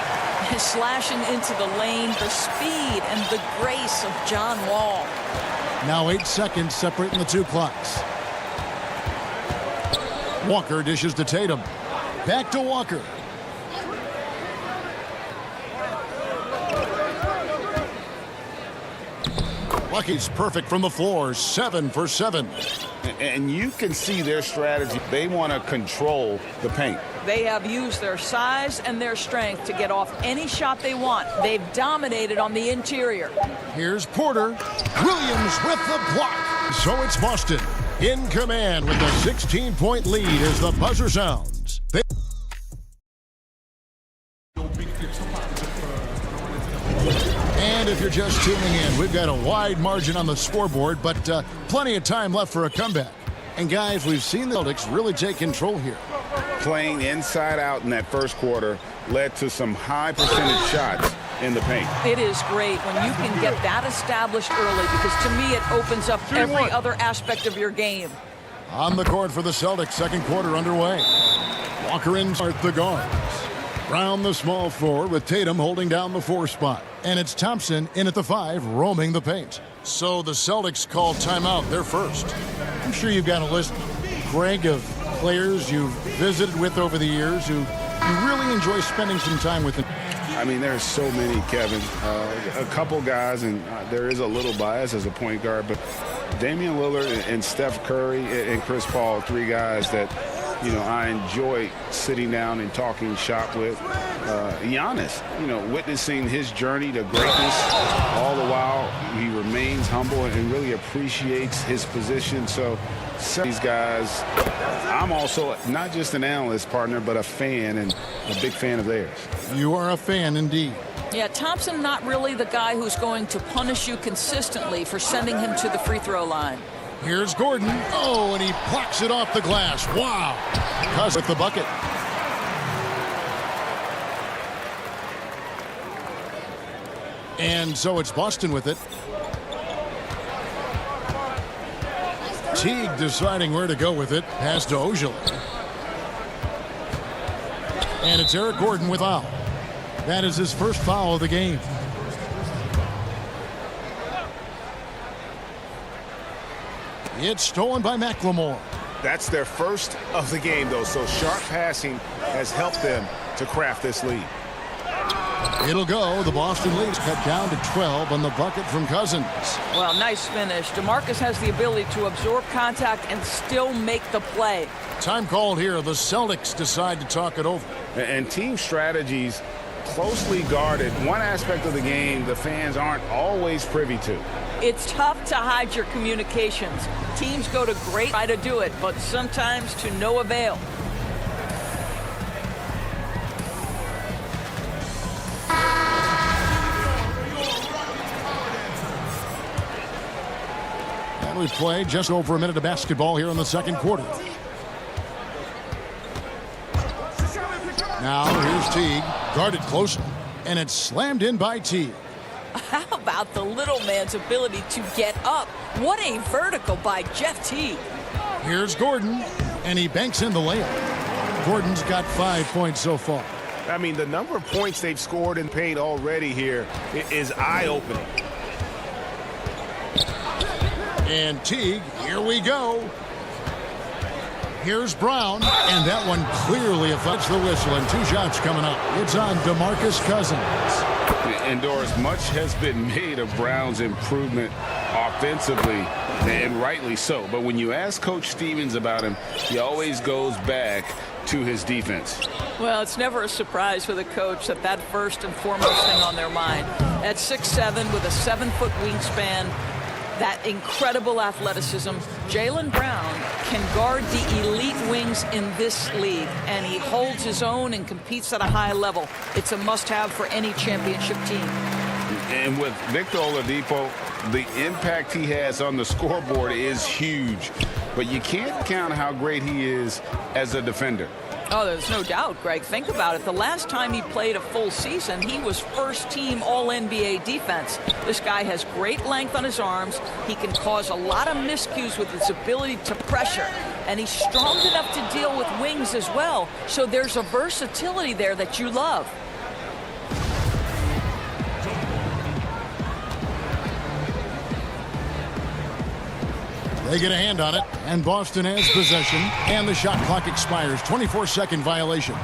Slashing into the lane, the speed and the grace of John Wall. Now 8 seconds separating the two clocks. Walker dishes to Tatum. Back to Walker. Lucky's perfect from the floor, 7 for 7. And you can see their strategy. They want to control the paint. They have used their size and their strength to get off any shot they want. They've dominated on the interior. Here's Porter. Williams with the block. So it's Boston in command with a 16-point lead as the buzzer sounds. And if you're just tuning in, we've got a wide margin on the scoreboard, but plenty of time left for a comeback. And guys, we've seen the Celtics really take control here. Playing inside out in that first quarter led to some high percentage shots in the paint. It is great when you can get that established early, because to me it opens up every other aspect of your game. On the court for the Celtics, second quarter underway. Walker in start the guards. Brown the small forward with Tatum holding down the 4 spot. And it's Thompson in at the 5, roaming the paint. So the Celtics call timeout, their first. I'm sure you've got a list, Greg, of players you've visited with over the years who you really enjoy spending some time with them. I mean, there's so many, Kevin. A couple guys, and there is a little bias as a point guard, but Damian Lillard and Steph Curry and Chris Paul, 3 guys that, you know, I enjoy sitting down and talking shop with. Giannis, you know, witnessing his journey to greatness, all the while he remains humble and really appreciates his position. So these guys, I'm also not just an analyst, partner, but a fan, and a big fan of theirs. You are a fan indeed. Yeah, Thompson not really the guy who's going to punish you consistently for sending him to the free throw line. Here's Gordon. Oh, and he plucks it off the glass. Wow. Cuz with the bucket. And so it's Boston with it. Teague deciding where to go with it. Pass to Ojale. And it's Eric Gordon with foul. That is his first foul of the game. It's stolen by McLemore. That's their first of the game, though, so sharp passing has helped them to craft this lead. It'll go. The Boston lead's cut down to 12 on the bucket from Cousins. Well, nice finish. DeMarcus has the ability to absorb contact and still make the play. Time called here. The Celtics decide to talk it over. And team strategies closely guarded. One aspect of the game the fans aren't always privy to. It's tough to hide your communications. Teams go to great try to do it, but sometimes to no avail. And we've played just over a minute of basketball here in the second quarter. Now here's Teague, guarded closely, and it's slammed in by Teague. How about the little man's ability to get up? What a vertical by Jeff Teague. Here's Gordon, and he banks in the layup. Gordon's got 5 points so far. I mean, the number of points they've scored in paint already here is eye-opening. And Teague, here we go. Here's Brown, and that one clearly affects the whistle, and 2 shots coming up. It's on DeMarcus Cousins. And Doris, much has been made of Brown's improvement offensively, and rightly so. But when you ask Coach Stevens about him, he always goes back to his defense. Well, it's never a surprise for the coach that first and foremost thing on their mind. At 6'7", with a 7-foot wingspan, that incredible athleticism, Jaylen Brown can guard the elite wings in this league, and he holds his own and competes at a high level. It's a must-have for any championship team. And with Victor Oladipo, the impact he has on the scoreboard is huge. But you can't count how great he is as a defender. Oh, there's no doubt, Greg. Think about it. The last time he played a full season, he was first-team All-NBA defense. This guy has great length on his arms. He can cause a lot of miscues with his ability to pressure. And he's strong enough to deal with wings as well. So there's a versatility there that you love. They get a hand on it, and Boston has possession, and the shot clock expires. 24-second violation.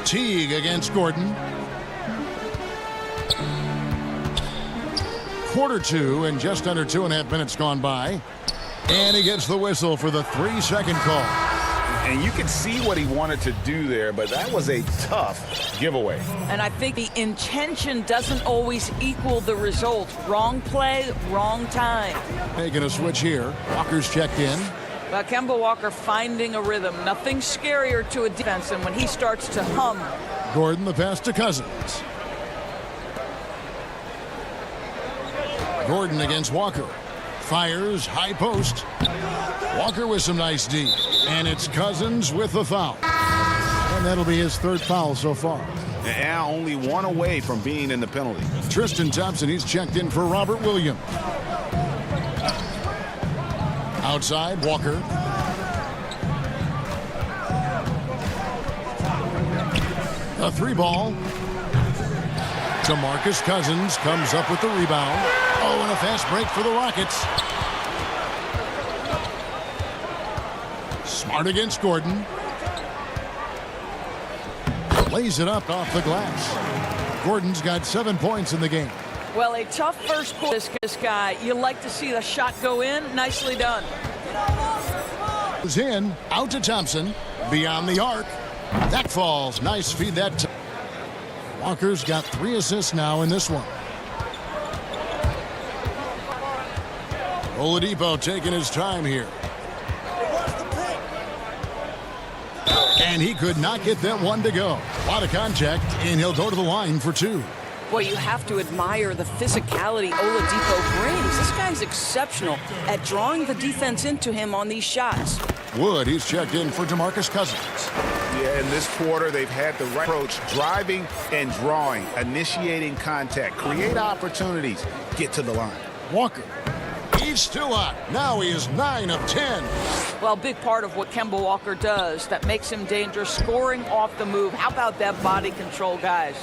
Teague against Gordon. Quarter two, and just under 2.5 minutes gone by. And he gets the whistle for the 3-second call. And you can see what he wanted to do there, but that was a tough giveaway. And I think the intention doesn't always equal the result. Wrong play, wrong time. Making a switch here. Walker's checked in. Kemba Walker finding a rhythm. Nothing scarier to a defense than when he starts to hum. Gordon, the pass to Cousins. Gordon against Walker. Fires, high post. Walker with some nice D. And it's Cousins with the foul. And that'll be his third foul so far. Now only one away from being in the penalty. Tristan Thompson, he's checked in for Robert Williams. Outside, Walker. A 3-ball. DeMarcus Cousins comes up with the rebound. Oh, and a fast break for the Rockets. Smart against Gordon. Lays it up off the glass. Gordon's got 7 points in the game. Well, a tough first quarter. This guy, you like to see the shot go in. Nicely done. Goes in, out to Thompson, beyond the arc. That falls. Nice feed that. Walker's got 3 assists now in this one. Oladipo taking his time here. And he could not get that one to go. A lot of contact, and he'll go to the line for 2. Well, you have to admire the physicality Oladipo brings. This guy's exceptional at drawing the defense into him on these shots. Wood, he's checked in for DeMarcus Cousins. Yeah, in this quarter, they've had the right approach, driving and drawing, initiating contact, create opportunities, get to the line. Walker, he's still on. Now he is 9 of 10. Well, a big part of what Kemba Walker does that makes him dangerous, scoring off the move. How about that body control, guys?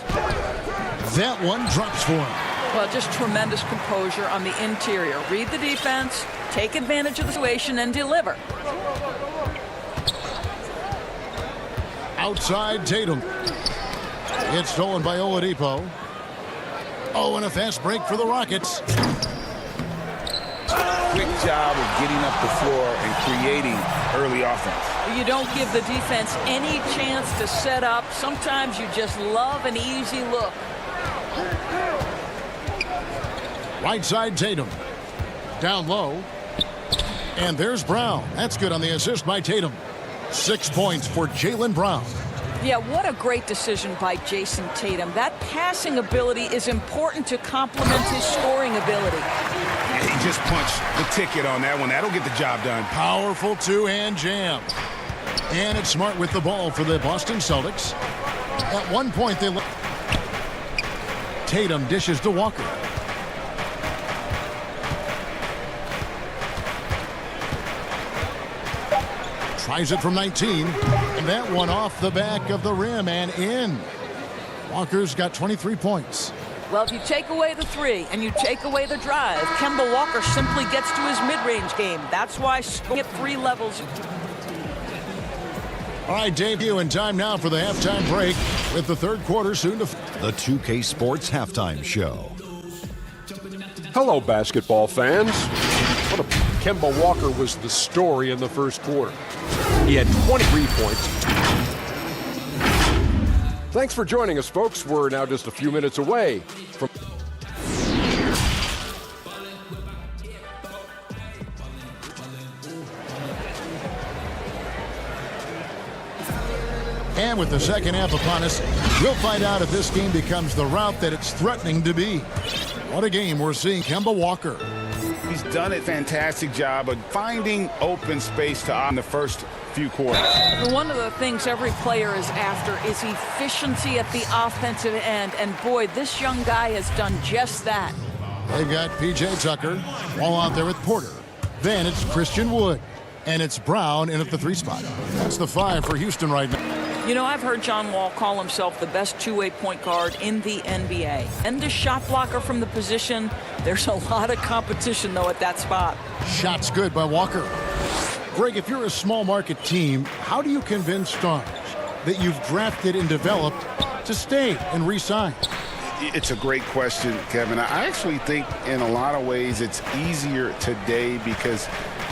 That one drops for him. Well, just tremendous composure on the interior. Read the defense, take advantage of the situation, and deliver. Outside Tatum. It's stolen by Oladipo. Oh, and a fast break for the Rockets. Quick job of getting up the floor and creating early offense. You don't give the defense any chance to set up. Sometimes you just love an easy look. Right side Tatum. Down low. And there's Brown. That's good on the assist by Tatum. 6 points for Jaylen Brown. Yeah, what a great decision by Jason Tatum. That passing ability is important to complement his scoring ability. Yeah, he just punched the ticket on that one. That'll get the job done. Powerful two-hand jam. And it's Smart with the ball for the Boston Celtics. At one point, they Tatum dishes to Walker. Tries it from 19. And that one off the back of the rim and in. Walker's got 23 points. Well, if you take away the three and you take away the drive, Kemba Walker simply gets to his mid-range game. That's why skip 3 levels. All right, debut and time now for the halftime break with the third quarter soon to... The 2K Sports Halftime Show. Hello, basketball fans. Kemba Walker was the story in the first quarter. He had 23 points. Thanks for joining us, folks. We're now just a few minutes away from... And with the second half upon us, we'll find out if this game becomes the route that it's threatening to be. What a game we're seeing Kemba Walker. He's done a fantastic job of finding open space to on the first few quarters. One of the things every player is after is efficiency at the offensive end. And boy, this young guy has done just that. They've got P.J. Tucker all out there with Porter. Then it's Christian Wood. And it's Brown in at the 3 spot. That's the 5 for Houston right now. You know, I've heard John Wall call himself the best two-way point guard in the NBA. And the shot blocker from the position, there's a lot of competition, though, at that spot. Shots good by Walker. Greg, if you're a small market team, how do you convince stars that you've drafted and developed to stay and re-sign? It's a great question, Kevin. I actually think in a lot of ways it's easier today because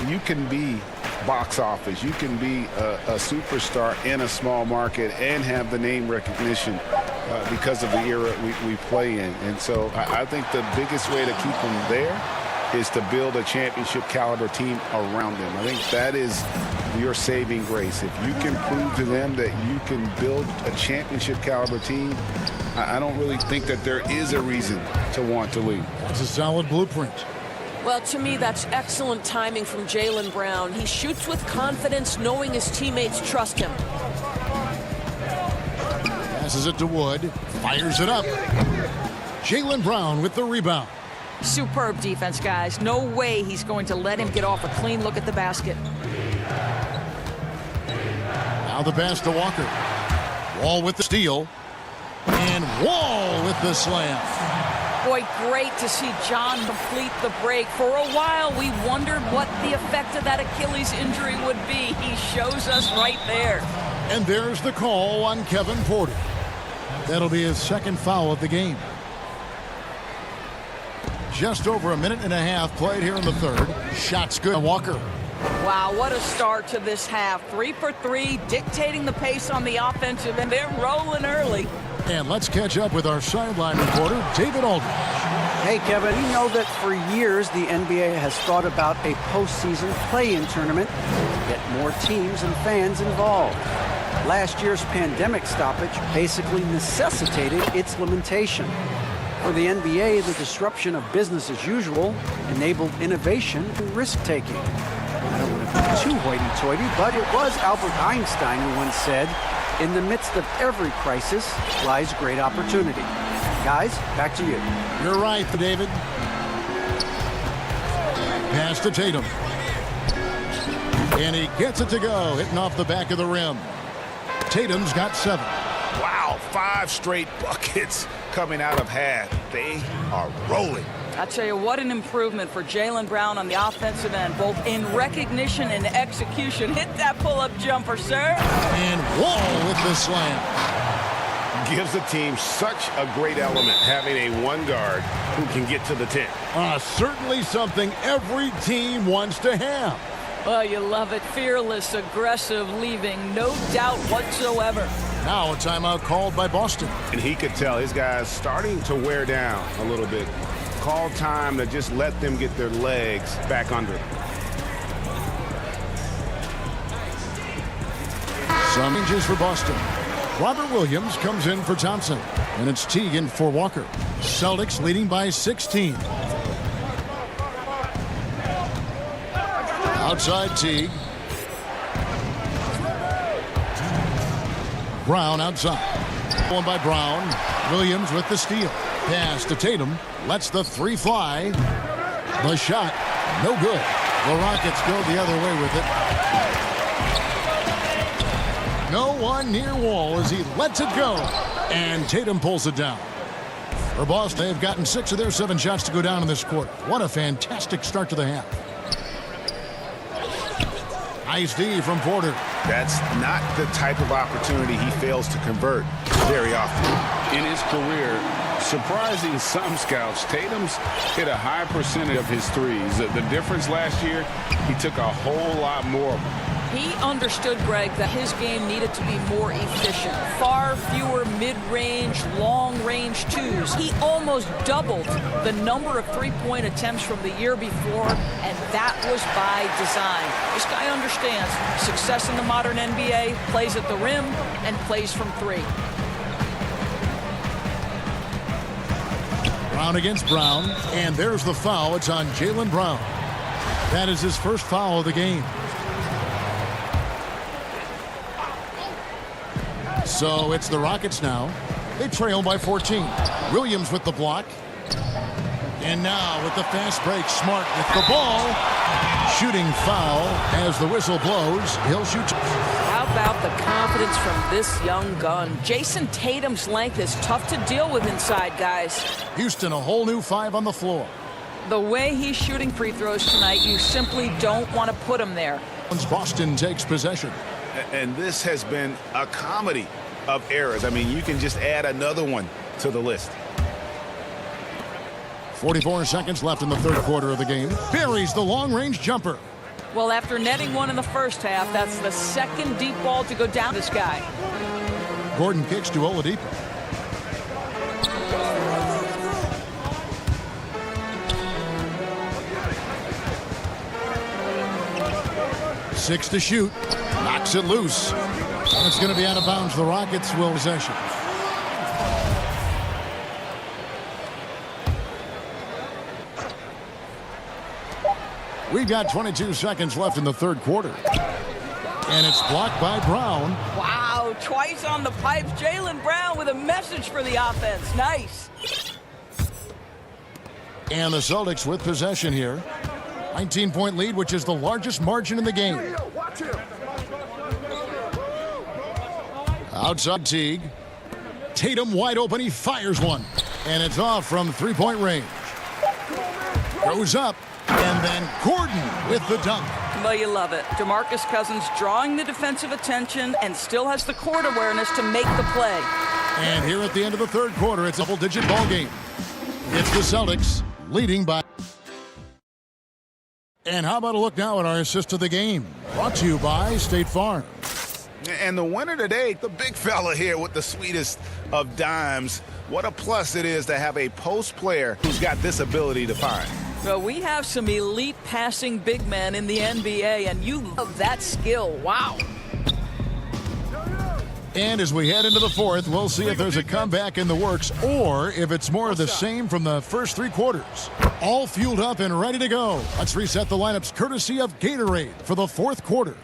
you can be box office. You can be a superstar in a small market and have the name recognition because of the era we play in. And so I think the biggest way to keep them there is to build a championship caliber team around them. I think that is your saving grace. If you can prove to them that you can build a championship caliber team, I don't really think that there is a reason to want to leave. That's a solid blueprint. Well, to me, that's excellent timing from Jaylen Brown. He shoots with confidence, knowing his teammates trust him. Passes it to Wood. Fires it up. Jaylen Brown with the rebound. Superb defense, guys. No way he's going to let him get off a clean look at the basket. Now the pass to Walker. Wall with the steal. And Wall with the slam. Boy, great to see John complete the break. For a while, we wondered what the effect of that Achilles injury would be. He shows us right there. And there's the call on Kevin Porter. That'll be his second foul of the game. Just over a minute and a half played here in the third. Shots good. Walker. Wow, what a start to this half. 3 for 3, dictating the pace on the offensive, and they're rolling early. And let's catch up with our sideline reporter, David Aldridge. Hey, Kevin, you know that for years the NBA has thought about a postseason play-in tournament to get more teams and fans involved. Last year's pandemic stoppage basically necessitated its limitation. For the NBA, the disruption of business as usual enabled innovation and risk-taking. I don't want to be too hoity-toity, but it was Albert Einstein who once said, "In the midst of every crisis lies great opportunity." Guys, back to you. You're right, David. Pass to Tatum. And he gets it to go, hitting off the back of the rim. Tatum's got 7. Wow, 5 straight buckets coming out of half. They are rolling. I tell you, what an improvement for Jaylen Brown on the offensive end, both in recognition and execution. Hit that pull-up jumper, sir. And Wall with the slam. Gives the team such a great element, having a one guard who can get to the 10. Certainly something every team wants to have. Well, you love it. Fearless, aggressive, leaving no doubt whatsoever. Now a timeout called by Boston. And he could tell his guys starting to wear down a little bit. Call time to just let them get their legs back under it. Some changes for Boston. Robert Williams comes in for Thompson. And it's Teagan for Walker. Celtics leading by 16. Outside Teague. Brown outside. One by Brown. Williams with the steal. Pass to Tatum. Lets the 3 fly. The shot. No good. The Rockets go the other way with it. No one near Wall as he lets it go. And Tatum pulls it down. For Boston, they've gotten 6 of their 7 shots to go down in this quarter. What a fantastic start to the half. Nice D from Porter. That's not the type of opportunity he fails to convert very often. In his career, surprising some scouts, Tatum's hit a high percentage of his threes. The difference last year, he took a whole lot more of them. He understood, Greg, that his game needed to be more efficient. Far fewer mid-range, long-range twos. He almost doubled the number of three-point attempts from the year before, and that was by design. This guy understands success in the modern NBA, plays at the rim, and plays from 3. Brown against Brown, and there's the foul. It's on Jaylen Brown. That is his first foul of the game. So it's the Rockets now. They trail by 14. Williams with the block. And now with the fast break, Smart with the ball. Shooting foul as the whistle blows. He'll shoot. How about the confidence from this young gun? Jason Tatum's length is tough to deal with inside, guys. Houston, a whole new 5 on the floor. The way he's shooting free throws tonight, you simply don't want to put him there. Boston takes possession. And this has been a comedy of errors. I mean, you can just add another one to the list. 44 seconds left in the third quarter of the game. Buries the long-range jumper. Well, after netting one in the first half, that's the second deep ball to go down this guy. Gordon kicks to Oladipo. Six to shoot. Knocks it loose. And it's going to be out of bounds. The Rockets will possession. We've got 22 seconds left in the third quarter. And it's blocked by Brown. Wow, twice on the pipes. Jaylen Brown with a message for the offense. Nice. And the Celtics with possession here. 19-point lead, which is the largest margin in the game. Outside Teague. Tatum wide open. He fires one. And it's off from three-point range. Goes up. And then Gordon with the dunk. Well, you love it. DeMarcus Cousins drawing the defensive attention and still has the court awareness to make the play. And here at the end of the third quarter, it's a double-digit ball game. It's the Celtics leading by. And how about a look now at our assist of the game? Brought to you by State Farm. And the winner today, the big fella here with the sweetest of dimes. What a plus it is to have a post player who's got this ability to find. Well, we have some elite passing big men in the NBA, and you love that skill. Wow. And as we head into the fourth, we'll see if there's a comeback in the works or if it's more of the same from the first 3 quarters. All fueled up and ready to go. Let's reset the lineups courtesy of Gatorade for the fourth quarter.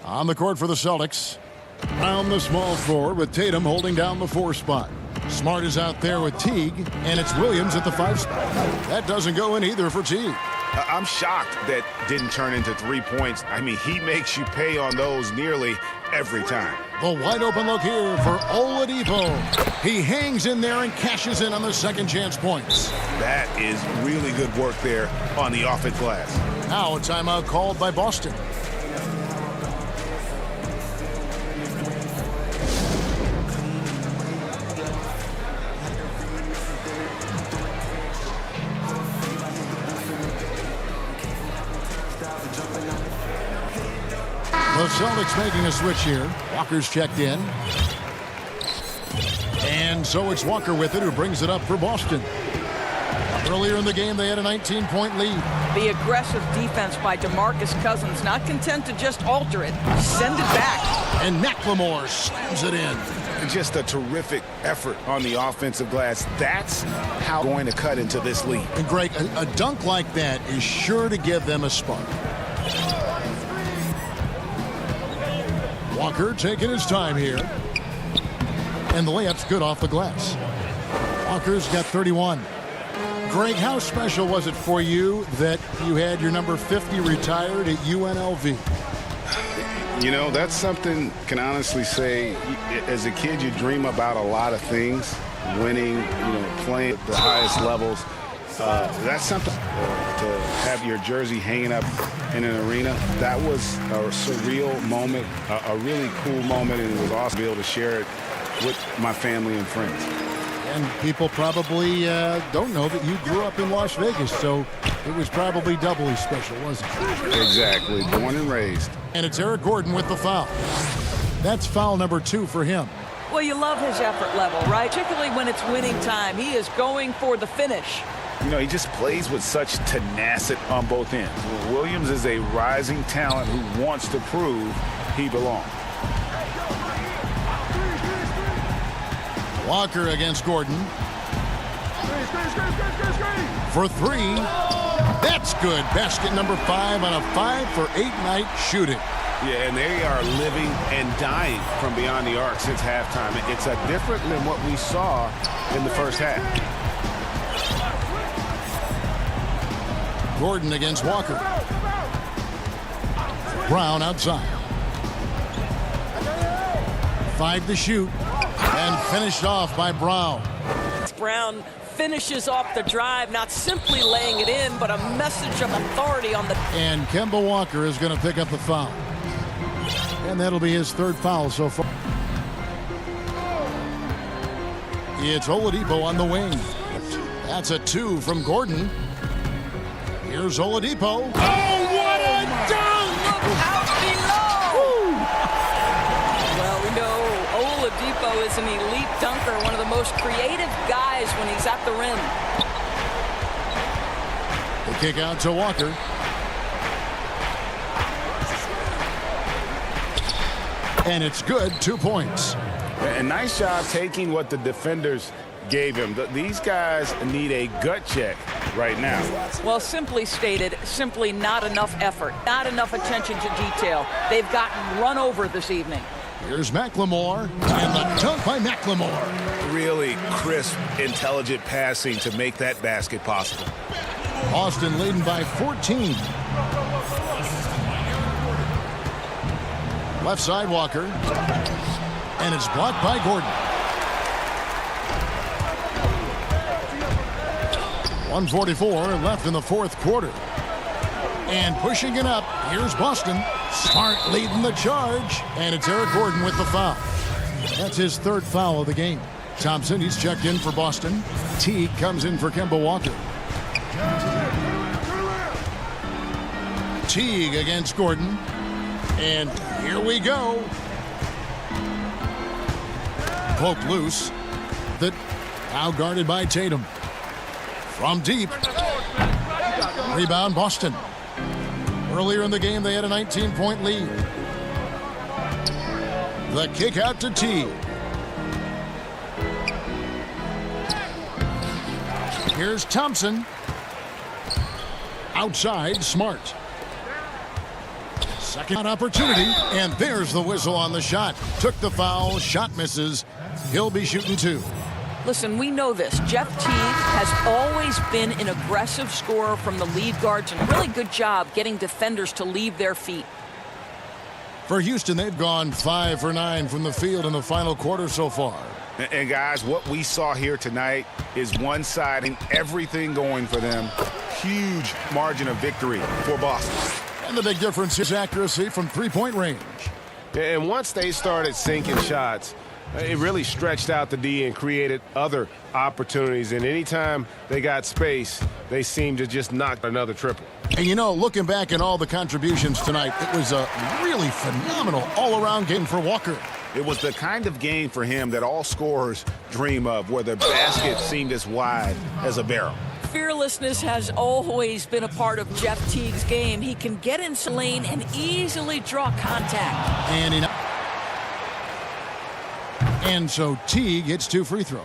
On the court for the Celtics. Brown the small forward with Tatum holding down the 4 spot. Smart is out there with Teague, and it's Williams at the 5 spot. That doesn't go in either for Teague. I'm shocked that didn't turn into 3 points. I mean, he makes you pay on those nearly every time. The wide open look here for Oladipo. He hangs in there and cashes in on the second chance points. That is really good work there on the offensive glass. Now a timeout called by Boston. The Celtics making a switch here. Walker's checked in. And so it's Walker with it, who brings it up for Boston. Earlier in the game, they had a 19-point lead. The aggressive defense by DeMarcus Cousins, not content to just alter it, send it back. And McLemore slams it in. Just a terrific effort on the offensive glass. That's how going to cut into this lead. And Greg, a dunk like that is sure to give them a spark. Walker taking his time here. And the layup's good off the glass. Walker's got 31. Greg, how special was it for you that you had your number 50 retired at UNLV? You know, that's something, can honestly say, as a kid, you dream about a lot of things. winning, playing at the highest levels. That's something to have your jersey hanging up in an arena. That was a surreal moment, a really cool moment, and it was awesome to be able to share it with my family and friends. And people probably don't know that you grew up in Las Vegas, so it was probably doubly special, wasn't it? Exactly. Born and raised. And it's Eric Gordon with the foul. That's foul number 2 for him. Well, you love his effort level, right? Particularly when it's winning time. He is going for the finish. He just plays with such tenacity on both ends. Williams is a rising talent who wants to prove he belongs. Walker against Gordon. For 3. That's good. Basket number 5 on a 5-for-8 night shooting. Yeah, and they are living and dying from beyond the arc since halftime. It's different than what we saw in the first half. Gordon against Walker. Brown outside. 5 to shoot. And finished off by Brown. Brown finishes off the drive, not simply laying it in, but a message of authority on the... And Kemba Walker is going to pick up the foul. And that'll be his 3rd foul so far. It's Oladipo on the wing. That's a 2 from Gordon. Here's Oladipo. Oh, what a dunk! Out below! Well, we know Oladipo is an elite dunker, one of the most creative guys when he's at the rim. The kick out to Walker. And it's good. 2 points. And nice job taking what the defenders gave him. These guys need a gut check right now. Well, simply stated, simply not enough effort, not enough attention to detail. They've gotten run over this evening. Here's McLemore, and the dunk by McLemore. Really crisp, intelligent passing to make that basket possible. Boston leading by 14. Left side Walker, and it's blocked by Gordon. 1:44 left in the 4th quarter. And pushing it up, here's Boston. Smart leading the charge, and it's Eric Gordon with the foul. That's his 3rd foul of the game. Thompson, he's checked in for Boston. Teague comes in for Kemba Walker. Teague against Gordon. And here we go. Poke loose. Now guarded by Tatum. From deep. Rebound Boston. Earlier in the game, they had a 19-point lead. The kick out to Teague. Here's Thompson. Outside, Smart. Second opportunity, and there's the whistle on the shot. Took the foul, shot misses. He'll be shooting 2. Listen, we know this. Jeff Teague has always been an aggressive scorer from the lead guards, and a really good job getting defenders to leave their feet. For Houston, they've gone 5 for 9 from the field in the final quarter so far. And guys, what we saw here tonight is one-siding, everything going for them. Huge margin of victory for Boston. And the big difference is accuracy from 3-point range. And once they started sinking shots, it really stretched out the D and created other opportunities. And anytime they got space, they seemed to just knock another triple. And looking back at all the contributions tonight, it was a really phenomenal all-around game for Walker. It was the kind of game for him that all scorers dream of, where the basket seemed as wide as a barrel. Fearlessness has always been a part of Jeff Teague's game. He can get into lane and easily draw contact. And so Teague hits 2 free throws.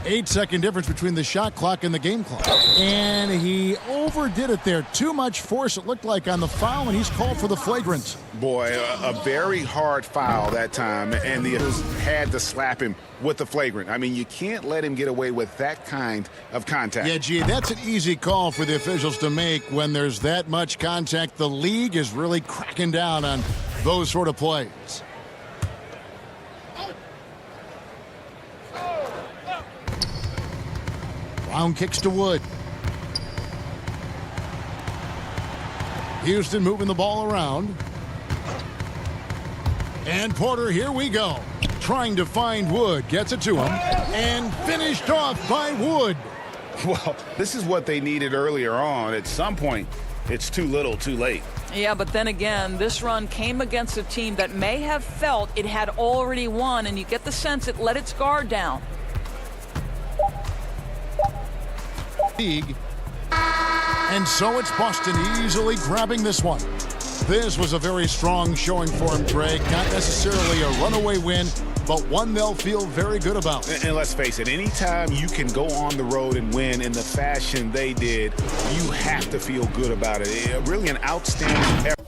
8-second difference between the shot clock and the game clock. And he overdid it there. Too much force, it looked like, on the foul, and he's called for the flagrant. Boy, a very hard foul that time, and the officials had to slap him with the flagrant. I mean, you can't let him get away with that kind of contact. Yeah, gee, that's an easy call for the officials to make when there's that much contact. The league is really cracking down on those sort of plays. Brown kicks to Wood. Houston moving the ball around. And Porter, here we go. Trying to find Wood. Gets it to him. And finished off by Wood. Well, this is what they needed earlier on. At some point, it's too little, too late. Yeah, but then again, this run came against a team that may have felt it had already won, and you get the sense it let its guard down. And so it's Boston easily grabbing this one. This was a very strong showing for him, Greg. Not necessarily a runaway win, but one they'll feel very good about. And let's face it, anytime you can go on the road and win in the fashion they did, you have to feel good about it. Really an outstanding effort.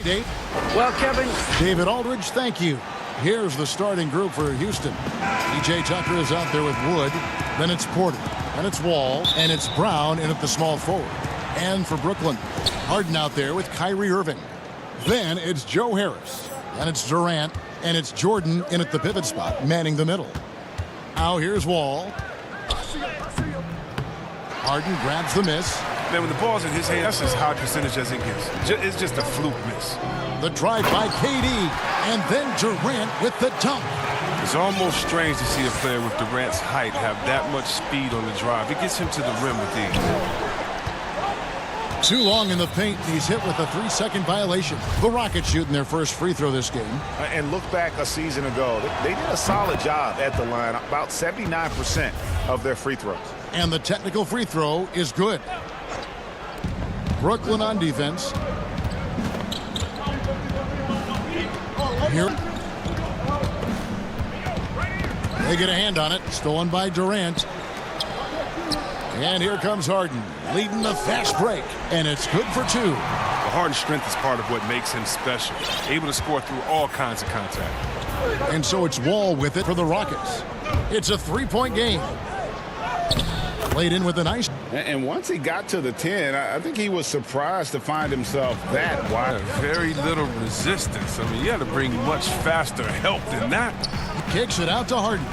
Dave. Well, Kevin. David Aldridge, thank you. Here's the starting group for Houston. P.J. Tucker is out there with Wood. Then it's Porter. Then it's Wall. And it's Brown in at the small forward. And for Brooklyn, Harden out there with Kyrie Irving. Then it's Joe Harris. Then it's Durant. And it's Jordan in at the pivot spot, manning the middle. Now here's Wall. Harden grabs the miss. Man, when the ball's in his hand, that's as high percentage as it gets. It's just a fluke miss. The drive by KD, and then Durant with the dunk. It's almost strange to see a player with Durant's height have that much speed on the drive. It gets him to the rim with ease. Too long in the paint, he's hit with a 3-second violation. The Rockets shooting their first free throw this game. And look back a season ago. They did a solid job at the line, about 79% of their free throws. And the technical free throw is good. Brooklyn on defense. Here. They get a hand on it. Stolen by Durant. And here comes Harden, leading the fast break. And it's good for two. Harden's strength is part of what makes him special. Able to score through all kinds of contact. And so it's Wall with it for the Rockets. It's a three-point game. Played in with a nice. And once he got to the 10, I think he was surprised to find himself that wide. Very little resistance. I mean, you had to bring much faster help than that. He kicks it out to Harden.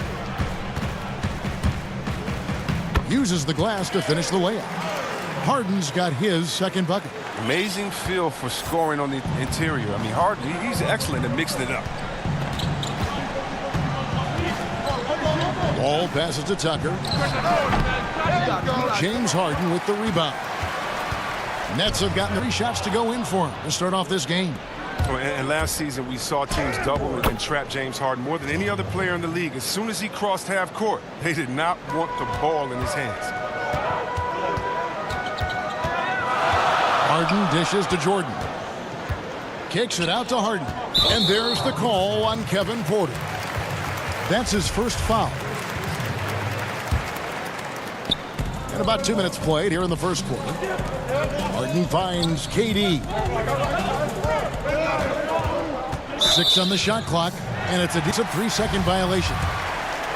Uses the glass to finish the layup. Harden's got his second bucket. Amazing feel for scoring on the interior. I mean, Harden, he's excellent at mixing it up. Ball passes to Tucker. James Harden with the rebound. Nets have gotten 3 shots to go in for him to start off this game. And last season, we saw teams double and trap James Harden more than any other player in the league. As soon as he crossed half court, they did not want the ball in his hands. Harden dishes to Jordan. Kicks it out to Harden. And there's the call on Kevin Porter. That's his first foul. And about 2 minutes played here in the first quarter. Harden finds KD. 6 on the shot clock, and it's a 3-second violation.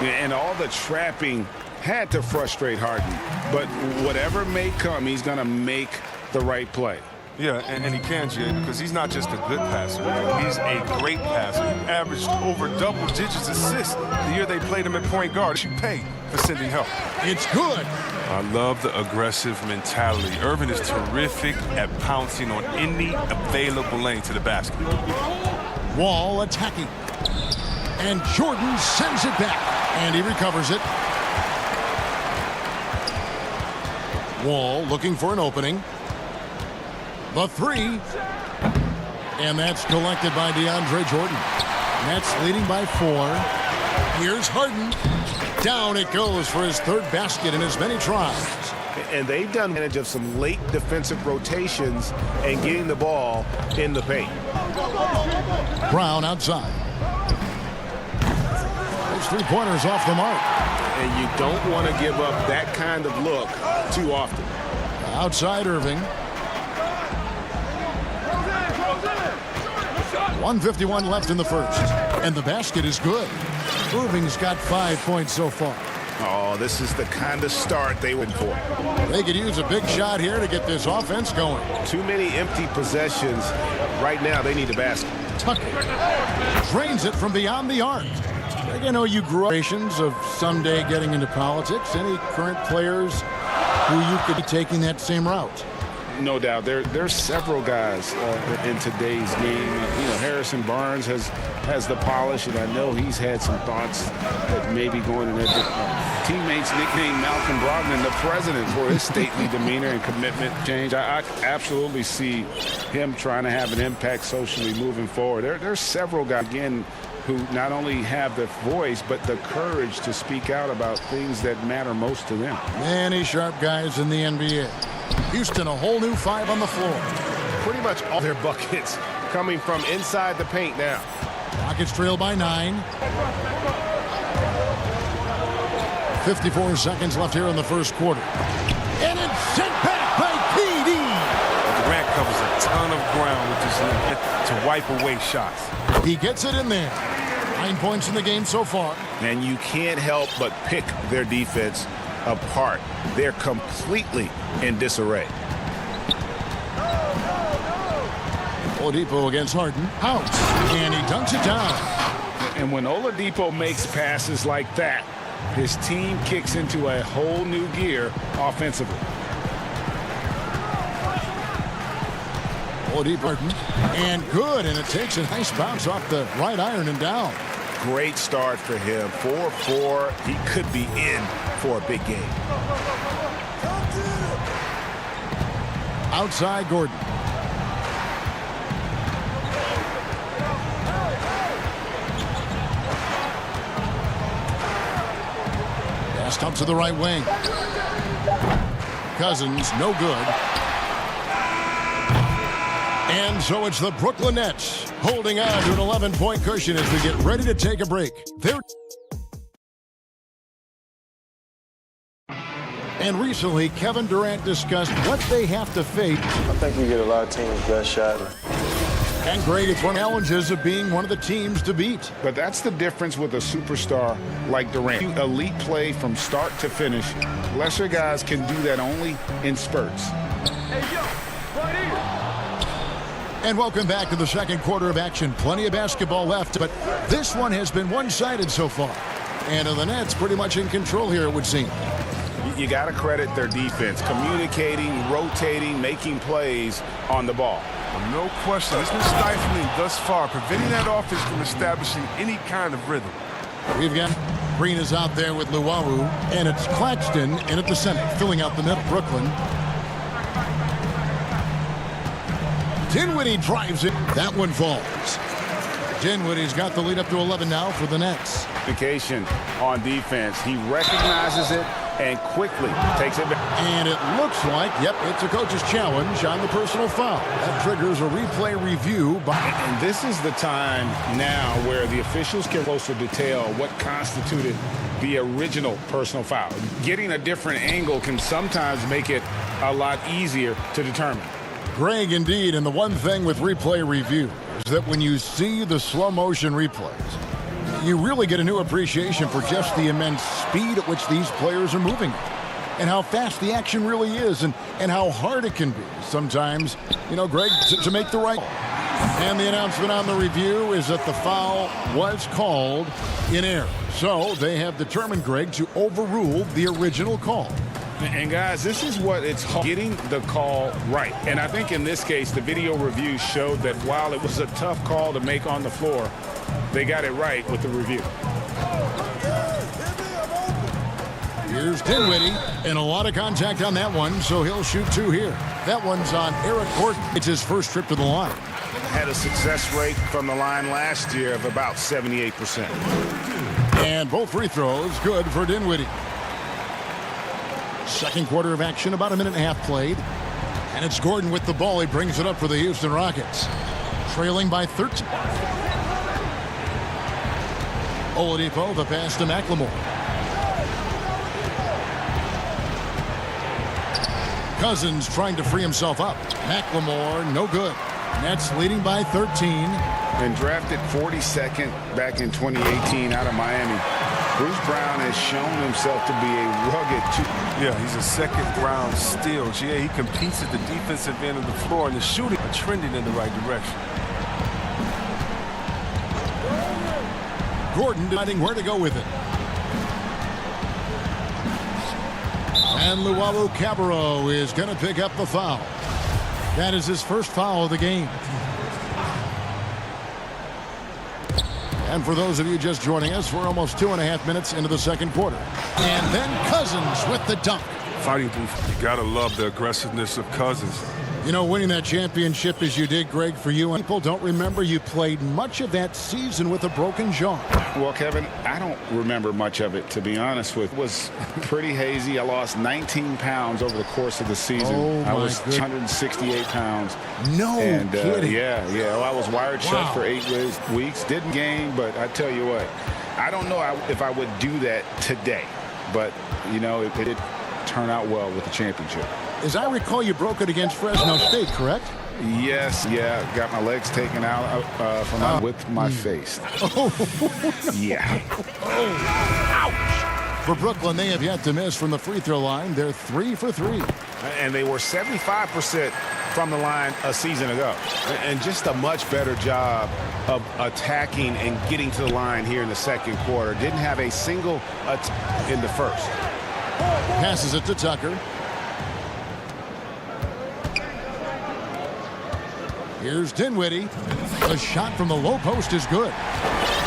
And all the trapping had to frustrate Harden. But whatever may come, he's going to make the right play. Yeah, and he can, Jay, because he's not just a good passer. He's a great passer. He averaged over double digits assists the year they played him at point guard. You pay for sending help. It's good. I love the aggressive mentality. Irvin is terrific at pouncing on any available lane to the basket. Wall attacking. And Jordan sends it back. And he recovers it. Wall looking for an opening. The three. And that's collected by DeAndre Jordan. Nets leading by 4. Here's Harden. Down it goes for his third basket in as many tries. And they've done advantage of some late defensive rotations and getting the ball in the paint. Brown outside. Those three-pointers off the mark. And you don't want to give up that kind of look too often. Outside Irving. 1:51 left in the first. And the basket is good. Irving's got 5 points so far. Oh, this is the kind of start they went for. They could use a big shot here to get this offense going. Too many empty possessions. Right now, they need a basket. Tucker drains it from beyond the arc. You know, you grew up of someday getting into politics. Any current players who you could be taking that same route? No doubt. There's several guys in today's game. You know, Harrison Barnes has the polish, and I know he's had some thoughts that maybe going in that teammates nicknamed Malcolm Brogdon the president for his stately demeanor and commitment change. I absolutely see him trying to have an impact socially moving forward. There's several guys, again, who not only have the voice, but the courage to speak out about things that matter most to them. Many sharp guys in the NBA. Houston, a whole new 5 on the floor. Pretty much all their buckets coming from inside the paint now. Rockets trail by 9. 54 seconds left here in the first quarter. And it's sent back by KD. Durant covers a ton of ground with this limit to wipe away shots. He gets it in there. 9 points in the game so far. And you can't help but pick their defense apart. They're completely in disarray. Oladipo against Harden. House. And he dunks it down. And when Oladipo makes passes like that, his team kicks into a whole new gear offensively. Oladipo. And good. And it takes a nice bounce off the right iron and down. Great start for him. 4-4. He could be in for a big game. Outside Gordon. Passed up to the right wing. Cousins, no good. And so it's the Brooklyn Nets holding on to an 11-point cushion as we get ready to take a break. And recently, Kevin Durant discussed what they have to face. I think we get a lot of teams' best shot. And Greg, it's one of the challenges of being one of the teams to beat. But that's the difference with a superstar like Durant. Elite play from start to finish. Lesser guys can do that only in spurts. And welcome back to the second quarter of action. Plenty of basketball left, but this one has been one-sided so far. And the Nets pretty much in control here, it would seem. You got to credit their defense, communicating, rotating, making plays on the ball. Well, no question. It's been stifling thus far, preventing that offense from establishing any kind of rhythm. We've got Green is out there with Luwawu, and it's Claxton in at the center, filling out the middle. Brooklyn. Dinwiddie drives it. That one falls. Dinwiddie's got the lead up to 11 now for the Nets. Communication on defense. He recognizes it and quickly takes it back. And it looks like, yep, it's a coach's challenge on the personal foul. That triggers a replay review. And this is the time now where the officials can closer detail what constituted the original personal foul. Getting a different angle can sometimes make it a lot easier to determine. Greg, indeed, and the one thing with replay review is that when you see the slow motion replays, You really get a new appreciation for just the immense speed at which these players are moving, and how fast the action really is, and how hard it can be sometimes, Greg, to make the right. And the announcement on the review is that the foul was called in error. So they have determined, Greg, to overrule the original call. And guys, this is what it's getting the call right. And I think in this case, the video review showed that while it was a tough call to make on the floor, they got it right with the review. Here's Dinwiddie, and a lot of contact on that one, so he'll shoot 2 here. That one's on Eric Gordon. It's his first trip to the line. Had a success rate from the line last year of about 78%. And both free throws good for Dinwiddie. Second quarter of action, about a minute and a half played. And it's Gordon with the ball. He brings it up for the Houston Rockets. Trailing by 13. Oladipo, the pass to McLemore. Cousins trying to free himself up. McLemore, no good. Nets leading by 13. And drafted 42nd back in 2018 out of Miami. Bruce Brown has shown himself to be a rugged Yeah, he's a second-round steal. Yeah, he competes at the defensive end of the floor, and the shooting are trending in the right direction. Gordon deciding where to go with it. And Luwawu-Cabarrot is going to pick up the foul. That is his first foul of the game. And for those of you just joining us, we're almost 2.5 minutes into the second quarter. And then Cousins with the dunk. Fighting through, you got to love the aggressiveness of Cousins. Winning that championship as you did, Greg, for you. People don't remember you played much of that season with a broken jaw. Well, Kevin, I don't remember much of it, to be honest with you. It was pretty hazy. I lost 19 pounds over the course of the season. I was 168 pounds. No kidding. Yeah. Well, I was wired shut for 8 weeks. Didn't game, but I tell you what, I don't know if I would do that today. But, it did turn out well with the championship. As I recall, you broke it against Fresno State, correct? Yes, got my legs taken out with my face. Yeah. Ouch! For Brooklyn, they have yet to miss from the free throw line. They're 3 for 3. And they were 75% from the line a season ago. And just a much better job of attacking and getting to the line here in the second quarter. Didn't have a single attack in the first. Passes it to Tucker. Here's Dinwiddie. The shot from the low post is good.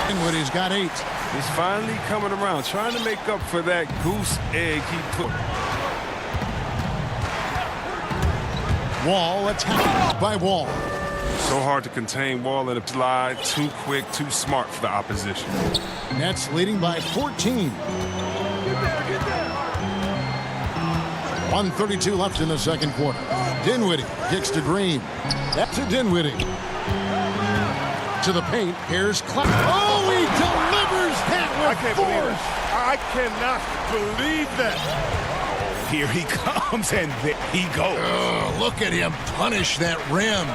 Dinwiddie's got 8. He's finally coming around, trying to make up for that goose egg he put. Wall attacked by Wall. So hard to contain Wall in a slide. Too quick, too smart for the opposition. Nets leading by 14. 1:32 left in the second quarter. Dinwiddie kicks to Green. That's to Dinwiddie. To the paint. Here's Clark. Oh, he delivers that with force. I cannot believe that. Here he comes, and there he goes. Oh, look at him punish that rim.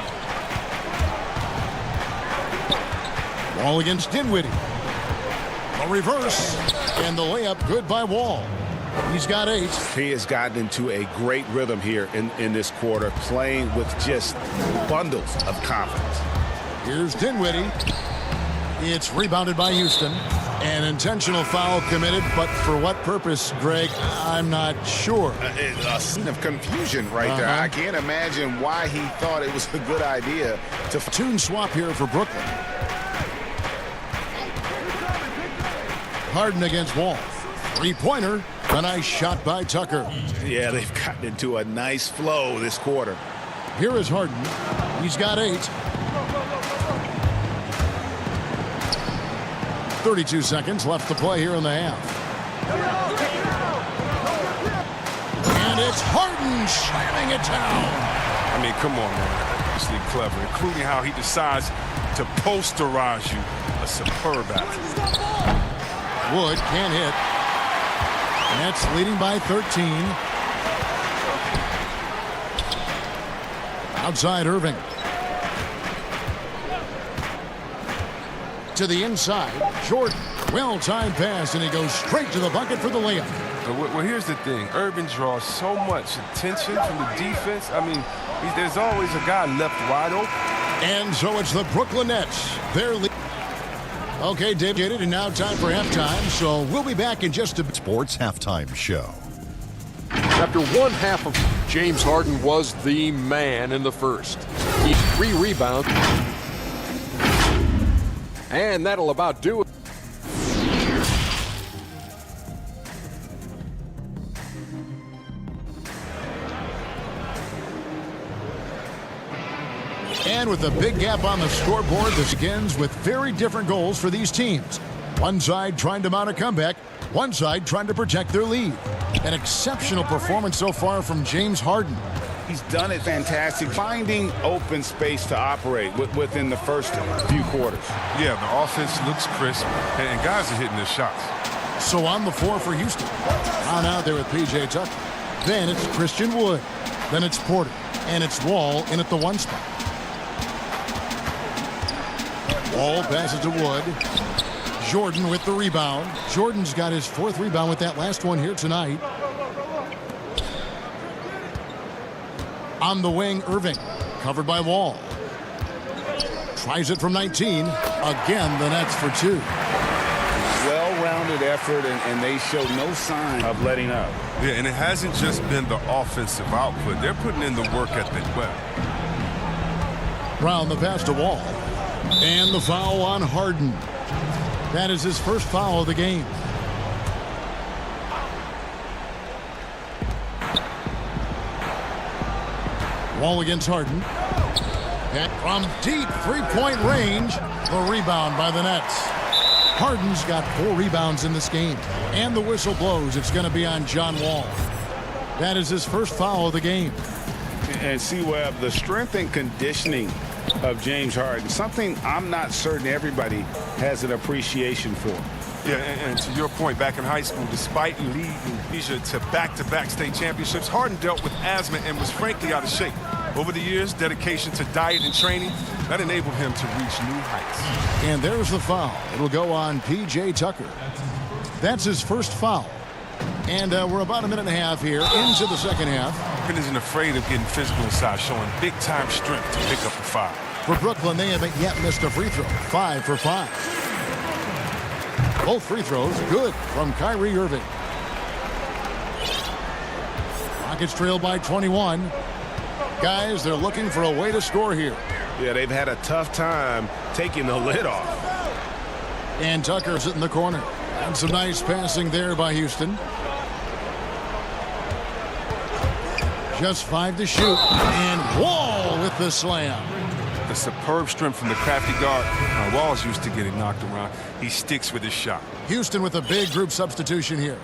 Wall against Dinwiddie. A reverse. And the layup good by Wall. He's got 8. He has gotten into a great rhythm here in this quarter, playing with just bundles of confidence. Here's Dinwiddie. It's rebounded by Houston. An intentional foul committed, but for what purpose, Greg, I'm not sure. A scene of confusion right there. I can't imagine why he thought it was a good idea to... Tune swap here for Brooklyn. Harden against Wall. Three-pointer. A nice shot by Tucker. Yeah, they've gotten into a nice flow this quarter. Here is Harden. He's got 8. 32 seconds left to play here in the half. And it's Harden slamming it down. I mean, come on, man. Actually clever, including how he decides to posterize you. A superb athlete. Wood can't hit. Nets leading by 13. Outside Irving. To the inside, Jordan. Well-timed pass, and he goes straight to the bucket for the layup. Well, here's the thing. Urban draws so much attention from the defense. I mean, there's always a guy left wide open. And so it's the Brooklyn Nets. They're okay, Dave, get it, and now time for halftime. So we'll be back in just a bit. Sports Halftime Show. After one half of James Harden was the man in the first. He 3 rebounds. And that'll about do it. And with a big gap on the scoreboard, this begins with very different goals for these teams. One side trying to mount a comeback, one side trying to protect their lead. An exceptional performance so far from James Harden. He's done it fantastic, finding open space to operate within the first few quarters. Yeah, the offense looks crisp, and guys are hitting their shots. So on the floor for Houston. On out there with P.J. Tucker. Then it's Christian Wood. Then it's Porter. And it's Wall in at the 1 spot. Wall passes to Wood. Jordan with the rebound. Jordan's got his 4th rebound with that last one here tonight. On the wing, Irving. Covered by Wall. Tries it from 19. Again, the Nets for 2. Well-rounded effort, and they show no sign of letting up. Yeah, and it hasn't just been the offensive output. They're putting in the work ethic well. Brown the pass to Wall. And the foul on Harden. That is his first foul of the game. Wall against Harden. And from deep three-point range, the rebound by the Nets. Harden's got 4 rebounds in this game. And the whistle blows. It's going to be on John Wall. That is his first foul of the game. And see, Webb, the strength and conditioning of James Harden, something I'm not certain everybody has an appreciation for. Yeah, and to your point, back in high school, despite leading Asia to back-to-back state championships, Harden dealt with asthma and was frankly out of shape. Over the years, dedication to diet and training, that enabled him to reach new heights. And there's the foul. It'll go on P.J. Tucker. That's his first foul. And we're about a minute and a half here into the second half. Harden isn't afraid of getting physical inside, showing big-time strength to pick up a foul. For Brooklyn, they haven't yet missed a free throw. 5 for 5. Both free throws good from Kyrie Irving. Rockets trail by 21. Guys, they're looking for a way to score here. Yeah, they've had a tough time taking the lid off. And Tucker's in the corner. And some nice passing there by Houston. Just 5 to shoot. And Wall with the slam. The superb strength from the crafty guard. Wall's used to getting knocked around. He sticks with his shot. Houston with a big group substitution here.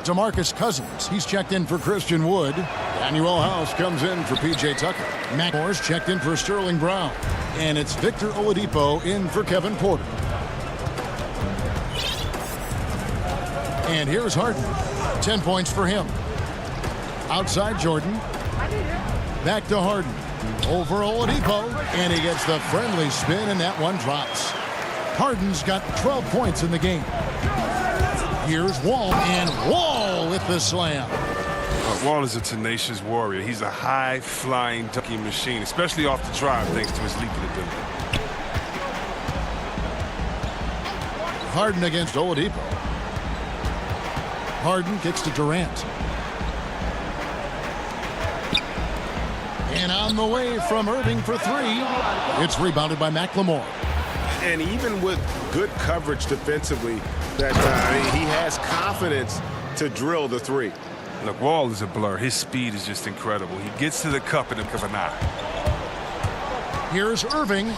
DeMarcus Cousins, he's checked in for Christian Wood. Daniel House comes in for P.J. Tucker. Matt Moore's checked in for Sterling Brown. And it's Victor Oladipo in for Kevin Porter. And here's Harden. 10 points for him. Outside Jordan. Back to Harden. Over Oladipo. And he gets the friendly spin, and that one drops. Harden's got 12 points in the game. Here's Wall, and Wall with the slam. Wall is a tenacious warrior. He's a high-flying dunking machine, especially off the drive, thanks to his leaping ability. Harden against Oladipo. Harden kicks to Durant. And on the way from Irving for 3. It's rebounded by McLemore. And even with good coverage defensively that time, he has confidence to drill the 3. Look, Wall is a blur. His speed is just incredible. He gets to the cup in the nick of an eye. Here's Irving.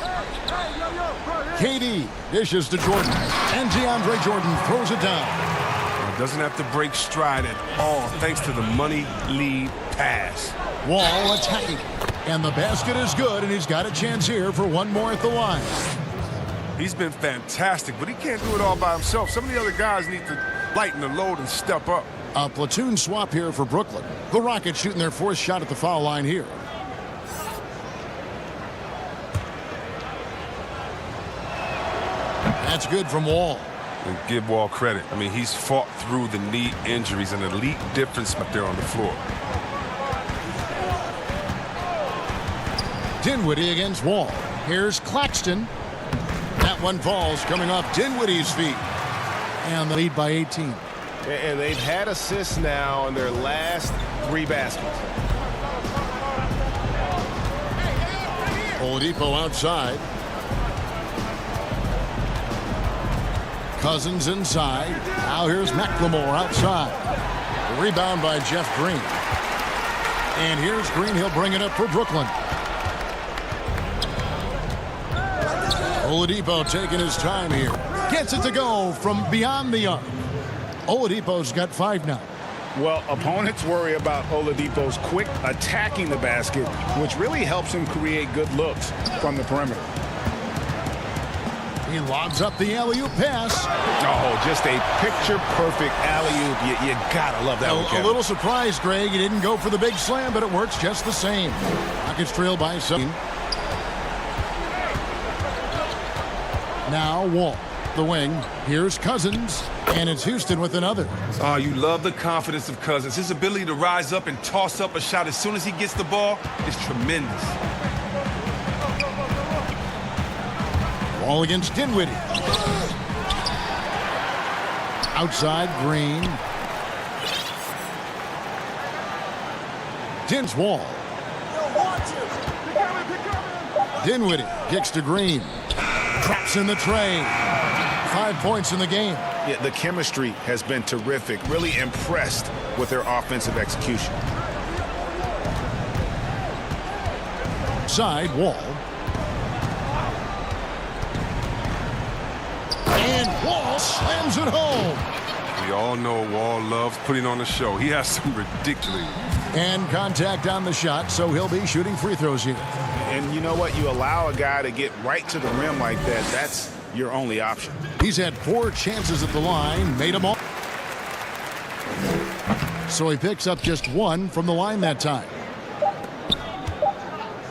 KD dishes to Jordan. And DeAndre Jordan throws it down. Doesn't have to break stride at all thanks to the money lead pass. Wall attacking. And the basket is good, and he's got a chance here for one more at the line. He's been fantastic, but he can't do it all by himself. Some of the other guys need to lighten the load and step up. A platoon swap here for Brooklyn. The Rockets shooting their 4th shot at the foul line here. That's good from Wall. and give Wall credit. I mean, he's fought through the knee injuries, an elite difference up there on the floor. Dinwiddie against Wall. Here's Claxton. That one falls coming off Dinwiddie's feet. And the lead by 18. And they've had assists now in their last 3 baskets. Oladipo outside. Cousins inside. Now here's McLemore outside. The rebound by Jeff Green. And here's Green. He'll bring it up for Brooklyn. Oladipo taking his time here. Gets it to go from beyond the arc. Oladipo's got 5 now. Well, opponents worry about Oladipo's quick attacking the basket, which really helps him create good looks from the perimeter. He lobs up the alley-oop pass. Oh, just a picture-perfect alley-oop. You gotta love that one, A little surprise, Greg. He didn't go for the big slam, but it works just the same. Rockets trail by 7. Now Wall, the wing. Here's Cousins, and it's Houston with another. Oh, you love the confidence of Cousins. His ability to rise up and toss up a shot as soon as he gets the ball is tremendous. Wall against Dinwiddie. Outside Green. Din's Wall. Dinwiddie kicks to Green. Drops in the tray. 5 points in the game. Yeah, the chemistry has been terrific. Really impressed with their offensive execution. Side Wall. And Wall slams it home. We all know Wall loves putting on a show. He has some ridiculous. And contact on the shot, so he'll be shooting free throws here. And you know what? You allow a guy to get right to the rim like that, that's your only option. He's had 4 chances at the line, made them all. So he picks up just 1 from the line that time.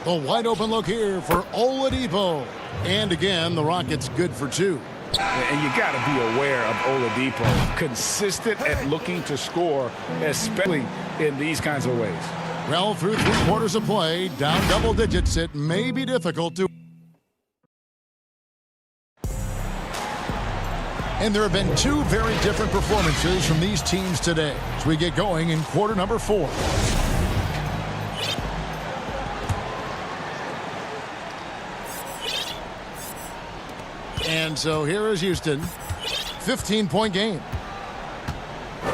A wide open look here for Oladipo. And again, the Rockets good for 2. And you got to be aware of Oladipo. Consistent at looking to score, especially in these kinds of ways. Well, through 3 quarters of play, down double digits, it may be difficult to. And there have been 2 very different performances from these teams today as we get going in quarter number 4. And so here is Houston. 15-point game.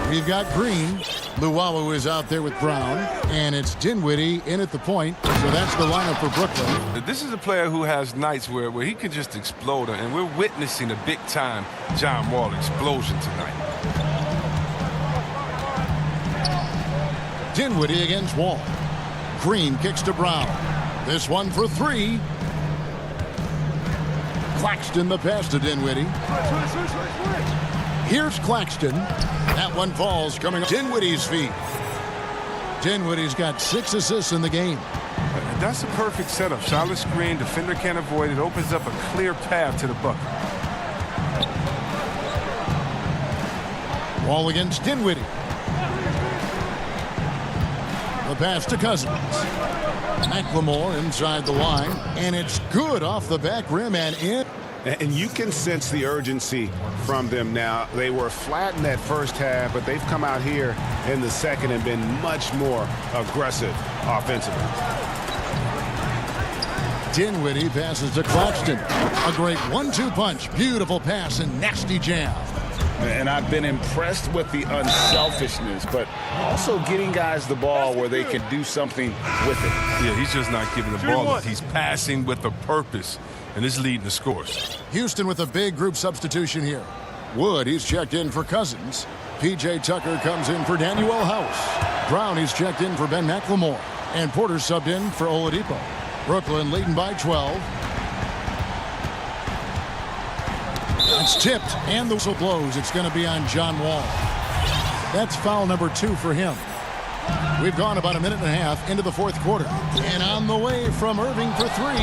We've got Green. Luwawu is out there with Brown. And it's Dinwiddie in at the point. So that's the lineup for Brooklyn. This is a player who has nights where he can just explode. And we're witnessing a big-time John Wall explosion tonight. Dinwiddie against Wall. Green kicks to Brown. This one for 3. Claxton the pass to Dinwiddie. Here's Claxton. That one falls coming off Dinwiddie's feet. Dinwiddie's got 6 assists in the game. That's a perfect setup. Solid screen, defender can't avoid it. Opens up a clear path to the bucket. Wall against Dinwiddie. The pass to Cousins. McLemore inside the line, and it's good off the back rim and in. And you can sense the urgency from them now. They were flat in that first half, but they've come out here in the second and been much more aggressive offensively. Dinwiddie passes to Claxton. A great 1-2 punch. Beautiful pass and nasty jam. And I've been impressed with the unselfishness, but also getting guys the ball where they can do something with it. Yeah, he's just not giving the ball up. He's passing with a purpose, and it's leading the scores. Houston with a big group substitution here. Wood, he's checked in for Cousins. P.J. Tucker comes in for Daniel House. Brown, he's checked in for Ben McLemore. And Porter subbed in for Oladipo. Brooklyn leading by 12. It's tipped, and the whistle blows. It's going to be on John Wall. That's foul number 2 for him. We've gone about a minute and a half into the 4th quarter. And on the way from Irving for 3,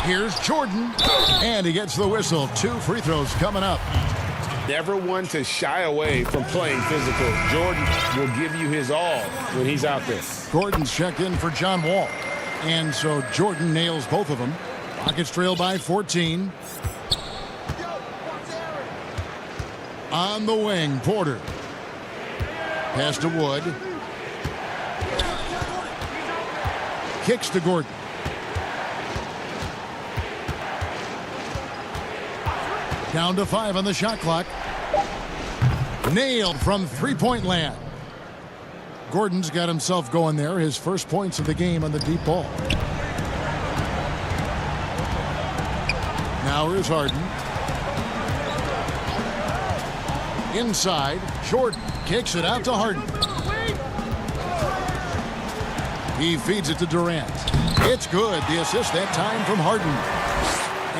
here's Jordan. And he gets the whistle. 2 free throws coming up. Never one to shy away from playing physical. Jordan will give you his all when he's out there. Gordon's checked in for John Wall. And so Jordan nails both of them. Rockets trail by 14. On the wing, Porter. Pass to Wood. Kicks to Gordon. Down to 5 on the shot clock. Nailed from three-point land. Gordon's got himself going there. His first points of the game on the deep ball. Now here's Harden. Inside, Jordan kicks it out to Harden. He feeds it to Durant. It's good. The assist that time from Harden.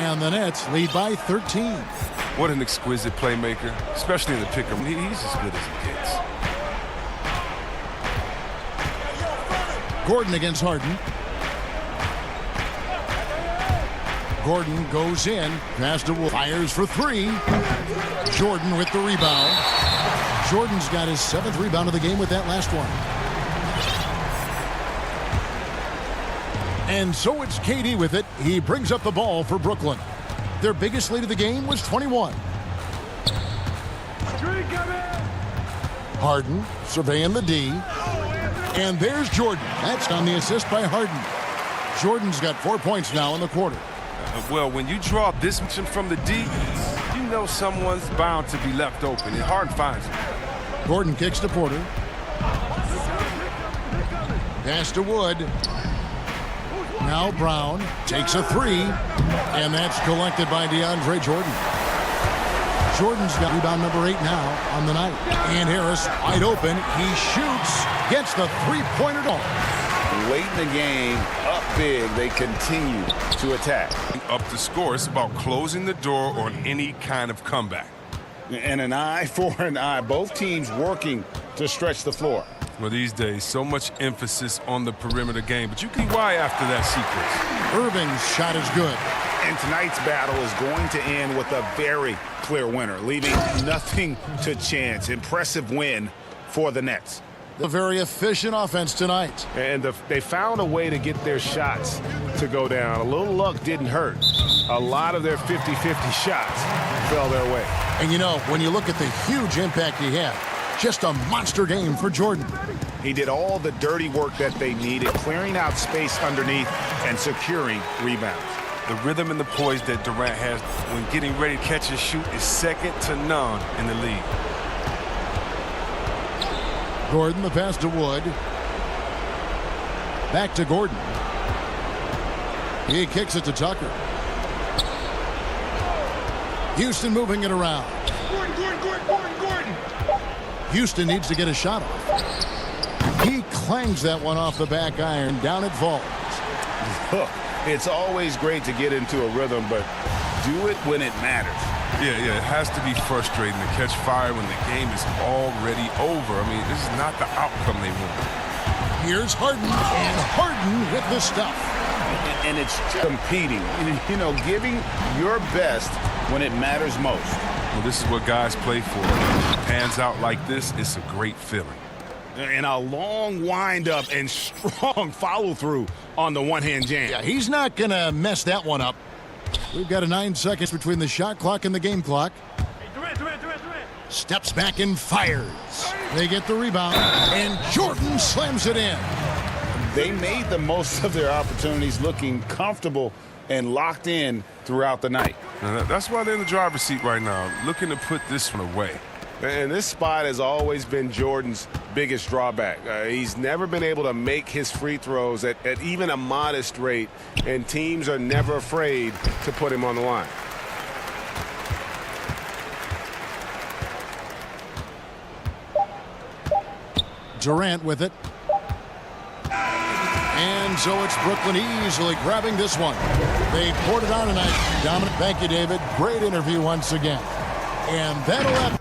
And the Nets lead by 13. What an exquisite playmaker, especially in the pick-up. He's as good as he gets. Gordon against Harden. Gordon goes in. Pass to Wood. Fires for three. Jordan with the rebound. Jordan's got his 7th rebound of the game with that last one. And so it's KD with it. He brings up the ball for Brooklyn. Their biggest lead of the game was 21. Harden surveying the D. And there's Jordan. That's on the assist by Harden. Jordan's got 4 points now in the quarter. Well, when you draw this much from the D, you know someone's bound to be left open. It's hard to find him. Gordon kicks to Porter. Pass to Wood. Now Brown takes a three, and that's collected by DeAndre Jordan. Jordan's got rebound number 8 now on the night. And Harris wide open. He shoots, gets the three-pointer down. Late in the game, up big, they continue to attack. Up the score, it's about closing the door on any kind of comeback. And an eye for an eye. Both teams working to stretch the floor. Well, these days, so much emphasis on the perimeter game, but you can see why after that sequence. Irving's shot is good. And tonight's battle is going to end with a very clear winner, leaving nothing to chance. Impressive win for the Nets. A very efficient offense tonight. And they found a way to get their shots to go down. A little luck didn't hurt. A lot of their 50-50 shots fell their way. And you know, when you look at the huge impact he had, just a monster game for Jordan. He did all the dirty work that they needed, clearing out space underneath and securing rebounds. The rhythm and the poise that Durant has when getting ready to catch and shoot is second to none in the league. Gordon, the pass to Wood. Back to Gordon. He kicks it to Tucker. Houston moving it around. Gordon. Houston needs to get a shot off. He clangs that one off the back iron. Down it falls. Look, it's always great to get into a rhythm, but do it when it matters. Yeah, it has to be frustrating to catch fire when the game is already over. I mean, this is not the outcome they want. Here's Harden, and Harden with the stuff. And it's competing, you know, giving your best when it matters most. Well, this is what guys play for. When it pans out like this, it's a great feeling. And a long wind-up and strong follow-through on the one-hand jam. Yeah, he's not going to mess that one up. We've got 9 seconds between the shot clock and the game clock. Steps back and fires. They get the rebound, and Jordan slams it in. They made the most of their opportunities, looking comfortable and locked in throughout the night. Now, that's why they're in the driver's seat right now, looking to put this one away. And this spot has always been Jordan's biggest drawback. He's never been able to make his free throws at even a modest rate, and teams are never afraid to put him on the line. Durant with it. And so it's Brooklyn easily grabbing this one. They poured it on tonight. Dominic, thank you, David. Great interview once again. And that'll have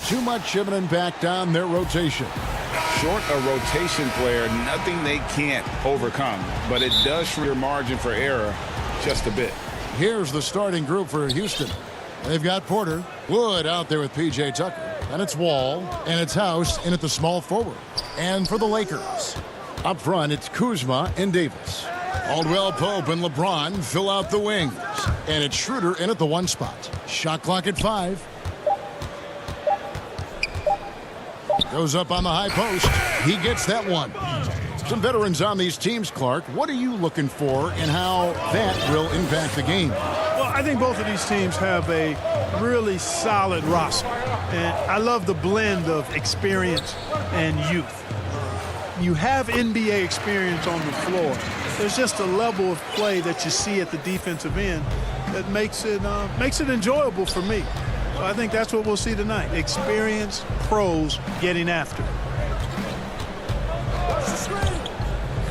too much of an impact on their rotation. Short a rotation player, nothing they can't overcome, but it does shrink your margin for error just a bit. Here's the starting group for Houston. They've got Porter, Wood out there with P.J. Tucker, and it's Wall, and it's House in at the small forward. And for the Lakers, up front, it's Kuzma and Davis. Caldwell Pope and LeBron fill out the wings, and it's Schroeder in at the 1 spot. Shot clock at 5. Goes up on the high post. He gets that one. Some veterans on these teams, Clark. What are you looking for and how that will impact the game? Well, I think both of these teams have a really solid roster. And I love the blend of experience and youth. You have NBA experience on the floor. There's just a level of play that you see at the defensive end that makes it enjoyable for me. So I think that's what we'll see tonight. Experienced pros getting after it.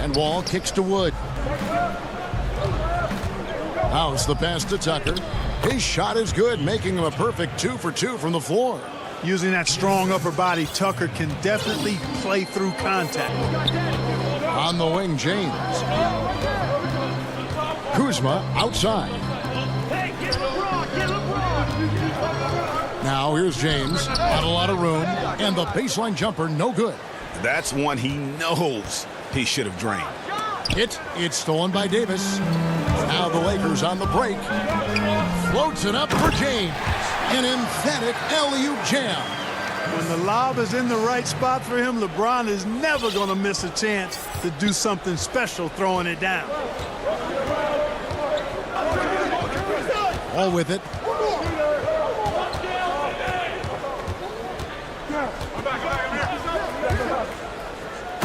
And Wall kicks to Wood. House the pass to Tucker. His shot is good, making him a perfect 2 for 2 from the floor. Using that strong upper body, Tucker can definitely play through contact. On the wing, James. Kuzma outside. Now here's James. Not a lot of room. And the baseline jumper, no good. That's one he knows he should have drained. It's stolen by Davis. Now the Lakers on the break. Floats it up for James. An emphatic alley-oop jam. When the lob is in the right spot for him, LeBron is never going to miss a chance to do something special throwing it down. All with it.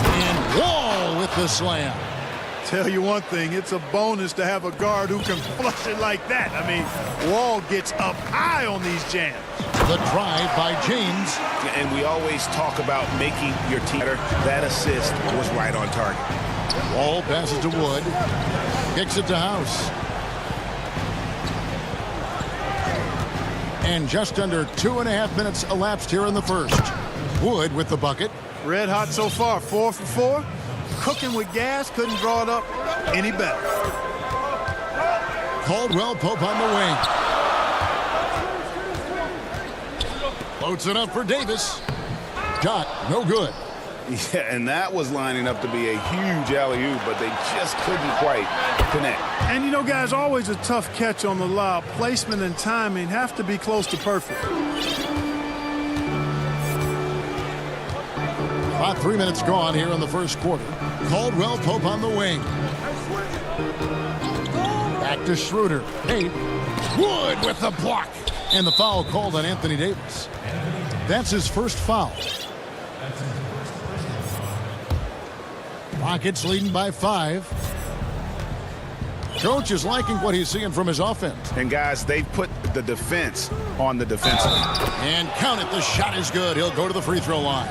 And Wall with the slam. Tell you one thing, it's a bonus to have a guard who can flush it like that. I mean, Wall gets up high on these jams. The drive by James. And we always talk about making your team better. That assist was right on target. Wall passes to Wood. Kicks it to House. And just under 2.5 minutes elapsed here in the first. Wood with the bucket. Red hot so far, 4 for 4. Cooking with gas, couldn't draw it up any better. Caldwell Pope on the wing. Floats it up for Davis. Shot, no good. Yeah, and that was lining up to be a huge alley-oop, but they just couldn't quite connect. And you know, guys, always a tough catch on the lob. Placement and timing have to be close to perfect. About 3 minutes gone here in the first quarter. Caldwell Pope on the wing. Back to Schroeder. Hey, Wood with the block. And the foul called on Anthony Davis. That's his first foul. Rockets leading by 5. Coach is liking what he's seeing from his offense. And guys, they've put the defense on the defensive. And count it, the shot is good. He'll go to the free throw line.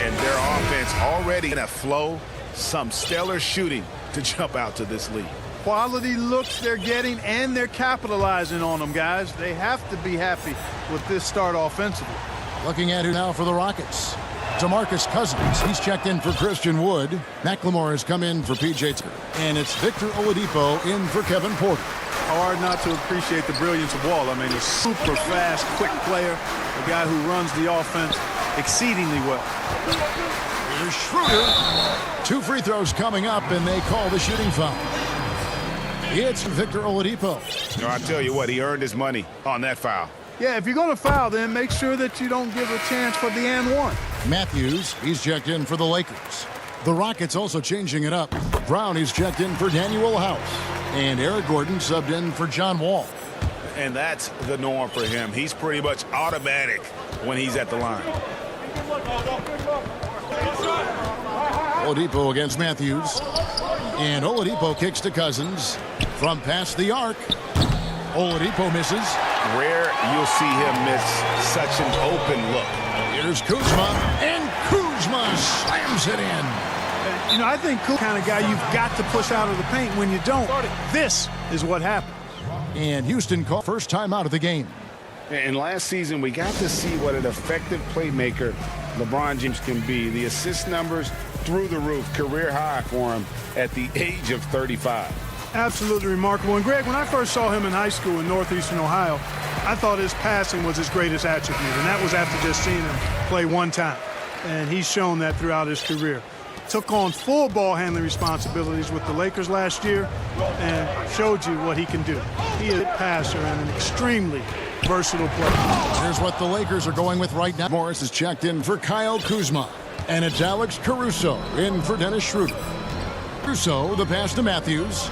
And their offense already in a flow, some stellar shooting to jump out to this lead. Quality looks they're getting, and they're capitalizing on them, guys. They have to be happy with this start offensively. Looking at it now for the Rockets. DeMarcus Cousins, he's checked in for Christian Wood. McLemore has come in for P.J. Tucker. And it's Victor Oladipo in for Kevin Porter. Hard not to appreciate the brilliance of Wall. I mean, a super fast, quick player, a guy who runs the offense exceedingly well. Here's Schroeder. 2 free throws coming up, and they call the shooting foul. It's Victor Oladipo. No, I tell you what, he earned his money on that foul. Yeah, if you're going to foul, then make sure that you don't give a chance for the and one. Matthews, he's checked in for the Lakers. The Rockets also changing it up. Brown, he's checked in for Daniel House. And Eric Gordon subbed in for John Wall. And that's the norm for him. He's pretty much automatic when he's at the line. Oladipo against Matthews. And Oladipo kicks to Cousins. From past the arc. Oladipo misses. Rare you'll see him miss such an open look. Here's Kuzma. And Kuzma slams it in. You know, I think Kuzma kind of guy you've got to push out of the paint. When you don't, this is what happens. And Houston called first time out of the game. And last season, we got to see what an effective playmaker LeBron James can be. The assist numbers through the roof, career high for him at the age of 35. Absolutely remarkable. And Greg, when I first saw him in high school in Northeastern Ohio, I thought his passing was his greatest attribute, and that was after just seeing him play one time. And he's shown that throughout his career. Took on full ball handling responsibilities with the Lakers last year and showed you what he can do. He is a passer and an extremely versatile player. Here's what the Lakers are going with right now. Morris is checked in for Kyle Kuzma, and it's Alex Caruso in for Dennis Schroeder. Caruso, the pass to Matthews.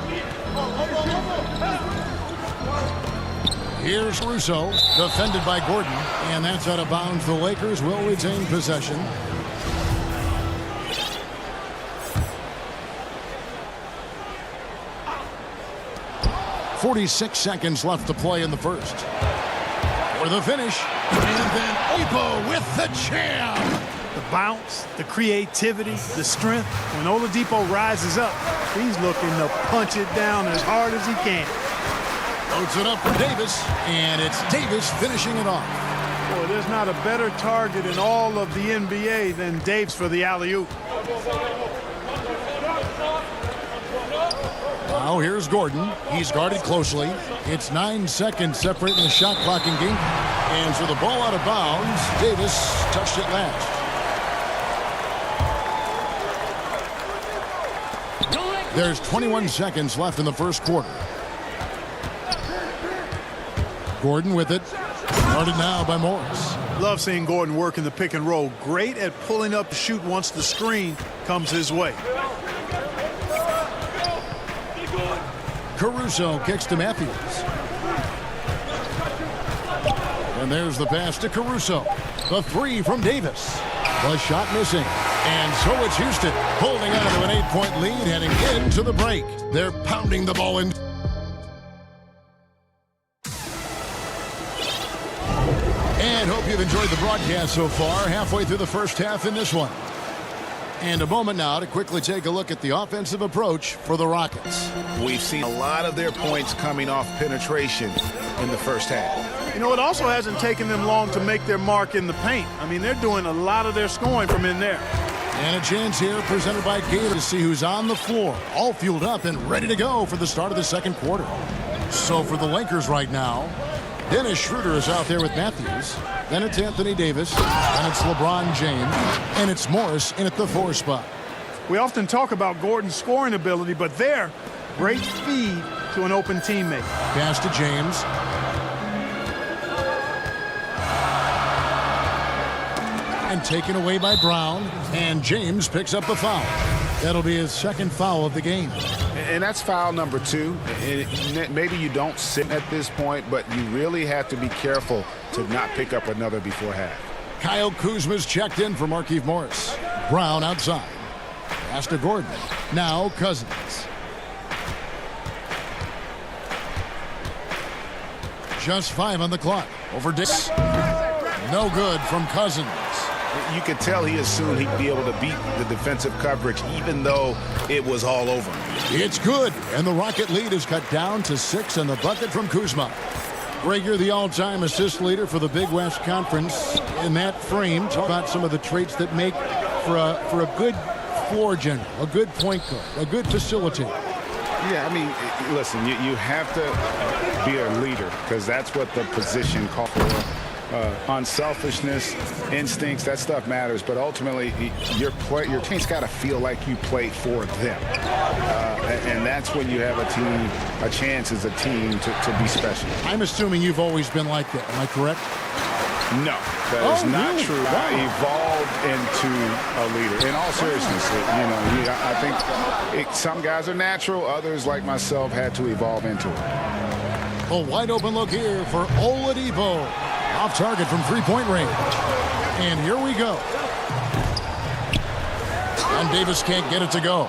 Here's Caruso, defended by Gordon, and that's out of bounds. The Lakers will retain possession. .46 seconds left to play in the first. For the finish, and then Oladipo with the jam. The bounce, the creativity, the strength. When Oladipo rises up, he's looking to punch it down as hard as he can. Loads it up for Davis, and it's Davis finishing it off. Boy, there's not a better target in all of the NBA than Davis for the alley-oop. Now here's Gordon. He's guarded closely. It's 9 seconds separating the shot clock and game. And so the ball out of bounds. Davis touched it last. There's 21 seconds left in the first quarter. Gordon with it. Guarded now by Morris. Love seeing Gordon work in the pick and roll. Great at pulling up to shoot once the screen comes his way. Caruso kicks to Matthews. And there's the pass to Caruso. The three from Davis. The shot missing. And so it's Houston holding on to an 8-point lead heading into the break. They're pounding the ball in. And hope you've enjoyed the broadcast so far. Halfway through the first half in this one. And a moment now to quickly take a look at the offensive approach for the Rockets. We've seen a lot of their points coming off penetration in the first half. You know, it also hasn't taken them long to make their mark in the paint. I mean, they're doing a lot of their scoring from in there. And a chance here presented by Gator to see who's on the floor. All fueled up and ready to go for the start of the second quarter. So for the Lakers right now, Dennis Schroeder is out there with Matthews. Then it's Anthony Davis. And it's LeBron James. And it's Morris in at the 4 spot. We often talk about Gordon's scoring ability, but there, great feed to an open teammate. Pass to James. And taken away by Brown. And James picks up the foul. That'll be his second foul of the game. And that's foul number 2. And maybe you don't sit at this point, but you really have to be careful to not pick up another before half. Kyle Kuzma's checked in for Markieff Morris. Brown outside. Pass to Gordon. Now Cousins. Just 5 on the clock. Over Dix. No good from Cousins. You could tell he assumed he'd be able to beat the defensive coverage, even though it was all over. It's good, and the Rocket lead is cut down to 6 on the bucket from Kuzma. Greg, you're the all-time assist leader for the Big West Conference. In that frame, talk about some of the traits that make for a good floor general, a good point guard, a good facilitator. Yeah, I mean, listen, you have to be a leader because that's what the position calls for. Unselfishness, instincts, that stuff matters, but ultimately your team's got to feel like you play for them, and that's when you have a chance as a team to be special. I'm assuming you've always been like that. Am I correct? No, that is not really true. Wow. I evolved into a leader. In all seriousness, I think some guys are natural. Others, like myself, had to evolve into it. A wide open look here for Oladipo. Off target from 3-point range. And here we go. And Davis can't get it to go.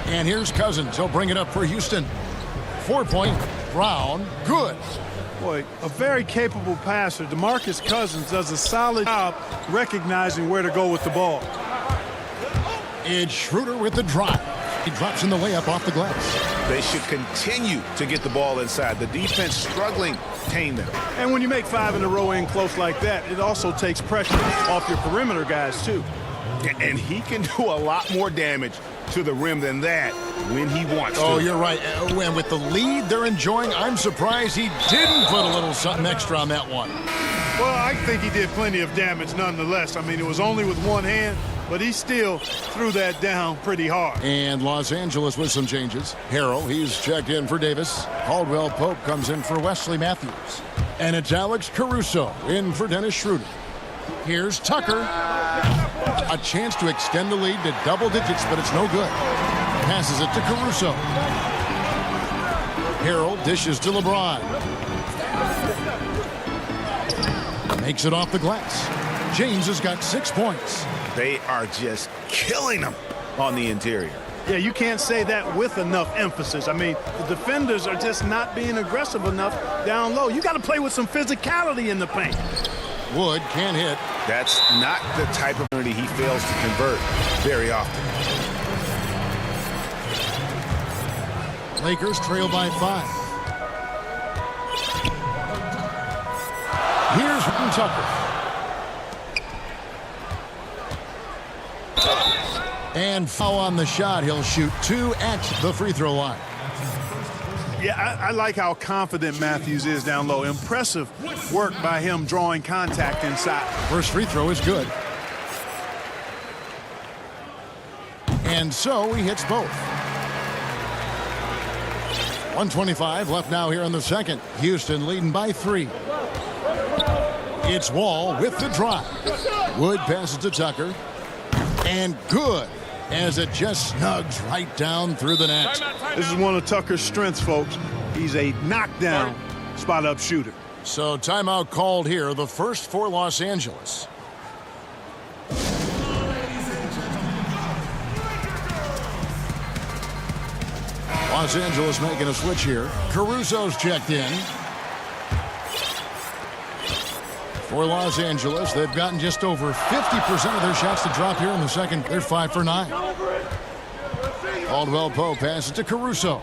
And here's Cousins. He'll bring it up for Houston. 4-point. Brown. Good. Boy, a very capable passer. DeMarcus Cousins does a solid job recognizing where to go with the ball. It's Schroeder with the drive. He drops in the layup off the glass. They should continue to get the ball inside. The defense struggling to tame them. And when you make 5 in a row in close like that, it also takes pressure off your perimeter guys, too. And he can do a lot more damage to the rim than that when he wants to. Oh, you're right. And with the lead they're enjoying, I'm surprised he didn't put a little something extra on that one. Well, I think he did plenty of damage nonetheless. I mean, it was only with one hand, but he still threw that down pretty hard. And Los Angeles with some changes. Harrell, he's checked in for Davis. Caldwell Pope comes in for Wesley Matthews. And it's Alex Caruso in for Dennis Schroeder. Here's Tucker. A chance to extend the lead to double digits, but it's no good. Passes it to Caruso. Harrell dishes to LeBron. Makes it off the glass. James has got 6 points. They are just killing them on the interior. Yeah, you can't say that with enough emphasis. I mean, the defenders are just not being aggressive enough down low. You got to play with some physicality in the paint. Wood can't hit. That's not the type of opportunity he fails to convert very often. Lakers trail by 5. Here's Tucker. And foul on the shot. He'll shoot 2 at the free throw line. Yeah, I like how confident Matthews is down low. Impressive work by him drawing contact inside. First free throw is good. And so he hits both. 1:25 left now here in the second. Houston leading by 3. It's Wall with the drive. Wood passes to Tucker. And good, as it just snugs right down through the net. This is one of Tucker's strengths, folks. He's a knockdown spot-up shooter. So timeout called here, the first for Los Angeles. Los Angeles making a switch here. Caruso's checked in. For Los Angeles, they've gotten just over 50% of their shots to drop here in the second. They're 5 for 9. Caldwell Pope passes to Caruso.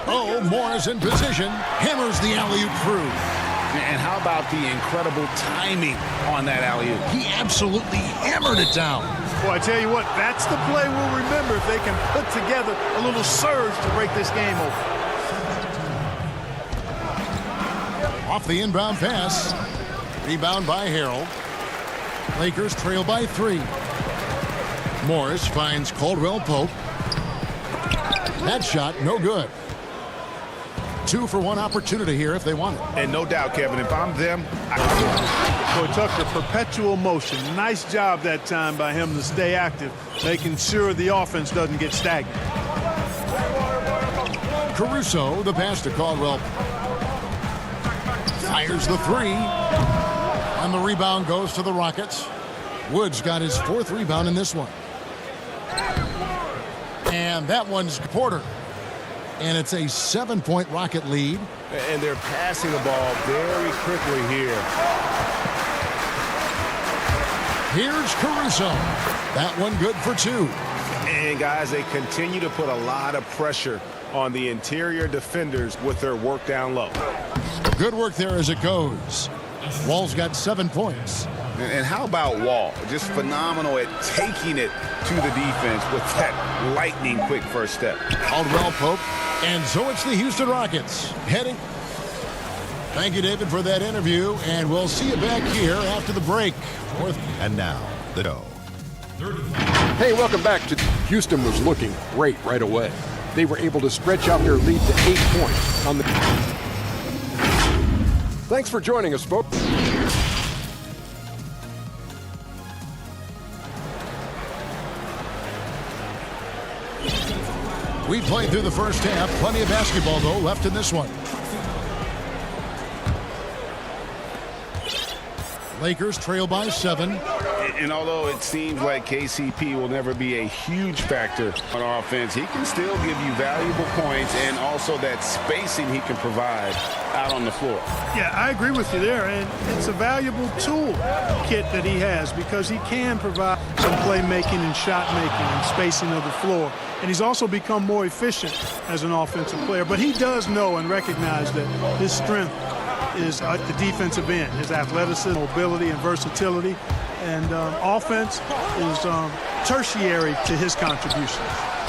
Oh, Morris in position. Hammers the alley-oop through. And how about the incredible timing on that alley-oop? He absolutely hammered it down. Boy, I tell you what, that's the play we'll remember if they can put together a little surge to break this game open. Off the inbound pass. Rebound by Harrell. Lakers trail by 3. Morris finds Caldwell Pope. That shot, no good. 2 for 1 opportunity here if they want it. And no doubt, Kevin, if I'm them, Boy, Tucker, perpetual motion. Nice job that time by him to stay active, making sure the offense doesn't get stagnant. Caruso, the pass to Caldwell. Fires the 3. And the rebound goes to the Rockets. Woods got his 4th rebound in this one. And that one's Porter. And it's a 7-point Rocket lead. And they're passing the ball very quickly here. Here's Caruso. That one good for 2. And guys, they continue to put a lot of pressure on the interior defenders with their work down low. Good work there as it goes. Wall's got 7 points. And how about Wall? Just phenomenal at taking it to the defense with that lightning quick first step. Caldwell Pope. And so it's the Houston Rockets heading. Thank you, David, for that interview. And we'll see you back here after the break. And now, the show. Hey, welcome back to Houston. Was looking great right away. They were able to stretch out their lead to 8 points on the. Thanks for joining us, folks. We played through the first half. Plenty of basketball, though, left in this one. Lakers trail by 7. And although it seems like KCP will never be a huge factor on offense, he can still give you valuable points and also that spacing he can provide out on the floor. Yeah, I agree with you there, and it's a valuable tool kit that he has because he can provide some playmaking and shot making and spacing of the floor. And he's also become more efficient as an offensive player. But he does know and recognize that his strength is at the defensive end, his athleticism, mobility, and versatility. And offense is tertiary to his contributions.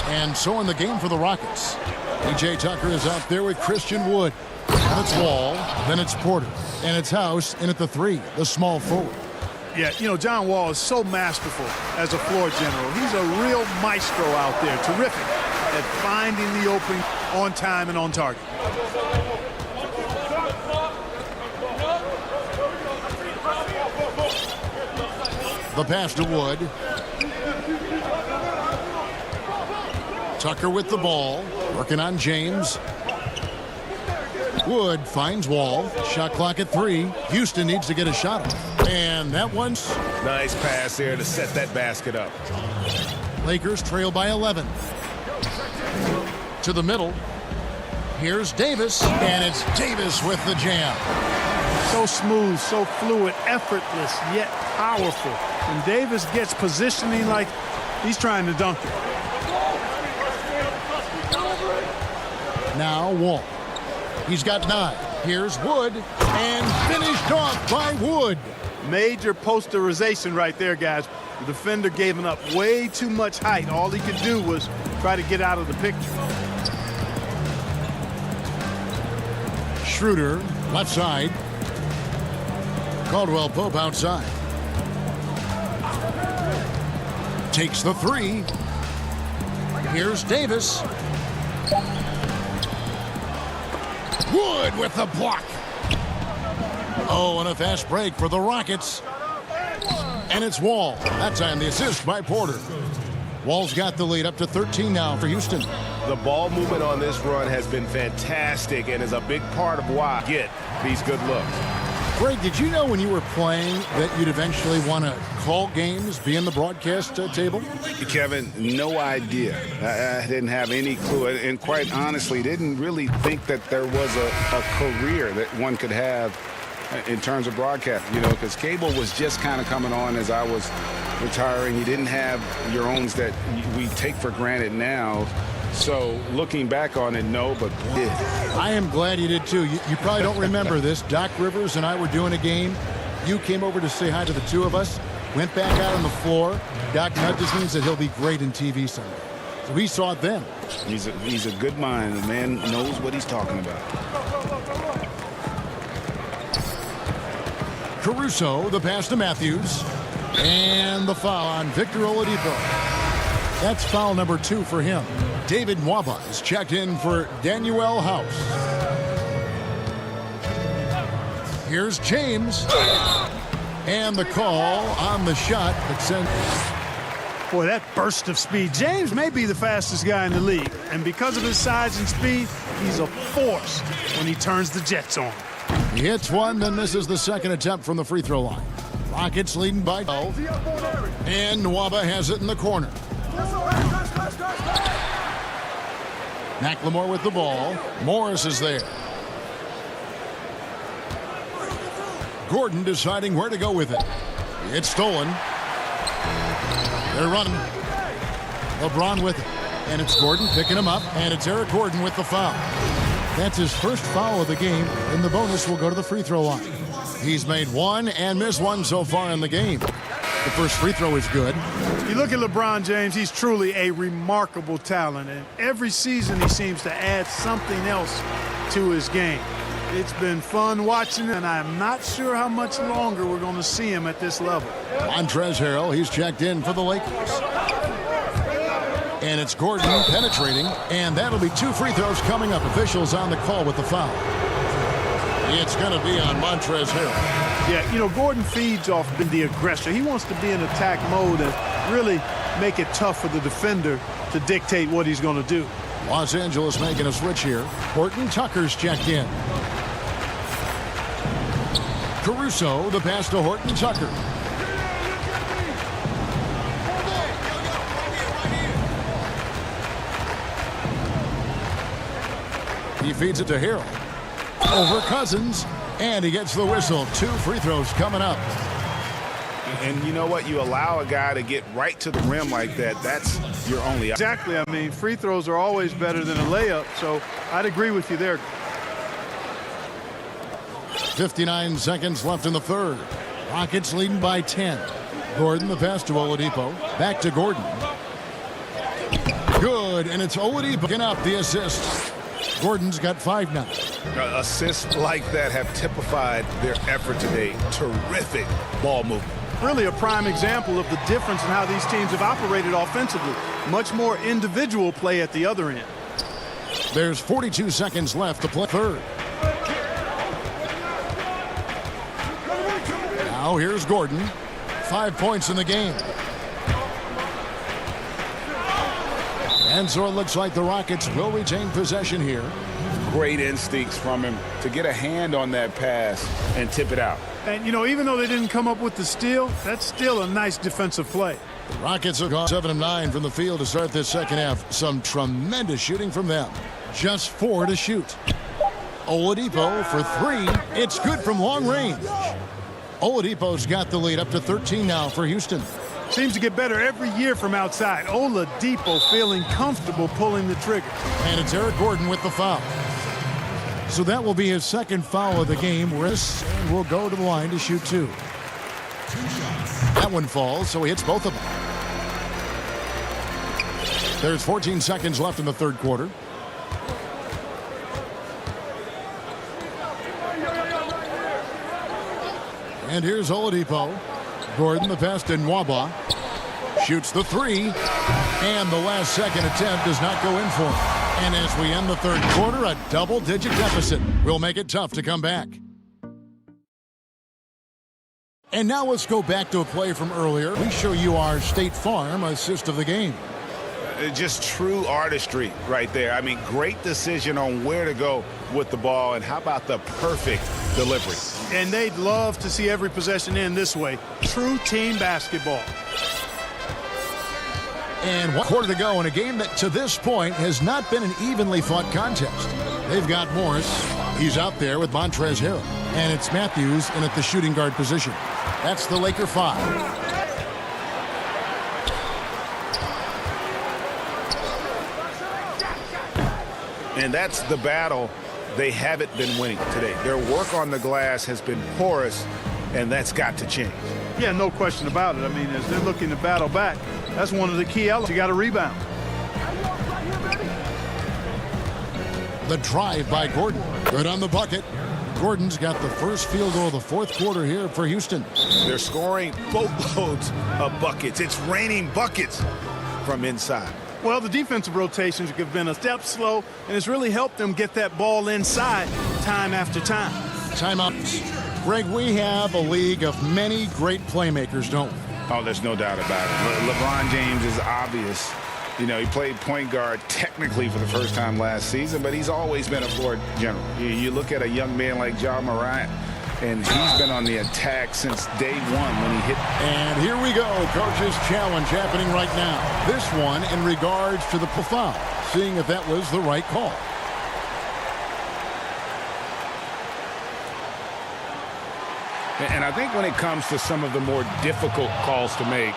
And so in the game for the Rockets, P.J. Tucker is out there with Christian Wood. And it's Wall, then it's Porter, and it's House in at the 3, the small forward. Yeah, you know, John Wall is so masterful as a floor general. He's a real maestro out there, terrific at finding the opening on time and on target. The pass to Wood. Tucker with the ball, working on James. Wood finds Wall. Shot clock at 3. Houston needs to get a shot off. And that one's... Nice pass there to set that basket up. Lakers trail by 11. To the middle. Here's Davis. And it's Davis with the jam. So smooth, so fluid, effortless, yet powerful. And Davis gets positioning like he's trying to dunk it. Now Wall. He's got 9. Here's Wood, and finished off by Wood. Major posterization right there, guys. The defender gave him up way too much height. All he could do was try to get out of the picture. Schroeder, left side. Caldwell Pope outside. Takes the 3. Here's Davis. Wood with the block. Oh, and a fast break for the Rockets. And it's Wall. That time the assist by Porter. Wall's got the lead up to 13 now for Houston. The ball movement on this run has been fantastic and is a big part of why I get these good looks. Greg, did you know when you were playing that you'd eventually want to call games, be in the broadcast table? Kevin, no idea. I didn't have any clue. And quite honestly, didn't really think that there was a career that one could have in terms of broadcast, you know, because cable was just kind of coming on as I was retiring. You didn't have your owns that we take for granted now. So looking back on it, no, but yeah. I am glad you did too. You probably don't remember this. Doc Rivers and I were doing a game. You came over to say hi to the two of us, went back out on the floor. Doc nudges me and said he'll be great in TV someday. So we saw it then. He's a good mind. The man knows what he's talking about. Caruso, the pass to Matthews. And the foul on Victor Oladipo. That's foul number 2 for him. David Nwaba is checked in for Danuel House. Here's James. And the call on the shot that sent. Boy, that burst of speed. James may be the fastest guy in the league. And because of his size and speed, he's a force when he turns the jets on. He hits one, then misses the second attempt from the free throw line. Rockets leading by 12. And Nwaba has it in the corner. McLemore with the ball. Morris is there. Gordon deciding where to go with it. It's stolen. They're running. LeBron with it. And it's Gordon picking him up. And it's Eric Gordon with the foul. That's his first foul of the game. And the bonus will go to the free throw line. He's made 1 and missed 1 so far in the game. The first free throw is good. You look at LeBron James, he's truly a remarkable talent. And every season he seems to add something else to his game. It's been fun watching, and I'm not sure how much longer we're going to see him at this level. Montrezl Harrell, he's checked in for the Lakers. And it's Gordon penetrating, and that'll be 2 free throws coming up. Officials on the call with the foul. It's going to be on Montrezl Harrell. Yeah, you know, Gordon feeds off the aggressor. He wants to be in attack mode and really make it tough for the defender to dictate what he's going to do. Los Angeles making a switch here. Horton Tucker's checked in. Caruso, the pass to Horton Tucker. feeds it to Harrell. Over Cousins, and he gets the whistle. 2 free throws coming up. And you know what? You allow a guy to get right to the rim like that. That's your only. Exactly. I mean, free throws are always better than a layup, so I'd agree with you there. 59 seconds left in the third. Rockets leading by 10. Gordon, the pass to Oladipo. Back to Gordon. Good, and it's Oladipo picking up the assist. Gordon's got 5 now. Assists like that have typified their effort today. Terrific ball movement. Really a prime example of the difference in how these teams have operated offensively. Much more individual play at the other end. There's 42 seconds left to play third. Now here's Gordon. 5 points in the game. And so it looks like the Rockets will retain possession here. Great instincts from him to get a hand on that pass and tip it out. And, you know, even though they didn't come up with the steal, that's still a nice defensive play. The Rockets have gone 7 of 9 from the field to start this second half. Some tremendous shooting from them. Just 4 to shoot. Oladipo for 3. It's good from long range. Oladipo's got the lead up to 13 now for Houston. Seems to get better every year from outside. Oladipo feeling comfortable pulling the trigger. And it's Eric Gordon with the foul. So that will be his second foul of the game. And will go to the line to shoot 2. That one falls, so he hits both of them. There's 14 seconds left in the third quarter. And here's Oladipo. Gordon, the pass to Nwaba. Shoots the 3. And the last second attempt does not go in for him. And as we end the third quarter, a double-digit deficit will make it tough to come back. And now let's go back to a play from earlier. We show you our State Farm assist of the game. Just true artistry right there. I mean, great decision on where to go with the ball, and how about the perfect delivery? And they'd love to see every possession end this way. True team basketball. And 1 quarter to go in a game that to this point has not been an evenly fought contest. They've got Morris. He's out there with Montrezl Harrell. And it's Matthews in at the shooting guard position. That's the Laker 5. And that's the battle they haven't been winning today. Their work on the glass has been porous, and that's got to change. Yeah, no question about it. I mean, as they're looking to battle back, that's one of the key elements. You got to rebound. The drive by Gordon. Good on the bucket. Gordon's got the first field goal of the fourth quarter here for Houston. They're scoring boatloads of buckets. It's raining buckets from inside. Well, the defensive rotations have been a step slow, and it's really helped them get that ball inside time after time. Timeouts. Greg, we have a league of many great playmakers, don't we? Oh, there's no doubt about it. LeBron James is obvious. You know, he played point guard technically for the first time last season, but he's always been a floor general. You look at a young man like Ja Morant, and he's been on the attack since day one when he hit. And here we go, coach's challenge happening right now. This one in regards to the foul, seeing if that was the right call. And I think when it comes to some of the more difficult calls to make,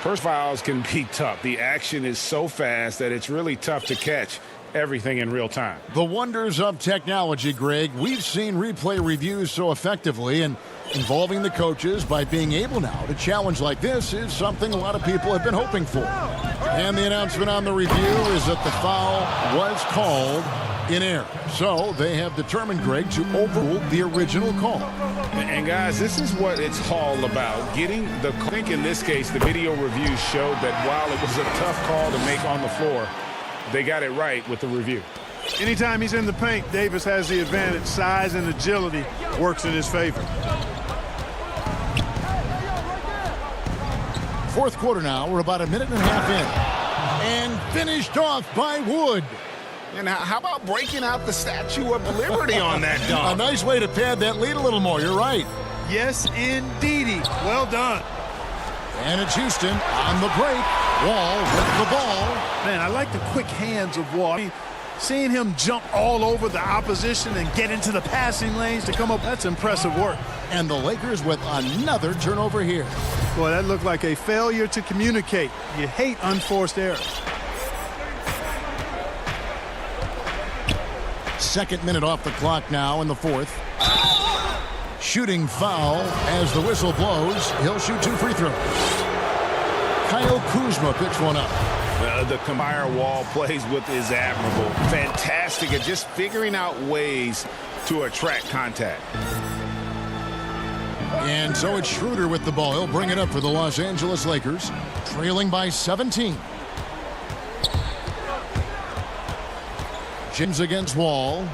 first fouls can be tough. The action is so fast that it's really tough to catch everything in real time. The wonders of technology, Greg. We've seen replay reviews so effectively, and involving the coaches by being able now to challenge like this is something a lot of people have been hoping for. And the announcement on the review is that the foul was called in error. So they have determined, Greg, to overrule the original call. And guys, this is what it's all about. Getting the, I think in this case, the video review showed that while it was a tough call to make on the floor, they got it right with the review. Anytime he's in the paint, Davis has the advantage. Size and agility works in his favor. Fourth quarter now. We're about a minute and a half in. And finished off by Wood. And how about breaking out the Statue of Liberty on that dunk? A nice way to pad that lead a little more. You're right. Yes, indeedy. Well done. And it's Houston on the break. Wall with the ball. Man, I like the quick hands of Wall. I mean, Seeing him jump all over the opposition and get into the passing lanes to come up, that's impressive work. And the Lakers with another turnover here. Boy, that looked like a failure to communicate. You hate unforced errors. Second minute off the clock now in the fourth. Shooting foul as the whistle blows. He'll shoot 2 free throws. Kyle Kuzma picks one up. The firewall plays with is admirable. Fantastic at just figuring out ways to attract contact. And so it's Schroeder with the ball. He'll bring it up for the Los Angeles Lakers, trailing by 17. James against Wall.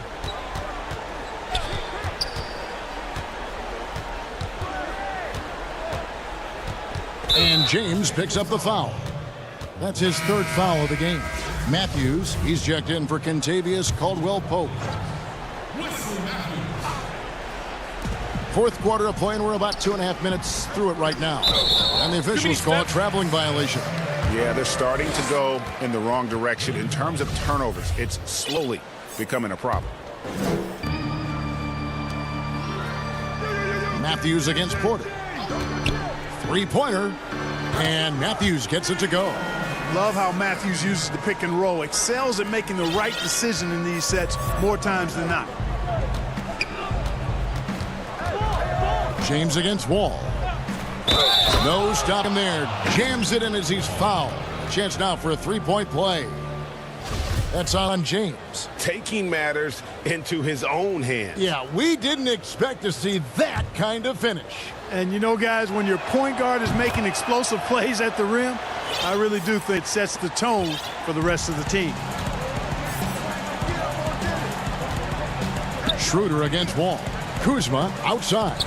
And James picks up the foul. That's his 3rd foul of the game. Matthews, he's checked in for Kentavious Caldwell-Pope. 4th quarter of play, and we're about 2.5 minutes through it right now. And the officials call it traveling violation. Yeah, they're starting to go in the wrong direction in terms of turnovers. It's slowly becoming a problem. Matthews against Porter. 3-pointer, and Matthews gets it to go. Love how Matthews uses the pick and roll. Excels at making the right decision in these sets more times than not. James against Wall. No stopping there. Jams it in as he's fouled. Chance now for a 3-point play. That's on James. Taking matters into his own hands. Yeah, we didn't expect to see that kind of finish. And you know, guys, when your point guard is making explosive plays at the rim, I really do think it sets the tone for the rest of the team. Schroeder against Wall. Kuzma outside.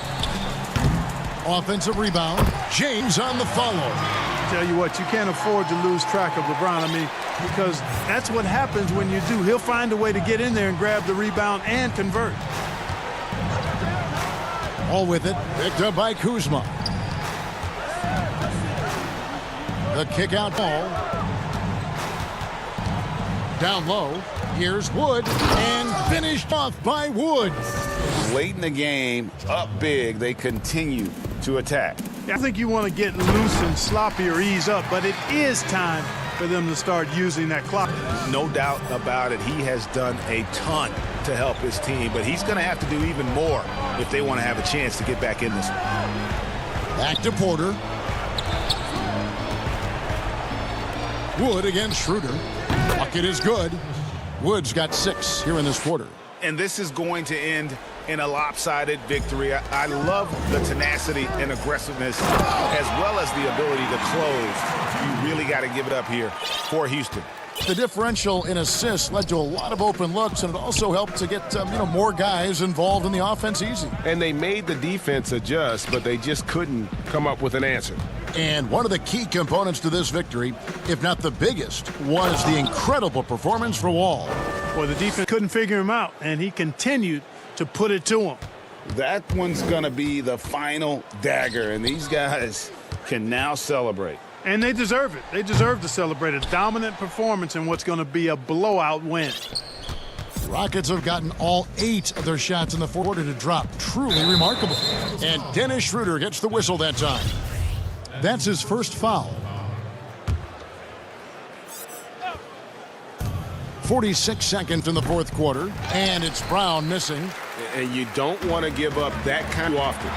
Offensive rebound. James on the follow. Tell you what, you can't afford to lose track of LeBron. I mean, because that's what happens when you do. He'll find a way to get in there and grab the rebound and convert. All with it, picked up by Kuzma. The kick out ball. Down low. Here's Wood, and finished off by Wood. Late in the game, up big, they continue to attack. I think you want to get loose and sloppy or ease up, but it is time for them to start using that clock. No doubt about it. He has done a ton to help his team, but he's going to have to do even more if they want to have a chance to get back in this one. Back to Porter. Wood against Schroeder. Bucket is good. Wood's got 6 here in this quarter. And this is going to end in a lopsided victory. I love the tenacity and aggressiveness as well as the ability to close. You really got to give it up here for Houston. The differential in assists led to a lot of open looks, and it also helped to get more guys involved in the offense easy. And they made the defense adjust, but they just couldn't come up with an answer. And one of the key components to this victory, if not the biggest, was the incredible performance for Wall. Well, the defense couldn't figure him out, and he continued to put it to him. That one's going to be the final dagger, and these guys can now celebrate. And they deserve it. They deserve to celebrate a dominant performance in what's going to be a blowout win. Rockets have gotten all 8 of their shots in the fourth quarter to drop. Truly remarkable. And Dennis Schroeder gets the whistle that time. That's his first foul. 46 seconds in the fourth quarter, and it's Brown missing. And you don't want to give up that kind of often.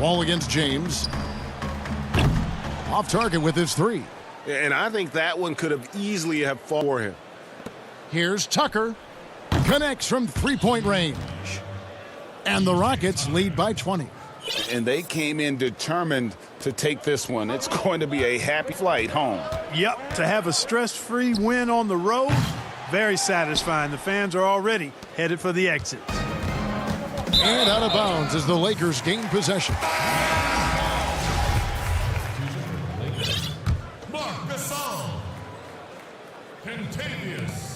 Wall against James. Off target with his 3. And I think that one could have easily have fallen for him. Here's Tucker. Connects from 3-point range. And the Rockets lead by 20. And they came in determined to take this one. It's going to be a happy flight home. Yep, to have a stress-free win on the road, very satisfying. The fans are already headed for the exit. And out of bounds as the Lakers gain possession.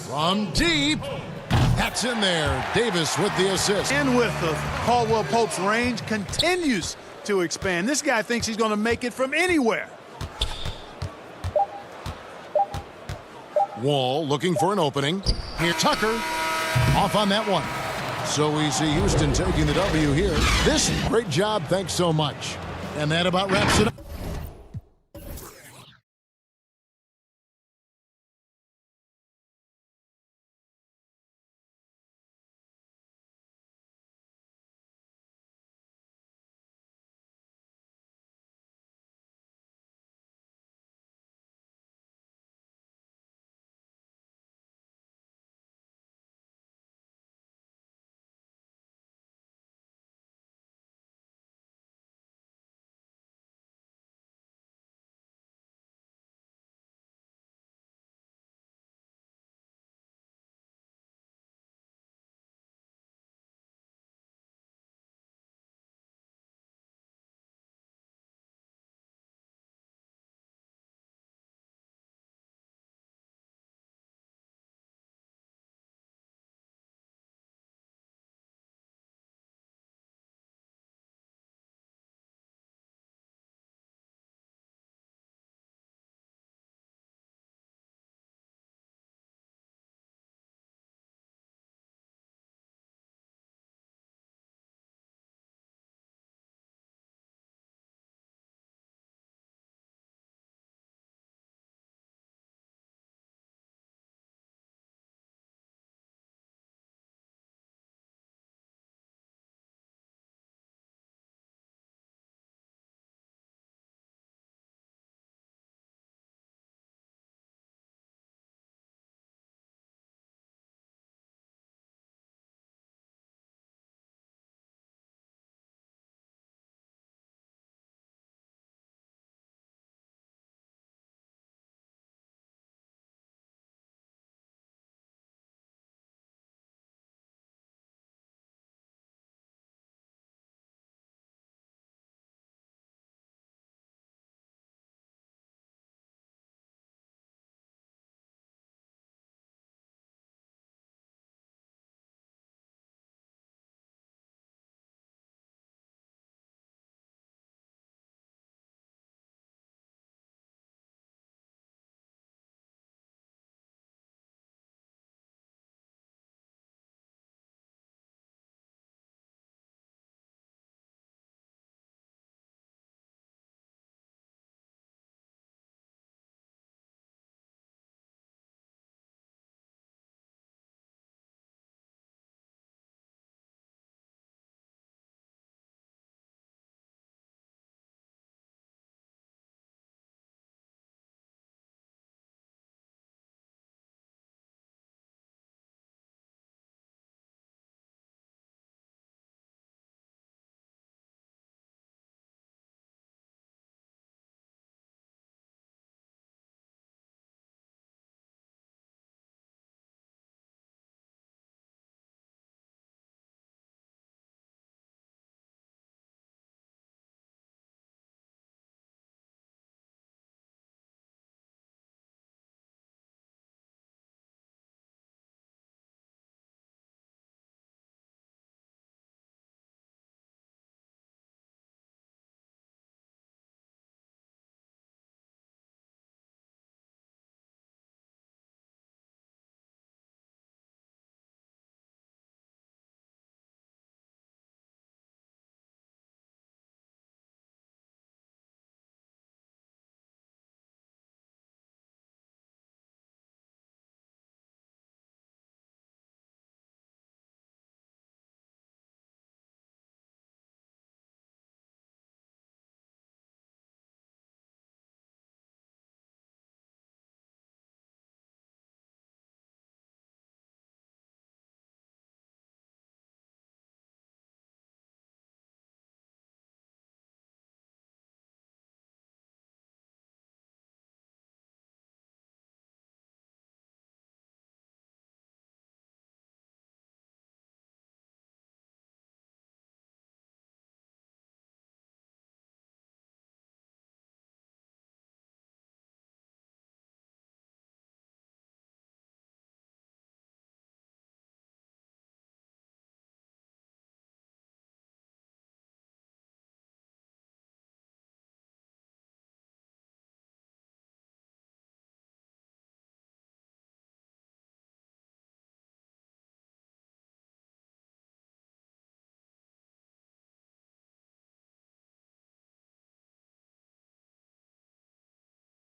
From deep. That's in there. Davis with the assist. And with the Caldwell-Pope's range continues to expand. This guy thinks he's going to make it from anywhere. Wall looking for an opening. Here, Tucker off on that one. So we see Houston taking the W here. This, great job. Thanks so much. And that about wraps it up.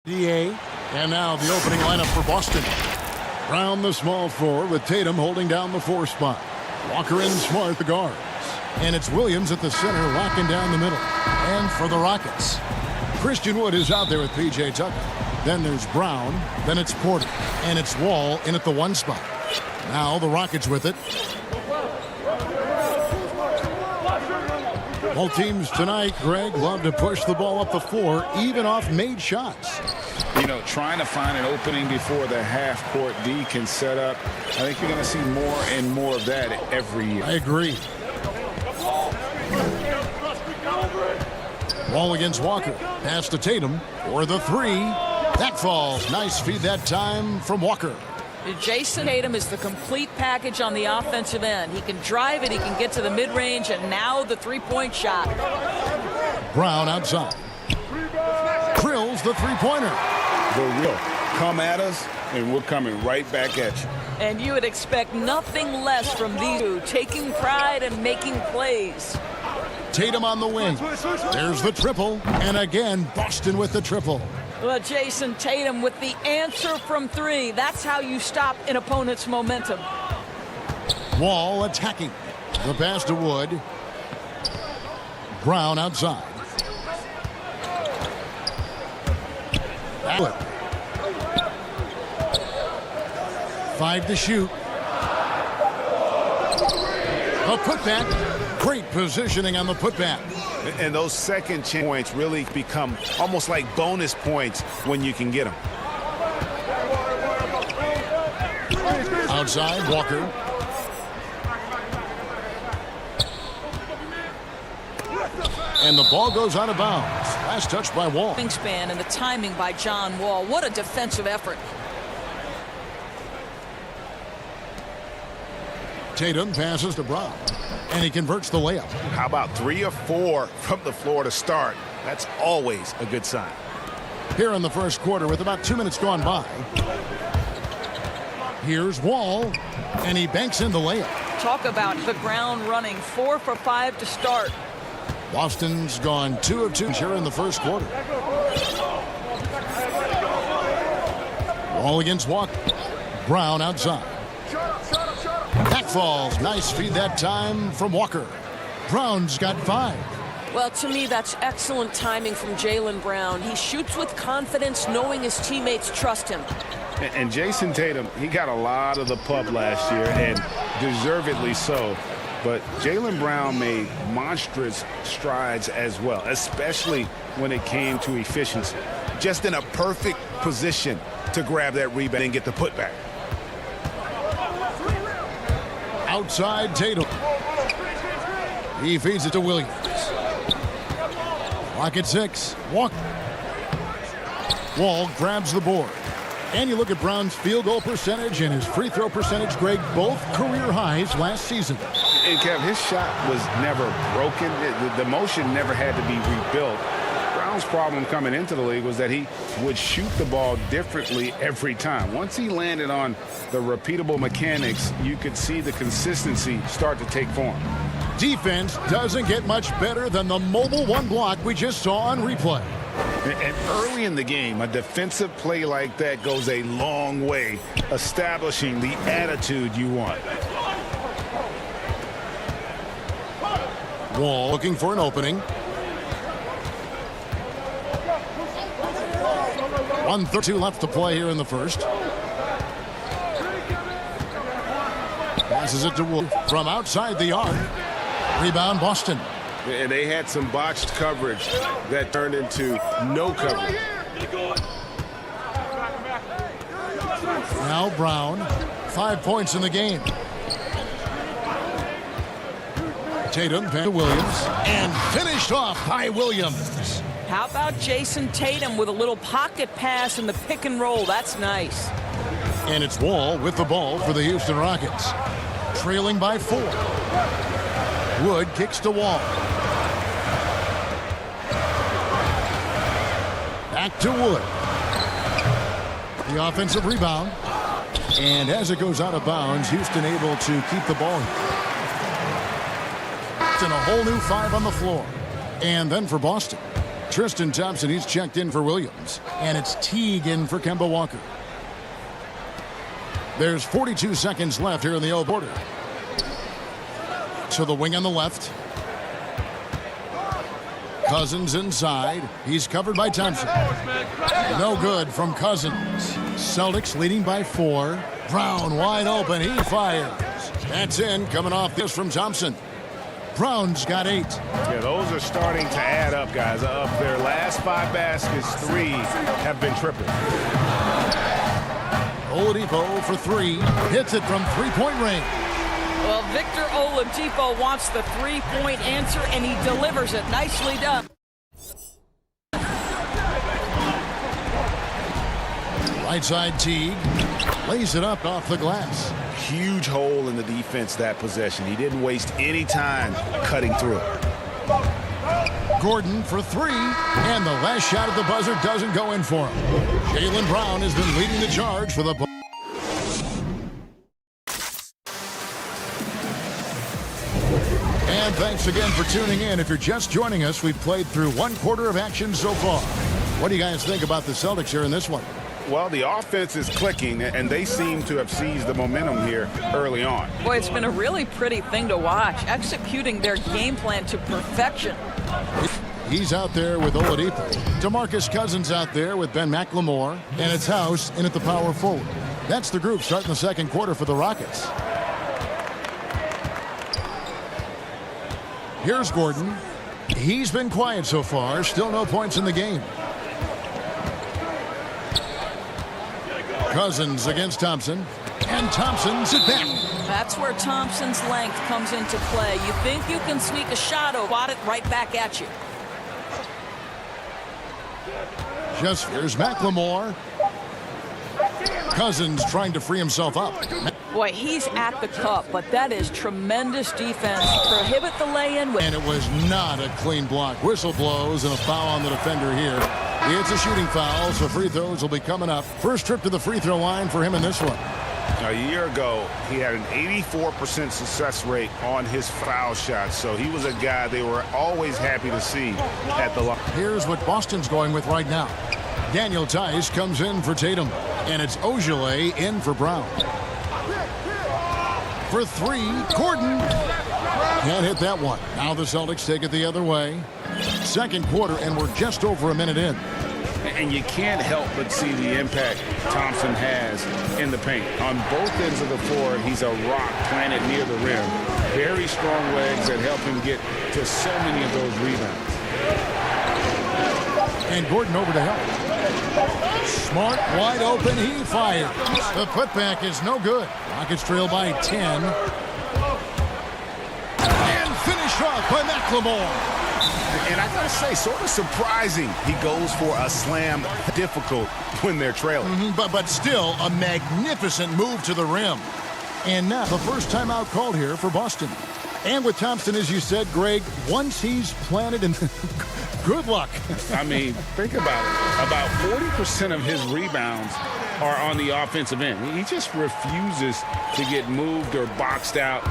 DA. And now the opening lineup for Boston. Brown the small forward with Tatum holding down the 4 spot. Walker and Smart the guards. And it's Williams at the center locking down the middle. And for the Rockets, Christian Wood is out there with P.J. Tucker. Then there's Brown. Then it's Porter. And it's Wall in at the 1 spot. Now the Rockets with it. Both teams tonight, Greg, love to push the ball up the floor, even off made shots. You know, trying to find an opening before the half-court D can set up. I think you're going to see more and more of that every year. I agree. Wall against Walker. Pass to Tatum for the 3. That falls. Nice feed that time from Walker. Jason Tatum is the complete package on the offensive end. He can drive it, he can get to the mid-range, and now the 3-point shot. Brown outside. Drills the 3-pointer. The real. Come at us, and we're coming right back at you. And you would expect nothing less from these two, taking pride and making plays. Tatum on the wing. There's the triple. And again, Boston with the triple. Well, Jason Tatum with the answer from 3. That's how you stop an opponent's momentum. Wall attacking. The pass to Wood. Brown outside. Wood. 5 to shoot. A putback. Great positioning on the putback. And those second points really become almost like bonus points when you can get them. Outside, Walker. And the ball goes out of bounds. Last touch by Wall. Wingspan and the timing by John Wall. What a defensive effort. Tatum passes to Brown. And he converts the layup. How about 3 or 4 from the floor to start? That's always a good sign. Here in the first quarter with about 2 minutes gone by. Here's Wall. And he banks in the layup. Talk about the ground running. 4 for 5 to start. Boston's gone 2 of 2 here in the first quarter. Wall against Walker. Brown outside. That falls. Nice feed that time from Walker. Brown's got 5. Well, to me, that's excellent timing from Jaylen Brown. He shoots with confidence, knowing his teammates trust him. And Jason Tatum, he got a lot of the pub last year, and deservedly so. But Jaylen Brown made monstrous strides as well, especially when it came to efficiency. Just in a perfect position to grab that rebound and get the putback. Outside Tatum. He feeds it to Williams. Clock at 6. Wall grabs the board. And you look at Brown's field goal percentage and his free throw percentage, Greg, both career highs last season. And Kev, his shot was never broken. The motion never had to be rebuilt. Brown's problem coming into the league was that he would shoot the ball differently every time. Once he landed on the repeatable mechanics, you could see the consistency start to take form. Defense doesn't get much better than the mobile 1 block we just saw on replay. And early in the game, a defensive play like that goes a long way, establishing the attitude you want. Wall looking for an opening. 1:32 left to play here in the first. Passes it to Wood from outside the arc. Rebound Boston. And they had some botched coverage that turned into no coverage. Now Brown, 5 points in the game. Tatum to Williams and finished off by Williams. How about Jason Tatum with a little pocket pass in the pick and roll? That's nice. And it's Wall with the ball for the Houston Rockets. Trailing by 4. Wood kicks to Wall. Back to Wood. The offensive rebound. And as it goes out of bounds, Houston able to keep the ball. And a whole new 5 on the floor. And then for Boston, Tristan Thompson, he's checked in for Williams. And it's Teague in for Kemba Walker. There's 42 seconds left here in the old quarter. To the wing on the left. Cousins inside. He's covered by Thompson. No good from Cousins. Celtics leading by 4. Brown wide open. He fires. That's in. Coming off this from Thompson. Brown's got 8. Yeah, those are starting to add up, guys. Of their last 5 baskets, 3 have been tripled. Oladipo for 3. Hits it from three-point range. Well, Victor Oladipo wants the three-point answer, and he delivers it. Nicely done. Right side Teague. Lays it up off the glass. Huge hole in the defense that possession. He didn't waste any time cutting through it. Gordon for 3. And the last shot at the buzzer doesn't go in for him. Jaylen Brown has been leading the charge for the ball. And thanks again for tuning in. If you're just joining us, we've played through 1 quarter of action so far. What do you guys think about the Celtics here in this one? Well, the offense is clicking, and they seem to have seized the momentum here early on. Boy, it's been a really pretty thing to watch, executing their game plan to perfection. He's out there with Oladipo. DeMarcus Cousins out there with Ben McLemore. And it's House in at the power forward. That's the group starting the second quarter for the Rockets. Here's Gordon. He's been quiet so far. Still no points in the game. Cousins against Thompson. And Thompson's it back. That's where Thompson's length comes into play. You think you can sneak a shot or swat it right back at you. Just here's McLemore. Cousins trying to free himself up. Boy, he's at the cup, but that is tremendous defense. Prohibit the lay-in. And it was not a clean block. Whistle blows and a foul on the defender here. It's a shooting foul, so free throws will be coming up. First trip to the free throw line for him in this one. A year ago, he had an 84% success rate on his foul shots, so he was a guy they were always happy to see at the line. Here's what Boston's going with right now. Daniel Tice comes in for Tatum, and it's Ogilvy in for Brown. For 3, Gordon. Can't hit that one. Now the Celtics take it the other way. Second quarter, and we're just over a minute in. And you can't help but see the impact Thompson has in the paint. On both ends of the floor, he's a rock planted near the rim. Very strong legs that help him get to so many of those rebounds. And Gordon over to help. Smart, wide open, he fires. The putback is no good. Rockets trail by 10. And finished off by McLemore. And I gotta say, sort of surprising he goes for a slam, difficult when they're trailing. But still a magnificent move to the rim. And now the first timeout called here for Boston. And with Thompson, as you said, Greg, once he's planted in good luck. I mean, think about it. About 40% of his rebounds are on the offensive end. He just refuses to get moved or boxed out.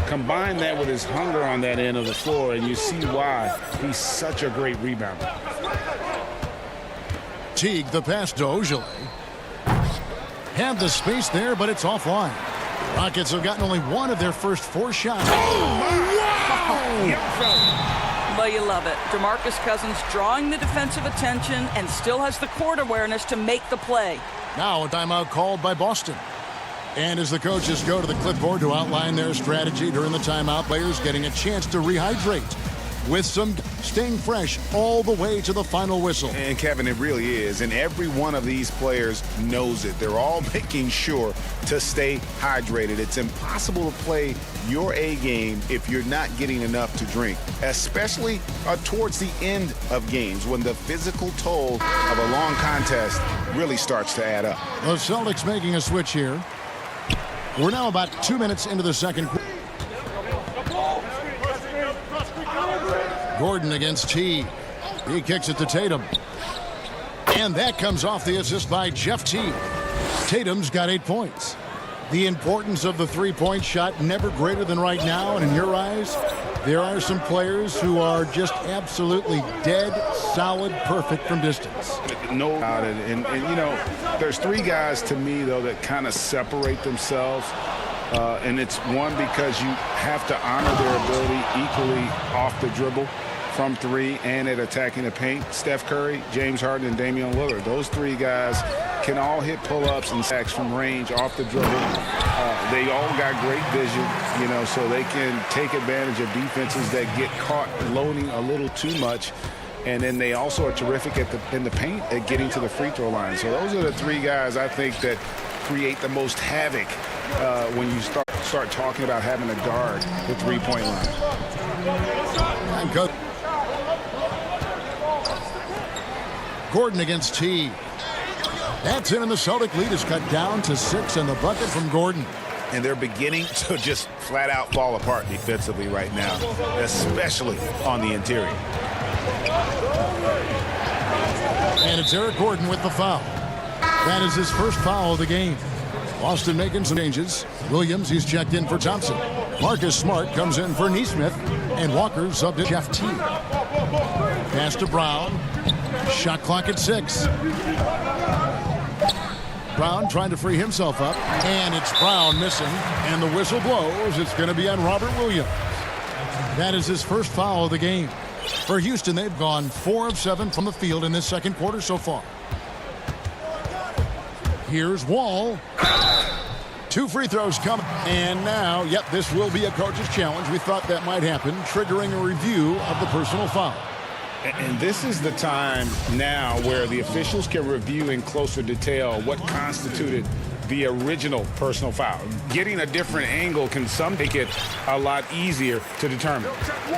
Combine that with his hunger on that end of the floor, and you see why he's such a great rebounder. Teague, the pass to Ogilvy. Had the space there, but it's offline. Rockets have gotten only one of their first 4 shots. Oh, wow! Well, you love it. DeMarcus Cousins drawing the defensive attention and still has the court awareness to make the play. Now a timeout called by Boston. And as the coaches go to the clipboard to outline their strategy during the timeout, players getting a chance to rehydrate with some staying fresh all the way to the final whistle. And Kevin, it really is. And every one of these players knows it. They're all making sure to stay hydrated. It's impossible to play your A game if you're not getting enough to drink, especially towards the end of games when the physical toll of a long contest really starts to add up. The Celtics making a switch here. We're now about 2 minutes into the second quarter. Gordon against Teague. He kicks it to Tatum. And that comes off the assist by Jeff Teague. Tatum's got 8 points. The importance of the three-point shot never greater than right now, and in your eyes, There are some players who are just absolutely dead, solid, perfect from distance. No doubt. And you know, there's three guys to me, though, that kind of separate themselves. And it's one, because you have to honor their ability equally off the dribble, from three, and at attacking the paint. Steph Curry, James Harden, and Damian Lillard. Those three guys can all hit pull-ups and sacks from range off the dribble. They all got great vision, you know, so they can take advantage of defenses that get caught loading a little too much. And then they also are terrific in the paint at getting to the free throw line. So those are the three guys I think that create the most havoc when you start talking about having to guard the three-point line. Good. Gordon against T. That's in, and the Celtic lead is cut down to 6, and the bucket from Gordon. And they're beginning to just flat out fall apart defensively right now, especially on the interior. And it's Eric Gordon with the foul. That is his first foul of the game. Boston making some changes. Williams, he's checked in for Thompson. Marcus Smart comes in for Neesmith. And Walker subbed in Jeff T. Pass to Brown. Shot clock at 6. Brown trying to free himself up. And it's Brown missing. And the whistle blows. It's going to be on Robert Williams. That is his first foul of the game. For Houston, they've gone 4 of 7 from the field in this second quarter so far. Here's Wall. 2 free throws coming. And now, yep, this will be a coach's challenge. We thought that might happen, triggering a review of the personal foul. And this is the time now where the officials can review in closer detail what constituted the original personal foul. Getting a different angle can make it a lot easier to determine.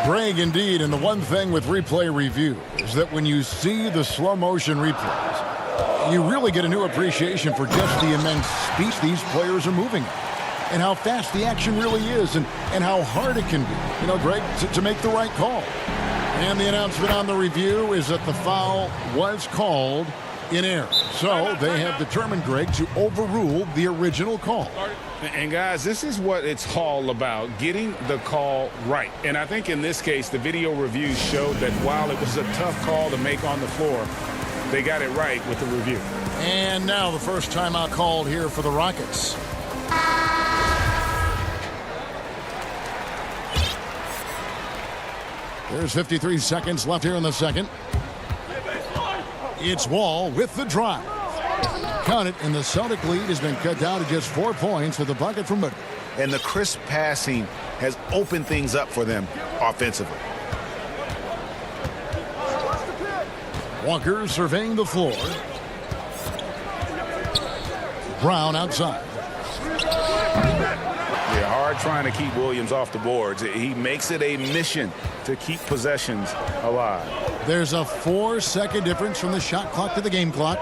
Greg, indeed, and the one thing with replay review is that when you see the slow motion replays, you really get a new appreciation for just the immense speed these players are moving at, and how fast the action really is, and how hard it can be, you know, Greg, to make the right call. And the announcement on the review is that the foul was called in error. So they have determined, Greg, to overrule the original call. And guys, this is what it's all about, getting the call right. And I think in this case, the video review showed that while it was a tough call to make on the floor, they got it right with the review. And now the first timeout called here for the Rockets. There's 53 seconds left here in the second. It's Wall with the drive. Count it, and the Celtic lead has been cut down to just 4 points with the bucket from Booker. And the crisp passing has opened things up for them offensively. Walker surveying the floor. Brown outside. They're hard trying to keep Williams off the boards. He makes it a mission to keep possessions alive. There's a 4-second difference from the shot clock to the game clock.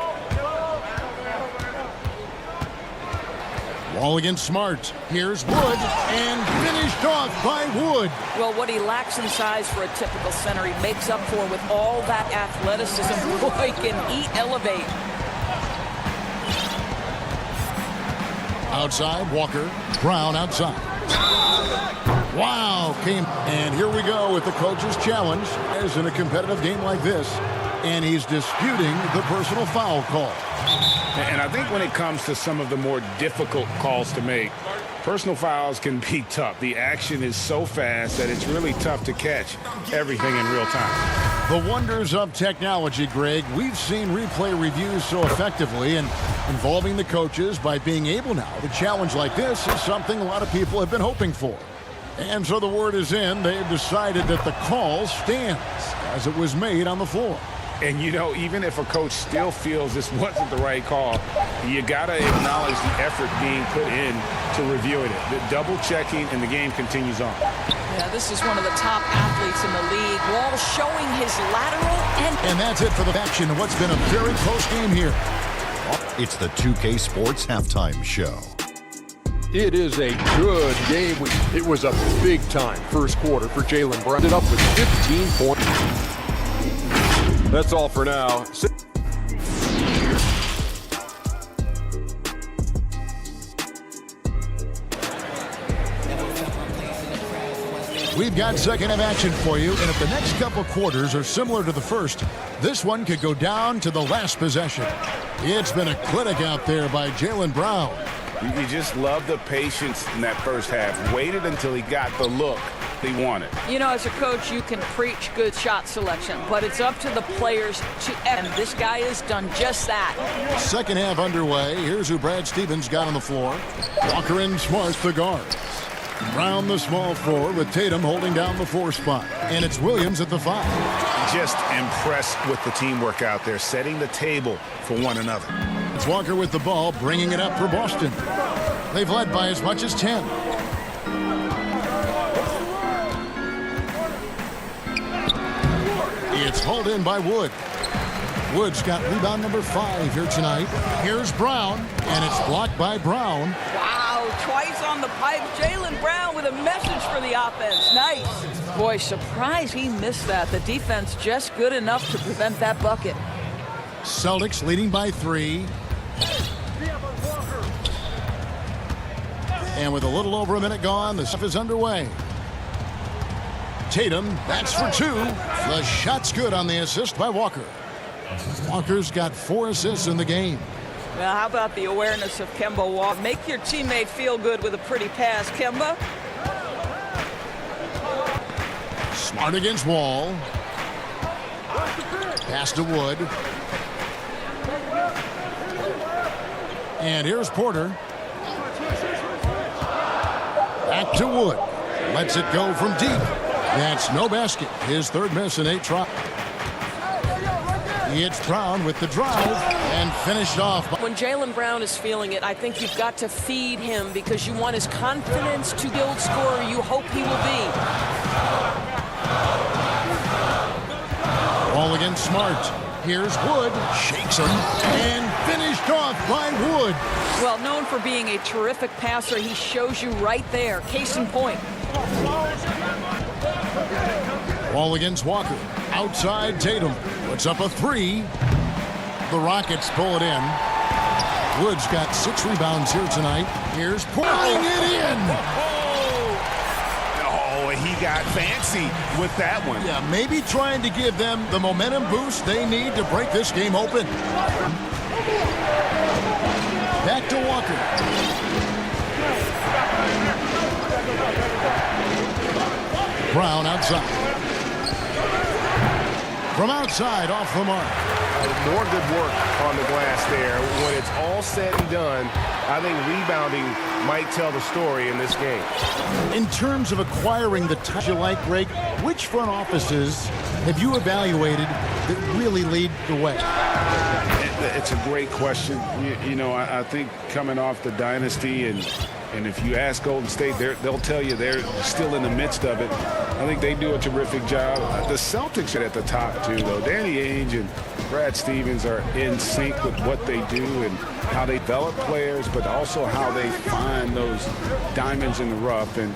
Wall against Smart. Here's Wood, and finished off by Wood. Well, what he lacks in size for a typical center, he makes up for with all that athleticism. Boy, can he elevate. Outside, Walker. Brown outside. Wow, and here we go with the coach's challenge as in a competitive game like this, and he's disputing the personal foul call. And I think when it comes to some of the more difficult calls to make, personal fouls can be tough. The action is so fast that it's really tough to catch everything in real time. The wonders of technology, Greg. We've seen replay reviews so effectively, and involving the coaches by being able now to challenge like this is something a lot of people have been hoping for. And so the word is in. They've decided that the call stands as it was made on the floor. And, you know, even if a coach still feels this wasn't the right call, you got to acknowledge the effort being put in to reviewing it. The double checking, and the game continues on. Yeah, this is one of the top athletes in the league. Wall showing his lateral and... And that's it for the action of what's been a very close game here. It's the 2K Sports Halftime Show. It is a good game. It was a big-time first quarter for Jalen Brown. Ended up with 15 points. That's all for now. We've got second half action for you, and if the next couple quarters are similar to the first, this one could go down to the last possession. It's been a clinic out there by Jaylen Brown. You just love the patience in that first half. Waited until he got the look he wanted. You know, as a coach, you can preach good shot selection, but it's up to the players to, and this guy has done just that. Second half underway. Here's who Brad Stevens got on the floor. Walker and Smart, the guards. Brown, the small forward, with Tatum holding down the 4 spot. And it's Williams at the 5. Just impressed with the teamwork out there, setting the table for one another. It's Walker with the ball, bringing it up for Boston. They've led by as much as 10. It's hauled in by Wood. Wood's got rebound number 5 here tonight. Here's Brown, and it's blocked by Brown. Wow, twice on the pipe. Jaylen Brown with a message for the offense. Nice. Boy, surprised he missed that. The defense just good enough to prevent that bucket. Celtics leading by 3. And with a little over a minute gone, the stuff is underway. Tatum, that's for 2. The shot's good on the assist by Walker. Walker's got 4 assists in the game. Well, how about the awareness of Kemba Walker? Make your teammate feel good with a pretty pass, Kemba. Smart against Wall. Pass to Wood. And here's Porter. Back to Wood. Lets it go from deep. That's no basket. His 3rd miss in 8 tries. It's Brown with the drive and finished off. When Jaylen Brown is feeling it, I think you've got to feed him because you want his confidence to build scorer you hope he will be. Ball against Smart. Here's Wood. Shakes him and finished off by Wood. Well, known for being a terrific passer, he shows you right there. Case in point. Ball against Walker. Outside Tatum. Puts up a 3. The Rockets pull it in. Wood's got 6 rebounds here tonight. Here's pouring it in. Oh, he got fancy with that one. Yeah, maybe trying to give them the momentum boost they need to break this game open. Back to Walker. Brown outside. From outside, off the mark. More good work on the glass there. When it's all said and done, I think rebounding might tell the story in this game. In terms of acquiring the touch you like, Greg, which front offices have you evaluated that really lead the way? It's a great question. You know, I think coming off the dynasty, and if you ask Golden State, they'll tell you they're still in the midst of it. I think they do a terrific job. The Celtics are at the top, too, though. Danny Ainge and Brad Stevens are in sync with what they do and how they develop players, but also how they find those diamonds in the rough. And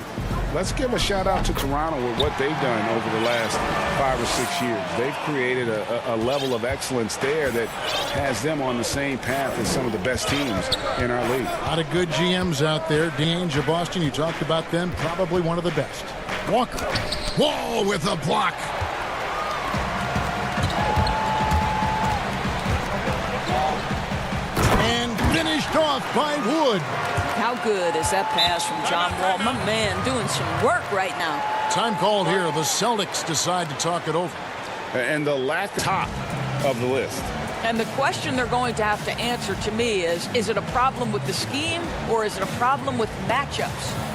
let's give a shout-out to Toronto with what they've done over the last 5 or 6 years. They've created a level of excellence there that has them on the same path as some of the best teams in our league. A lot of good GMs out there. Ainge of Boston, you talked about them, probably one of the best. Walker. Whoa, with a block. And finished off by Wood. How good is that pass from John Wall? My man doing some work right now. Time called here. The Celtics decide to talk it over. And the lack top of the list. And the question they're going to have to answer to me is it a problem with the scheme or is it a problem with matchups?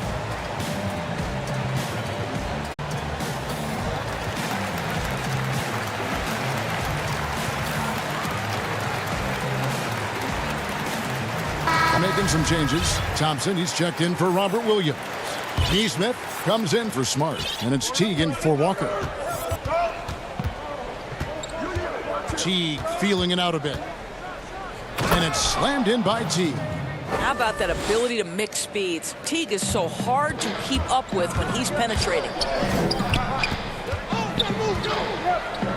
Making some changes. Thompson, he's checked in for Robert Williams. Smith comes in for Smart, and it's Teague for Walker. Teague feeling it out a bit. And it's slammed in by Teague. How about that ability to mix speeds? Teague is so hard to keep up with when he's penetrating.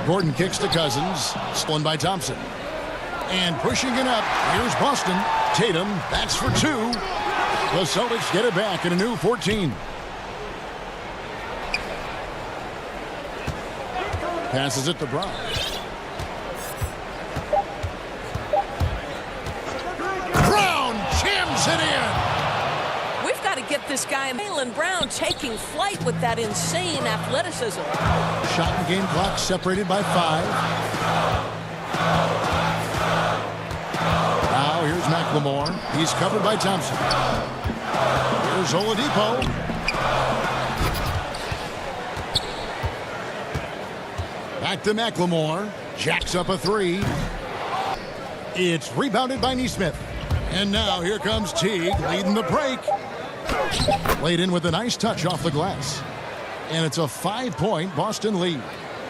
Gordon kicks to Cousins. Stolen by Thompson. And pushing it up, here's Boston. Tatum, that's for 2. The Celtics get it back in a new 14. Passes it to Brown. Brown jams it in. We've got to get this guy, Jaylen Brown, taking flight with that insane athleticism. Shot and game clock separated by 5. Now here's McLemore. He's covered by Thompson. Here's Oladipo. Back to McLemore. Jacks up a 3. It's rebounded by Neesmith. And now here comes Teague leading the break. Laid in with a nice touch off the glass. And it's a 5-point Boston lead.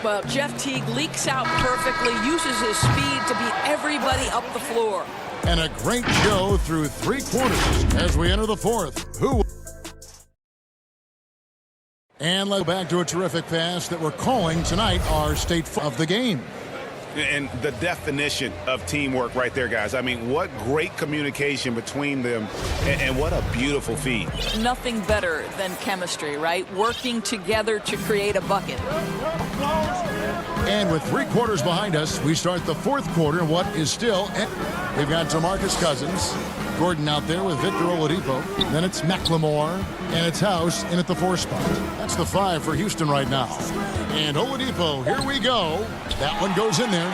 Well, Jeff Teague leaks out perfectly, uses his speed to beat everybody up the floor. And a great show through 3 quarters as we enter the 4th. Who? And let's go back to a terrific pass that we're calling tonight our state of the game. And the definition of teamwork right there, guys. I mean, what great communication between them, and what a beautiful feed. Nothing better than chemistry, right? Working together to create a bucket. And with 3 quarters behind us, we start the 4th quarter. What is still... We've got DeMarcus Cousins. Gordon out there with Victor Oladipo. Then it's McLemore. And it's House in at the 4 spot. That's the 5 for Houston right now. And Oladipo, here we go. That one goes in there.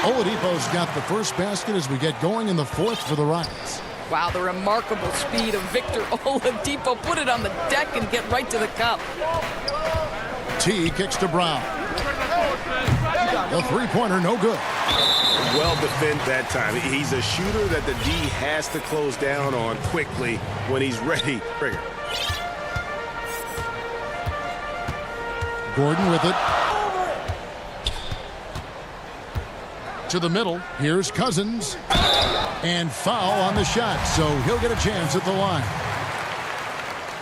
Oladipo's got the first basket as we get going in the 4th for the Rockets. Wow, the remarkable speed of Victor Oladipo. Put it on the deck and get right to the cup. T kicks to Brown. The 3-pointer, no good. Well defended that time. He's a shooter that the D has to close down on quickly when he's ready. Trigger. Gordon with it. To the middle. Here's Cousins. And foul on the shot, so he'll get a chance at the line.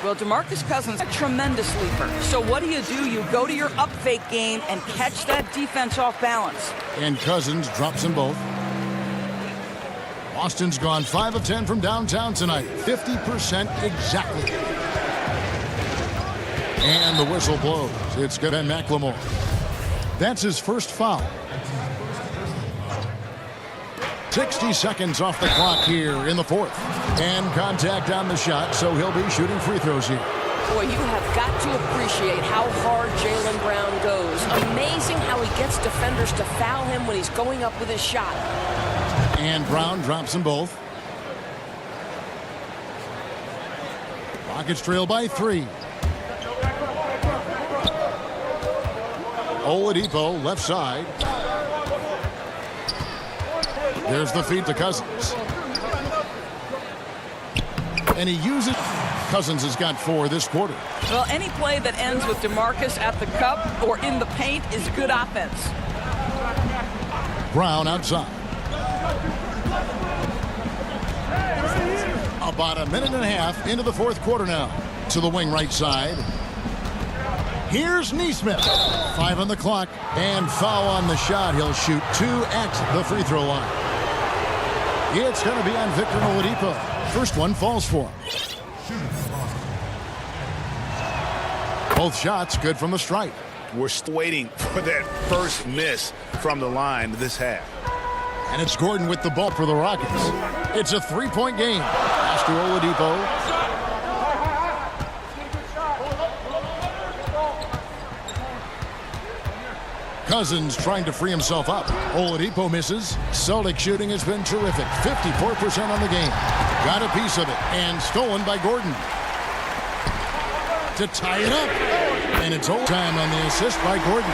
Well, DeMarcus Cousins, a tremendous leaper. So what do? You go to your up fake game and catch that defense off balance. And Cousins drops them both. Boston's gone 5 of 10 from downtown tonight. 50% exactly. And the whistle blows. It's good. Ben McLemore. That's his first foul. 60 seconds off the clock here in the 4th. And contact on the shot, so he'll be shooting free throws here. Boy, you have got to appreciate how hard Jaylen Brown goes. Amazing how he gets defenders to foul him when he's going up with his shot. And Brown drops them both. Rockets trail by 3. Oladipo, left side. There's the feed to Cousins. And he uses... Cousins has got 4 this quarter. Well, any play that ends with DeMarcus at the cup or in the paint is good offense. Brown outside. About a minute and a half into the 4th quarter now. To the wing right side. Here's Neesmith. 5 on the clock. And foul on the shot. He'll shoot 2 at the free throw line. It's going to be on Victor Oladipo. First one falls for him. Both shots good from the stripe. We're still waiting for that first miss from the line this half. And it's Gordon with the ball for the Rockets. It's a 3-point game. Pass to Oladipo. Cousins trying to free himself up. Oladipo misses. Celtic shooting has been terrific. 54% on the game. Got a piece of it. And stolen by Gordon. To tie it up. And it's overtime on the assist by Gordon.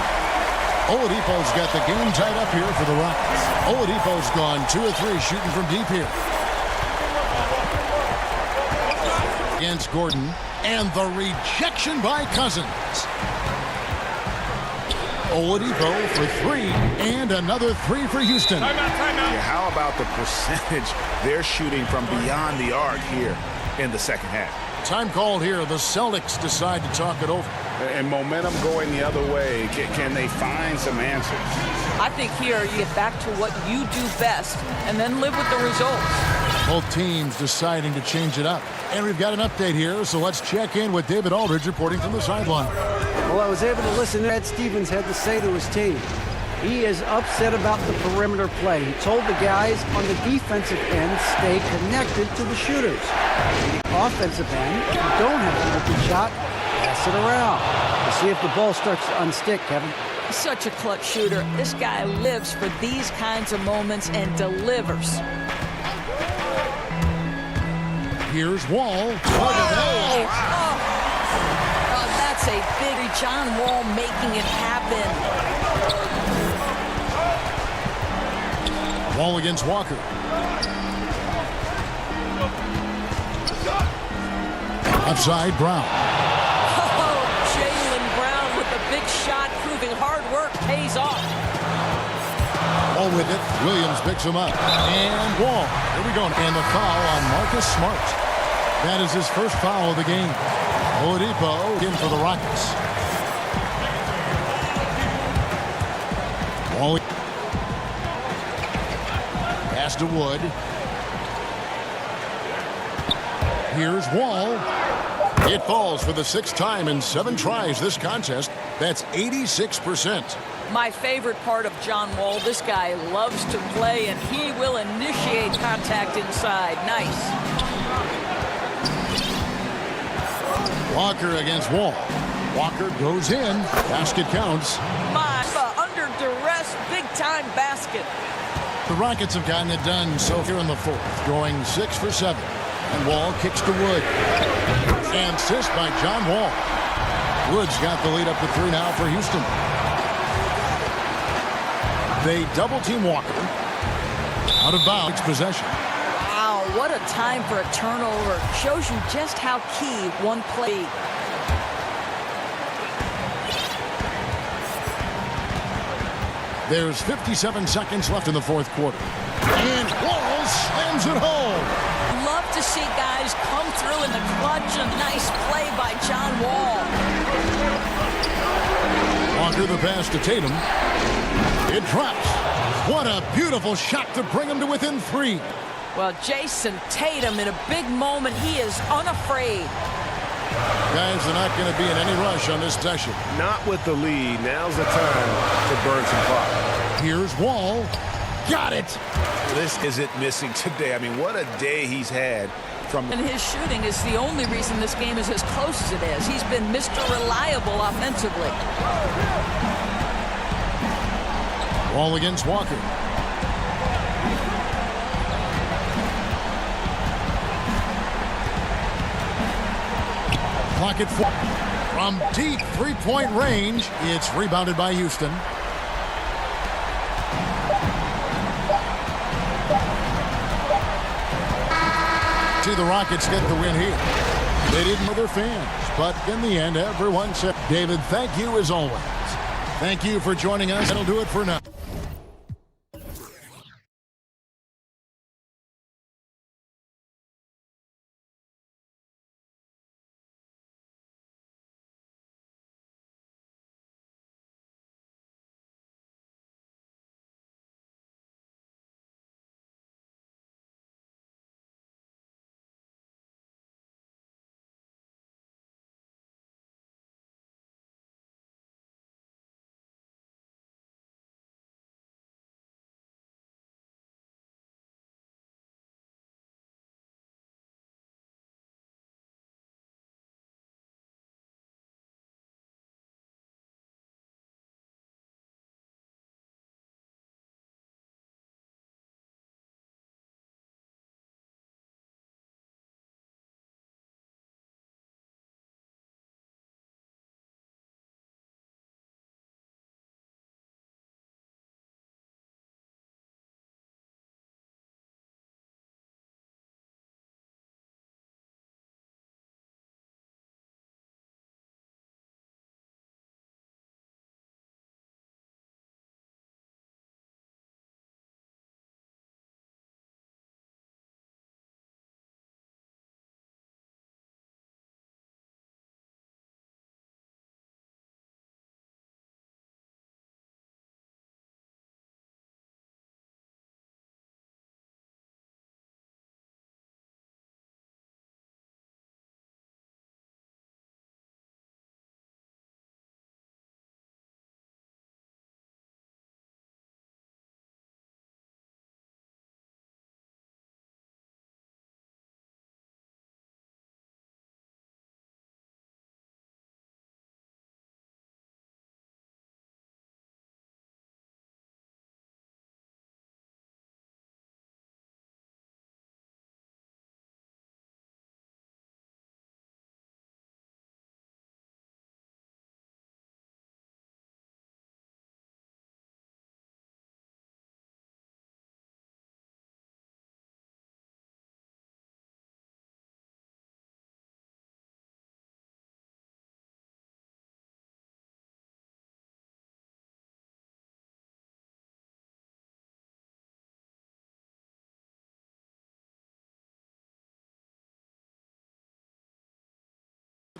Oladipo's got the game tied up here for the Rockets. Oladipo's gone 2 of 3 shooting from deep here. Against Gordon. And the rejection by Cousins. Oladipo for 3. And another 3 for Houston. Yeah, how about the percentage they're shooting from beyond the arc here in the second half? Time called here. The Celtics decide to talk it over. And momentum going the other way. Can they find some answers? I think here you get back to what you do best and then live with the results. Both teams deciding to change it up. And we've got an update here, so let's check in with David Aldridge reporting from the sideline. Well, I was able to listen to Ed Stevens had to say to his team. He is upset about the perimeter play. He told the guys on the defensive end stay connected to the shooters. On the offensive end, if you don't have an open shot, pass it around. We'll see if the ball starts to unstick, Kevin. Such a clutch shooter. This guy lives for these kinds of moments and delivers. Here's Wall. That's a big John Wall making it happen. Wall against Walker. Outside Brown. Oh, Jaylen Brown with the big shot, proving hard work pays off. Wall with it. Williams picks him up. And Wall. Here we go. And the foul on Marcus Smart. That is his first foul of the game. Oladipo in for the Rockets. Wall. Pass to Wood. Here's Wall. It falls for the 6th time in 7 tries this contest. That's 86%. My favorite part of John Wall, this guy loves to play, and he will initiate contact inside. Nice. Walker against Wall. Walker goes in. Basket counts. Under duress, big-time basket. The Rockets have gotten it done so here in the 4th, going 6 for 7. And Wall kicks to Wood. And assist by John Wall. Wood's got the lead up to 3 now for Houston. They double-team Walker. Out of bounds possession. Wow, what a time for a turnover. Shows you just how key one play. There's 57 seconds left in the 4th quarter. And Wall slams it home. Love to see guys come through in the clutch. A nice play by John Wall. Walker the pass to Tatum. It drops. What a beautiful shot to bring him to within 3. Well, Jason Tatum in a big moment. He is unafraid. Guys are not going to be in any rush on this session. Not with the lead. Now's the time to burn some clock. Here's Wall. Got it. This isn't missing today. I mean, what a day he's had. And his shooting is the only reason this game is as close as it is. He's been Mr. Reliable offensively. Wall against Walker. Clock at 4. From deep three-point range, it's rebounded by Houston. See the Rockets get the win here. They didn't with their fans, but in the end, everyone said, David, thank you as always. Thank you for joining us. That'll do it for now.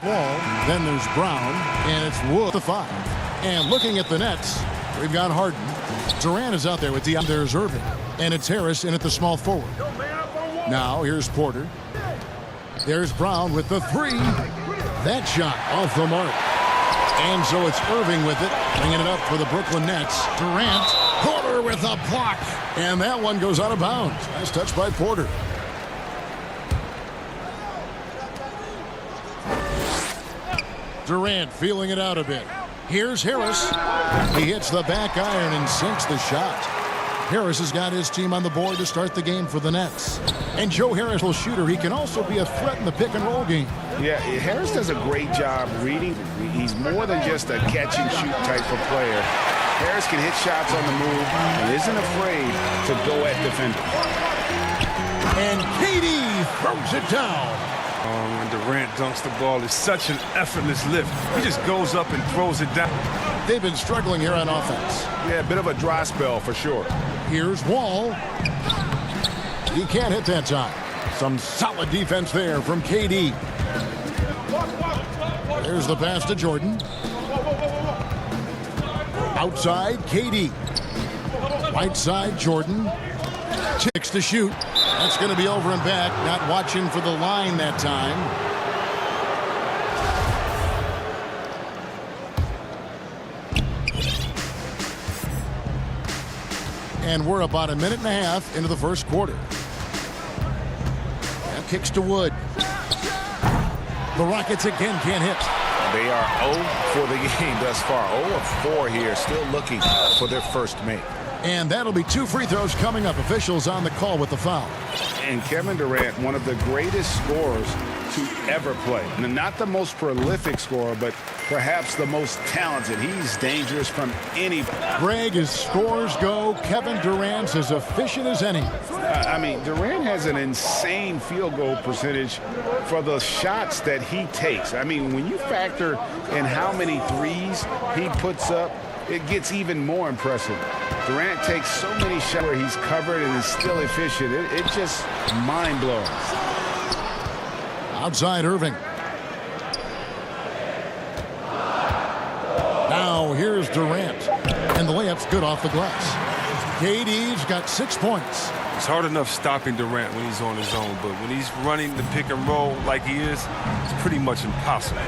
Wall. Then there's Brown, and it's Wood the 5. And looking at the nets, we've got Harden. Durant is out there with Dion. There's Irving, and it's Harris in at the small forward. Now here's Porter. There's Brown with the 3. That shot off the mark. And so it's Irving with it, bringing it up for the Brooklyn Nets. Durant, Porter with a block. And that one goes out of bounds. Nice touch by Porter. Durant feeling it out a bit. Here's Harris. He hits the back iron and sinks the shot. Harris has got his team on the board to start the game for the Nets. And Joe Harris will shooter. He can also be a threat in the pick-and-roll game. Yeah, Harris does a great job reading. He's more than just a catch-and-shoot type of player. Harris can hit shots on the move and isn't afraid to go at defenders. And KD throws it down. When Durant dunks the ball, it's such an effortless lift. He just goes up and throws it down. They've been struggling here on offense. Yeah, a bit of a dry spell for sure. Here's Wall. He can't hit that time. Some solid defense there from KD. There's the pass to Jordan. Outside, KD. Right side, Jordan. Ticks to shoot. That's going to be over and back. Not watching for the line that time. And we're about a minute and a half into the first quarter. Now kicks to Wood. The Rockets again can't hit. They are 0 for the game thus far. 0 of 4 here, still looking for their first make. And that'll be 2 free throws coming up. Officials on the call with the foul. And Kevin Durant, one of the greatest scorers to ever play. And not the most prolific scorer, but perhaps the most talented. He's dangerous from anybody. Greg, as scores go, Kevin Durant's as efficient as any. I mean, Durant has an insane field goal percentage for the shots that he takes. I mean, when you factor in how many threes he puts up, it gets even more impressive. Durant takes so many shots where he's covered and is still efficient. It's just mind-blowing. Outside Irving. Now here's Durant. And the layup's good off the glass. KD's got 6 points. It's hard enough stopping Durant when he's on his own, but when he's running the pick and roll like he is, it's pretty much impossible.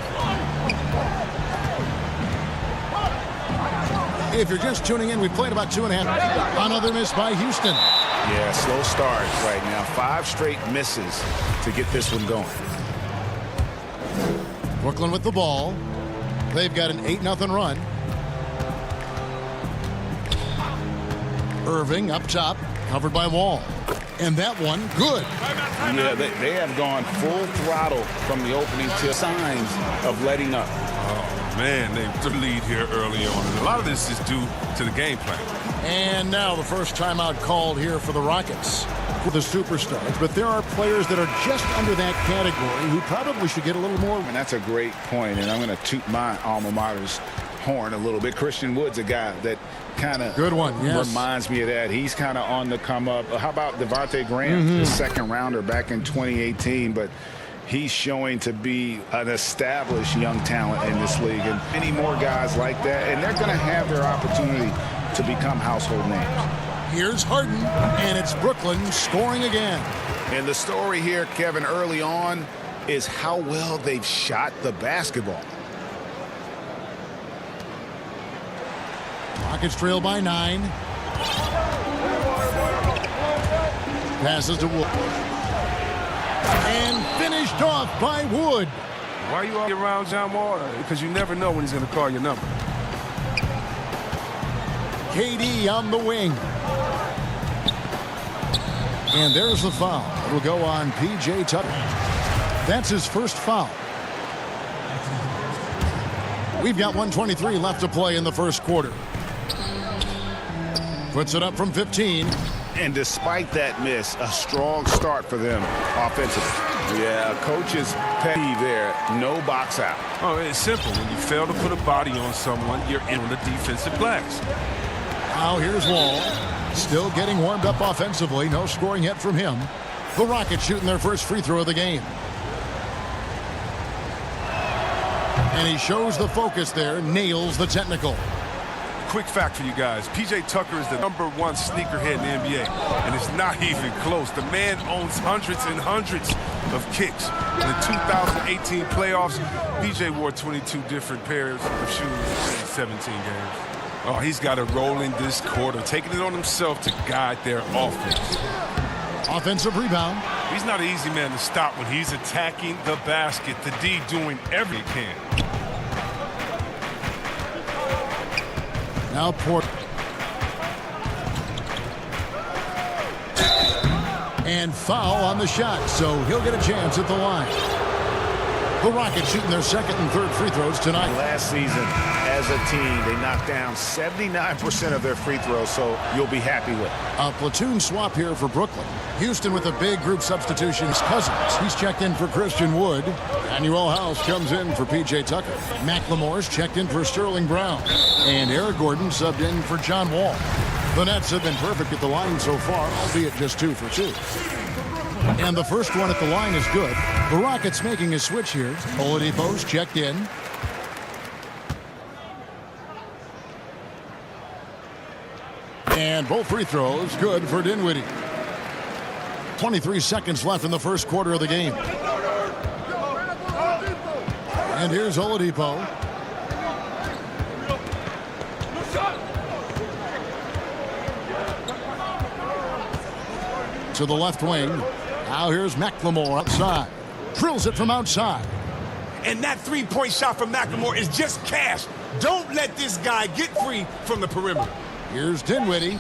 If you're just tuning in, we've played about 2.5. Another miss by Houston. Yeah, slow start right now. 5 straight misses to get this one going. Brooklyn with the ball. They've got an 8-0 run. Irving up top, covered by Wall. And that one, good. Yeah, they have gone full throttle from the opening to signs of letting up. Oh, man, they took the lead here early on. And a lot of this is due to the game plan. And now the first timeout called here for the Rockets. For the superstars, but there are players that are just under that category who probably should get a little more. And that's a great point, and I'm going to toot my alma mater's horn a little bit. Christian Wood's a guy that kind of reminds me of that. He's kind of on the come up. How about Devontae Graham, the second rounder back in 2018, but he's showing to be an established young talent in this league, and many more guys like that, and they're going to have their opportunity to become household names. Here's Harden, and it's Brooklyn scoring again. And the story here, Kevin, early on is how well they've shot the basketball. Rockets trail by 9. Passes to Wood. And finished off by Wood. Why are you all around John Wall? Because you never know when he's going to call your number. KD on the wing. And there's the foul. It'll go on P.J. Tucker. That's his first foul. We've got 1:23 left to play in the first quarter. Puts it up from 15. And despite that miss, a strong start for them offensively. Yeah, coach's pet peeve there. No box out. Oh, it's simple. When you fail to put a body on someone, you're in the defensive glass. Now here's Wall. Still getting warmed up offensively. No scoring yet from him. The Rockets shooting their first free throw of the game. And he shows the focus there, nails the technical. Quick fact for you guys. P.J. Tucker is the #1 sneakerhead in the NBA, and it's not even close. The man owns hundreds and hundreds of kicks. In the 2018 playoffs, P.J. wore 22 different pairs of shoes in 17 games. Oh, he's got a role in this quarter, taking it on himself to guide their offense. Offensive rebound. He's not an easy man to stop when he's attacking the basket. The D doing everything he can. Now Port. And foul on the shot, so he'll get a chance at the line. The Rockets shooting their second and third free throws tonight. Last season, as a team, they knocked down 79% of their free throws, so you'll be happy with it. A platoon swap here for Brooklyn. Houston with a big group substitution. Cousins, he's checked in for Christian Wood. Emmanuel House comes in for P.J. Tucker. McLemore's checked in for Sterling Brown. And Eric Gordon subbed in for John Wall. The Nets have been perfect at the line so far, albeit just 2 for 2. And the first one at the line is good. The Rockets making a switch here. Oladipo's checked in. And both free throws good for Dinwiddie. 23 seconds left in the first quarter of the game. And here's Oladipo. To the left wing. Now here's McLemore outside. Drills it from outside. And that three-point shot from McLemore is just cash. Don't let this guy get free from the perimeter. Here's Dinwiddie.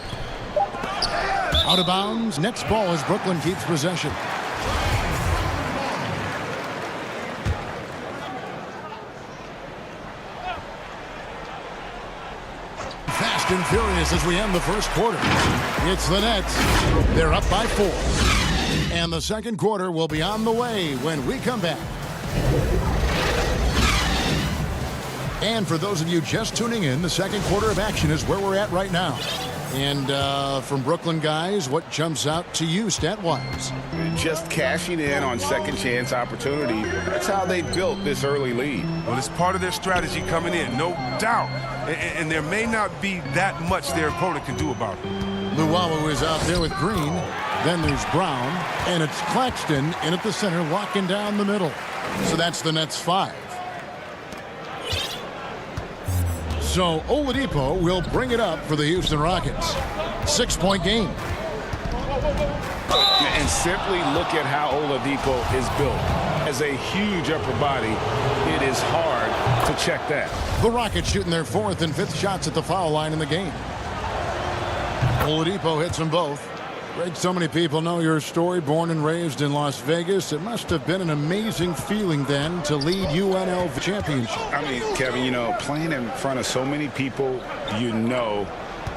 Out of bounds. Next ball as Brooklyn keeps possession. Fast and furious as we end the first quarter. It's the Nets. They're up by 4. And the second quarter will be on the way when we come back. And for those of you just tuning in, the second quarter of action is where we're at right now. And from Brooklyn guys, what jumps out to you stat-wise? Just cashing in on second chance opportunity. That's how they built this early lead. Well, it's part of their strategy coming in, no doubt. And there may not be that much their opponent can do about it. Luwawu is out there with Green. Then there's Brown. And it's Claxton in at the center, locking down the middle. So that's the Nets 5. So Oladipo will bring it up for the Houston Rockets. 6-point game. And simply look at how Oladipo is built. As a huge upper body, it is hard to check that. The Rockets shooting their 4th and 5th shots at the foul line in the game. Oladipo hits them both. Greg, so many people know your story. Born and raised in Las Vegas. It must have been an amazing feeling then to lead UNLV championship. I mean, Kevin, you know, playing in front of so many people, you know,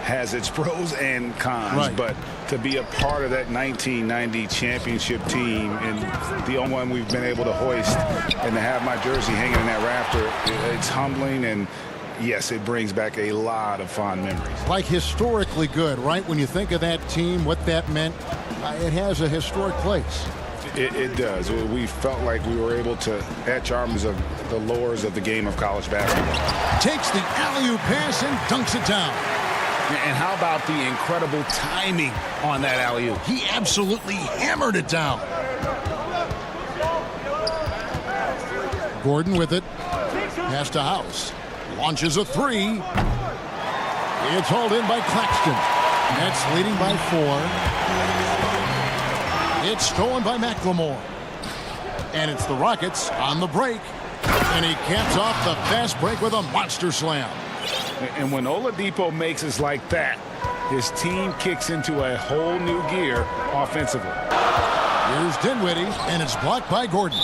has its pros and cons. Right. But to be a part of that 1990 championship team and the only one we've been able to hoist and to have my jersey hanging in that rafter, it's humbling, and yes, it brings back a lot of fond memories. Like historically good, right? When you think of that team, what that meant, it has a historic place. It does. We felt like we were able to etch arms of the lures of the game of college basketball. Takes the alley-oop pass and dunks it down. And how about the incredible timing on that alley-oop? He absolutely hammered it down. Gordon with it. Pass to House. Launches a 3. It's hauled in by Claxton. Nets leading by 4. It's stolen by McLemore. And it's the Rockets on the break. And he caps off the fast break with a monster slam. And when Oladipo makes it like that, his team kicks into a whole new gear offensively. Here's Dinwiddie, and it's blocked by Gordon.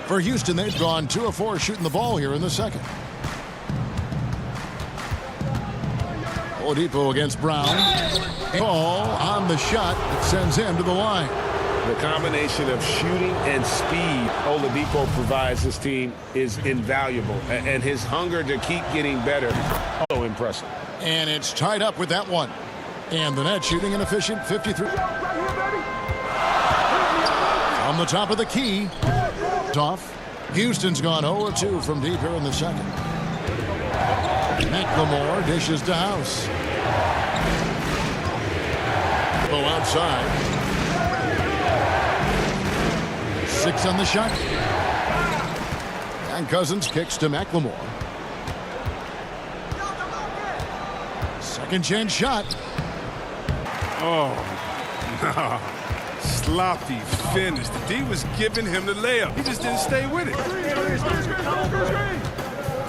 For Houston, they've gone 2 of 4 shooting the ball here in the second. Oladipo against Brown. Ball on the shot that sends him to the line. The combination of shooting and speed Oladipo provides this team is invaluable. And his hunger to keep getting better, so impressive. And it's tied up with that one. And the Nets shooting an efficient 53. From the top of the key. Off. Houston's gone 0-2 from deep here in the second. McLemore dishes to House. Go outside. 6 on the shot. And Cousins kicks to McLemore. Second chance shot. Oh, no. Sloppy finish. The D was giving him the layup. He just didn't stay with it.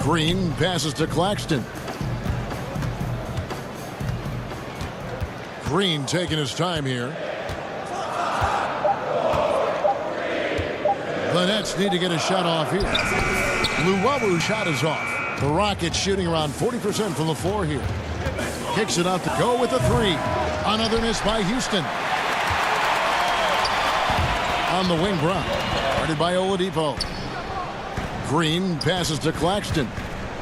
Green passes to Claxton. Green taking his time here. The Nets need to get a shot off here. Luwabu's shot is off. The Rockets shooting around 40% from the floor here. Kicks it out to go with a 3. Another miss by Houston. On the wing, Brown. Guarded by Oladipo. Green passes to Claxton.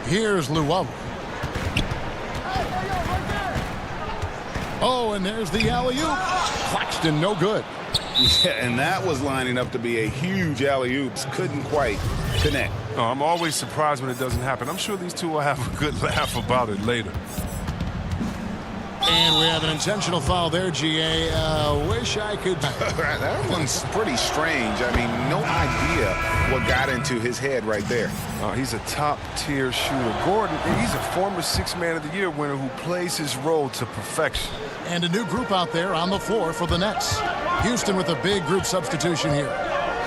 Here's Luwabu. Oh, and there's the alley-oop. Claxton, no good. Yeah, and that was lining up to be a huge alley-oop. Couldn't quite connect. Oh, I'm always surprised when it doesn't happen. I'm sure these two will have a good laugh about it later. And we have an intentional foul there, GA. Wish I could. That one's pretty strange. I mean, no idea what got into his head right there. He's a top-tier shooter. Gordon, he's a former 6th Man of the Year winner who plays his role to perfection. And a new group out there on the floor for the Nets. Houston with a big group substitution here.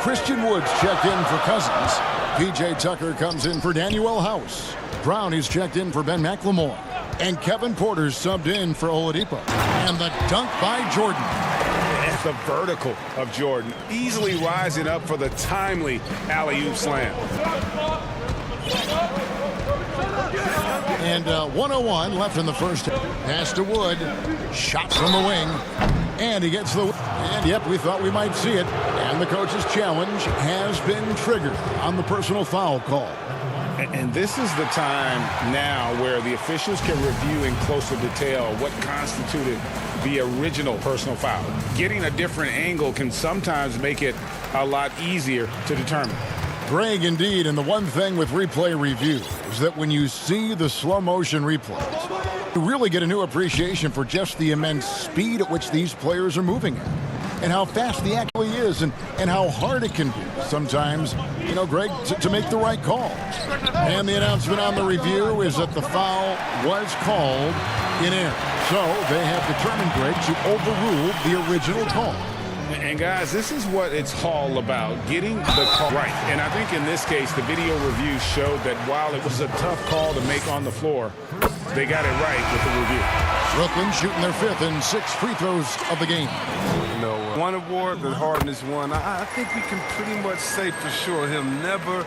Christian Woods checked in for Cousins. P.J. Tucker comes in for Daniel House. Brown is checked in for Ben McLemore. And Kevin Porter's subbed in for Oladipo. And the dunk by Jordan. And the vertical of Jordan. Easily rising up for the timely alley-oop slam. And 101 left in the first. Pass to Wood. Shot from the wing. And he gets the... And yep, we thought we might see it. And the coach's challenge has been triggered on the personal foul call. And this is the time now where the officials can review in closer detail what constituted the original personal foul. Getting a different angle can sometimes make it a lot easier to determine. Greg, indeed, and the one thing with replay review is that when you see the slow motion replays, you really get a new appreciation for just the immense speed at which these players are moving at. And how fast the actually is, and how hard it can be sometimes, you know, Greg, to make the right call. And the announcement on the review is that the foul was called in air. So they have determined, Greg, to overrule the original call. And guys, this is what it's all about, getting the call right. And I think in this case, the video review showed that while it was a tough call to make on the floor, they got it right with the review. Brooklyn shooting their 5th and 6th free throws of the game. No, one award that Harden won. I think we can pretty much say for sure he'll never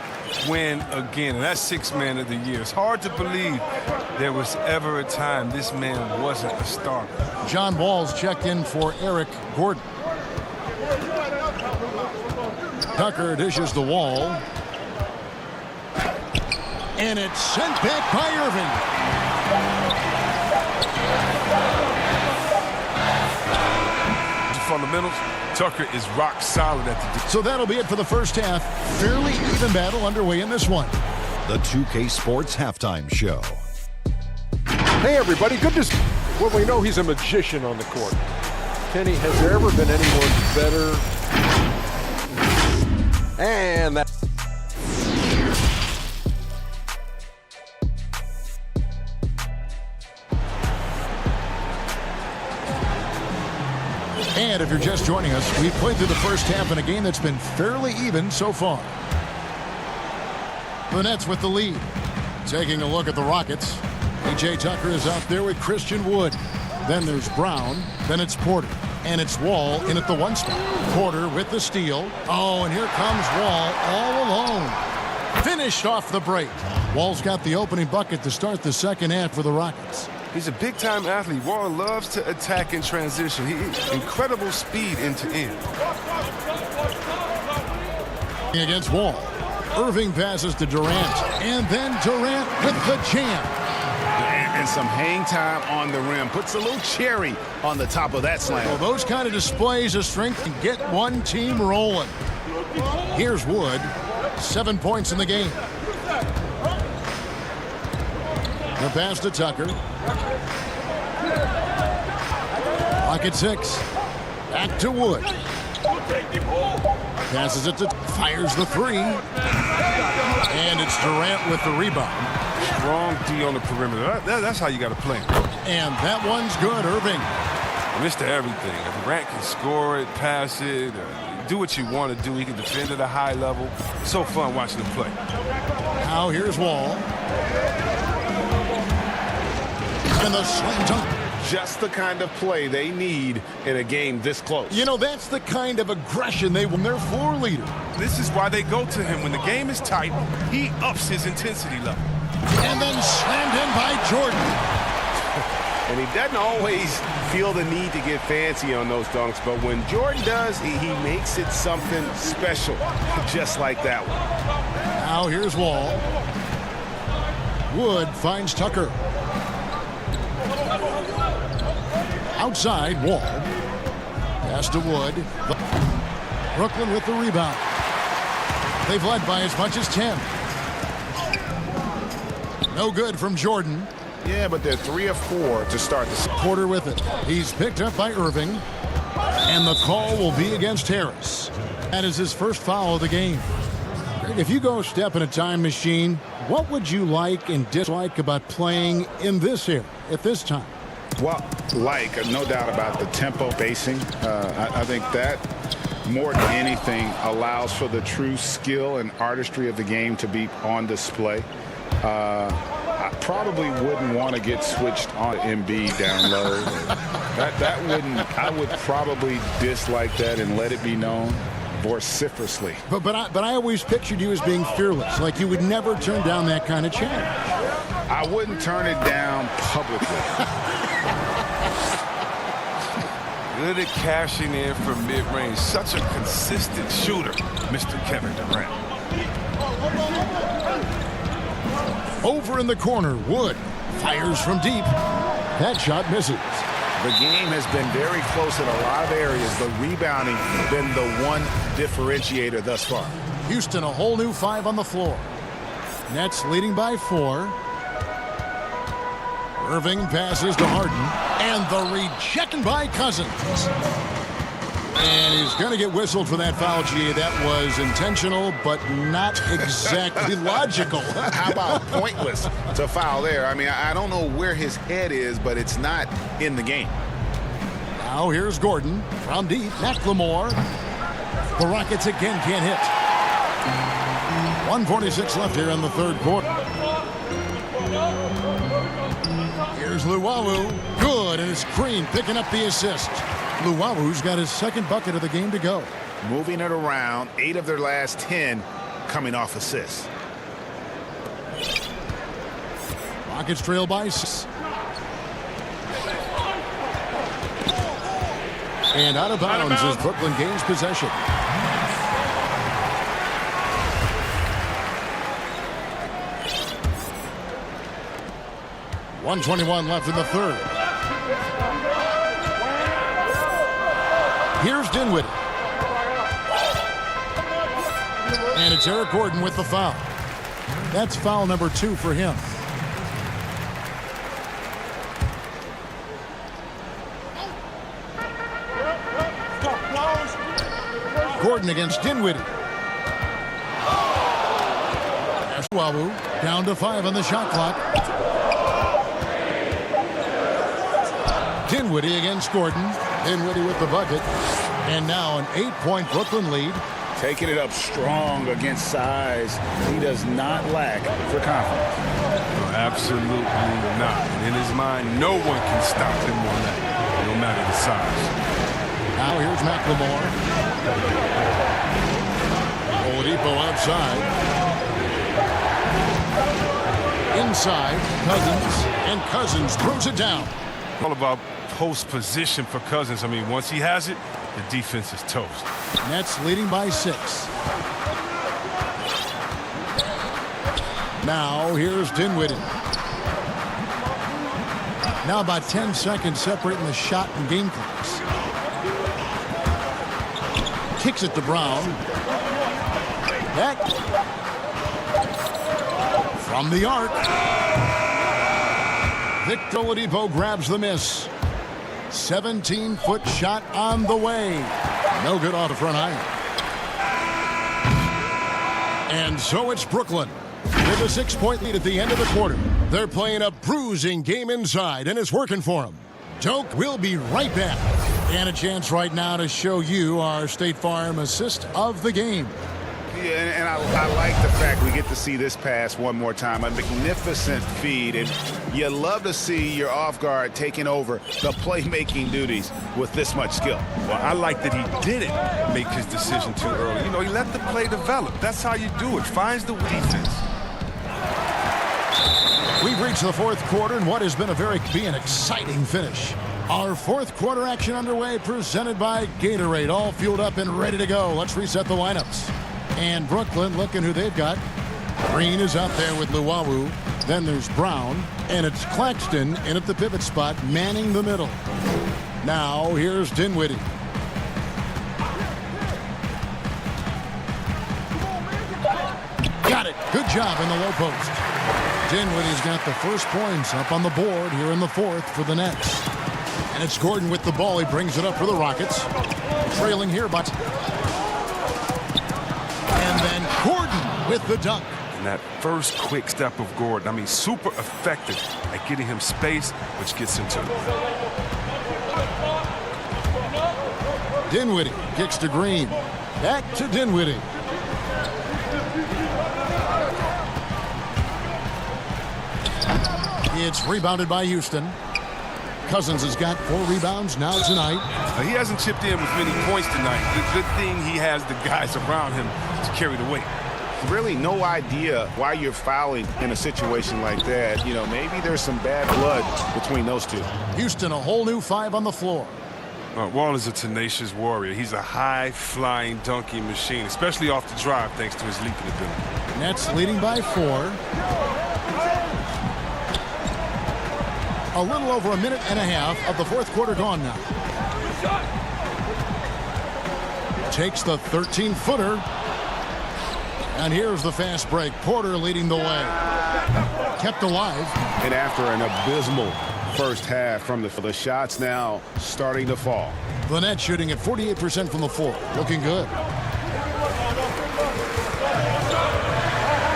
win again. And that's 6th Man of the Year. It's hard to believe there was ever a time this man wasn't a starter. John Wall's checked in for Eric Gordon. Tucker dishes the Wall. And it's sent back by Irving. Fundamentals, Tucker is rock solid at the... So that'll be it for the first half. Fairly even battle underway in this one. The 2K Sports Halftime Show. Hey, everybody. Good to see. Well, we know he's a magician on the court. Kenny, has there ever been anyone better? And that... And if you're just joining us, we've played through the first half in a game that's been fairly even so far. The Nets with the lead. Taking a look at the Rockets. P.J. Tucker is out there with Christian Wood. Then there's Brown. Then it's Porter. And it's Wall in at the 1 spot. Porter with the steal. Oh, and here comes Wall all alone. Finished off the break. Wall's got the opening bucket to start the second half for the Rockets. He's a big-time athlete. Wall loves to attack in transition. He incredible speed end to end. Against Wall. Irving passes to Durant. And then Durant with the jam. And some hang time on the rim. Puts a little cherry on the top of that slam. Well, those kind of displays of strength can get one team rolling. Here's Wood. 7 points in the game. The pass to Tucker. Pocket 6. Back to Wood. Passes it to... Fires the 3. And it's Durant with the rebound. Strong D on the perimeter. That's how you got to play. And that one's good, Irving. Mr. Everything. If Durant can score it, pass it, do what you want to do. He can defend at a high level. So fun watching him play. Now here's Wall. And the slam dunk. Just the kind of play they need in a game this close. You know, that's the kind of aggression they want their floor leader. This is why they go to him. When the game is tight, he ups his intensity level. And then slammed in by Jordan. And he doesn't always feel the need to get fancy on those dunks, but when Jordan does, he makes it something special, just like that one. Now here's Wall. Wood finds Tucker. Outside, Wall. Pass to Wood. Brooklyn with the rebound. They've led by as much as 10. No good from Jordan. Yeah, but they're 3 of 4 to start the quarter with it. He's picked up by Irving. And the call will be against Harris. That is his first foul of the game. If you go step in a time machine, what would you like and dislike about playing in this era at this time? Well, no doubt about the tempo pacing. I think that more than anything allows for the true skill and artistry of the game to be on display. I probably wouldn't want to get switched on Embiid down low. That wouldn't. I would probably dislike that and let it be known vociferously. But I always pictured you as being fearless, like you would never turn down that kind of challenge. I wouldn't turn it down publicly. Good at cashing in from mid-range. Such a consistent shooter, Mr. Kevin Durant. Over in the corner, Wood fires from deep. That shot misses. The game has been very close in a lot of areas. The rebounding been the one differentiator thus far. Houston, a whole new 5 on the floor. Nets leading by 4. Irving passes to Harden. And the rejection by Cousins. And he's going to get whistled for that foul, G. That was intentional, but not exactly logical. How about pointless to foul there? I mean, I don't know where his head is, but it's not in the game. Now here's Gordon from deep. McLemore. The Rockets again can't hit. 1:46 left here in the third quarter. Here's Luwawu. Good, and it's Green picking up the assist. Luwawu's got his second bucket of the game to go. Moving it around, 8 of their last 10 coming off assists. Rockets trail by 6. And out of bounds as Brooklyn gains possession. .121 left in the third. Here's Dinwiddie. And it's Eric Gordon with the foul. That's foul number 2 for him. Gordon against Dinwiddie. Wawu down to 5 on the shot clock. Dinwiddie against Gordon. Dinwiddie with the bucket. And now an 8-point Brooklyn lead. Taking it up strong against size. He does not lack for confidence. No, absolutely not. And in his mind, no one can stop him on that, no matter the size. Now here's McLemore. Oladipo outside. Inside, Cousins. And Cousins throws it down. All about post position for Cousins. I mean, once he has it, the defense is toast. Nets leading by 6. Now here's Dinwiddie. Now about 10 seconds separating the shot and game clocks. Kicks it to Brown. Back. From the arc. Victor Oladipo grabs the miss. 17-foot shot on the way. No good off the front iron. And so it's Brooklyn with a 6-point lead at the end of the quarter. They're playing a bruising game inside, and it's working for them. Doak will be right back. And a chance right now to show you our State Farm assist of the game. Yeah, and I like the fact we get to see this pass one more time. A magnificent feed, and you love to see your off guard taking over the playmaking duties with this much skill. Well, I like that he didn't make his decision too early. You know, he let the play develop. That's how you do it. Finds the defense. We've reached the fourth quarter, and what has been an exciting finish. Our fourth quarter action underway, presented by Gatorade, all fueled up and ready to go. Let's reset the lineups. And Brooklyn, looking who they've got. Green is out there with Luwawu. Then there's Brown, and it's Claxton in at the pivot spot, manning the middle. Now, here's Dinwiddie. Got it. Good job in the low post. Dinwiddie's got the first points up on the board here in the fourth for the Nets. And it's Gordon with the ball. He brings it up for the Rockets. Trailing here, but... And then Gordon with the dunk. And that first quick step of Gordon, I mean, super effective at getting him space, which gets him to it. Dinwiddie kicks to Green. Back to Dinwiddie. It's rebounded by Houston. Cousins has got 4 rebounds now tonight. He hasn't chipped in with many points tonight. The good thing he has the guys around him to carry the weight. Really no idea why you're fouling in a situation like that. You know, maybe there's some bad blood between those two. Houston, a whole new 5 on the floor. Wall is a tenacious warrior. He's a high-flying dunking machine, especially off the drive, thanks to his leaping ability. Nets leading by 4. A little over a minute and a half of the fourth quarter gone now. Takes the 13-footer. And here's the fast break. Porter leading the way. Kept alive. And after an abysmal first half from the shots now starting to fall. The Nets shooting at 48% from the floor. Looking good.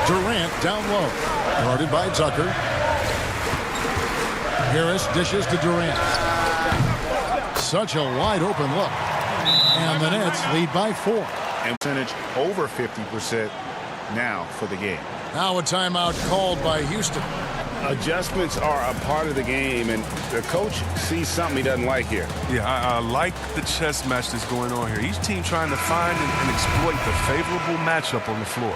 Durant down low. Guarded by Tucker. Harris dishes to Durant. Such a wide open look. And the Nets lead by 4. And percentage over 50% now for the game. Now a timeout called by Houston. Adjustments are a part of the game, and the coach sees something he doesn't like here. Yeah, I like the chess match that's going on here. Each team trying to find and exploit the favorable matchup on the floor.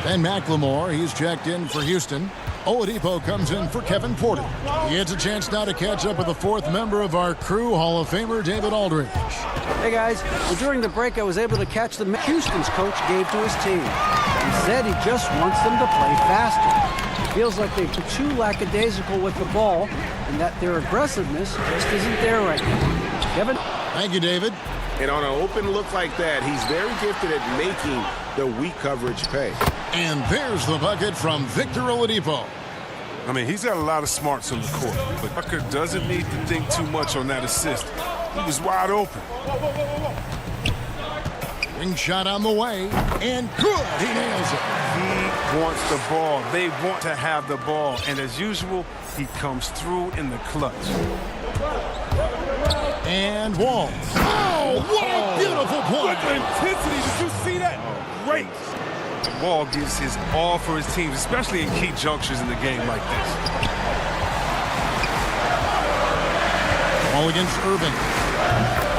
And McLemore, he's checked in for Houston. Oladipo comes in for Kevin Porter. He gets a chance now to catch up with the 4th member of our crew, Hall of Famer David Aldridge. Hey guys, well, during the break I was able to catch the Houston's coach gave to his team. He said he just wants them to play faster. It feels like they've been too lackadaisical with the ball and that their aggressiveness just isn't there right now. Kevin? Thank you, David. And on an open look like that, he's very gifted at making the weak coverage pay. And there's the bucket from Victor Oladipo. I mean, he's got a lot of smarts on the court, but Tucker doesn't need to think too much on that assist. He was wide open. Ring shot on the way, and good. He nails it. He wants the ball. They want to have the ball, and as usual, he comes through in the clutch. And Wall. Oh, what a beautiful point. With intensity. Did you see that? Great. Wall gives his all for his teams, especially in key junctures in the game like this. Ball against Irving.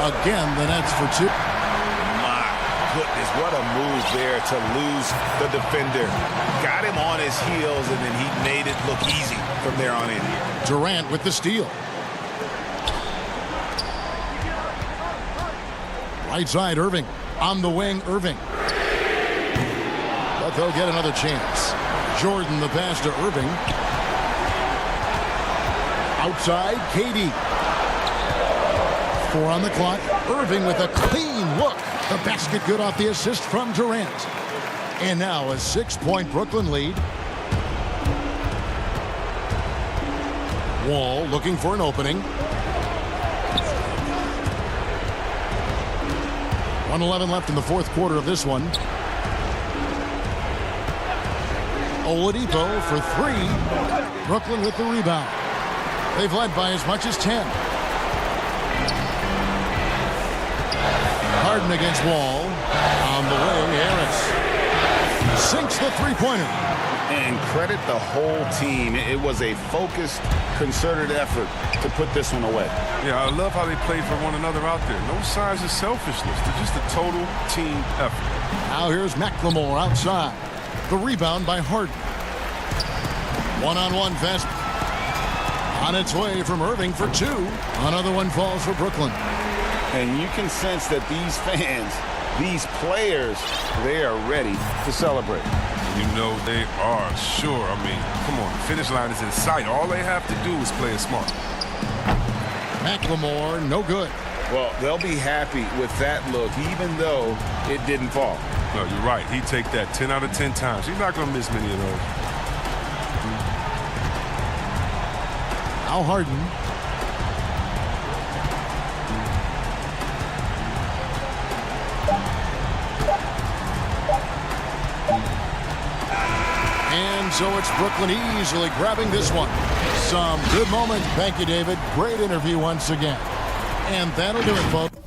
Again, the Nets for 2. My goodness, what a move there to lose the defender. Got him on his heels, and then he made it look easy from there on in. Durant with the steal. Right side, Irving. On the wing, Irving. But they'll get another chance. Jordan the pass to Irving. Outside, KD. 4 on the clock. Irving with a clean look. The basket good off the assist from Durant. And now a 6-point Brooklyn lead. Wall looking for an opening. 1:11 left in the fourth quarter of this one. Oladipo for three. Brooklyn with the rebound. They've led by as much as 10. Harden against Wall. On the way, Harris sinks the three-pointer. And credit the whole team. It was a focused, concerted effort to put this one away. Yeah, I love how they play for one another out there. No signs of selfishness. They're just a total team effort. Now here's McLemore outside. The rebound by Harden. One-on-one fast. On its way from Irving for two. Another one falls for Brooklyn. And you can sense that these fans, these players, they are ready to celebrate. You know they are, sure. I mean, come on, the finish line is in sight. All they have to do is play it smart. McLemore, no good. Well, they'll be happy with that look, even though it didn't fall. No, you're right. He'd take that 10 out of 10 times. He's not going to miss many of those. Now Harden. And so it's Brooklyn easily grabbing this one. Some good moment. Thank you, David. Great interview once again. And that'll do it, folks.